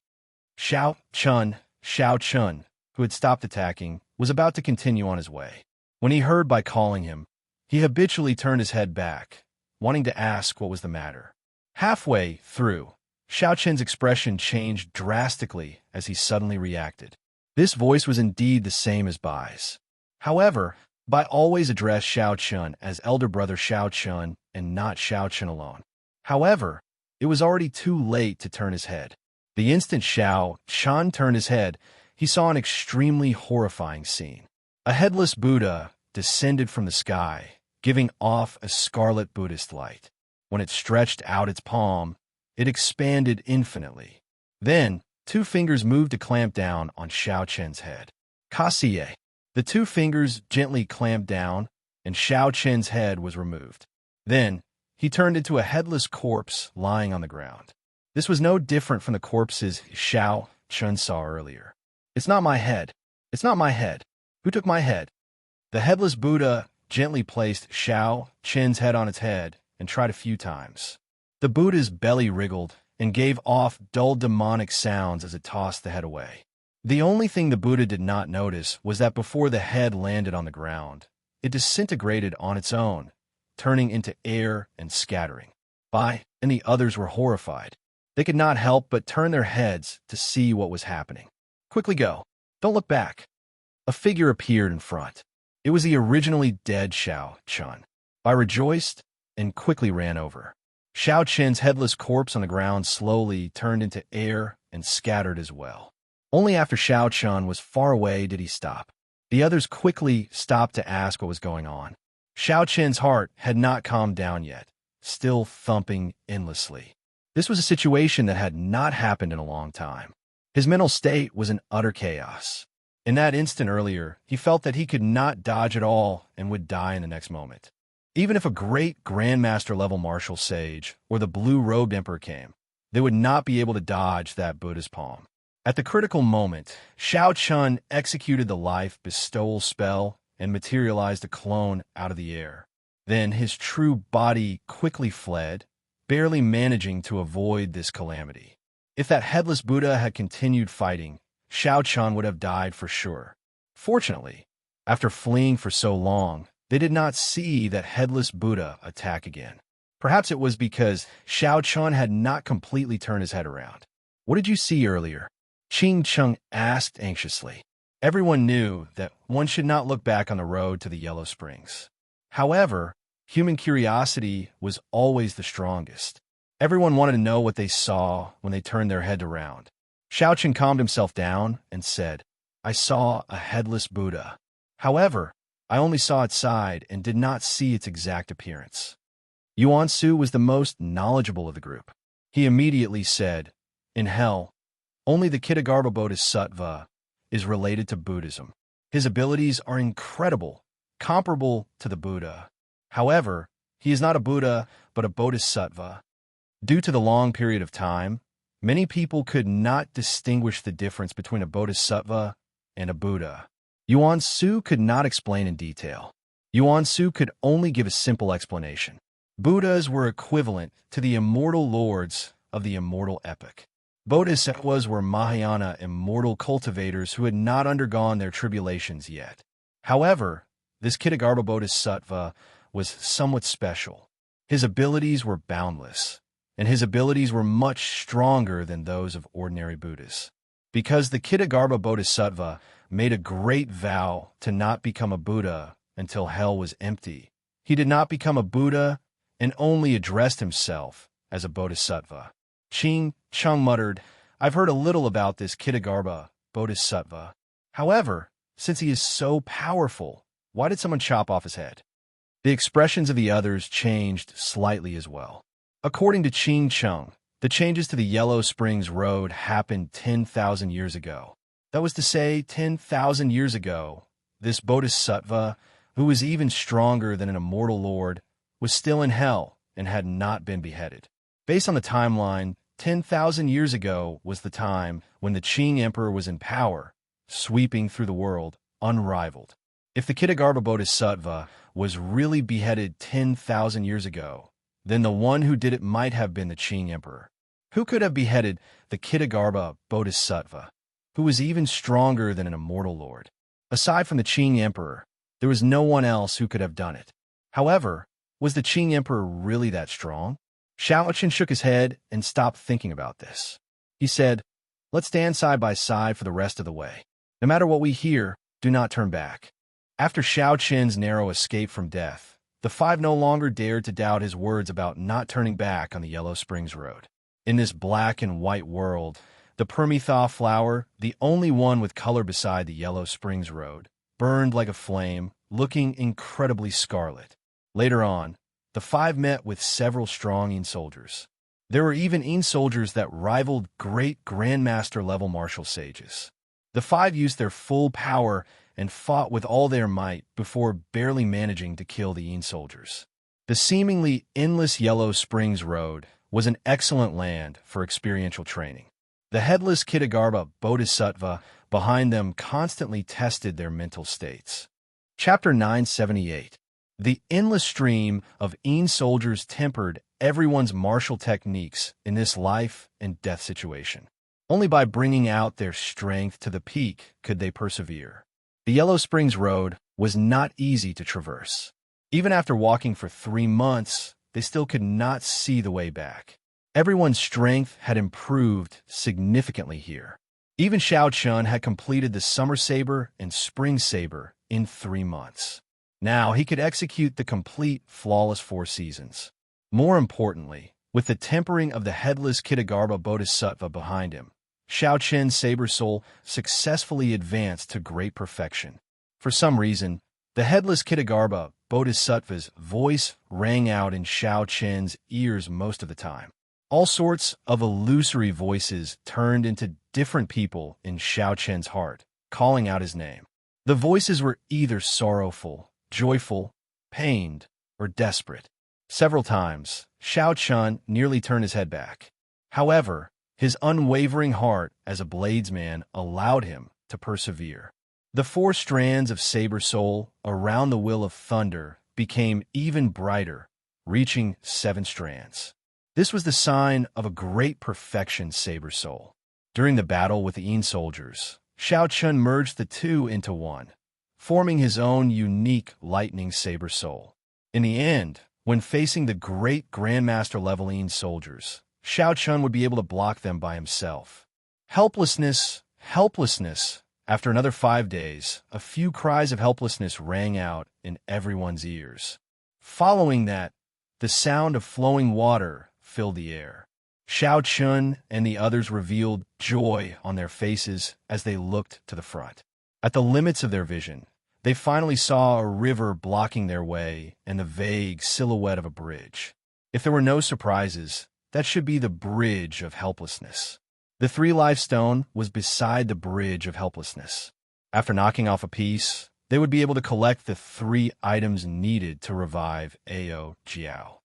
Xiao Chun, who had stopped attacking, was about to continue on his way. When he heard by calling him, he habitually turned his head back, wanting to ask what was the matter. Halfway through, Xiao Chen's expression changed drastically as he suddenly reacted. This voice was indeed the same as Bai's. However, Bai always addressed Xiao Chun as elder brother Xiao Chun and not Xiao Chun alone. However, it was already too late to turn his head. The instant Xiao Chun turned his head, he saw an extremely horrifying scene. A headless Buddha descended from the sky, giving off a scarlet Buddhist light. When it stretched out its palm, it expanded infinitely. Then, two fingers moved to clamp down on Xiao Chen's head. Kasie. The two fingers gently clamped down, and Xiao Chen's head was removed. Then, he turned into a headless corpse lying on the ground. This was no different from the corpses Xiao Chun saw earlier. "It's not my head. It's not my head. Who took my head?" The headless Buddha gently placed Xiao Chen's head on its head and tried a few times. The Buddha's belly wriggled and gave off dull demonic sounds as it tossed the head away. The only thing the Buddha did not notice was that before the head landed on the ground, it disintegrated on its own, turning into air and scattering. Bai and the others were horrified. They could not help but turn their heads to see what was happening. "Quickly go. Don't look back." A figure appeared in front. It was the originally dead Xiao Chun. Bai rejoiced and quickly ran over. Xiao Chen's headless corpse on the ground slowly turned into air and scattered as well. Only after Xiao Chun was far away did he stop. The others quickly stopped to ask what was going on. Xiao Chen's heart had not calmed down yet, still thumping endlessly. This was a situation that had not happened in a long time. His mental state was in utter chaos. In that instant earlier, he felt that he could not dodge at all and would die in the next moment. Even if a great Grandmaster-level martial sage or the blue-robed emperor came, they would not be able to dodge that Buddha's palm. At the critical moment, Xiao Chun executed the life bestowal spell and materialized a clone out of the air. Then his true body quickly fled, barely managing to avoid this calamity. If that headless Buddha had continued fighting, Xiao Chun would have died for sure. Fortunately, after fleeing for so long, they did not see that headless Buddha attack again. Perhaps it was because Xiao Chun had not completely turned his head around. "What did you see earlier?" Ching Chung asked anxiously. Everyone knew that one should not look back on the road to the Yellow Springs. However, human curiosity was always the strongest. Everyone wanted to know what they saw when they turned their head around. Xiao Chun calmed himself down and said, "I saw a headless Buddha. However, I only saw its side and did not see its exact appearance." Yuan Su was the most knowledgeable of the group. He immediately said, "In hell, only the Kitagarbha Bodhisattva is related to Buddhism. His abilities are incredible, comparable to the Buddha. However, he is not a Buddha, but a Bodhisattva. Due to the long period of time, many people could not distinguish the difference between a Bodhisattva and a Buddha." Yuan Su could not explain in detail. Yuan Su could only give a simple explanation. Buddhas were equivalent to the immortal lords of the immortal epic. Bodhisattvas were Mahayana immortal cultivators who had not undergone their tribulations yet. However, this Kitagarbha Bodhisattva was somewhat special. His abilities were boundless, and his abilities were much stronger than those of ordinary Buddhas. Because the Kitagarbha Bodhisattva made a great vow to not become a Buddha until hell was empty, he did not become a Buddha and only addressed himself as a Bodhisattva. Ching Chung muttered, "I've heard a little about this Kitagarbha Bodhisattva. However, since he is so powerful, why did someone chop off his head?" The expressions of the others changed slightly as well. According to Ching Chung, the changes to the Yellow Springs Road happened 10,000 years ago. That was to say, 10,000 years ago, this Bodhisattva, who was even stronger than an immortal lord, was still in hell and had not been beheaded. Based on the timeline, 10,000 years ago was the time when the Qing Emperor was in power, sweeping through the world, unrivaled. If the Kitagarbha Bodhisattva was really beheaded 10,000 years ago, then the one who did it might have been the Qing Emperor. Who could have beheaded the Kitagarbha Bodhisattva, who was even stronger than an immortal lord? Aside from the Qing Emperor, there was no one else who could have done it. However, was the Qing Emperor really that strong? Xianxia shook his head and stopped thinking about this. He said, "Let's stand side by side for the rest of the way. No matter what we hear, do not turn back." After Xiaoqian's narrow escape from death, the five no longer dared to doubt his words about not turning back on the Yellow Springs Road. In this black and white world, the Permitha flower, the only one with color beside the Yellow Springs Road, burned like a flame, looking incredibly scarlet. Later on, the five met with several strong Yin soldiers. There were even Yin soldiers that rivaled great grandmaster-level martial sages. The five used their full power and fought with all their might before barely managing to kill the Yin soldiers. The seemingly endless Yellow Springs Road was an excellent land for experiential training. The headless Kitagarbha Bodhisattva behind them constantly tested their mental states. Chapter 978. The endless stream of Yin soldiers tempered everyone's martial techniques in this life and death situation. Only by bringing out their strength to the peak could they persevere. The Yellow Springs Road was not easy to traverse. Even after walking for 3 months, they still could not see the way back. Everyone's strength had improved significantly here. Even Xiaoqian had completed the Summer Saber and Spring Saber in 3 months. Now he could execute the complete, flawless 4 seasons. More importantly, with the tempering of the headless Kitagarbha Bodhisattva behind him, Xiaoqian's Saber Soul successfully advanced to great perfection. For some reason, the headless Kitagarbha Bodhisattva's voice rang out in Xiaoqian's ears most of the time. All sorts of illusory voices turned into different people in Xiaoqian's heart, calling out his name. The voices were either sorrowful, joyful, pained, or desperate. Several times, Xiaoqian nearly turned his head back. However, his unwavering heart as a bladesman allowed him to persevere. The 4 strands of Saber Soul around the Wheel of Thunder became even brighter, reaching 7 strands. This was the sign of a great perfection Saber Soul. During the battle with the Yin soldiers, Xiaoqian merged the 2 into 1, forming his own unique lightning Saber Soul. In the end, when facing the great Grandmaster-level Yin soldiers, Xiaoqian would be able to block them by himself. Helplessness, helplessness. After another 5 days, a few cries of helplessness rang out in everyone's ears. Following that, the sound of flowing water filled the air. Xiaoqian and the others revealed joy on their faces as they looked to the front. At the limits of their vision, they finally saw a river blocking their way and the vague silhouette of a bridge. If there were no surprises, that should be the bridge of helplessness. The 3-life stone was beside the bridge of helplessness. After knocking off a piece, they would be able to collect the 3 items needed to revive Ao Jiao.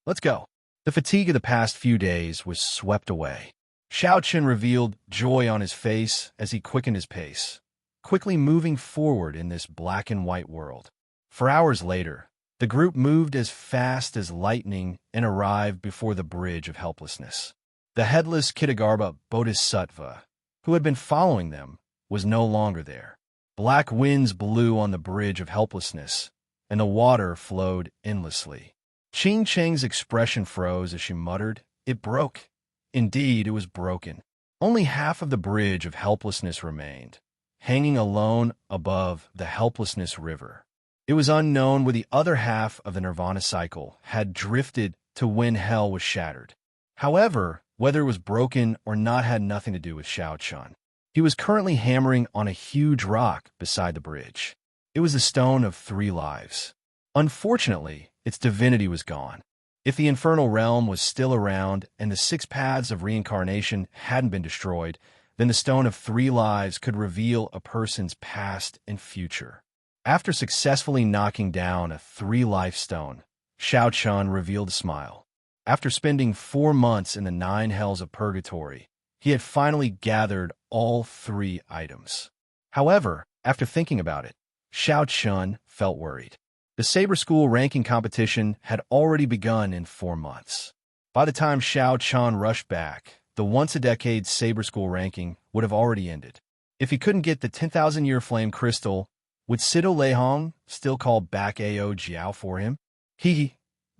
Let's go. The fatigue of the past few days was swept away. Xiaoqian revealed joy on his face as he quickened his pace, quickly moving forward in this black and white world. For hours later, the group moved as fast as lightning and arrived before the bridge of helplessness. The headless Kitagarbha Bodhisattva, who had been following them, was no longer there. Black winds blew on the bridge of helplessness, and the water flowed endlessly. Qing Cheng's expression froze as she muttered, "It broke." Indeed, it was broken. Only half of the bridge of helplessness remained, hanging alone above the helplessness river. It was unknown where the other half of the Nirvana cycle had drifted to when hell was shattered. However, whether it was broken or not had nothing to do with Xiaoqian. He was currently hammering on a huge rock beside the bridge. It was the Stone of 3 Lives. Unfortunately, its divinity was gone. If the infernal realm was still around and the 6 paths of reincarnation hadn't been destroyed, then the Stone of 3 Lives could reveal a person's past and future. After successfully knocking down a 3-life stone, Xiaoqian revealed a smile. After spending 4 months in the 9 hells of purgatory, he had finally gathered all 3 items. However, after thinking about it, Xiao Chun felt worried. The Saber School ranking competition had already begun in 4 months. By the time Xiao Chun rushed back, the once-a-decade Saber School ranking would have already ended. If he couldn't get the 10,000-year flame crystal, would Sido Leihong still call back Ao Jiao for him?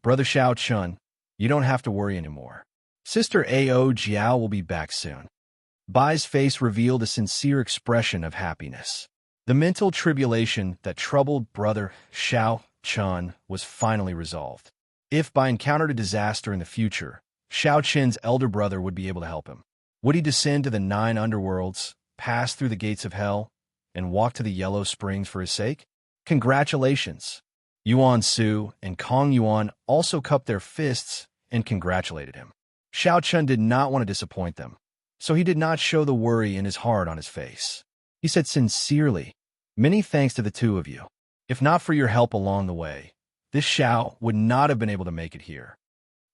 Brother Xiao Chun, you don't have to worry anymore. Sister Ao Jiao will be back soon. Bai's face revealed a sincere expression of happiness. The mental tribulation that troubled brother Xiao Chun was finally resolved. If Bai encountered a disaster in the future, Xiao Chen's elder brother would be able to help him. Would he descend to the 9 underworlds, pass through the gates of hell, and walk to the Yellow Springs for his sake? Congratulations! Yuan Su and Kong Yuan also cupped their fists and congratulated him. Xiao Chun did not want to disappoint them, so he did not show the worry in his heart on his face. He said sincerely, "Many thanks to the two of you. If not for your help along the way, this Xiao would not have been able to make it here."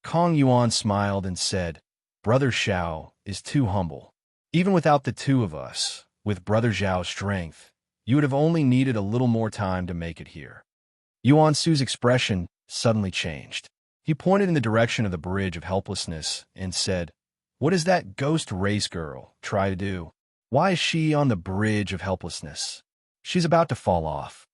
Kong Yuan smiled and said, "Brother Xiao is too humble. Even without the two of us, with Brother Zhao's strength, you would have only needed a little more time to make it here." Yuan Su's expression suddenly changed. He pointed in the direction of the Bridge of Helplessness and said, "What does that ghost race girl try to do? Why is she on the Bridge of Helplessness? She's about to fall off."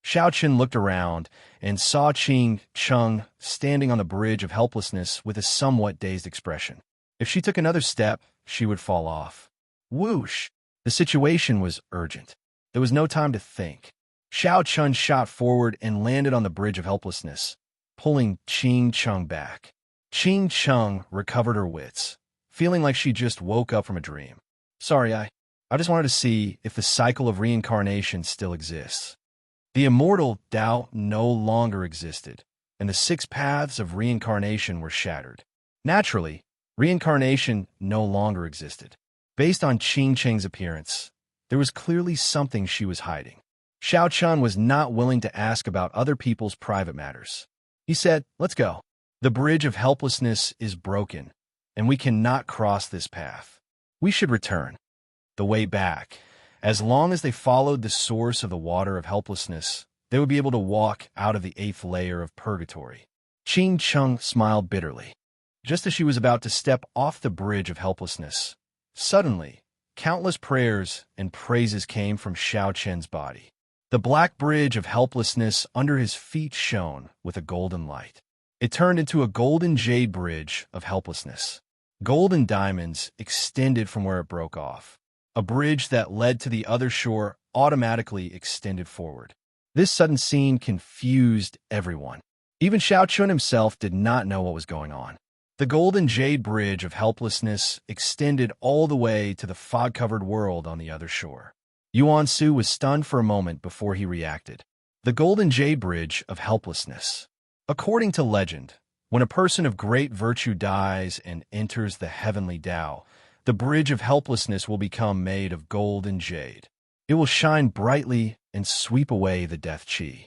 Xiao Chen looked around and saw Qing Cheng standing on the Bridge of Helplessness with a somewhat dazed expression. If she took another step, she would fall off. Whoosh! The situation was urgent. There was no time to think. Xiao Chun shot forward and landed on the Bridge of Helplessness, pulling Qing Cheng back. Qing Cheng recovered her wits, feeling like she just woke up from a dream. "Sorry, I just wanted to see if the cycle of reincarnation still exists." The immortal Tao no longer existed, and the 6 paths of reincarnation were shattered. Naturally, reincarnation no longer existed. Based on Qing Cheng's appearance, there was clearly something she was hiding. Xiao Chun was not willing to ask about other people's private matters. He said, "Let's go. The Bridge of Helplessness is broken, and we cannot cross this path. We should return." The way back, as long as they followed the source of the water of helplessness, they would be able to walk out of the 8th layer of purgatory. Qing Cheng smiled bitterly. Just as she was about to step off the Bridge of Helplessness, suddenly, countless prayers and praises came from Xiao Chen's body. The black bridge of helplessness under his feet shone with a golden light. It turned into a golden jade bridge of helplessness. Golden diamonds extended from where it broke off. A bridge that led to the other shore automatically extended forward. This sudden scene confused everyone. Even Xiao Chun himself did not know what was going on. The golden jade bridge of helplessness extended all the way to the fog-covered world on the other shore. Yuan Su was stunned for a moment before he reacted. The golden jade bridge of helplessness. According to legend, when a person of great virtue dies and enters the heavenly Tao, the bridge of helplessness will become made of gold and jade. It will shine brightly and sweep away the death chi.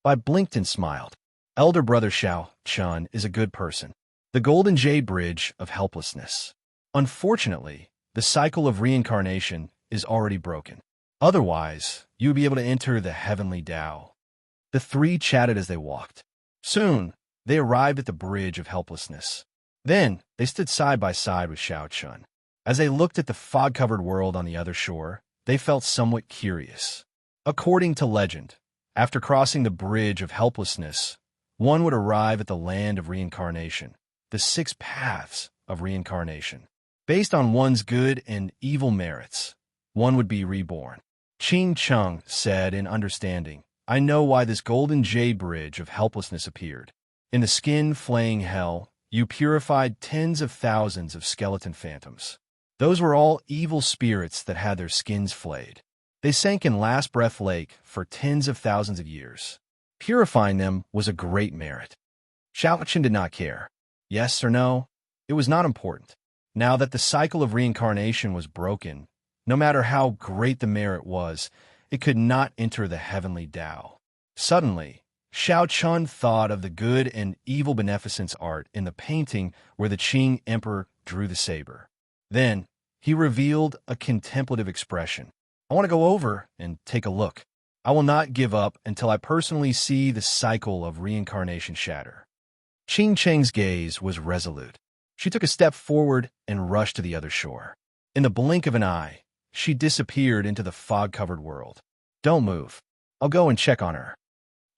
Bai blinked and smiled. Elder brother Xiao Chun is a good person. The golden jade bridge of helplessness. Unfortunately, the cycle of reincarnation is already broken. Otherwise, you would be able to enter the heavenly Tao. The 3 chatted as they walked. Soon, they arrived at the bridge of helplessness. Then, they stood side by side with Xiao Chun. As they looked at the fog-covered world on the other shore, they felt somewhat curious. According to legend, after crossing the bridge of helplessness, one would arrive at the land of reincarnation, the 6 paths of reincarnation. Based on one's good and evil merits, one would be reborn. Qing Cheng said in understanding, "I know why this golden jade bridge of helplessness appeared. In the skin-flaying hell, you purified tens of thousands of skeleton phantoms. Those were all evil spirits that had their skins flayed. They sank in Last Breath Lake for tens of thousands of years. Purifying them was a great merit." Xiao Chen did not care. Yes or no, it was not important. Now that the cycle of reincarnation was broken, no matter how great the merit was, it could not enter the heavenly Tao. Suddenly, Xiao Chun thought of the good and evil beneficence art in the painting where the Qing emperor drew the saber. Then, he revealed a contemplative expression. "I want to go over and take a look." I will not give up until I personally see the cycle of reincarnation shatter. Qing Cheng's gaze was resolute. She took a step forward and rushed to the other shore. In the blink of an eye, she disappeared into the fog-covered world. Don't move. I'll go and check on her.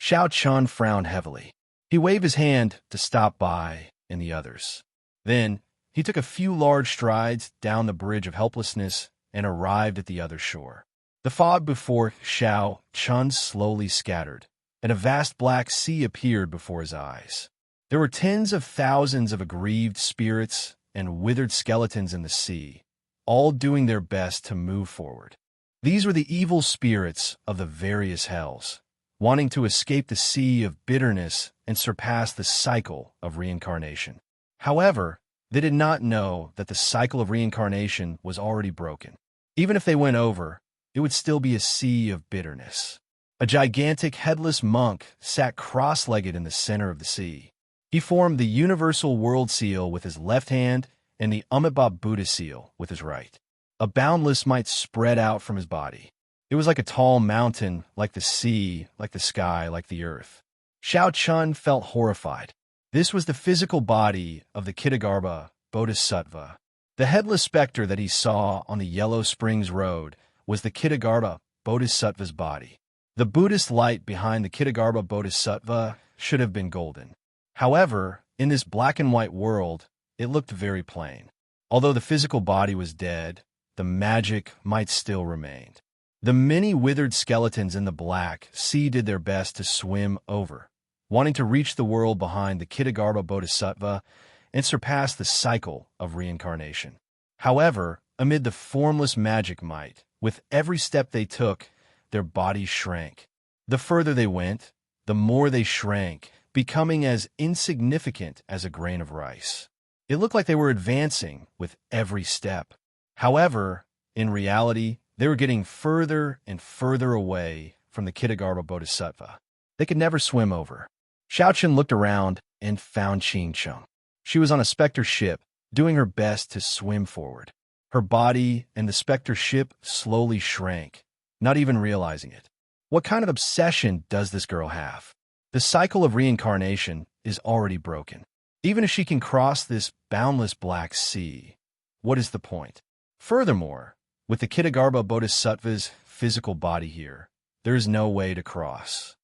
Xiao Chun frowned heavily. He waved his hand to stop Bai and the others. Then, he took a few large strides down the bridge of helplessness and arrived at the other shore. The fog before Xiao Chun slowly scattered, and a vast black sea appeared before his eyes. There were tens of thousands of aggrieved spirits and withered skeletons in the sea, all doing their best to move forward. These were the evil spirits of the various hells, wanting to escape the sea of bitterness and surpass the cycle of reincarnation. However, they did not know that the cycle of reincarnation was already broken. Even if they went over, it would still be a sea of bitterness. A gigantic headless monk sat cross-legged in the center of the sea. He formed the universal world seal with his left hand and the Amitabha Buddha seal with his right. A boundless might spread out from his body. It was like a tall mountain, like the sea, like the sky, like the earth. Xiao Chun felt horrified. This was the physical body of the Kitagarbha Bodhisattva. The headless specter that he saw on the Yellow Springs Road was the Kitagarbha Bodhisattva's body. The Buddhist light behind the Kitagarbha Bodhisattva should have been golden. However, in this black and white world, it looked very plain. Although the physical body was dead, the magic might still remain. The many withered skeletons in the black sea did their best to swim over, wanting to reach the world behind the Kitagarbha Bodhisattva and surpass the cycle of reincarnation. However, amid the formless magic might, with every step they took, their bodies shrank. The further they went, the more they shrank, becoming as insignificant as a grain of rice. It looked like they were advancing with every step. However, in reality, they were getting further and further away from the Kitagarbha Bodhisattva. They could never swim over. Xiaochen looked around and found Qing Cheng. She was on a specter ship, doing her best to swim forward. Her body and the specter ship slowly shrank, not even realizing it. What kind of obsession does this girl have? The cycle of reincarnation is already broken. Even if she can cross this boundless black sea, what is the point? Furthermore, with the Kitagarbha Bodhisattva's physical body here, there is no way to cross.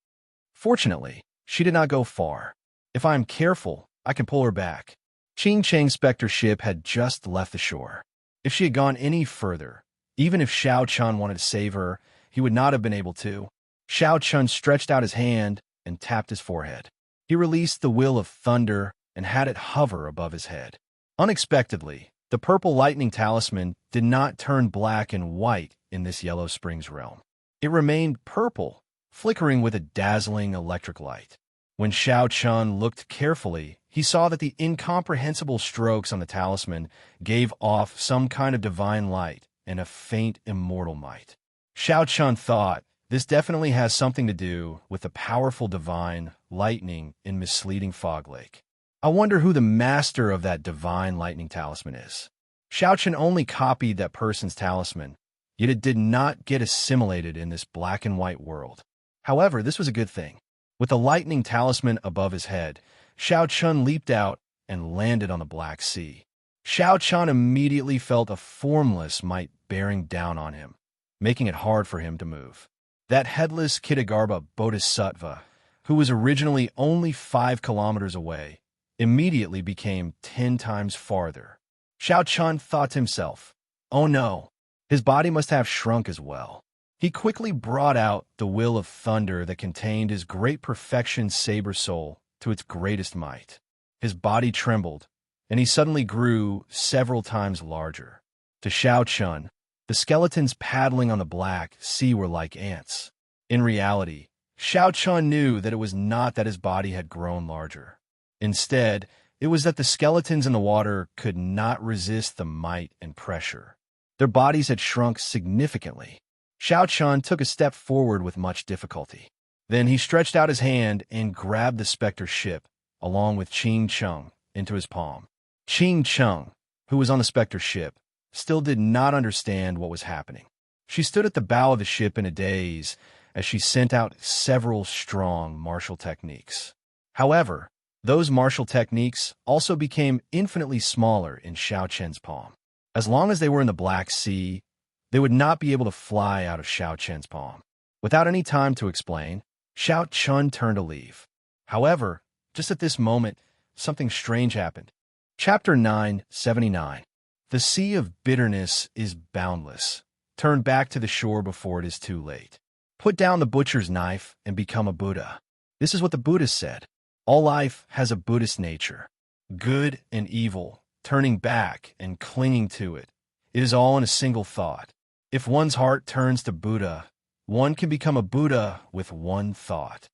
Fortunately, she did not go far. If I am careful, I can pull her back. Qing Cheng's specter ship had just left the shore. If she had gone any further, even if Xiao Chun wanted to save her, he would not have been able to. Xiao Chun stretched out his hand and tapped his forehead. He released the will of thunder and had it hover above his head. Unexpectedly, the purple lightning talisman did not turn black and white in this Yellow Springs realm. It remained purple, flickering with a dazzling electric light. When Xiao Chun looked carefully, he saw that the incomprehensible strokes on the talisman gave off some kind of divine light and a faint immortal might. Xiao Chun thought, this definitely has something to do with the powerful divine lightning in misleading fog lake. I wonder who the master of that divine lightning talisman is. Xiao Chun only copied that person's talisman, yet it did not get assimilated in this black and white world. However, this was a good thing. With the lightning talisman above his head, Xiao Chun leaped out and landed on the Black Sea. Xiao Chun immediately felt a formless might bearing down on him, making it hard for him to move. That headless Kitagarbha Bodhisattva, who was originally only 5 kilometers away, immediately became 10 times farther. Xiao Chun thought to himself, oh no, his body must have shrunk as well. He quickly brought out the will of thunder that contained his great perfection saber soul to its greatest might. His body trembled, and he suddenly grew several times larger. To Xiao Chun, the skeletons paddling on the Black Sea were like ants. In reality, Xiao Chun knew that it was not that his body had grown larger. Instead, it was that the skeletons in the water could not resist the might and pressure. Their bodies had shrunk significantly. Xiao Chun took a step forward with much difficulty. Then he stretched out his hand and grabbed the specter ship, along with Qing Cheng, into his palm. Qing Cheng, who was on the specter ship, still did not understand what was happening. She stood at the bow of the ship in a daze, as she sent out several strong martial techniques. However, those martial techniques also became infinitely smaller in Xiaochen's palm. As long as they were in the Black Sea, they would not be able to fly out of Xiaochen's palm. Without any time to explain, Xiaochen turned to leave. However, just at this moment, something strange happened. Chapter 979. The Sea of Bitterness is boundless. Turn back to the shore before it is too late. Put down the butcher's knife and become a Buddha. This is what the Buddhist said. All life has a Buddhist nature. Good and evil, turning back and clinging to it. It is all in a single thought. If one's heart turns to Buddha, one can become a Buddha with one thought.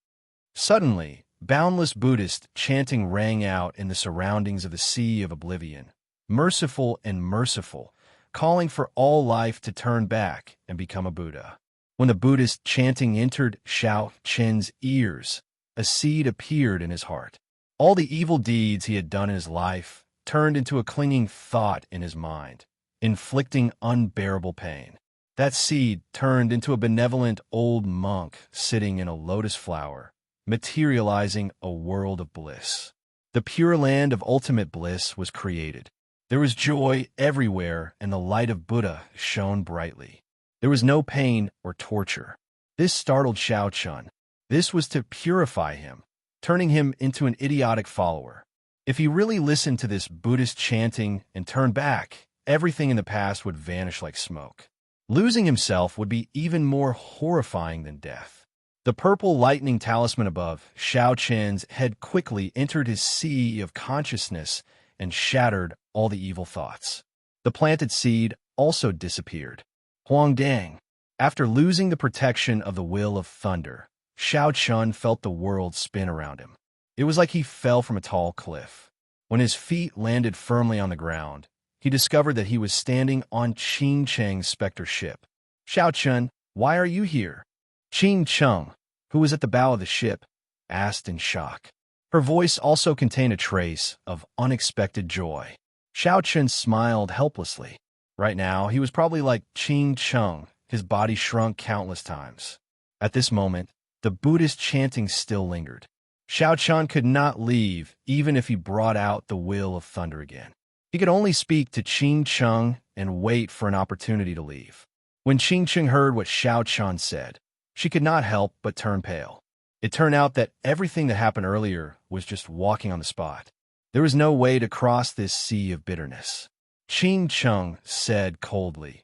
Suddenly, boundless Buddhist chanting rang out in the surroundings of the Sea of Oblivion, merciful and merciful, calling for all life to turn back and become a Buddha. When the Buddhist chanting entered Xiaochen's ears, a seed appeared in his heart. All the evil deeds he had done in his life turned into a clinging thought in his mind, inflicting unbearable pain. That seed turned into a benevolent old monk sitting in a lotus flower, materializing a world of bliss. The pure land of ultimate bliss was created. There was joy everywhere, and the light of Buddha shone brightly. There was no pain or torture. This startled Xiaochen. This was to purify him, turning him into an idiotic follower. If he really listened to this Buddhist chanting and turned back, everything in the past would vanish like smoke. Losing himself would be even more horrifying than death. The purple lightning talisman above Xiaochen's head quickly entered his sea of consciousness and shattered all the evil thoughts. The planted seed also disappeared. Huangdang. After losing the protection of the will of thunder, Xiaochen felt the world spin around him. It was like he fell from a tall cliff. When his feet landed firmly on the ground, he discovered that he was standing on Qing Cheng's specter ship. Xiaochen, why are you here? Qing Cheng, who was at the bow of the ship, asked in shock. Her voice also contained a trace of unexpected joy. Xiaochen smiled helplessly. Right now, he was probably like Qing Cheng, his body shrunk countless times. At this moment, the Buddhist chanting still lingered. Xiaochen could not leave even if he brought out the will of thunder again. He could only speak to Qing Cheng and wait for an opportunity to leave. When Qing Cheng heard what Xiaochen said, she could not help but turn pale. It turned out that everything that happened earlier was just walking on the spot. There was no way to cross this sea of bitterness. Qing Cheng said coldly,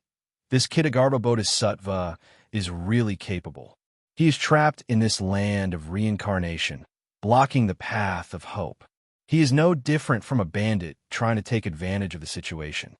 "This Kitagarbha Bodhisattva is really capable. He is trapped in this land of reincarnation, blocking the path of hope. He is no different from a bandit trying to take advantage of the situation."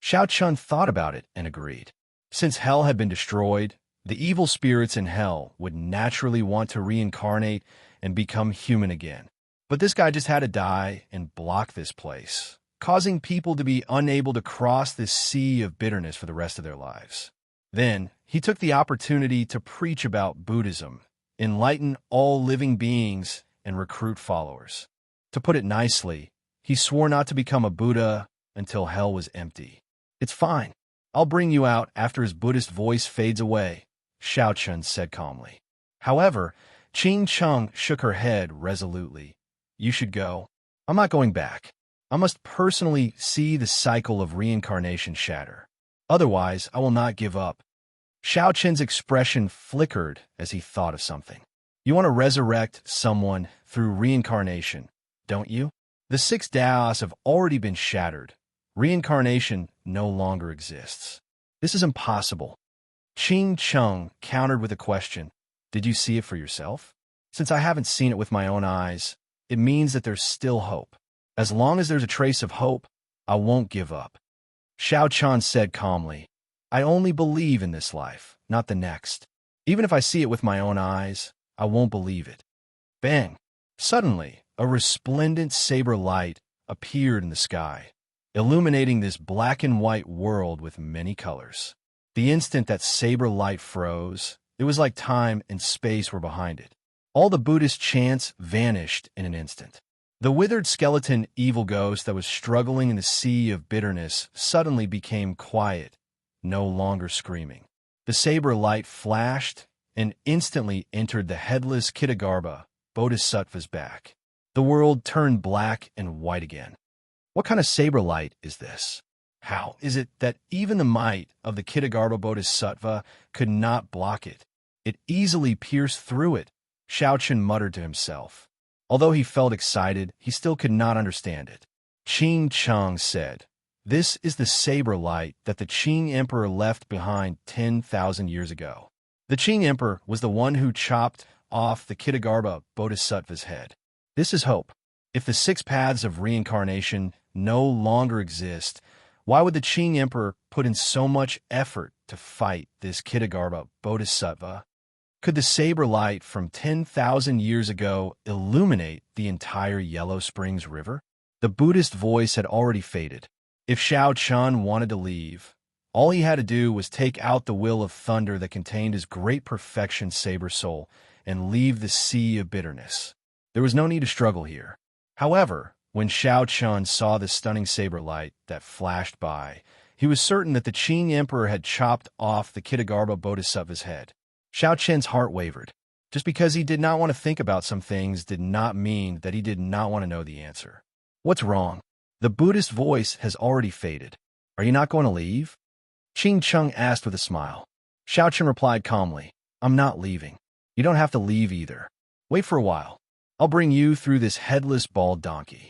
Xiaochen thought about it and agreed. Since hell had been destroyed, the evil spirits in hell would naturally want to reincarnate and become human again. But this guy just had to die and block this place, causing people to be unable to cross this sea of bitterness for the rest of their lives. Then, he took the opportunity to preach about Buddhism, enlighten all living beings, and recruit followers. To put it nicely, he swore not to become a Buddha until hell was empty. "It's fine. I'll bring you out after his Buddhist voice fades away," Xiaochen said calmly. However, Qing Cheng shook her head resolutely. "You should go. I'm not going back. I must personally see the cycle of reincarnation shatter. Otherwise, I will not give up." Xiaochen's expression flickered as he thought of something. "You want to resurrect someone through reincarnation, don't you? The 6 Daos have already been shattered. Reincarnation no longer exists. This is impossible." Qing Cheng countered with a question. "Did you see it for yourself? Since I haven't seen it with my own eyes, it means that there's still hope. As long as there's a trace of hope, I won't give up." Xiaochen said calmly, "I only believe in this life, not the next. Even if I see it with my own eyes, I won't believe it." Bang! Suddenly, a resplendent saber light appeared in the sky, illuminating this black and white world with many colors. The instant that saber light froze, it was like time and space were behind it. All the Buddhist chants vanished in an instant. The withered skeleton evil ghost that was struggling in the sea of bitterness suddenly became quiet, no longer screaming. The saber light flashed, and instantly entered the headless Kitagarbha, Bodhisattva's back. The world turned black and white again. What kind of saber light is this? How is it that even the might of the Kitagarbha Bodhisattva could not block it? It easily pierced through it, Xiaochen muttered to himself. Although he felt excited, he still could not understand it. Qing Cheng said, "This is the saber light that the Qing Emperor left behind 10,000 years ago." The Qing Emperor was the one who chopped off the Kitagarbha Bodhisattva's head. This is hope. If the 6 paths of reincarnation no longer exist, why would the Qing Emperor put in so much effort to fight this Kitagarbha Bodhisattva? Could the saber light from 10,000 years ago illuminate the entire Yellow Springs River? The Buddhist voice had already faded. If Xiao Chun wanted to leave, all he had to do was take out the will of thunder that contained his great perfection saber soul and leave the sea of bitterness. There was no need to struggle here. However, when Xiao Chun saw the stunning saber light that flashed by, he was certain that the Qing Emperor had chopped off the Kitagarbha Bodhisattva's head. Xiao Chen's heart wavered. Just because he did not want to think about some things did not mean that he did not want to know the answer. What's wrong? The Buddhist voice has already faded. Are you not going to leave? Qing Cheng asked with a smile. Xiao Chen replied calmly, I'm not leaving. You don't have to leave either. Wait for a while. I'll bring you through this headless bald donkey.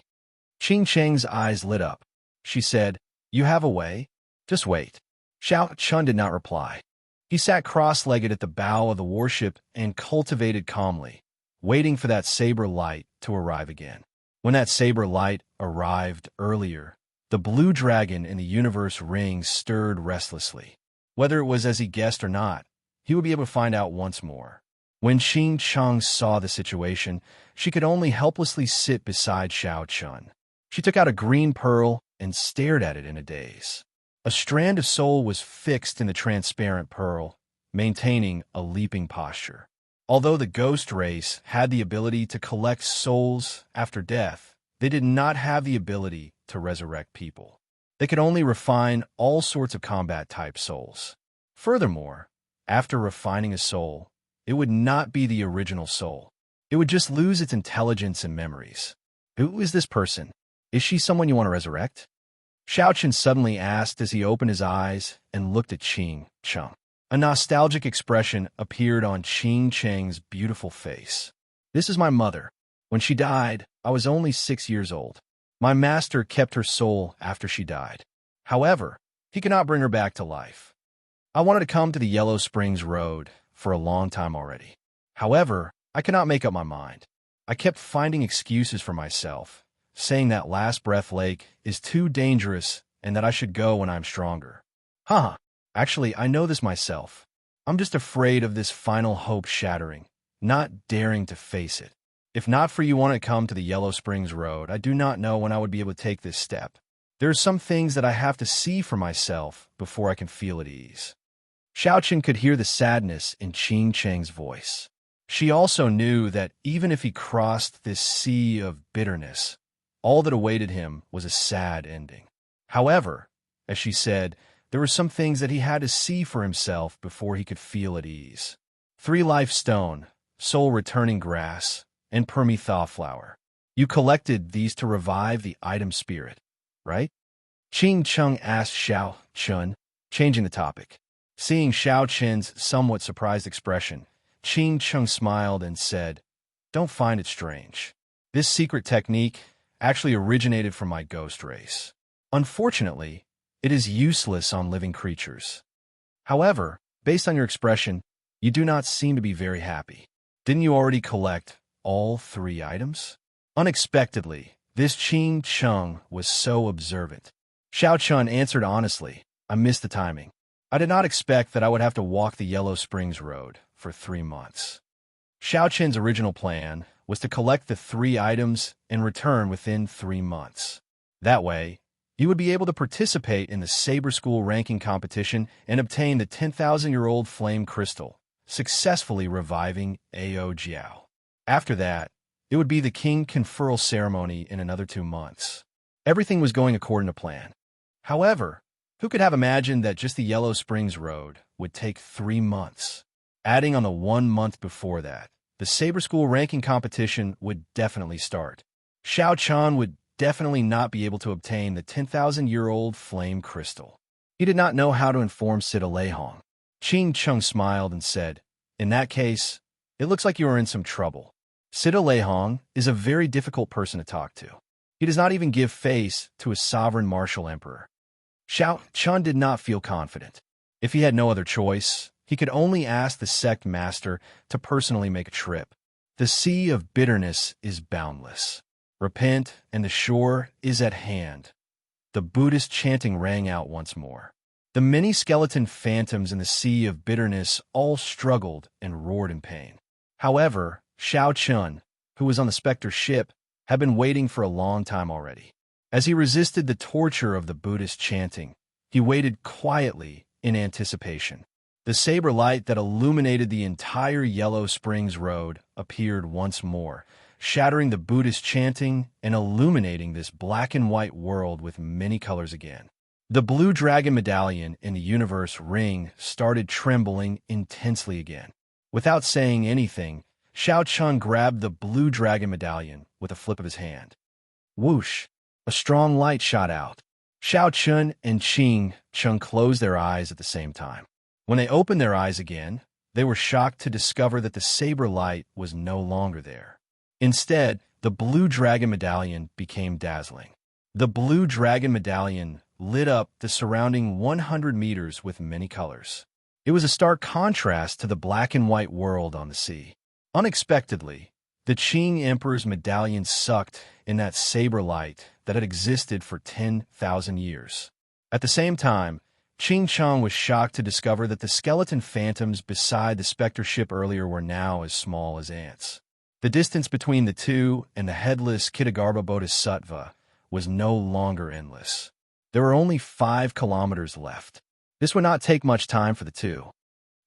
Qing Cheng's eyes lit up. She said, You have a way? Just wait. Xiao Chun did not reply. He sat cross-legged at the bow of the warship and cultivated calmly, waiting for that saber light to arrive again. When that saber light arrived earlier, the blue dragon in the universe ring stirred restlessly. Whether it was as he guessed or not, he would be able to find out once more. When Qing Cheng saw the situation, she could only helplessly sit beside Xiao Chun. She took out a green pearl and stared at it in a daze. A strand of soul was fixed in the transparent pearl, maintaining a leaping posture. Although the ghost race had the ability to collect souls after death, they did not have the ability to resurrect people. They could only refine all sorts of combat-type souls. Furthermore, after refining a soul, it would not be the original soul. It would just lose its intelligence and memories. Who is this person? Is she someone you want to resurrect? Xiao Chen suddenly asked as he opened his eyes and looked at Qing Cheng. A nostalgic expression appeared on Qing Cheng's beautiful face. This is my mother. When she died, I was only 6 years old. My master kept her soul after she died. However, he could not bring her back to life. I wanted to come to the Yellow Springs Road for a long time already. However, I could not make up my mind. I kept finding excuses for myself, saying that Last Breath Lake is too dangerous and that I should go when I'm stronger. Actually, I know this myself. I'm just afraid of this final hope shattering, not daring to face it. If not for you want to come to the Yellow Springs Road, I do not know when I would be able to take this step. There are some things that I have to see for myself before I can feel at ease. Xiao Chen could hear the sadness in Qing Cheng's voice. She also knew that even if he crossed this sea of bitterness, all that awaited him was a sad ending. However, as she said, there were some things that he had to see for himself before he could feel at ease. 3 life stone, soul returning grass, and Permitha flower. You collected these to revive the item spirit, right? Qing Cheng asked Xiao Chun, changing the topic. Seeing Xiao Chen's somewhat surprised expression, Qing Cheng smiled and said, Don't find it strange. This secret technique actually originated from my ghost race. Unfortunately, it is useless on living creatures. However, based on your expression, you do not seem to be very happy. Didn't you already collect all 3 items? Unexpectedly, this Qing Cheng was so observant. Xiao Chun answered honestly, I missed the timing. I did not expect that I would have to walk the Yellow Springs Road for 3 months. Xiao Chen's original plan was to collect the 3 items and return within 3 months. That way, he would be able to participate in the Saber School ranking competition and obtain the 10,000-year-old flame crystal, successfully reviving Ao Jiao. After that, it would be the king conferral ceremony in another 2 months. Everything was going according to plan. However, who could have imagined that just the Yellow Springs Road would take 3 months? Adding on the 1 month before that, the Saber School ranking competition would definitely start. Xiao Chan would definitely not be able to obtain the 10,000-year-old flame crystal. He did not know how to inform Sita Leihong. Qing Chung smiled and said, "In that case, it looks like you are in some trouble. Sita Leihong is a very difficult person to talk to. He does not even give face to a sovereign martial emperor." Xiao Chun did not feel confident. If he had no other choice, he could only ask the sect master to personally make a trip. The sea of bitterness is boundless. Repent, and the shore is at hand. The Buddhist chanting rang out once more. The many skeleton phantoms in the sea of bitterness all struggled and roared in pain. However, Xiao Chun, who was on the specter ship, had been waiting for a long time already. As he resisted the torture of the Buddhist chanting, he waited quietly in anticipation. The saber light that illuminated the entire Yellow Springs Road appeared once more, shattering the Buddhist chanting and illuminating this black and white world with many colors again. The blue dragon medallion in the universe ring started trembling intensely again. Without saying anything, Xiao Chun grabbed the blue dragon medallion with a flip of his hand. Whoosh! A strong light shot out. Xiao Chun and Qing Chung closed their eyes at the same time. When they opened their eyes again, they were shocked to discover that the saber light was no longer there. Instead, the blue dragon medallion became dazzling. The blue dragon medallion lit up the surrounding 100 meters with many colors. It was a stark contrast to the black and white world on the sea. Unexpectedly, the Qing Emperor's medallion sucked in that saber light that had existed for 10,000 years. At the same time, Qing Chang was shocked to discover that the skeleton phantoms beside the specter ship earlier were now as small as ants. The distance between the two and the headless Kitagarbha Bodhisattva was no longer endless. There were only 5 kilometers left. This would not take much time for the two.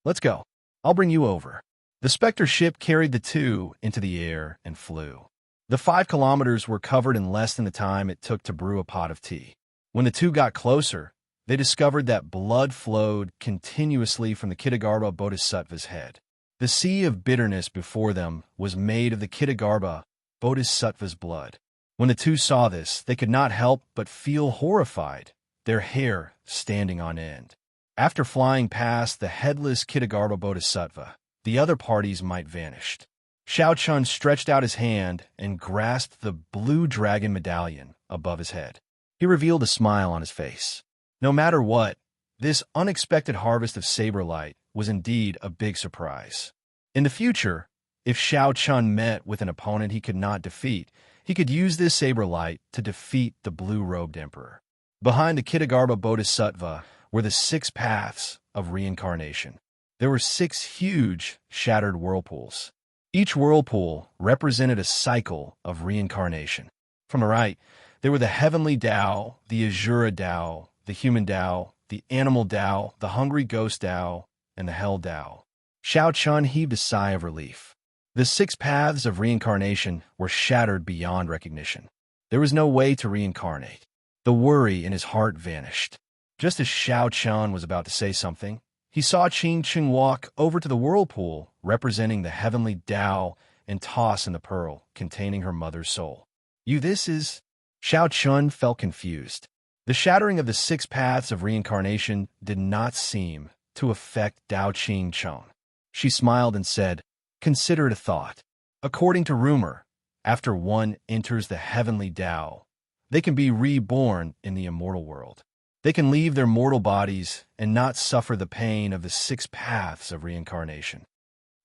"Let's go. I'll bring you over." The specter ship carried the two into the air and flew. The 5 kilometers were covered in less than the time it took to brew a pot of tea. When the two got closer, they discovered that blood flowed continuously from the Kitagarbha Bodhisattva's head. The sea of bitterness before them was made of the Kitagarbha Bodhisattva's blood. When the two saw this, they could not help but feel horrified, their hair standing on end. After flying past the headless Kitagarbha Bodhisattva, the other parties might vanished. Xiao Chun stretched out his hand and grasped the blue dragon medallion above his head. He revealed a smile on his face. No matter what, this unexpected harvest of saber light was indeed a big surprise. In the future, if Xiao Chun met with an opponent he could not defeat, he could use this saber light to defeat the blue-robed emperor. Behind the Kitagarbha Bodhisattva were the 6 paths of reincarnation. There were 6 huge, shattered whirlpools. Each whirlpool represented a cycle of reincarnation. From the right, there were the heavenly Tao, the Azura Tao, the human Tao, the animal Tao, the hungry ghost Tao, and the hell Tao. Xiao Chun heaved a sigh of relief. The 6 paths of reincarnation were shattered beyond recognition. There was no way to reincarnate. The worry in his heart vanished. Just as Xiao Chun was about to say something, he saw Qing Ching walk over to the whirlpool representing the heavenly Tao and toss in the pearl containing her mother's soul. This is... Xiao Chun felt confused. The shattering of the 6 paths of reincarnation did not seem to affect Dao Qing Chong. She smiled and said, "Consider it a thought. According to rumor, after one enters the heavenly Tao, they can be reborn in the immortal world. They can leave their mortal bodies and not suffer the pain of the 6 paths of reincarnation."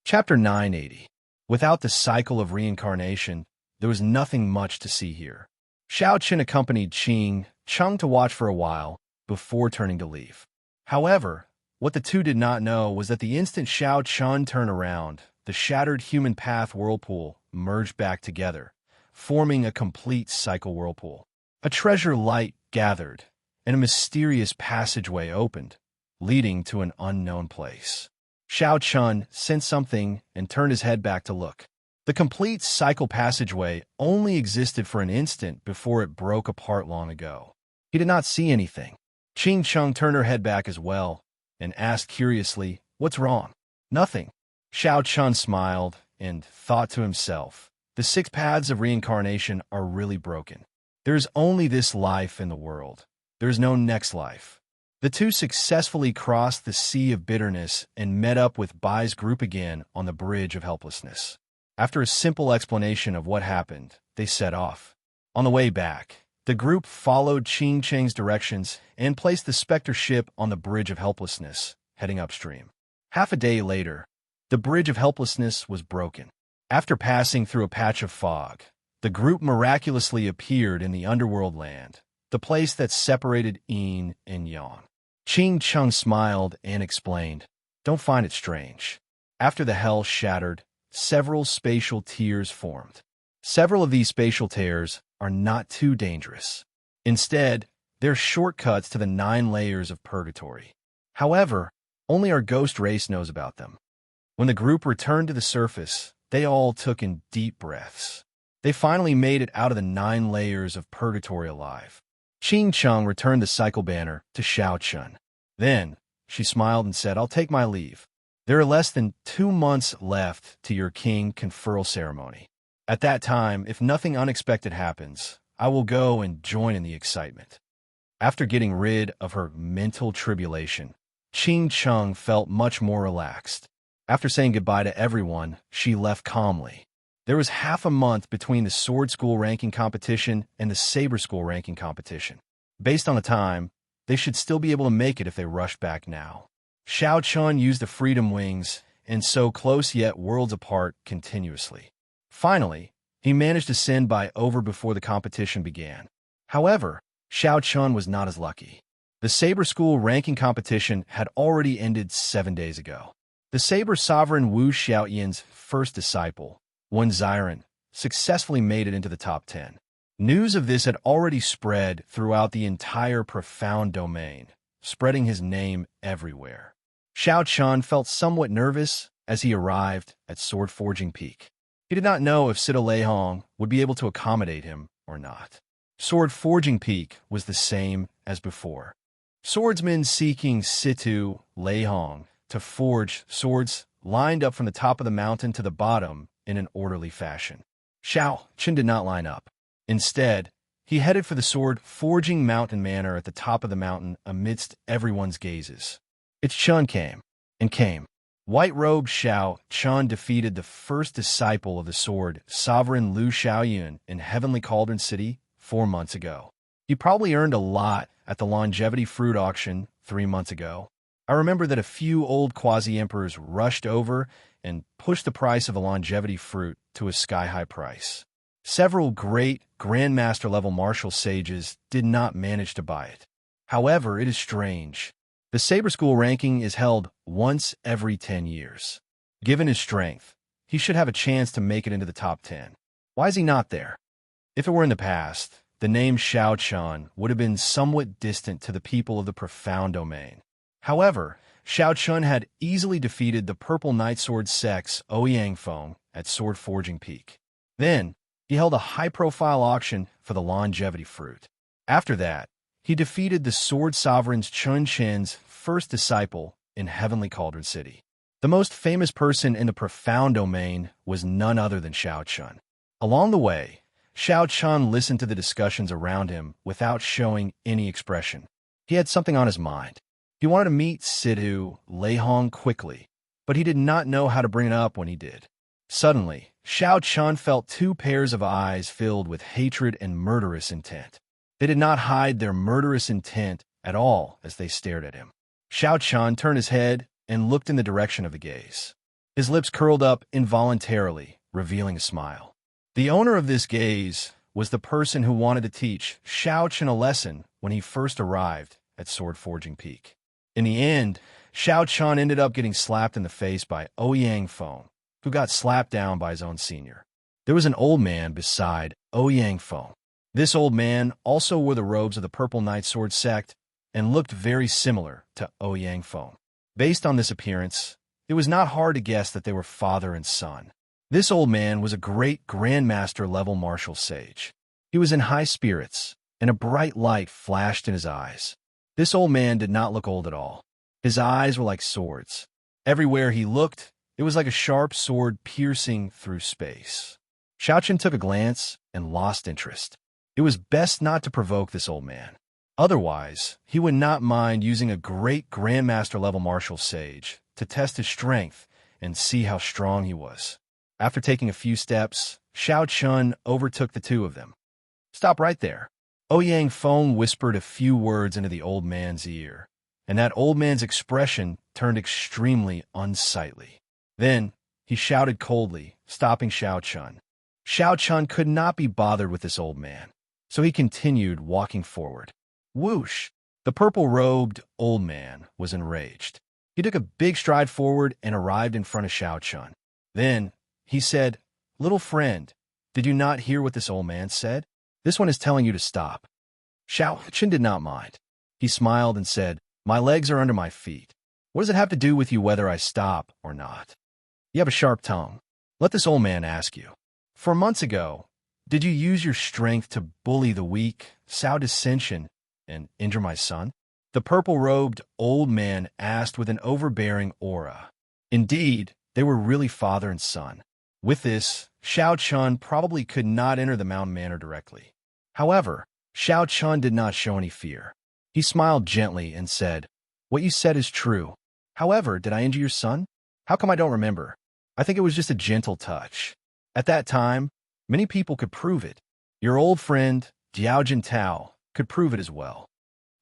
Chapter 980. Without the cycle of reincarnation, there was nothing much to see here. Xiao Qin accompanied Qing Chung to watch for a while before turning to leave. However, what the two did not know was that the instant Xiao Chun turned around, the shattered human path whirlpool merged back together, forming a complete cycle whirlpool. A treasure light gathered, and a mysterious passageway opened, leading to an unknown place. Xiao Chun sensed something and turned his head back to look. The complete cycle passageway only existed for an instant before it broke apart long ago. He did not see anything. Qing Chung turned her head back as well and asked curiously, "What's wrong?" "Nothing. Xiao Chun smiled and thought to himself, the 6 paths of reincarnation are really broken. There's only this life in the world. There's no next life. The two successfully crossed the sea of bitterness and met up with Bai's group again on the bridge of helplessness. After a simple explanation of what happened, they set off. On the way back, the group followed Qing Cheng's directions and placed the Spectre ship on the bridge of helplessness, heading upstream. Half a day later, the bridge of helplessness was broken. After passing through a patch of fog, the group miraculously appeared in the underworld land, the place that separated yin and yang. Qing Cheng smiled and explained, "Don't find it strange. After the hell shattered, several spatial tiers formed. Several of these spatial tears are not too dangerous. Instead, they're shortcuts to the 9 layers of purgatory. However, only our ghost race knows about them." When the group returned to the surface, they all took in deep breaths. They finally made it out of the 9 layers of purgatory alive. Qing Cheng returned the cycle banner to Xiao Chun. Then, she smiled and said, "I'll take my leave. There are less than 2 months left to your king conferral ceremony. At that time, if nothing unexpected happens, I will go and join in the excitement." After getting rid of her mental tribulation, Qing Cheng felt much more relaxed. After saying goodbye to everyone, she left calmly. There was half a month between the Sword School ranking competition and the Saber School ranking competition. Based on the time, they should still be able to make it if they rushed back now. Xiao Chun used the Freedom Wings, and so close yet worlds apart continuously. Finally, he managed to send Bai over before the competition began. However, Xiao Chun was not as lucky. The Saber School ranking competition had already ended 7 days ago. The Saber Sovereign Wu Xiaoyan's first disciple, Wen Xiren, successfully made it into the top 10. News of this had already spread throughout the entire profound domain, spreading his name everywhere. Xiao Chun felt somewhat nervous as he arrived at Sword Forging Peak. He did not know if Sita Leihong would be able to accommodate him or not. Sword Forging Peak was the same as before. Swordsmen seeking Situ Leihong to forge swords lined up from the top of the mountain to the bottom in an orderly fashion. Xiao Chun did not line up. Instead, he headed for the sword forging mountain manor at the top of the mountain amidst everyone's gazes. Its Chun came and came. White-robed Xiao Chun defeated the first disciple of the sword, Sovereign Lu Xiaoyun, in Heavenly Cauldron City 4 months ago. He probably earned a lot at the longevity fruit auction 3 months ago. I remember that a few old quasi-emperors rushed over and pushed the price of a longevity fruit to a sky-high price. Several great Grandmaster-level martial sages did not manage to buy it. However, it is strange. The Saber School ranking is held once every 10 years. Given his strength, he should have a chance to make it into the top 10. Why is he not there? If it were in the past, the name Xiao Chun would have been somewhat distant to the people of the profound domain. However, Xiao Chun had easily defeated the Purple Knight Sword Sex Ouyang Feng at Sword Forging Peak. Then, he held a high-profile auction for the longevity fruit. After that, he defeated the Sword Sovereign's Chun Chen's first disciple in Heavenly Cauldron City. The most famous person in the profound domain was none other than Xiao Chun. Along the way, Xiao Chun listened to the discussions around him without showing any expression. He had something on his mind. He wanted to meet Situ Leihong quickly, but he did not know how to bring it up when he did. Suddenly, Xiao Chun felt 2 pairs of eyes filled with hatred and murderous intent. They did not hide their murderous intent at all as they stared at him. Xiao Chun turned his head and looked in the direction of the gaze. His lips curled up involuntarily, revealing a smile. The owner of this gaze was the person who wanted to teach Xiao Chun a lesson when he first arrived at Sword Forging Peak. In the end, Xiao Chun ended up getting slapped in the face by Ouyang Feng, who got slapped down by his own senior. There was an old man beside Ouyang Feng. This old man also wore the robes of the Purple Knight Sword sect and looked very similar to Ouyang Feng. Based on this appearance, it was not hard to guess that they were father and son. This old man was a great Grandmaster-level martial sage. He was in high spirits, and a bright light flashed in his eyes. This old man did not look old at all. His eyes were like swords. Everywhere he looked, It was like a sharp sword piercing through space. Xiaochen took a glance and lost interest. It was best not to provoke this old man. Otherwise, he would not mind using a great Grandmaster-level martial sage to test his strength and see how strong he was. After taking a few steps, Xiaochen overtook the two of them. "Stop right there." Ouyang Feng whispered a few words into the old man's ear, and that old man's expression turned extremely unsightly. Then, he shouted coldly, stopping Xiaochen. Xiaochen could not be bothered with this old man, so he continued walking forward. Whoosh! The purple-robed old man was enraged. He took a big stride forward and arrived in front of Xiaochen. Then, he said, "Little friend, did you not hear what this old man said? This one is telling you to stop." Xiaochen did not mind. He smiled and said, "My legs are under my feet. What does it have to do with you whether I stop or not? You have a sharp tongue. Let this old man ask you. 4 months ago, did you use your strength to bully the weak, sow dissension, and injure my son?" The purple-robed old man asked with an overbearing aura. Indeed, they were really father and son. With this, Xiaochen probably could not enter the mountain manor directly. However, Xiaochen did not show any fear. He smiled gently and said, "What you said is true. However, did I injure your son? How come I don't remember? I think it was just a gentle touch. At that time, many people could prove it. Your old friend, Diaojin Tao, could prove it as well."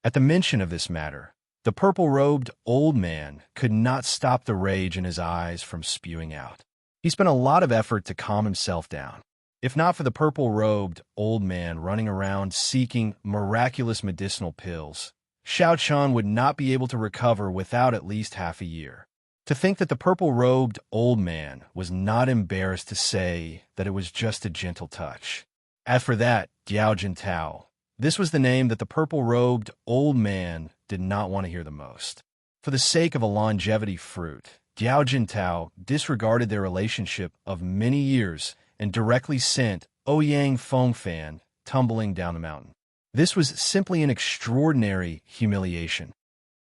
At the mention of this matter, the purple-robed old man could not stop the rage in his eyes from spewing out. He spent a lot of effort to calm himself down. If not for the purple-robed old man running around seeking miraculous medicinal pills, Xiaochen would not be able to recover without at least half a year. To think that the purple-robed old man was not embarrassed to say that it was just a gentle touch. As for that, Diaojin Tao, this was the name that the purple-robed old man did not want to hear the most. For the sake of a longevity fruit, Diaojin Tao disregarded their relationship of many years and directly sent Ouyang Fengfan tumbling down the mountain. This was simply an extraordinary humiliation.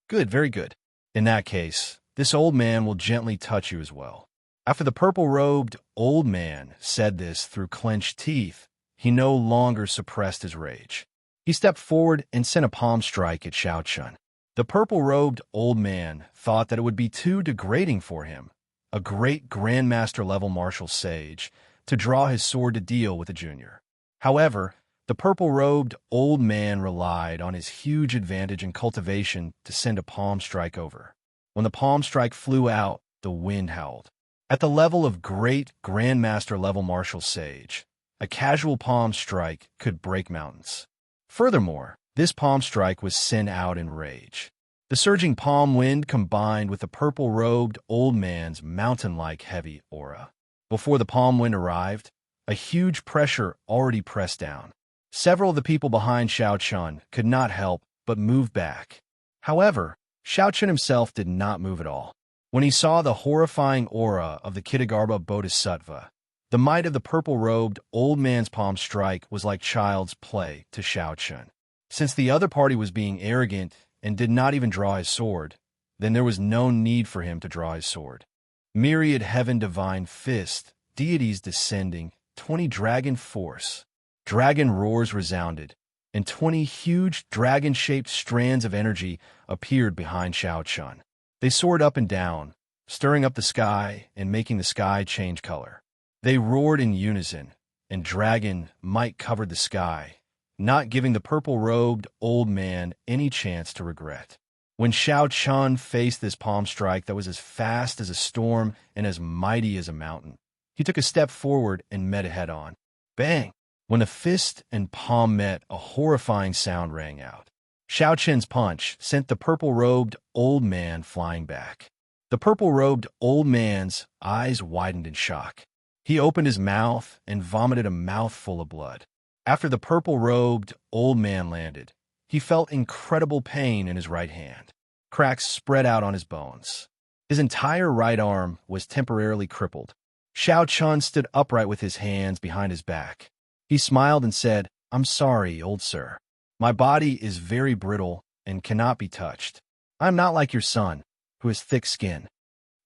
Good, very good. In that case, this old man will gently touch you as well. After the purple-robed old man said this through clenched teeth, he no longer suppressed his rage. He stepped forward and sent a palm strike at Xiaochen. The purple-robed old man thought that it would be too degrading for him, a great Grandmaster-level martial sage, to draw his sword to deal with a junior. However, the purple-robed old man relied on his huge advantage in cultivation to send a palm strike over. When the palm strike flew out, the wind howled. At the level of great Grandmaster-level martial sage, a casual palm strike could break mountains. Furthermore, this palm strike was sent out in rage. The surging palm wind combined with the purple-robed old man's mountain-like heavy aura. Before the palm wind arrived, a huge pressure already pressed down. Several of the people behind Xiaochen could not help but move back. However, Xiaochen himself did not move at all. When he saw the horrifying aura of the Kitagarbha Bodhisattva, the might of the purple-robed old man's palm strike was like child's play to Xiaochen. Since the other party was being arrogant and did not even draw his sword, then there was no need for him to draw his sword. Myriad heaven divine fist, deities descending, 20 dragon force. Dragon roars resounded, and 20 huge dragon-shaped strands of energy appeared behind Xiaochen. They soared up and down, stirring up the sky and making the sky change color. They roared in unison, and dragon might covered the sky, not giving the purple-robed old man any chance to regret. When Xiaochen faced this palm strike that was as fast as a storm and as mighty as a mountain, he took a step forward and met it head-on. Bang! When the fist and palm met, a horrifying sound rang out. Xiaochen's punch sent the purple-robed old man flying back. The purple-robed old man's eyes widened in shock. He opened his mouth and vomited a mouthful of blood. After the purple-robed old man landed, he felt incredible pain in his right hand. Cracks spread out on his bones. His entire right arm was temporarily crippled. Xiaochen stood upright with his hands behind his back. He smiled and said, "I'm sorry, old sir. My body is very brittle and cannot be touched. I am not like your son, who has thick skin."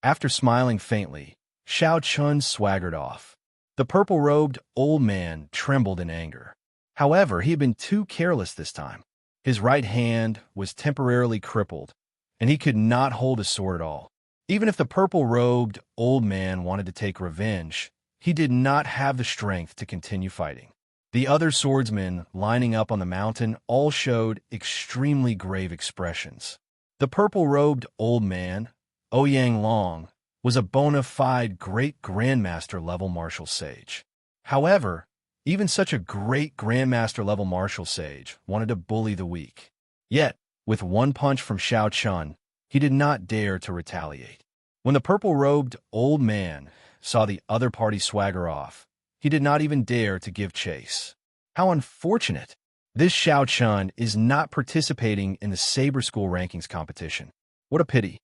After smiling faintly, Xiao Chun swaggered off. The purple-robed old man trembled in anger. However, he had been too careless this time. His right hand was temporarily crippled, and he could not hold his sword at all. Even if the purple-robed old man wanted to take revenge, he did not have the strength to continue fighting. The other swordsmen lining up on the mountain all showed extremely grave expressions. The purple-robed old man, Ouyang Long, was a bona fide great grandmaster level martial sage. However, even such a great grandmaster level martial sage wanted to bully the weak. Yet, with one punch from Xiao Chun, he did not dare to retaliate. When the purple-robed old man saw the other party swagger off, he did not even dare to give chase. How unfortunate! This Xiao Chun is not participating in the Saber School rankings competition. What a pity.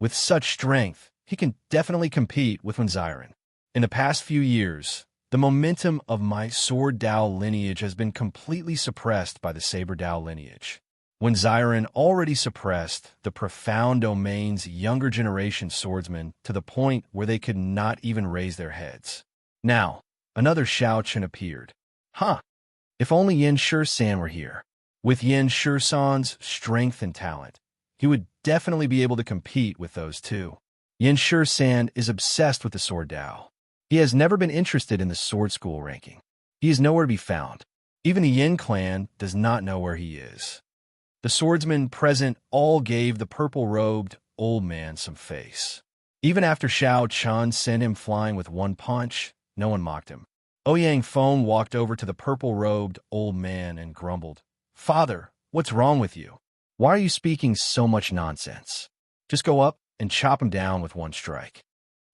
With such strength, he can definitely compete with Wenziren. In the past few years, the momentum of my Sword Dao lineage has been completely suppressed by the Saber Dao lineage. Wenziren already suppressed the Profound Domain's younger generation swordsmen to the point where they could not even raise their heads. Now, another Xiao Chun appeared. Huh! If only Yin Shi-san were here. With Yin Shi-san's strength and talent, he would definitely be able to compete with those two. Yin Shi-san is obsessed with the Sword Dao. He has never been interested in the Sword School ranking. He is nowhere to be found. Even the Yin clan does not know where he is. The swordsmen present all gave the purple-robed old man some face. Even after Xiao Chun sent him flying with one punch, no one mocked him. Ouyang Feng walked over to the purple-robed old man and grumbled, "Father, what's wrong with you? Why are you speaking so much nonsense? Just go up and chop him down with one strike."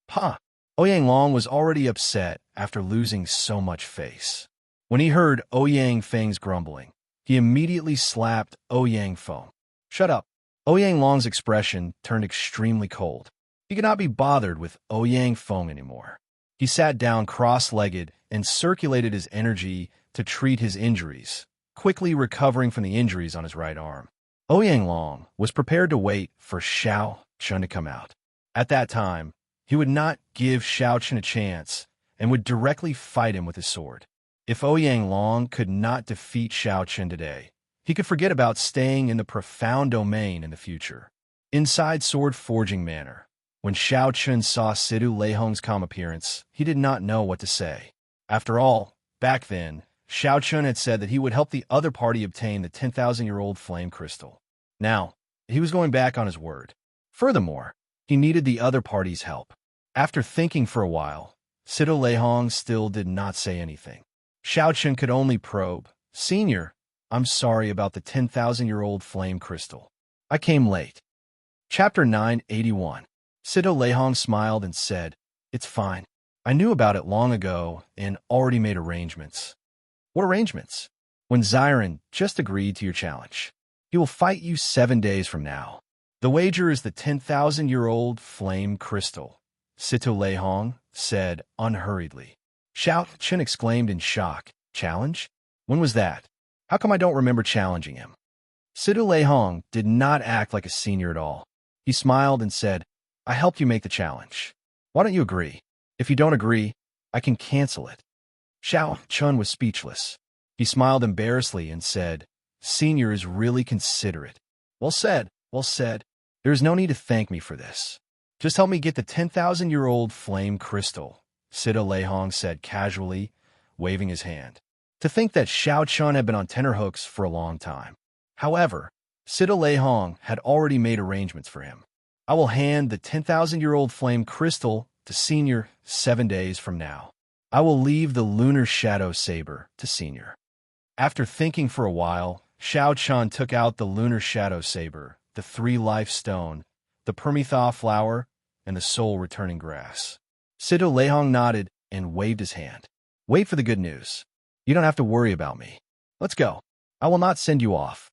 "Pa!" Ouyang Long was already upset after losing so much face. When he heard Ouyang Feng's grumbling, he immediately slapped Ouyang Feng. "Shut up." Ouyang Long's expression turned extremely cold. He could not be bothered with Ouyang Feng anymore. He sat down cross-legged and circulated his energy to treat his injuries, quickly recovering from the injuries on his right arm. Ouyang Long was prepared to wait for Xiao Chun to come out. At that time, he would not give Xiao Chun a chance and would directly fight him with his sword. If Ouyang Long could not defeat Xiao Chun today, he could forget about staying in the Profound Domain in the future. Inside Sword Forging Manor, when Xiao Chun saw Sidu Leihong's calm appearance, he did not know what to say. After all, back then, Xiao Chun had said that he would help the other party obtain the 10,000-year-old flame crystal. Now, he was going back on his word. Furthermore, he needed the other party's help. After thinking for a while, Sidu Leihong still did not say anything. Xiao Chun could only probe, "Senior, I'm sorry about the 10,000-year-old flame crystal. I came late." Chapter 981. Sidu Leihong smiled and said, "It's fine. I knew about it long ago and already made arrangements." "What arrangements?" "Wenziren just agreed to your challenge. He will fight you 7 days from now. The wager is the 10,000-year-old flame crystal," Sidu Leihong said unhurriedly. Xiao Chun exclaimed in shock, "Challenge? When was that? How come I don't remember challenging him?" Sidu Leihong did not act like a senior at all. He smiled and said, "I helped you make the challenge. Why don't you agree? If you don't agree, I can cancel it." Xiao Chun was speechless. He smiled embarrassedly and said, "Senior is really considerate. Well said, well said. There is no need to thank me for this. Just help me get the 10,000-year-old flame crystal," Sidu Leihong said casually, waving his hand. To think that Xiao Chun had been on tenterhooks for a long time. However, Sidu Leihong had already made arrangements for him. "I will hand the 10,000-year-old flame crystal to Senior 7 days from now. I will leave the lunar shadow saber to Senior." After thinking for a while, Xiao Chun took out the lunar shadow saber, the 3-life stone, the Permetha flower, and the soul-returning grass. Sidu Leihong nodded and waved his hand. "Wait for the good news. You don't have to worry about me. Let's go. I will not send you off."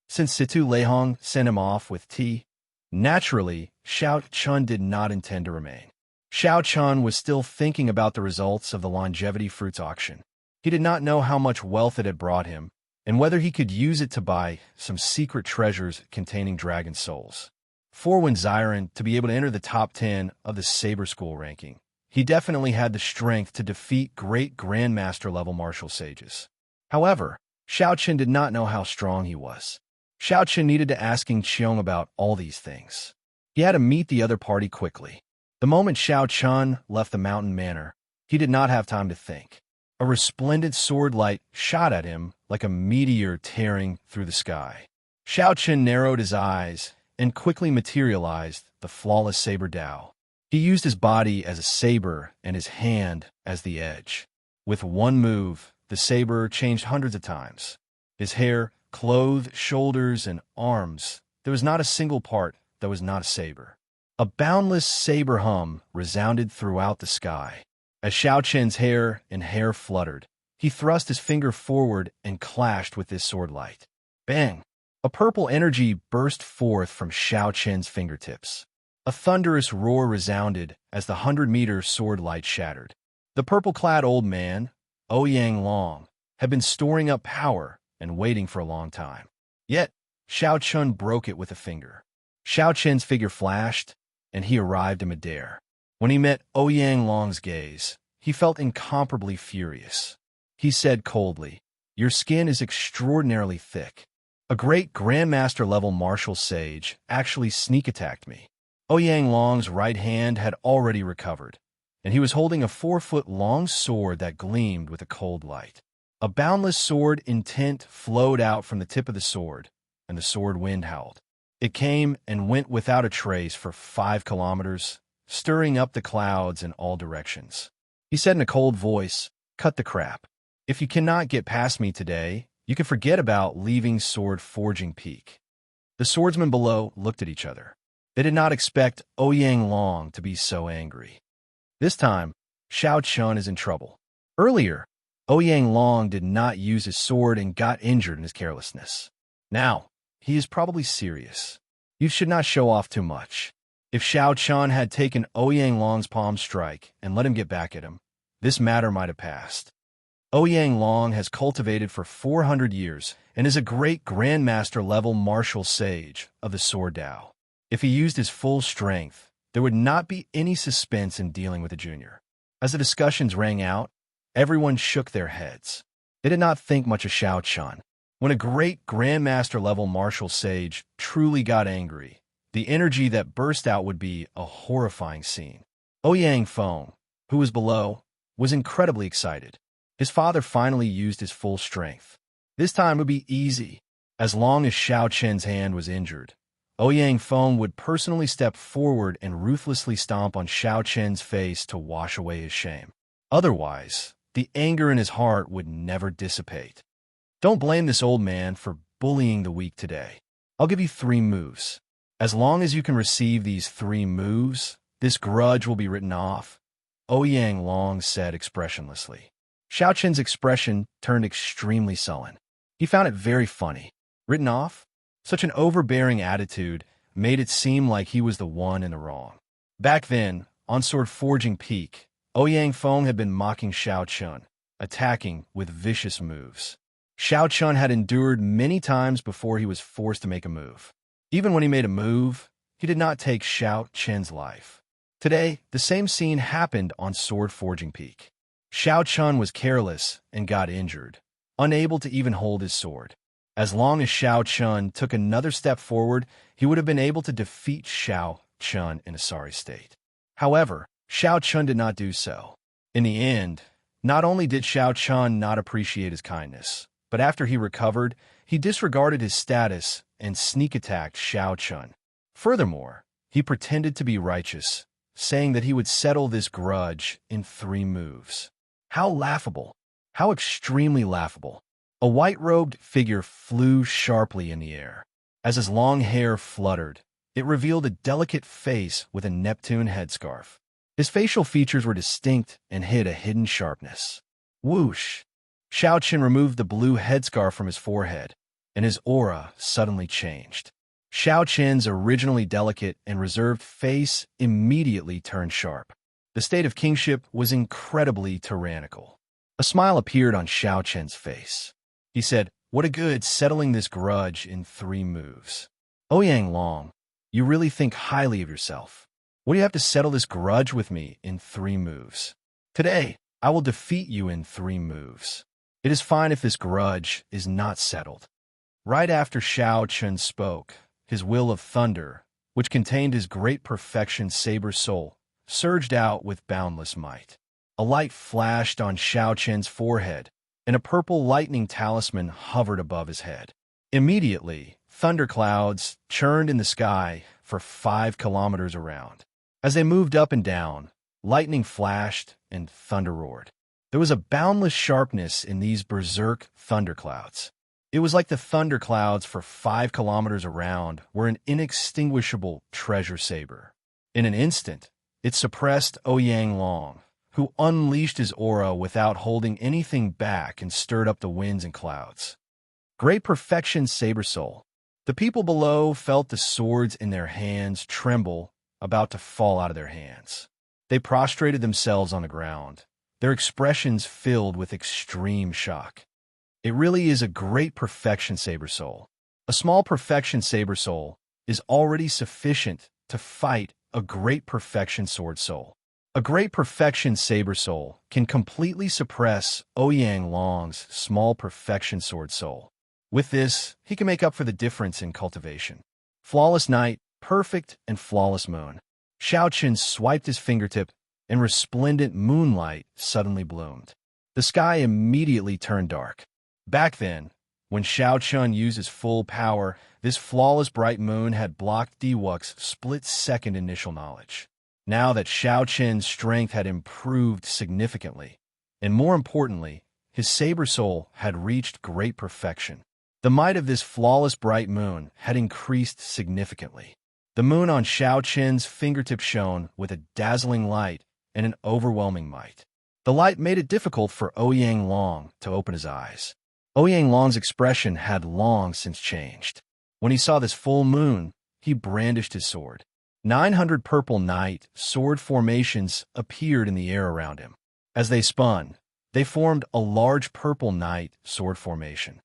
Since Sidu Leihong sent him off with tea, naturally, Xiao Chun did not intend to remain. Xiao Chun was still thinking about the results of the longevity fruits auction. He did not know how much wealth it had brought him, and whether he could use it to buy some secret treasures containing dragon souls. For Wenziren to be able to enter the top 10 of the Saber School ranking, he definitely had the strength to defeat great Grandmaster-level martial sages. However, Xiaoqian did not know how strong he was. Xiaoqian needed to ask Qiong about all these things. He had to meet the other party quickly. The moment Xiaoqian left the mountain manor, he did not have time to think. A resplendent sword light shot at him like a meteor tearing through the sky. Xiaoqian narrowed his eyes and quickly materialized the flawless saber Dao. He used his body as a saber and his hand as the edge. With one move, the saber changed hundreds of times. His hair, clothes, shoulders, and arms, there was not a single part that was not a saber. A boundless saber hum resounded throughout the sky. As Xiaoqian's hair fluttered, he thrust his finger forward and clashed with this sword light. Bang! A purple energy burst forth from Xiaoqian's fingertips. A thunderous roar resounded as the 100-meter sword light shattered. The purple-clad old man, Ouyang Long, had been storing up power and waiting for a long time. Yet, Xiaoqian broke it with a finger. Xiaoqian's figure flashed, and he arrived in midair. When he met Ouyang Long's gaze, he felt incomparably furious. He said coldly, "Your skin is extraordinarily thick. A great Grandmaster-level martial sage actually sneak-attacked me." Ouyang Long's right hand had already recovered, and he was holding a 4-foot-long sword that gleamed with a cold light. A boundless sword intent flowed out from the tip of the sword, and the sword wind howled. It came and went without a trace for 5 kilometers, stirring up the clouds in all directions. He said in a cold voice, "Cut the crap. If you cannot get past me today, you can forget about leaving Sword Forging Peak." The swordsmen below looked at each other. They did not expect Ouyang Long to be so angry. This time, Xiaoqian is in trouble. Earlier, Ouyang Long did not use his sword and got injured in his carelessness. Now, he is probably serious. You should not show off too much. If Xiaoqian had taken Ouyang Long's palm strike and let him get back at him, this matter might have passed. Ouyang Long has cultivated for 400 years and is a great Grandmaster-level martial sage of the Sword Dao. If he used his full strength, there would not be any suspense in dealing with a junior. As the discussions rang out, everyone shook their heads. They did not think much of Xiaoqian. When a great Grandmaster-level martial sage truly got angry, the energy that burst out would be a horrifying scene. Ouyang Feng, who was below, was incredibly excited. His father finally used his full strength. This time would be easy. As long as Xiaoqian's hand was injured, Ouyang Feng would personally step forward and ruthlessly stomp on Xiaoqian's face to wash away his shame. Otherwise, the anger in his heart would never dissipate. Don't blame this old man for bullying the weak today. I'll give you 3 moves. As long as you can receive these 3 moves, this grudge will be written off, Ouyang Long said expressionlessly. Xiaoqian's expression turned extremely sullen. He found it very funny. Written off? Such an overbearing attitude made it seem like he was the one in the wrong. Back then, on Sword Forging Peak, Ouyang Feng had been mocking Xiaoqian, attacking with vicious moves. Xiaoqian had endured many times before he was forced to make a move. Even when he made a move, he did not take Xiaoqian's life. Today, the same scene happened on Sword Forging Peak. Xiaoqian was careless and got injured, unable to even hold his sword. As long as Xiaoqian took another step forward, he would have been able to defeat Xiaoqian in a sorry state. However, Xiaoqian did not do so. In the end, not only did Xiaoqian not appreciate his kindness, but after he recovered, he disregarded his status and sneak-attacked Xiaoqian. Furthermore, he pretended to be righteous, saying that he would settle this grudge in 3 moves. How laughable! How extremely laughable! A white-robed figure flew sharply in the air. As his long hair fluttered, it revealed a delicate face with a Neptune headscarf. His facial features were distinct and hid a hidden sharpness. Whoosh! Xiaoqian removed the blue headscarf from his forehead, and his aura suddenly changed. Xiaoqian's originally delicate and reserved face immediately turned sharp. The state of kingship was incredibly tyrannical. A smile appeared on Xiaoqian's face. He said, "What a good settling this grudge in 3 moves. Ouyang Long, you really think highly of yourself. What do you have to settle this grudge with me in 3 moves? Today, I will defeat you in 3 moves. It is fine if this grudge is not settled. Right after Xianxia spoke, his will of thunder, which contained his great perfection saber soul, surged out with boundless might. A light flashed on Xianxia's forehead, and a purple lightning talisman hovered above his head. Immediately, thunderclouds churned in the sky for 5 kilometers around. As they moved up and down, lightning flashed and thunder roared. There was a boundless sharpness in these berserk thunderclouds. It was like the thunderclouds for 5 kilometers around were an inextinguishable treasure saber. In an instant, it suppressed Ouyang Long, who unleashed his aura without holding anything back and stirred up the winds and clouds. Great perfection saber soul. The people below felt the swords in their hands tremble, about to fall out of their hands. They prostrated themselves on the ground, their expressions filled with extreme shock. It really is a great perfection saber soul. A small perfection saber soul is already sufficient to fight a great perfection sword soul. A great perfection saber soul can completely suppress Ouyang Long's small perfection sword soul. With this, he can make up for the difference in cultivation. Flawless night, perfect and flawless moon. Xianxia swiped his fingertip, and resplendent moonlight suddenly bloomed. The sky immediately turned dark. Back then, when Xianxia used his full power, this flawless bright moon had blocked Diwuk's split-second initial knowledge. Now that Xianxia's strength had improved significantly, and more importantly, his saber soul had reached great perfection. The might of this flawless bright moon had increased significantly. The moon on Xianxia's fingertip shone with a dazzling light and an overwhelming might. The light made it difficult for Ouyang Long to open his eyes. Ouyang Long's expression had long since changed. When he saw this full moon, he brandished his sword. 900 purple night sword formations appeared in the air around him. As they spun, they formed a large purple night sword formation.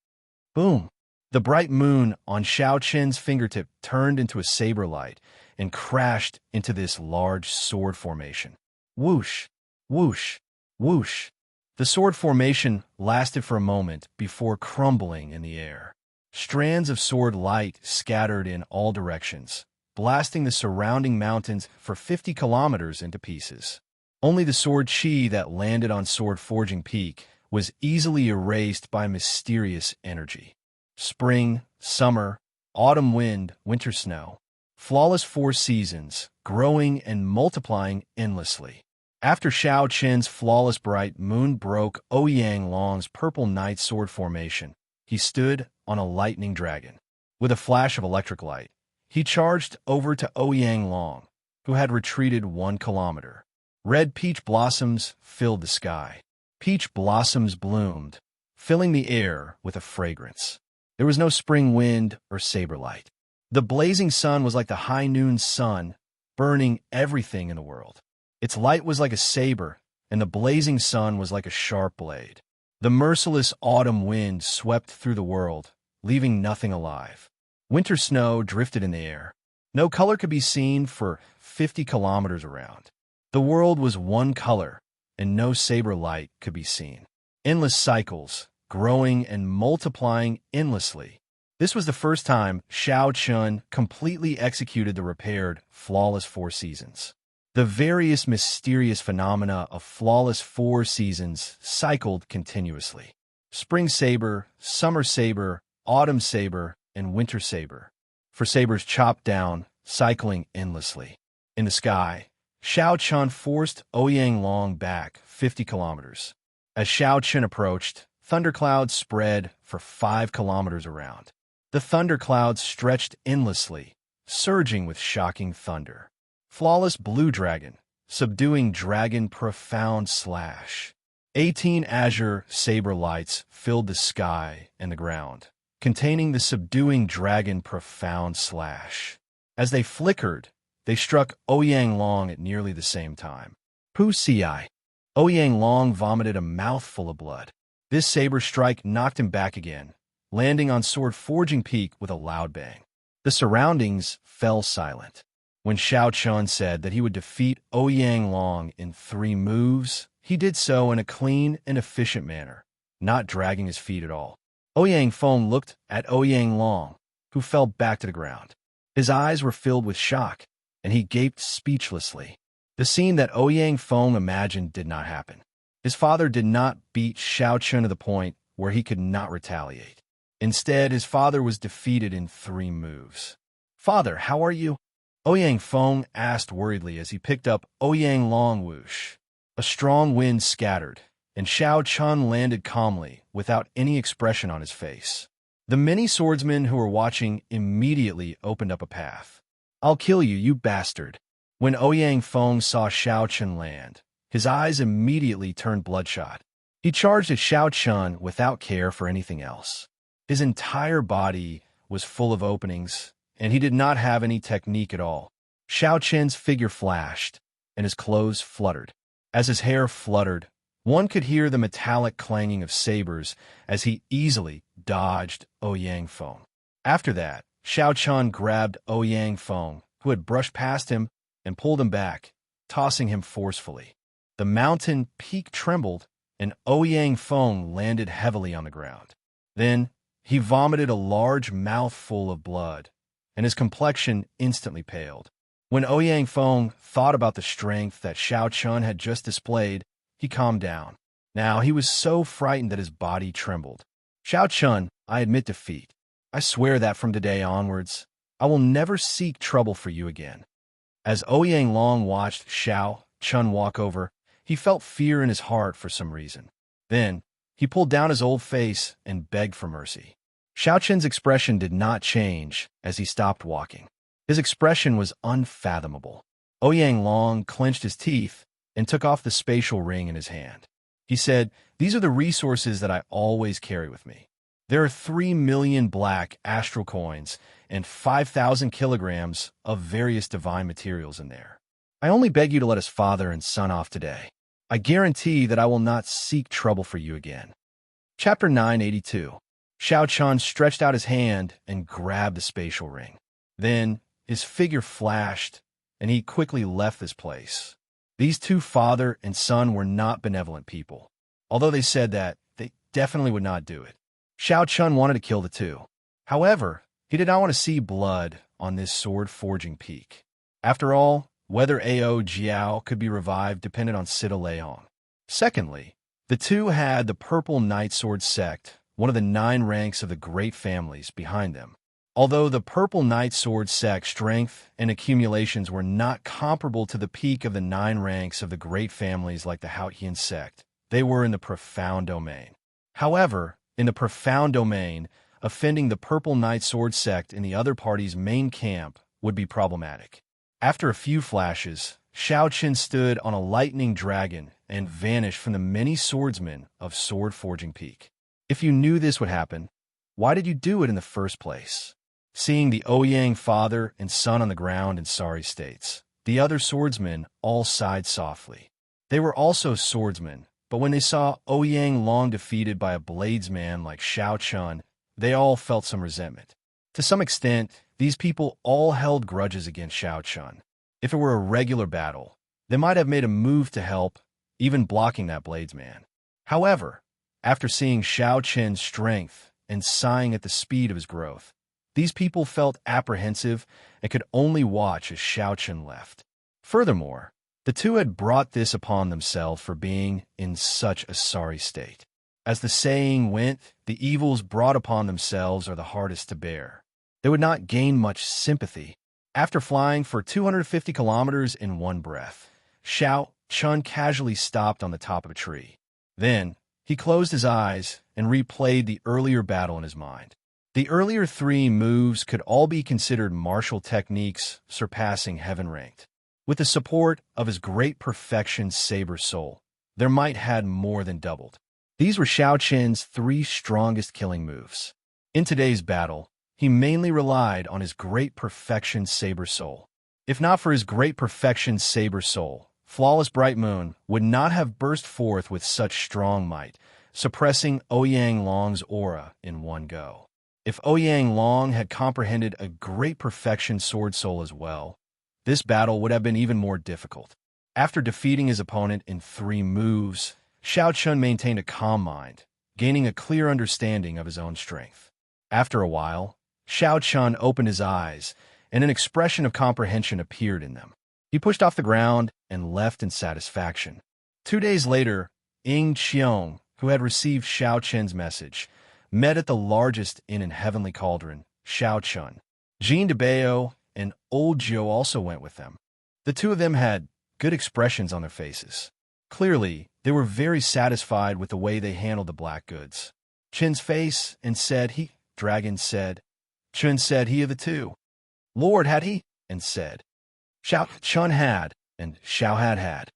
Boom! The bright moon on Xianxia's fingertip turned into a saber light and crashed into this large sword formation. Whoosh! Whoosh! Whoosh! The sword formation lasted for a moment before crumbling in the air. Strands of sword light scattered in all directions, blasting the surrounding mountains for 50 kilometers into pieces. Only the sword chi that landed on Sword Forging Peak was easily erased by mysterious energy. Spring, summer, autumn wind, winter snow. Flawless 4 seasons, growing and multiplying endlessly. After Xianxia's flawless bright moon broke Ouyang Long's purple night sword formation, he stood on a lightning dragon. With a flash of electric light, he charged over to Ouyang Long, who had retreated 1 kilometer. Red peach blossoms filled the sky. Peach blossoms bloomed, filling the air with a fragrance. There was no spring wind or saber light. The blazing sun was like the high noon sun, burning everything in the world. Its light was like a saber, and the blazing sun was like a sharp blade. The merciless autumn wind swept through the world, leaving nothing alive. Winter snow drifted in the air. No color could be seen for 50 kilometers around. The world was one color, and no saber light could be seen. Endless cycles, growing and multiplying endlessly. This was the first time Xianxia completely executed the repaired, flawless 4 seasons. The various mysterious phenomena of flawless 4 seasons cycled continuously. Spring saber, summer saber, autumn saber, and winter saber. For sabers chopped down, cycling endlessly. In the sky, Xianxia forced Ouyang Long back 50 kilometers. As Xianxia approached, thunderclouds spread for 5 kilometers around. The thunderclouds stretched endlessly, surging with shocking thunder. Flawless blue dragon, subduing dragon profound slash. 18 azure saber lights filled the sky and the ground, containing the subduing dragon profound slash. As they flickered, they struck Ouyang Long at nearly the same time. Pu ci. Ouyang Long vomited a mouthful of blood. This saber strike knocked him back again, landing on Sword Forging Peak with a loud bang. The surroundings fell silent. When Xianxia said that he would defeat Ouyang Long in 3 moves, he did so in a clean and efficient manner, not dragging his feet at all. Ouyang Feng looked at Ouyang Long, who fell back to the ground. His eyes were filled with shock, and he gaped speechlessly. The scene that Ouyang Feng imagined did not happen. His father did not beat Xiaochun to the point where he could not retaliate. Instead, his father was defeated in 3 moves. "Father, how are you?" Ouyang Feng asked worriedly as he picked up Ouyang Long whoosh. A strong wind scattered, and Xiaochun landed calmly, without any expression on his face. The many swordsmen who were watching immediately opened up a path. "I'll kill you, you bastard." When Ouyang Feng saw Xiaochun land, his eyes immediately turned bloodshot. He charged at Xiaochun without care for anything else. His entire body was full of openings, and he did not have any technique at all. Xiaochun's figure flashed, and his clothes fluttered. As his hair fluttered, one could hear the metallic clanging of sabers as he easily dodged Ouyang Feng. After that, Xiaochun grabbed Ouyang Feng, who had brushed past him, and pulled him back, tossing him forcefully. The mountain peak trembled, and Ouyang Feng landed heavily on the ground. Then he vomited a large mouthful of blood, and his complexion instantly paled. When Ouyang Feng thought about the strength that Xiaochun had just displayed, he calmed down. Now he was so frightened that his body trembled. "Xiaochun, I admit defeat. I swear that from today onwards, I will never seek trouble for you again." As Ouyang Long watched Xiaochun walk over, he felt fear in his heart for some reason. Then, he pulled down his old face and begged for mercy. Xiaochun's expression did not change as he stopped walking. His expression was unfathomable. Ouyang Long clenched his teeth and took off the spatial ring in his hand. He said, "These are the resources that I always carry with me. There are 3 million black astral coins and 5,000 kilograms of various divine materials in there. I only beg you to let us father and son off today. I guarantee that I will not seek trouble for you again." Chapter 982. Xiaochun stretched out his hand and grabbed the spatial ring. Then, his figure flashed, and he quickly left this place. These 2 father and son were not benevolent people, although they said that they definitely would not do it. Xiaochun wanted to kill the 2. However, he did not want to see blood on this sword-forging peak. After all, whether Ao Jiao could be revived depended on Sita Leong. Secondly, the 2 had the Purple Night Sword sect, one of the 9 ranks of the great families, behind them. Although the Purple Night Sword sect strength and accumulations were not comparable to the peak of the 9 ranks of the great families like the Haotian sect, they were in the profound domain. However, in the profound domain, offending the Purple Night Sword sect in the other party's main camp would be problematic. After a few flashes, Xiaochun stood on a lightning dragon and vanished from the many swordsmen of Sword Forging Peak. If you knew this would happen, why did you do it in the first place? Seeing the Ouyang father and son on the ground in sorry states, the other swordsmen all sighed softly. They were also swordsmen, but when they saw Ouyang Long defeated by a bladesman like Xiaochun, they all felt some resentment. To some extent, these people all held grudges against Xiaochun. If it were a regular battle, they might have made a move to help, even blocking that bladesman. However, after seeing Xiaochun's strength and sighing at the speed of his growth, these people felt apprehensive and could only watch as Xiaochun left. Furthermore, the 2 had brought this upon themselves for being in such a sorry state. As the saying went, the evils brought upon themselves are the hardest to bear. They would not gain much sympathy. After flying for 250 kilometers in one breath, Xiaochun casually stopped on the top of a tree. Then, he closed his eyes and replayed the earlier battle in his mind. The earlier 3 moves could all be considered martial techniques surpassing heaven-ranked. With the support of his great perfection saber soul, their might had more than doubled. These were Xiaochun's 3 strongest killing moves. In today's battle, he mainly relied on his great perfection saber soul. If not for his great perfection saber soul, Flawless Bright Moon would not have burst forth with such strong might, suppressing Ouyang Long's aura in one go. If Ouyang Long had comprehended a great perfection sword soul as well, this battle would have been even more difficult. After defeating his opponent in 3 moves, Xiaochun maintained a calm mind, gaining a clear understanding of his own strength. After a while, Xiaochun opened his eyes, and an expression of comprehension appeared in them. He pushed off the ground and left in satisfaction. 2 days later, Ying Qiong, who had received Xiaochun's message, met at the largest inn in Heavenly Cauldron, Xiaochun. Jean de Bao and Old Jiu also went with them. The two of them had good expressions on their faces. Clearly, they were very satisfied with the way they handled the black goods. Chen's face and said he, Dragon said. Chen said he of the two. Lord had he, and said. Xiao Chun had, and Xiao had.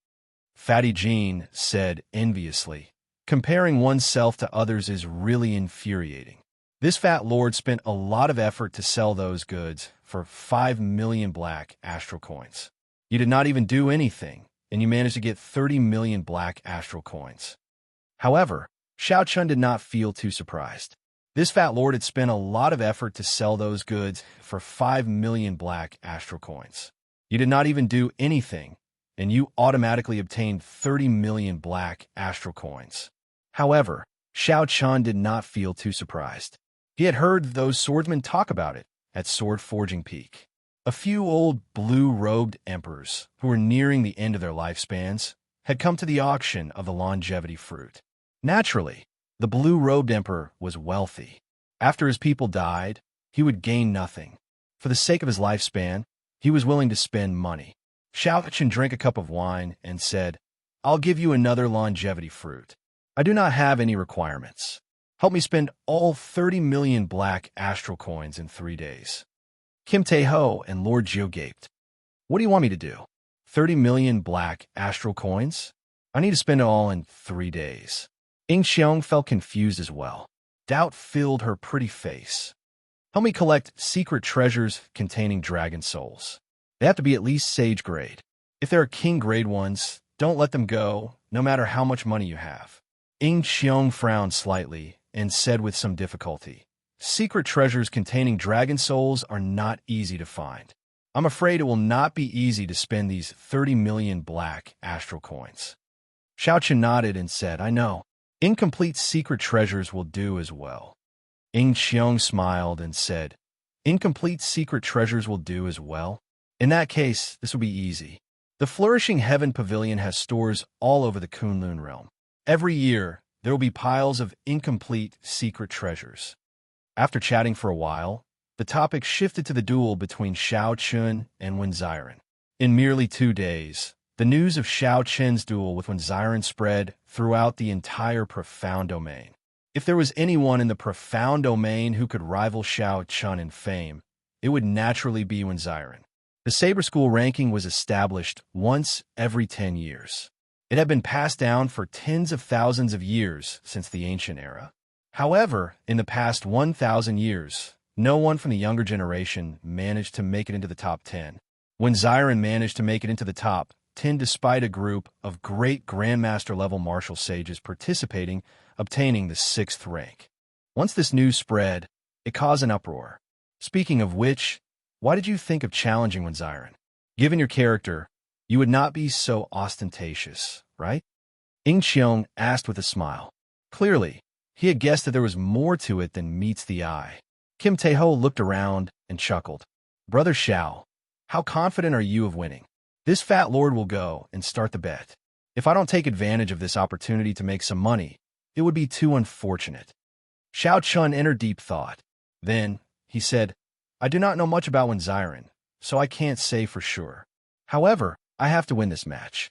Fatty Jean said enviously. Comparing oneself to others is really infuriating. This fat lord spent a lot of effort to sell those goods for 5 million black astral coins. You did not even do anything, and you managed to get 30 million black astral coins. However, Xiao Chun did not feel too surprised. This fat lord had spent a lot of effort to sell those goods for 5 million black astral coins. You did not even do anything, and you automatically obtained 30 million black astral coins. However, Xiao Chun did not feel too surprised. He had heard those swordsmen talk about it at Sword Forging Peak. A few old blue-robed emperors, who were nearing the end of their lifespans, had come to the auction of the longevity fruit. Naturally, the blue-robed emperor was wealthy. After his people died, he would gain nothing. For the sake of his lifespan, he was willing to spend money. Xiao Chun drank a cup of wine and said, I'll give you another longevity fruit. I do not have any requirements. Help me spend all 30 million black astral coins in 3 days. Kim Tae-ho and Lord Jiu gaped. What do you want me to do? 30 million black astral coins? I need to spend it all in 3 days. Ying Xiong felt confused as well. Doubt filled her pretty face. Help me collect secret treasures containing dragon souls. They have to be at least sage grade. If there are king grade ones, don't let them go, no matter how much money you have. Ying Xiong frowned slightly and said with some difficulty, secret treasures containing dragon souls are not easy to find. I'm afraid it will not be easy to spend these 30 million black astral coins. Xiaochun nodded and said, I know. Incomplete secret treasures will do as well. Ying Xiong smiled and said, incomplete secret treasures will do as well? In that case, this will be easy. The Flourishing Heaven Pavilion has stores all over the Kunlun realm. Every year, there will be piles of incomplete secret treasures. After chatting for a while, the topic shifted to the duel between Xiao Chun and Wen Xiren. In merely 2 days, the news of Xiao Chun's duel with Wen Xiren spread throughout the entire Profound Domain. If there was anyone in the Profound Domain who could rival Xiao Chun in fame, it would naturally be Wen Xiren. The Saber School ranking was established once every 10 years. It had been passed down for tens of thousands of years since the ancient era. However, in the past 1,000 years, no one from the younger generation managed to make it into the top 10. When Xiren managed to make it into the top 10 despite a group of great Grandmaster-level martial sages participating, obtaining the 6th rank. Once this news spread, it caused an uproar. Speaking of which, why did you think of challenging Wen Xiren? Given your character, you would not be so ostentatious, right? Ying Qiong asked with a smile. Clearly, he had guessed that there was more to it than meets the eye. Kim Tae-ho looked around and chuckled. Brother Xiao, how confident are you of winning? This fat lord will go and start the bet. If I don't take advantage of this opportunity to make some money, it would be too unfortunate. Xiao Chun entered deep thought. Then, he said, I do not know much about Wen Xiren, so I can't say for sure. However, I have to win this match.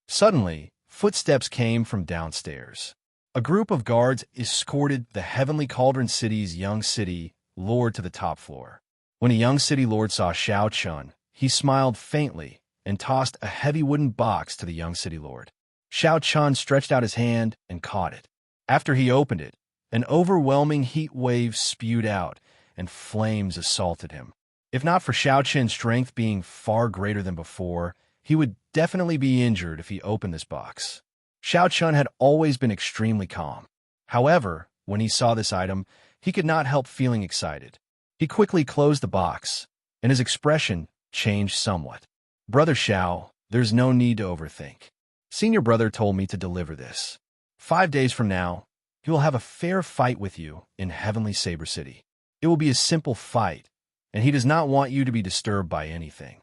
Suddenly, footsteps came from downstairs. A group of guards escorted the Heavenly Cauldron City's young city lord to the top floor. When a young city lord saw Xiao Chun, he smiled faintly and tossed a heavy wooden box to the young city lord. Xiao Chun stretched out his hand and caught it. After he opened it, an overwhelming heat wave spewed out, and flames assaulted him. If not for Xiao Chun's strength being far greater than before, he would definitely be injured if he opened this box. Xiao Chun had always been extremely calm. However, when he saw this item, he could not help feeling excited. He quickly closed the box, and his expression changed somewhat. Brother Xiao, there's no need to overthink. Senior brother told me to deliver this. 5 days from now, he will have a fair fight with you in Heavenly Saber City. It will be a simple fight, and he does not want you to be disturbed by anything.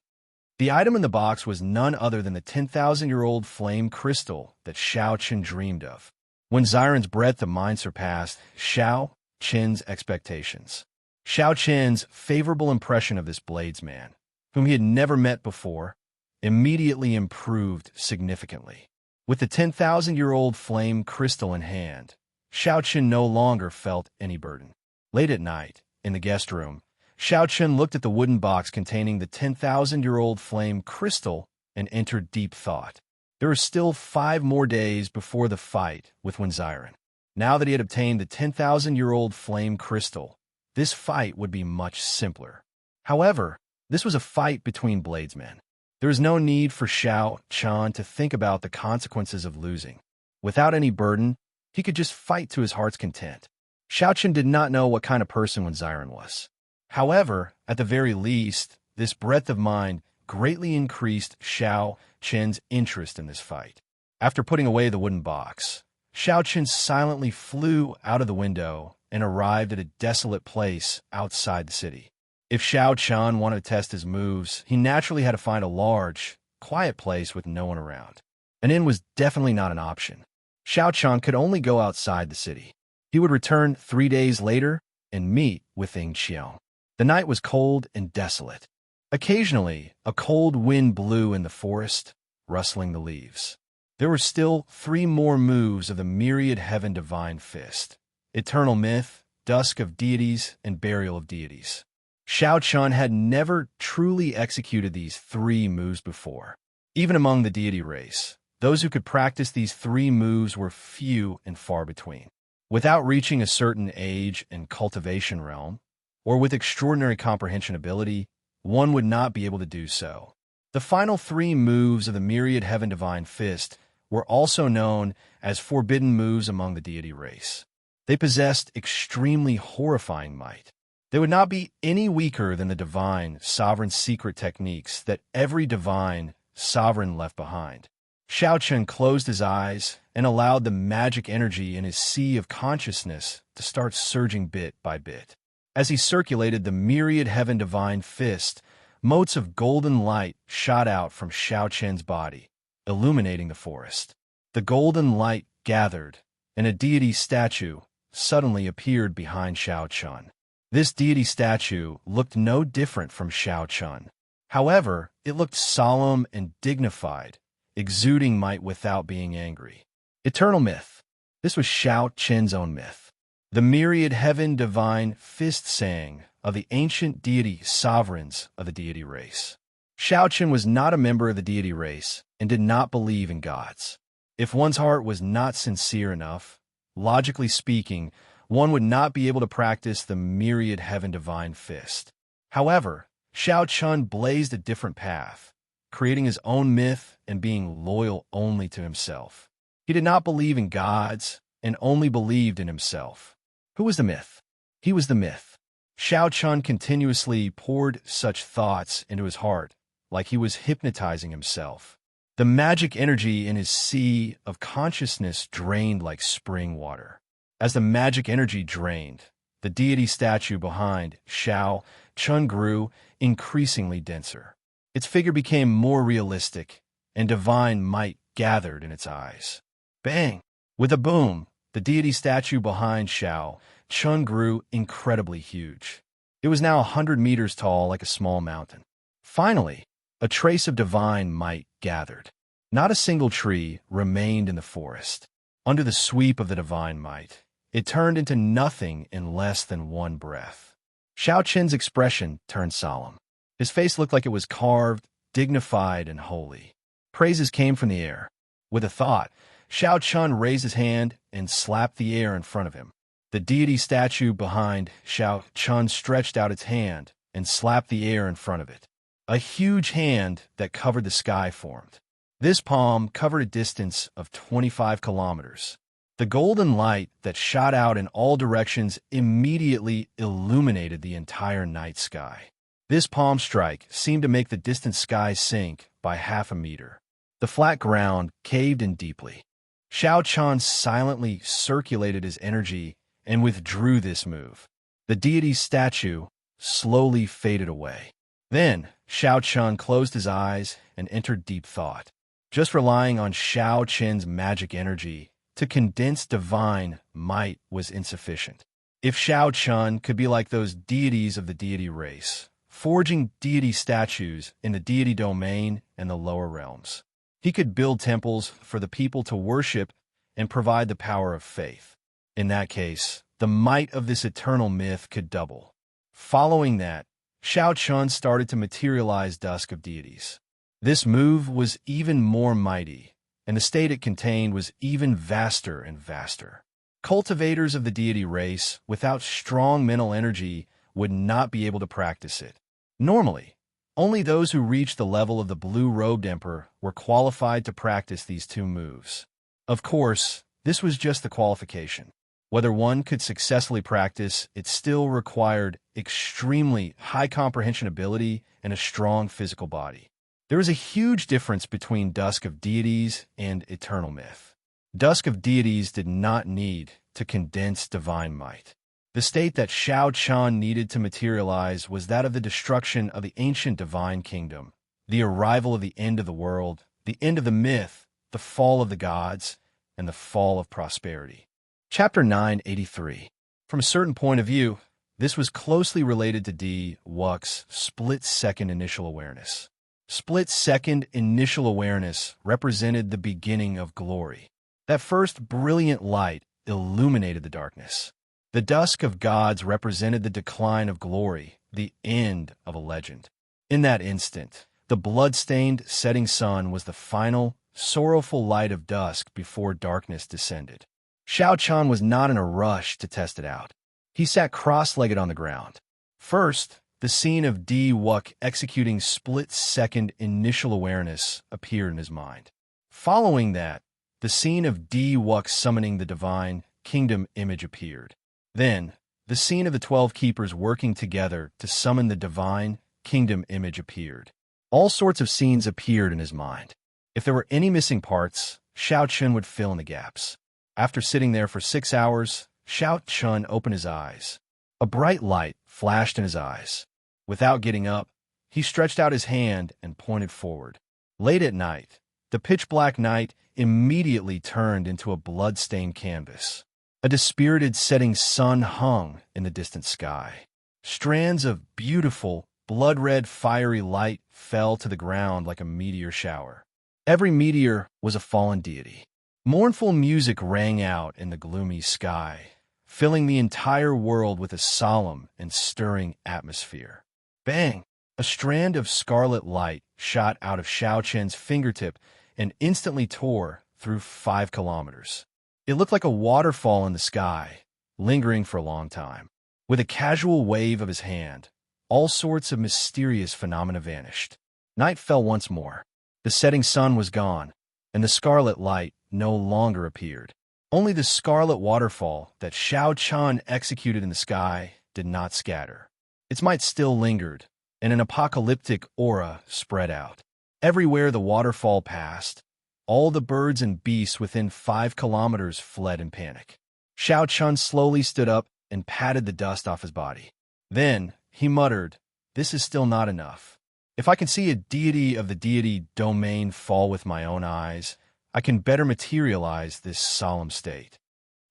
The item in the box was none other than the 10,000-year-old flame crystal that Xiao Qin dreamed of. When Xiren's breadth of mind surpassed Xiao Qin's expectations. Xiao Qin's favorable impression of this bladesman, whom he had never met before, immediately improved significantly. With the 10,000-year-old flame crystal in hand, Xiao Qin no longer felt any burden. Late at night, in the guest room, Xiao Qin looked at the wooden box containing the 10,000-year-old flame crystal and entered deep thought. There were still 5 more days before the fight with Ziren. Now that he had obtained the 10,000-year-old flame crystal, this fight would be much simpler. However, this was a fight between bladesmen. There was no need for Xiao Qin to think about the consequences of losing. Without any burden, he could just fight to his heart's content. Xiao Qin did not know what kind of person Ziren was. However, at the very least, this breadth of mind greatly increased Xiao Qin's interest in this fight. After putting away the wooden box, Xiao Qin silently flew out of the window and arrived at a desolate place outside the city. If Xiao Qin wanted to test his moves, he naturally had to find a large, quiet place with no one around. An inn was definitely not an option. Xiao Qin could only go outside the city. He would return 3 days later and meet with Xianxia. The night was cold and desolate. Occasionally, a cold wind blew in the forest, rustling the leaves. There were still 3 more moves of the myriad heaven divine fist: eternal myth, dusk of deities, and burial of deities. Xiao Qin had never truly executed these 3 moves before. Even among the deity race, those who could practice these 3 moves were few and far between. Without reaching a certain age and cultivation realm, or with extraordinary comprehension ability, one would not be able to do so. The final 3 moves of the myriad heaven divine fist were also known as forbidden moves among the deity race. They possessed extremely horrifying might. They would not be any weaker than the divine, sovereign secret techniques that every divine, sovereign left behind. Xiao Qin closed his eyes and allowed the magic energy in his sea of consciousness to start surging bit by bit. As he circulated the myriad heaven divine fist, motes of golden light shot out from Xiao Qin's body, illuminating the forest. The golden light gathered, and a deity statue suddenly appeared behind Xiao Qin. This deity statue looked no different from Xiao Qin. However, it looked solemn and dignified, exuding might without being angry. Eternal myth. This was Xiao Qin's own myth. The myriad heaven divine fist sang of the ancient deity sovereigns of the deity race. Xiao Qin was not a member of the deity race and did not believe in gods. If one's heart was not sincere enough, logically speaking, one would not be able to practice the myriad heaven divine fist. However, Xiao Qin blazed a different path, creating his own myth and being loyal only to himself. He did not believe in gods and only believed in himself. Who was the myth? He was the myth. Xiao Qin continuously poured such thoughts into his heart, like he was hypnotizing himself. The magic energy in his sea of consciousness drained like spring water. As the magic energy drained, the deity statue behind Xiao Qin grew increasingly denser. Its figure became more realistic, and divine might gathered in its eyes. Bang! With a boom, the deity statue behind Xiao Qin grew incredibly huge. It was now 100 meters tall, like a small mountain. Finally, a trace of divine might gathered. Not a single tree remained in the forest. Under the sweep of the divine might, it turned into nothing in less than 1 breath. Xiao Qin's expression turned solemn. His face looked like it was carved, dignified, and holy. Praises came from the air. With a thought, Xiao Qin raised his hand and slapped the air in front of him. The deity statue behind Xiao Qin stretched out its hand and slapped the air in front of it. A huge hand that covered the sky formed. This palm covered a distance of 25 kilometers. The golden light that shot out in all directions immediately illuminated the entire night sky. This palm strike seemed to make the distant sky sink by half a meter. The flat ground caved in deeply. Xiao Chan silently circulated his energy and withdrew this move. The deity's statue slowly faded away. Then, Xiao Chan closed his eyes and entered deep thought. Just relying on Xiao Chen's magic energy to condense divine might was insufficient. If Xiao Chan could be like those deities of the deity race, forging deity statues in the deity domain and the lower realms, he could build temples for the people to worship and provide the power of faith. In that case, the might of this eternal myth could double. Following that, Xiao Chan started to materialize Dusk of Deities. This move was even more mighty, and the state it contained was even vaster and vaster. Cultivators of the deity race, without strong mental energy, would not be able to practice it. Normally, only those who reached the level of the blue-robed emperor were qualified to practice these two moves. Of course, this was just the qualification. Whether one could successfully practice, it still required extremely high comprehension ability and a strong physical body. There is a huge difference between Dusk of Deities and Eternal Myth. Dusk of Deities did not need to condense divine might. The state that Xiao Chan needed to materialize was that of the destruction of the ancient divine kingdom, the arrival of the end of the world, the end of the myth, the fall of the gods, and the fall of prosperity. Chapter 983. From a certain point of view, this was closely related to D. Wux's split-second initial awareness. Split-second initial awareness represented the beginning of glory. That first brilliant light illuminated the darkness. The dusk of gods represented the decline of glory, the end of a legend. In that instant, the blood-stained setting sun was the final, sorrowful light of dusk before darkness descended. Xiao Chan was not in a rush to test it out. He sat cross-legged on the ground. First, the scene of D. Wuk executing split-second initial awareness appeared in his mind. Following that, the scene of D. Wuk summoning the divine kingdom image appeared. Then, the scene of the 12 keepers working together to summon the divine kingdom image appeared. All sorts of scenes appeared in his mind. If there were any missing parts, Xiao Chun would fill in the gaps. After sitting there for 6 hours, Xiao Chun opened his eyes. A bright light flashed in his eyes. Without getting up, he stretched out his hand and pointed forward. Late at night, the pitch-black night immediately turned into a blood-stained canvas. A dispirited setting sun hung in the distant sky. Strands of beautiful, blood-red fiery light fell to the ground like a meteor shower. Every meteor was a fallen deity. Mournful music rang out in the gloomy sky, filling the entire world with a solemn and stirring atmosphere. Bang! A strand of scarlet light shot out of Xiao Chen's fingertip and instantly tore through 5 kilometers. It looked like a waterfall in the sky, lingering for a long time. With a casual wave of his hand, all sorts of mysterious phenomena vanished. Night fell once more. The setting sun was gone, and the scarlet light no longer appeared. Only the scarlet waterfall that Xiao Chan executed in the sky did not scatter. Its might still lingered, and an apocalyptic aura spread out. Everywhere the waterfall passed, all the birds and beasts within 5 kilometers fled in panic. Xiao Chun slowly stood up and patted the dust off his body. Then he muttered, "This is still not enough. If I can see a deity of the deity domain fall with my own eyes, I can better materialize this solemn state.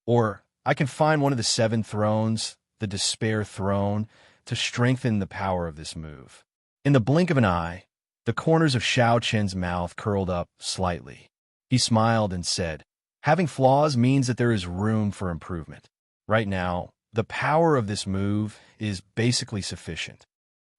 Or I can find one of the 7 thrones, the despair throne, to strengthen the power of this move." In the blink of an eye, the corners of Xiao Chen's mouth curled up slightly. He smiled and said, "Having flaws means that there is room for improvement. Right now, the power of this move is basically sufficient."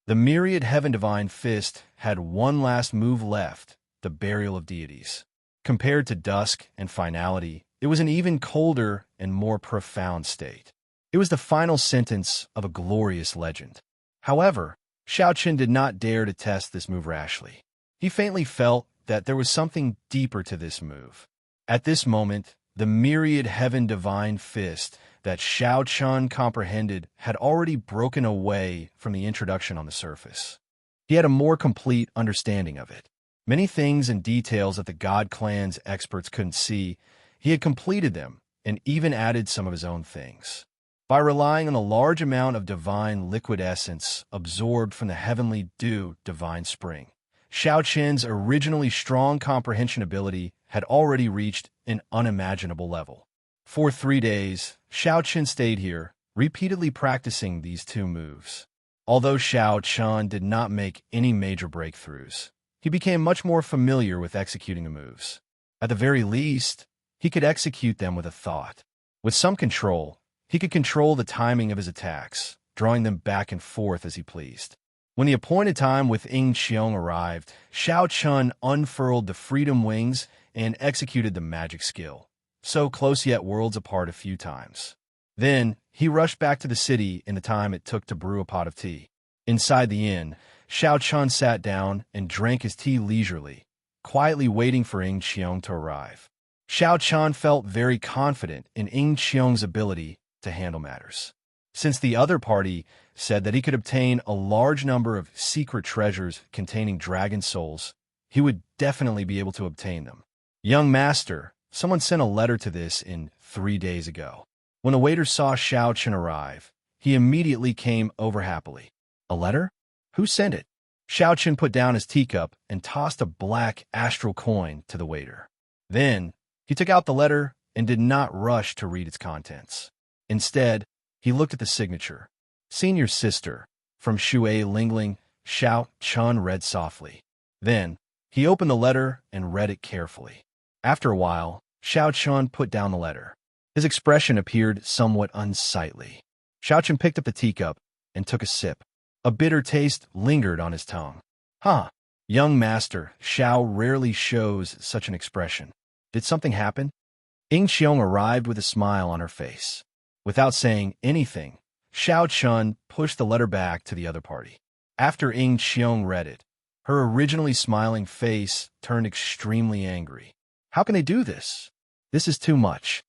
The myriad heaven divine fist had one last move left, the burial of deities. Compared to dusk and finality, it was an even colder and more profound state. It was the final sentence of a glorious legend. However, Xiao Chen did not dare to test this move rashly. He faintly felt that there was something deeper to this move. At this moment, the myriad heaven divine fist that Xiao Chen comprehended had already broken away from the introduction on the surface. He had a more complete understanding of it. Many things and details that the God Clan's experts couldn't see, he had completed them and even added some of his own things. By relying on the large amount of divine liquid essence absorbed from the heavenly dew divine spring, Xiaoqin's originally strong comprehension ability had already reached an unimaginable level. For 3 days, Xiaoqin stayed here, repeatedly practicing these 2 moves. Although Xiaoqin did not make any major breakthroughs, he became much more familiar with executing the moves. At the very least, he could execute them with a thought. With some control, he could control the timing of his attacks, drawing them back and forth as he pleased. When the appointed time with Xiong arrived, Xiaoqin unfurled the freedom wings and executed the magic skill, so close yet worlds apart a few times. Then, he rushed back to the city in the time it took to brew a pot of tea. Inside the inn, Xiaoqin sat down and drank his tea leisurely, quietly waiting for Xiong to arrive. Xiaoqin felt very confident in Xiong's ability to handle matters. Since the other party said that he could obtain a large number of secret treasures containing dragon souls, he would definitely be able to obtain them. Young master, someone sent a letter to this in 3 days ago. When the waiter saw Xiaoqin arrive, he immediately came over happily. A letter? Who sent it? Xiaoqin put down his teacup and tossed a black astral coin to the waiter. Then, he took out the letter and did not rush to read its contents. Instead, he looked at the signature. Senior sister, from Shui Lingling, Xiaoqin read softly. Then, he opened the letter and read it carefully. After a while, Xiaoqin put down the letter. His expression appeared somewhat unsightly. Xiaoqin picked up the teacup and took a sip. A bitter taste lingered on his tongue. Young master, Xiao rarely shows such an expression. Did something happen? Xiong arrived with a smile on her face. Without saying anything, Xiaoqin pushed the letter back to the other party. After Xiong read it, her originally smiling face turned extremely angry. How can they do this? This is too much.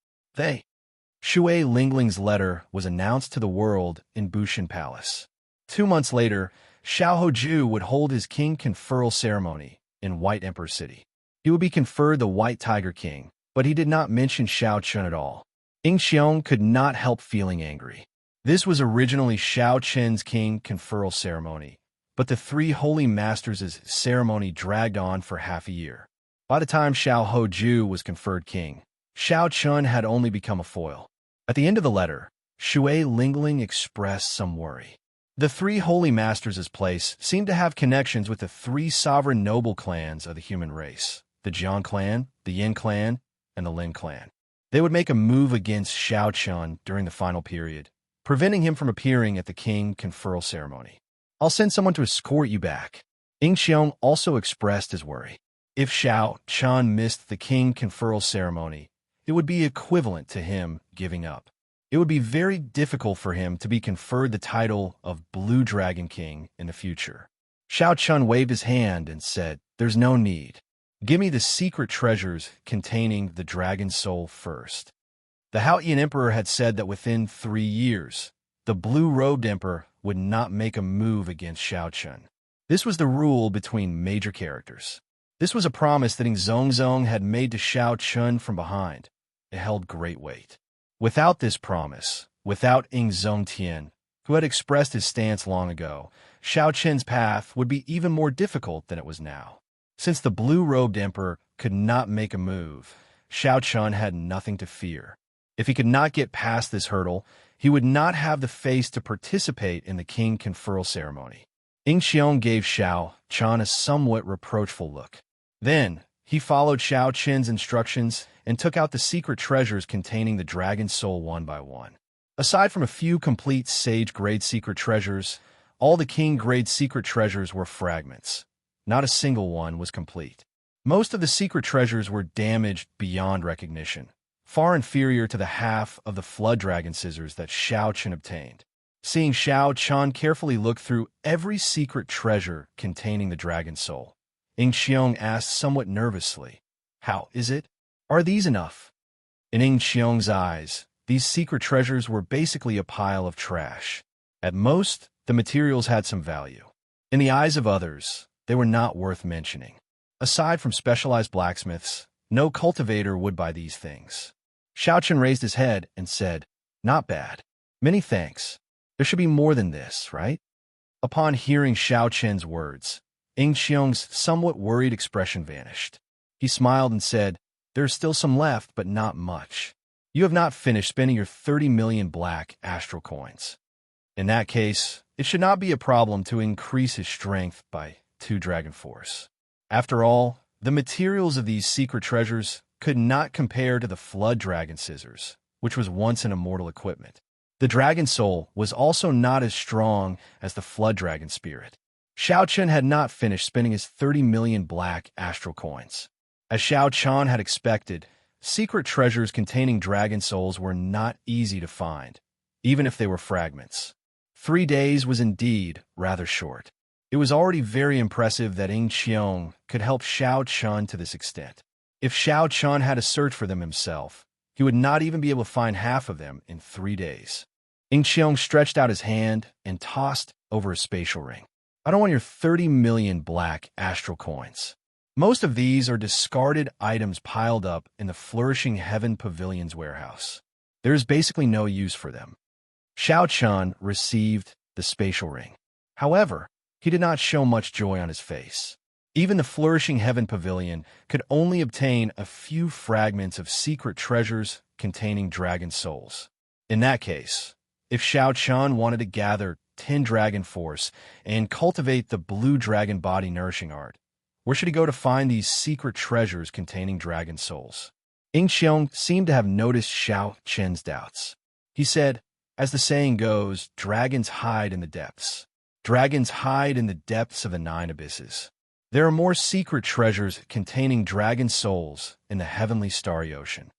Shui Lingling's letter was announced to the world in Bushin Palace. 2 months later, Xiao Hoju would hold his king conferral ceremony in White Emperor City. He would be conferred the White Tiger King, but he did not mention Xiaoqin at all. Xiong could not help feeling angry. This was originally Xiaoqin's king conferral ceremony, but the 3 holy masters' ceremony dragged on for half a year. By the time Xiao Hoju was conferred king, Xiaoqin had only become a foil. At the end of the letter, Shui Lingling expressed some worry. The 3 holy masters' place seemed to have connections with the 3 sovereign noble clans of the human race, the Jiang clan, the Yin clan, and the Lin clan. They would make a move against Xiaoqin during the final period, preventing him from appearing at the king conferral ceremony. I'll send someone to escort you back. Xiong also expressed his worry. If Xiaoqin missed the king conferral ceremony, it would be equivalent to him giving up. It would be very difficult for him to be conferred the title of Blue Dragon King in the future. Xiaoqin waved his hand and said, "There's no need. Give me the secret treasures containing the dragon soul first." The Haotian emperor had said that within 3 years, the blue-robed emperor would not make a move against Xiaoqin. This was the rule between major characters. This was a promise that Zhongzong had made to Xiaoqin from behind. It held great weight. Without this promise, without Zhongtian, who had expressed his stance long ago, Xiaoqin's path would be even more difficult than it was now. Since the blue-robed emperor could not make a move, Xiaoqin had nothing to fear. If he could not get past this hurdle, he would not have the face to participate in the king conferral ceremony. Xiong gave Xiaoqin a somewhat reproachful look. Then, he followed Xiaoqin's instructions and took out the secret treasures containing the dragon soul one by one. Aside from a few complete sage-grade secret treasures, all the king-grade secret treasures were fragments. Not a single one was complete. Most of the secret treasures were damaged beyond recognition, far inferior to the half of the flood dragon scissors that Xiaoqin obtained. Seeing Xiaoqin carefully look through every secret treasure containing the dragon soul, Xiong asked somewhat nervously, "How is it? Are these enough?" In Xiong's eyes, these secret treasures were basically a pile of trash. At most, the materials had some value. In the eyes of others, they were not worth mentioning. Aside from specialized blacksmiths, no cultivator would buy these things. Xiaochen raised his head and said, "Not bad. Many thanks. There should be more than this, right?" Upon hearing Xiaochen's words, Xiong's somewhat worried expression vanished. He smiled and said, "There's still some left, but not much. You have not finished spending your 30 million black astral coins. In that case, it should not be a problem to increase his strength by 2 dragon force. After all, the materials of these secret treasures could not compare to the flood dragon scissors, which was once an immortal equipment. The dragon soul was also not as strong as the flood dragon spirit. Xiaochen had not finished spending his 30 million black astral coins. As Xiaochen had expected, secret treasures containing dragon souls were not easy to find, even if they were fragments. 3 days was indeed rather short. It was already very impressive that Xiong could help Xiaochen to this extent. If Xiaochen had to search for them himself, he would not even be able to find half of them in 3 days. Xiong stretched out his hand and tossed over a spatial ring. "I don't want your 30 million black astral coins. Most of these are discarded items piled up in the Flourishing Heaven Pavilion's warehouse. There is basically no use for them." Xiaochen received the spatial ring. However, he did not show much joy on his face. Even the Flourishing Heaven Pavilion could only obtain a few fragments of secret treasures containing dragon souls. In that case, if Xiaochen wanted to gather 10 dragon force and cultivate the blue dragon body nourishing art, where should he go to find these secret treasures containing dragon souls? Xiong seemed to have noticed Xiaochen's doubts. He said, "As the saying goes, dragons hide in the depths. Dragons hide in the depths of the 9 abysses. There are more secret treasures containing dragon souls in the Heavenly Starry Ocean."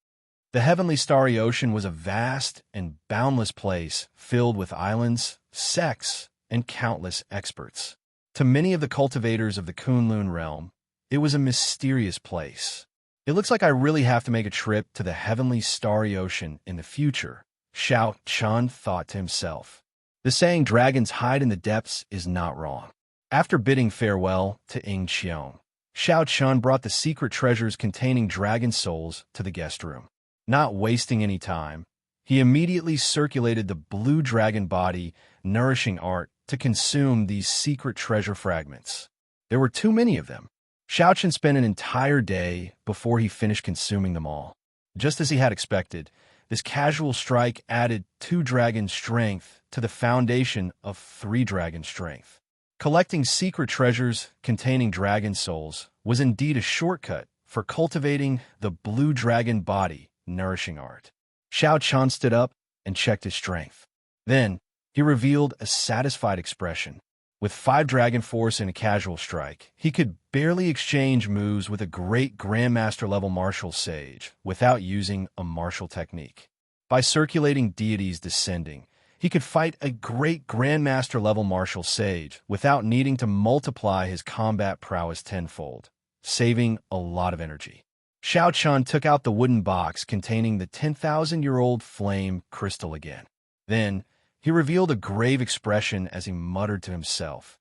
The Heavenly Starry Ocean was a vast and boundless place filled with islands, sects, and countless experts. To many of the cultivators of the Kunlun realm, it was a mysterious place. "It looks like I really have to make a trip to the Heavenly Starry Ocean in the future," Xiaochen thought to himself. The saying dragons hide in the depths is not wrong. After bidding farewell to Xiong, Xiaochen brought the secret treasures containing dragon souls to the guest room. Not wasting any time, he immediately circulated the blue dragon body nourishing art to consume these secret treasure fragments. There were too many of them. Xiaochen spent an entire day before he finished consuming them all. Just as he had expected, this casual strike added 2 dragon strength to the foundation of 3 dragon strength. Collecting secret treasures containing dragon souls was indeed a shortcut for cultivating the blue dragon body nourishing art. Xiaochen stood up and checked his strength. Then, he revealed a satisfied expression. With 5 dragon force and a casual strike, he could barely exchange moves with a great Grandmaster level martial sage without using a martial technique. By circulating deities descending, he could fight a great Grandmaster level martial sage without needing to multiply his combat prowess tenfold, saving a lot of energy. Xiaochen took out the wooden box containing the 10,000-year-old flame crystal again. Then, he revealed a grave expression as he muttered to himself.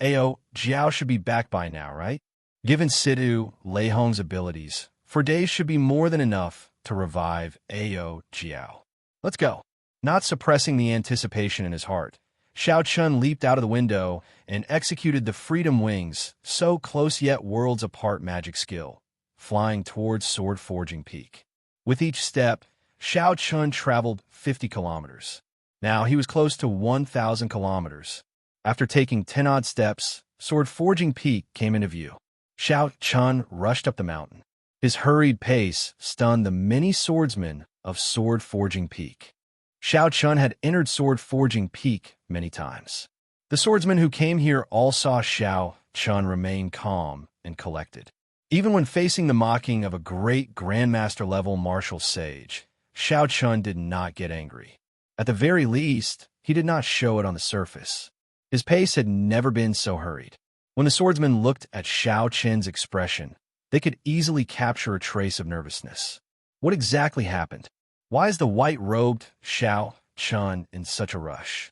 "Ao, Jiao should be back by now, right? Given Sidu Lei Hong's abilities, 4 days should be more than enough to revive Ao Jiao. Let's go." Not suppressing the anticipation in his heart, Xiaochen leaped out of the window and executed the Freedom Wings, so close yet worlds apart magic skill, flying towards Sword Forging Peak. With each step, Xiaochen traveled 50 kilometers. Now he was close to 1,000 kilometers. After taking 10-odd steps, Sword Forging Peak came into view. Xiaochen rushed up the mountain. His hurried pace stunned the many swordsmen of Sword Forging Peak. Xiaochen had entered Sword Forging Peak many times. The swordsmen who came here all saw Xiaochen remain calm and collected. Even when facing the mocking of a great Grandmaster-level martial sage, Xiaochen did not get angry. At the very least, he did not show it on the surface. His pace had never been so hurried. When the swordsmen looked at Xiaochen's expression, they could easily capture a trace of nervousness. What exactly happened? Why is the white-robed Xiaochen in such a rush?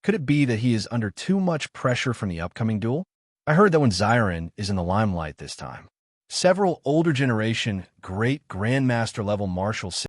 Could it be that he is under too much pressure from the upcoming duel? I heard that when Xiren is in the limelight this time, Several older generation great grandmaster level martial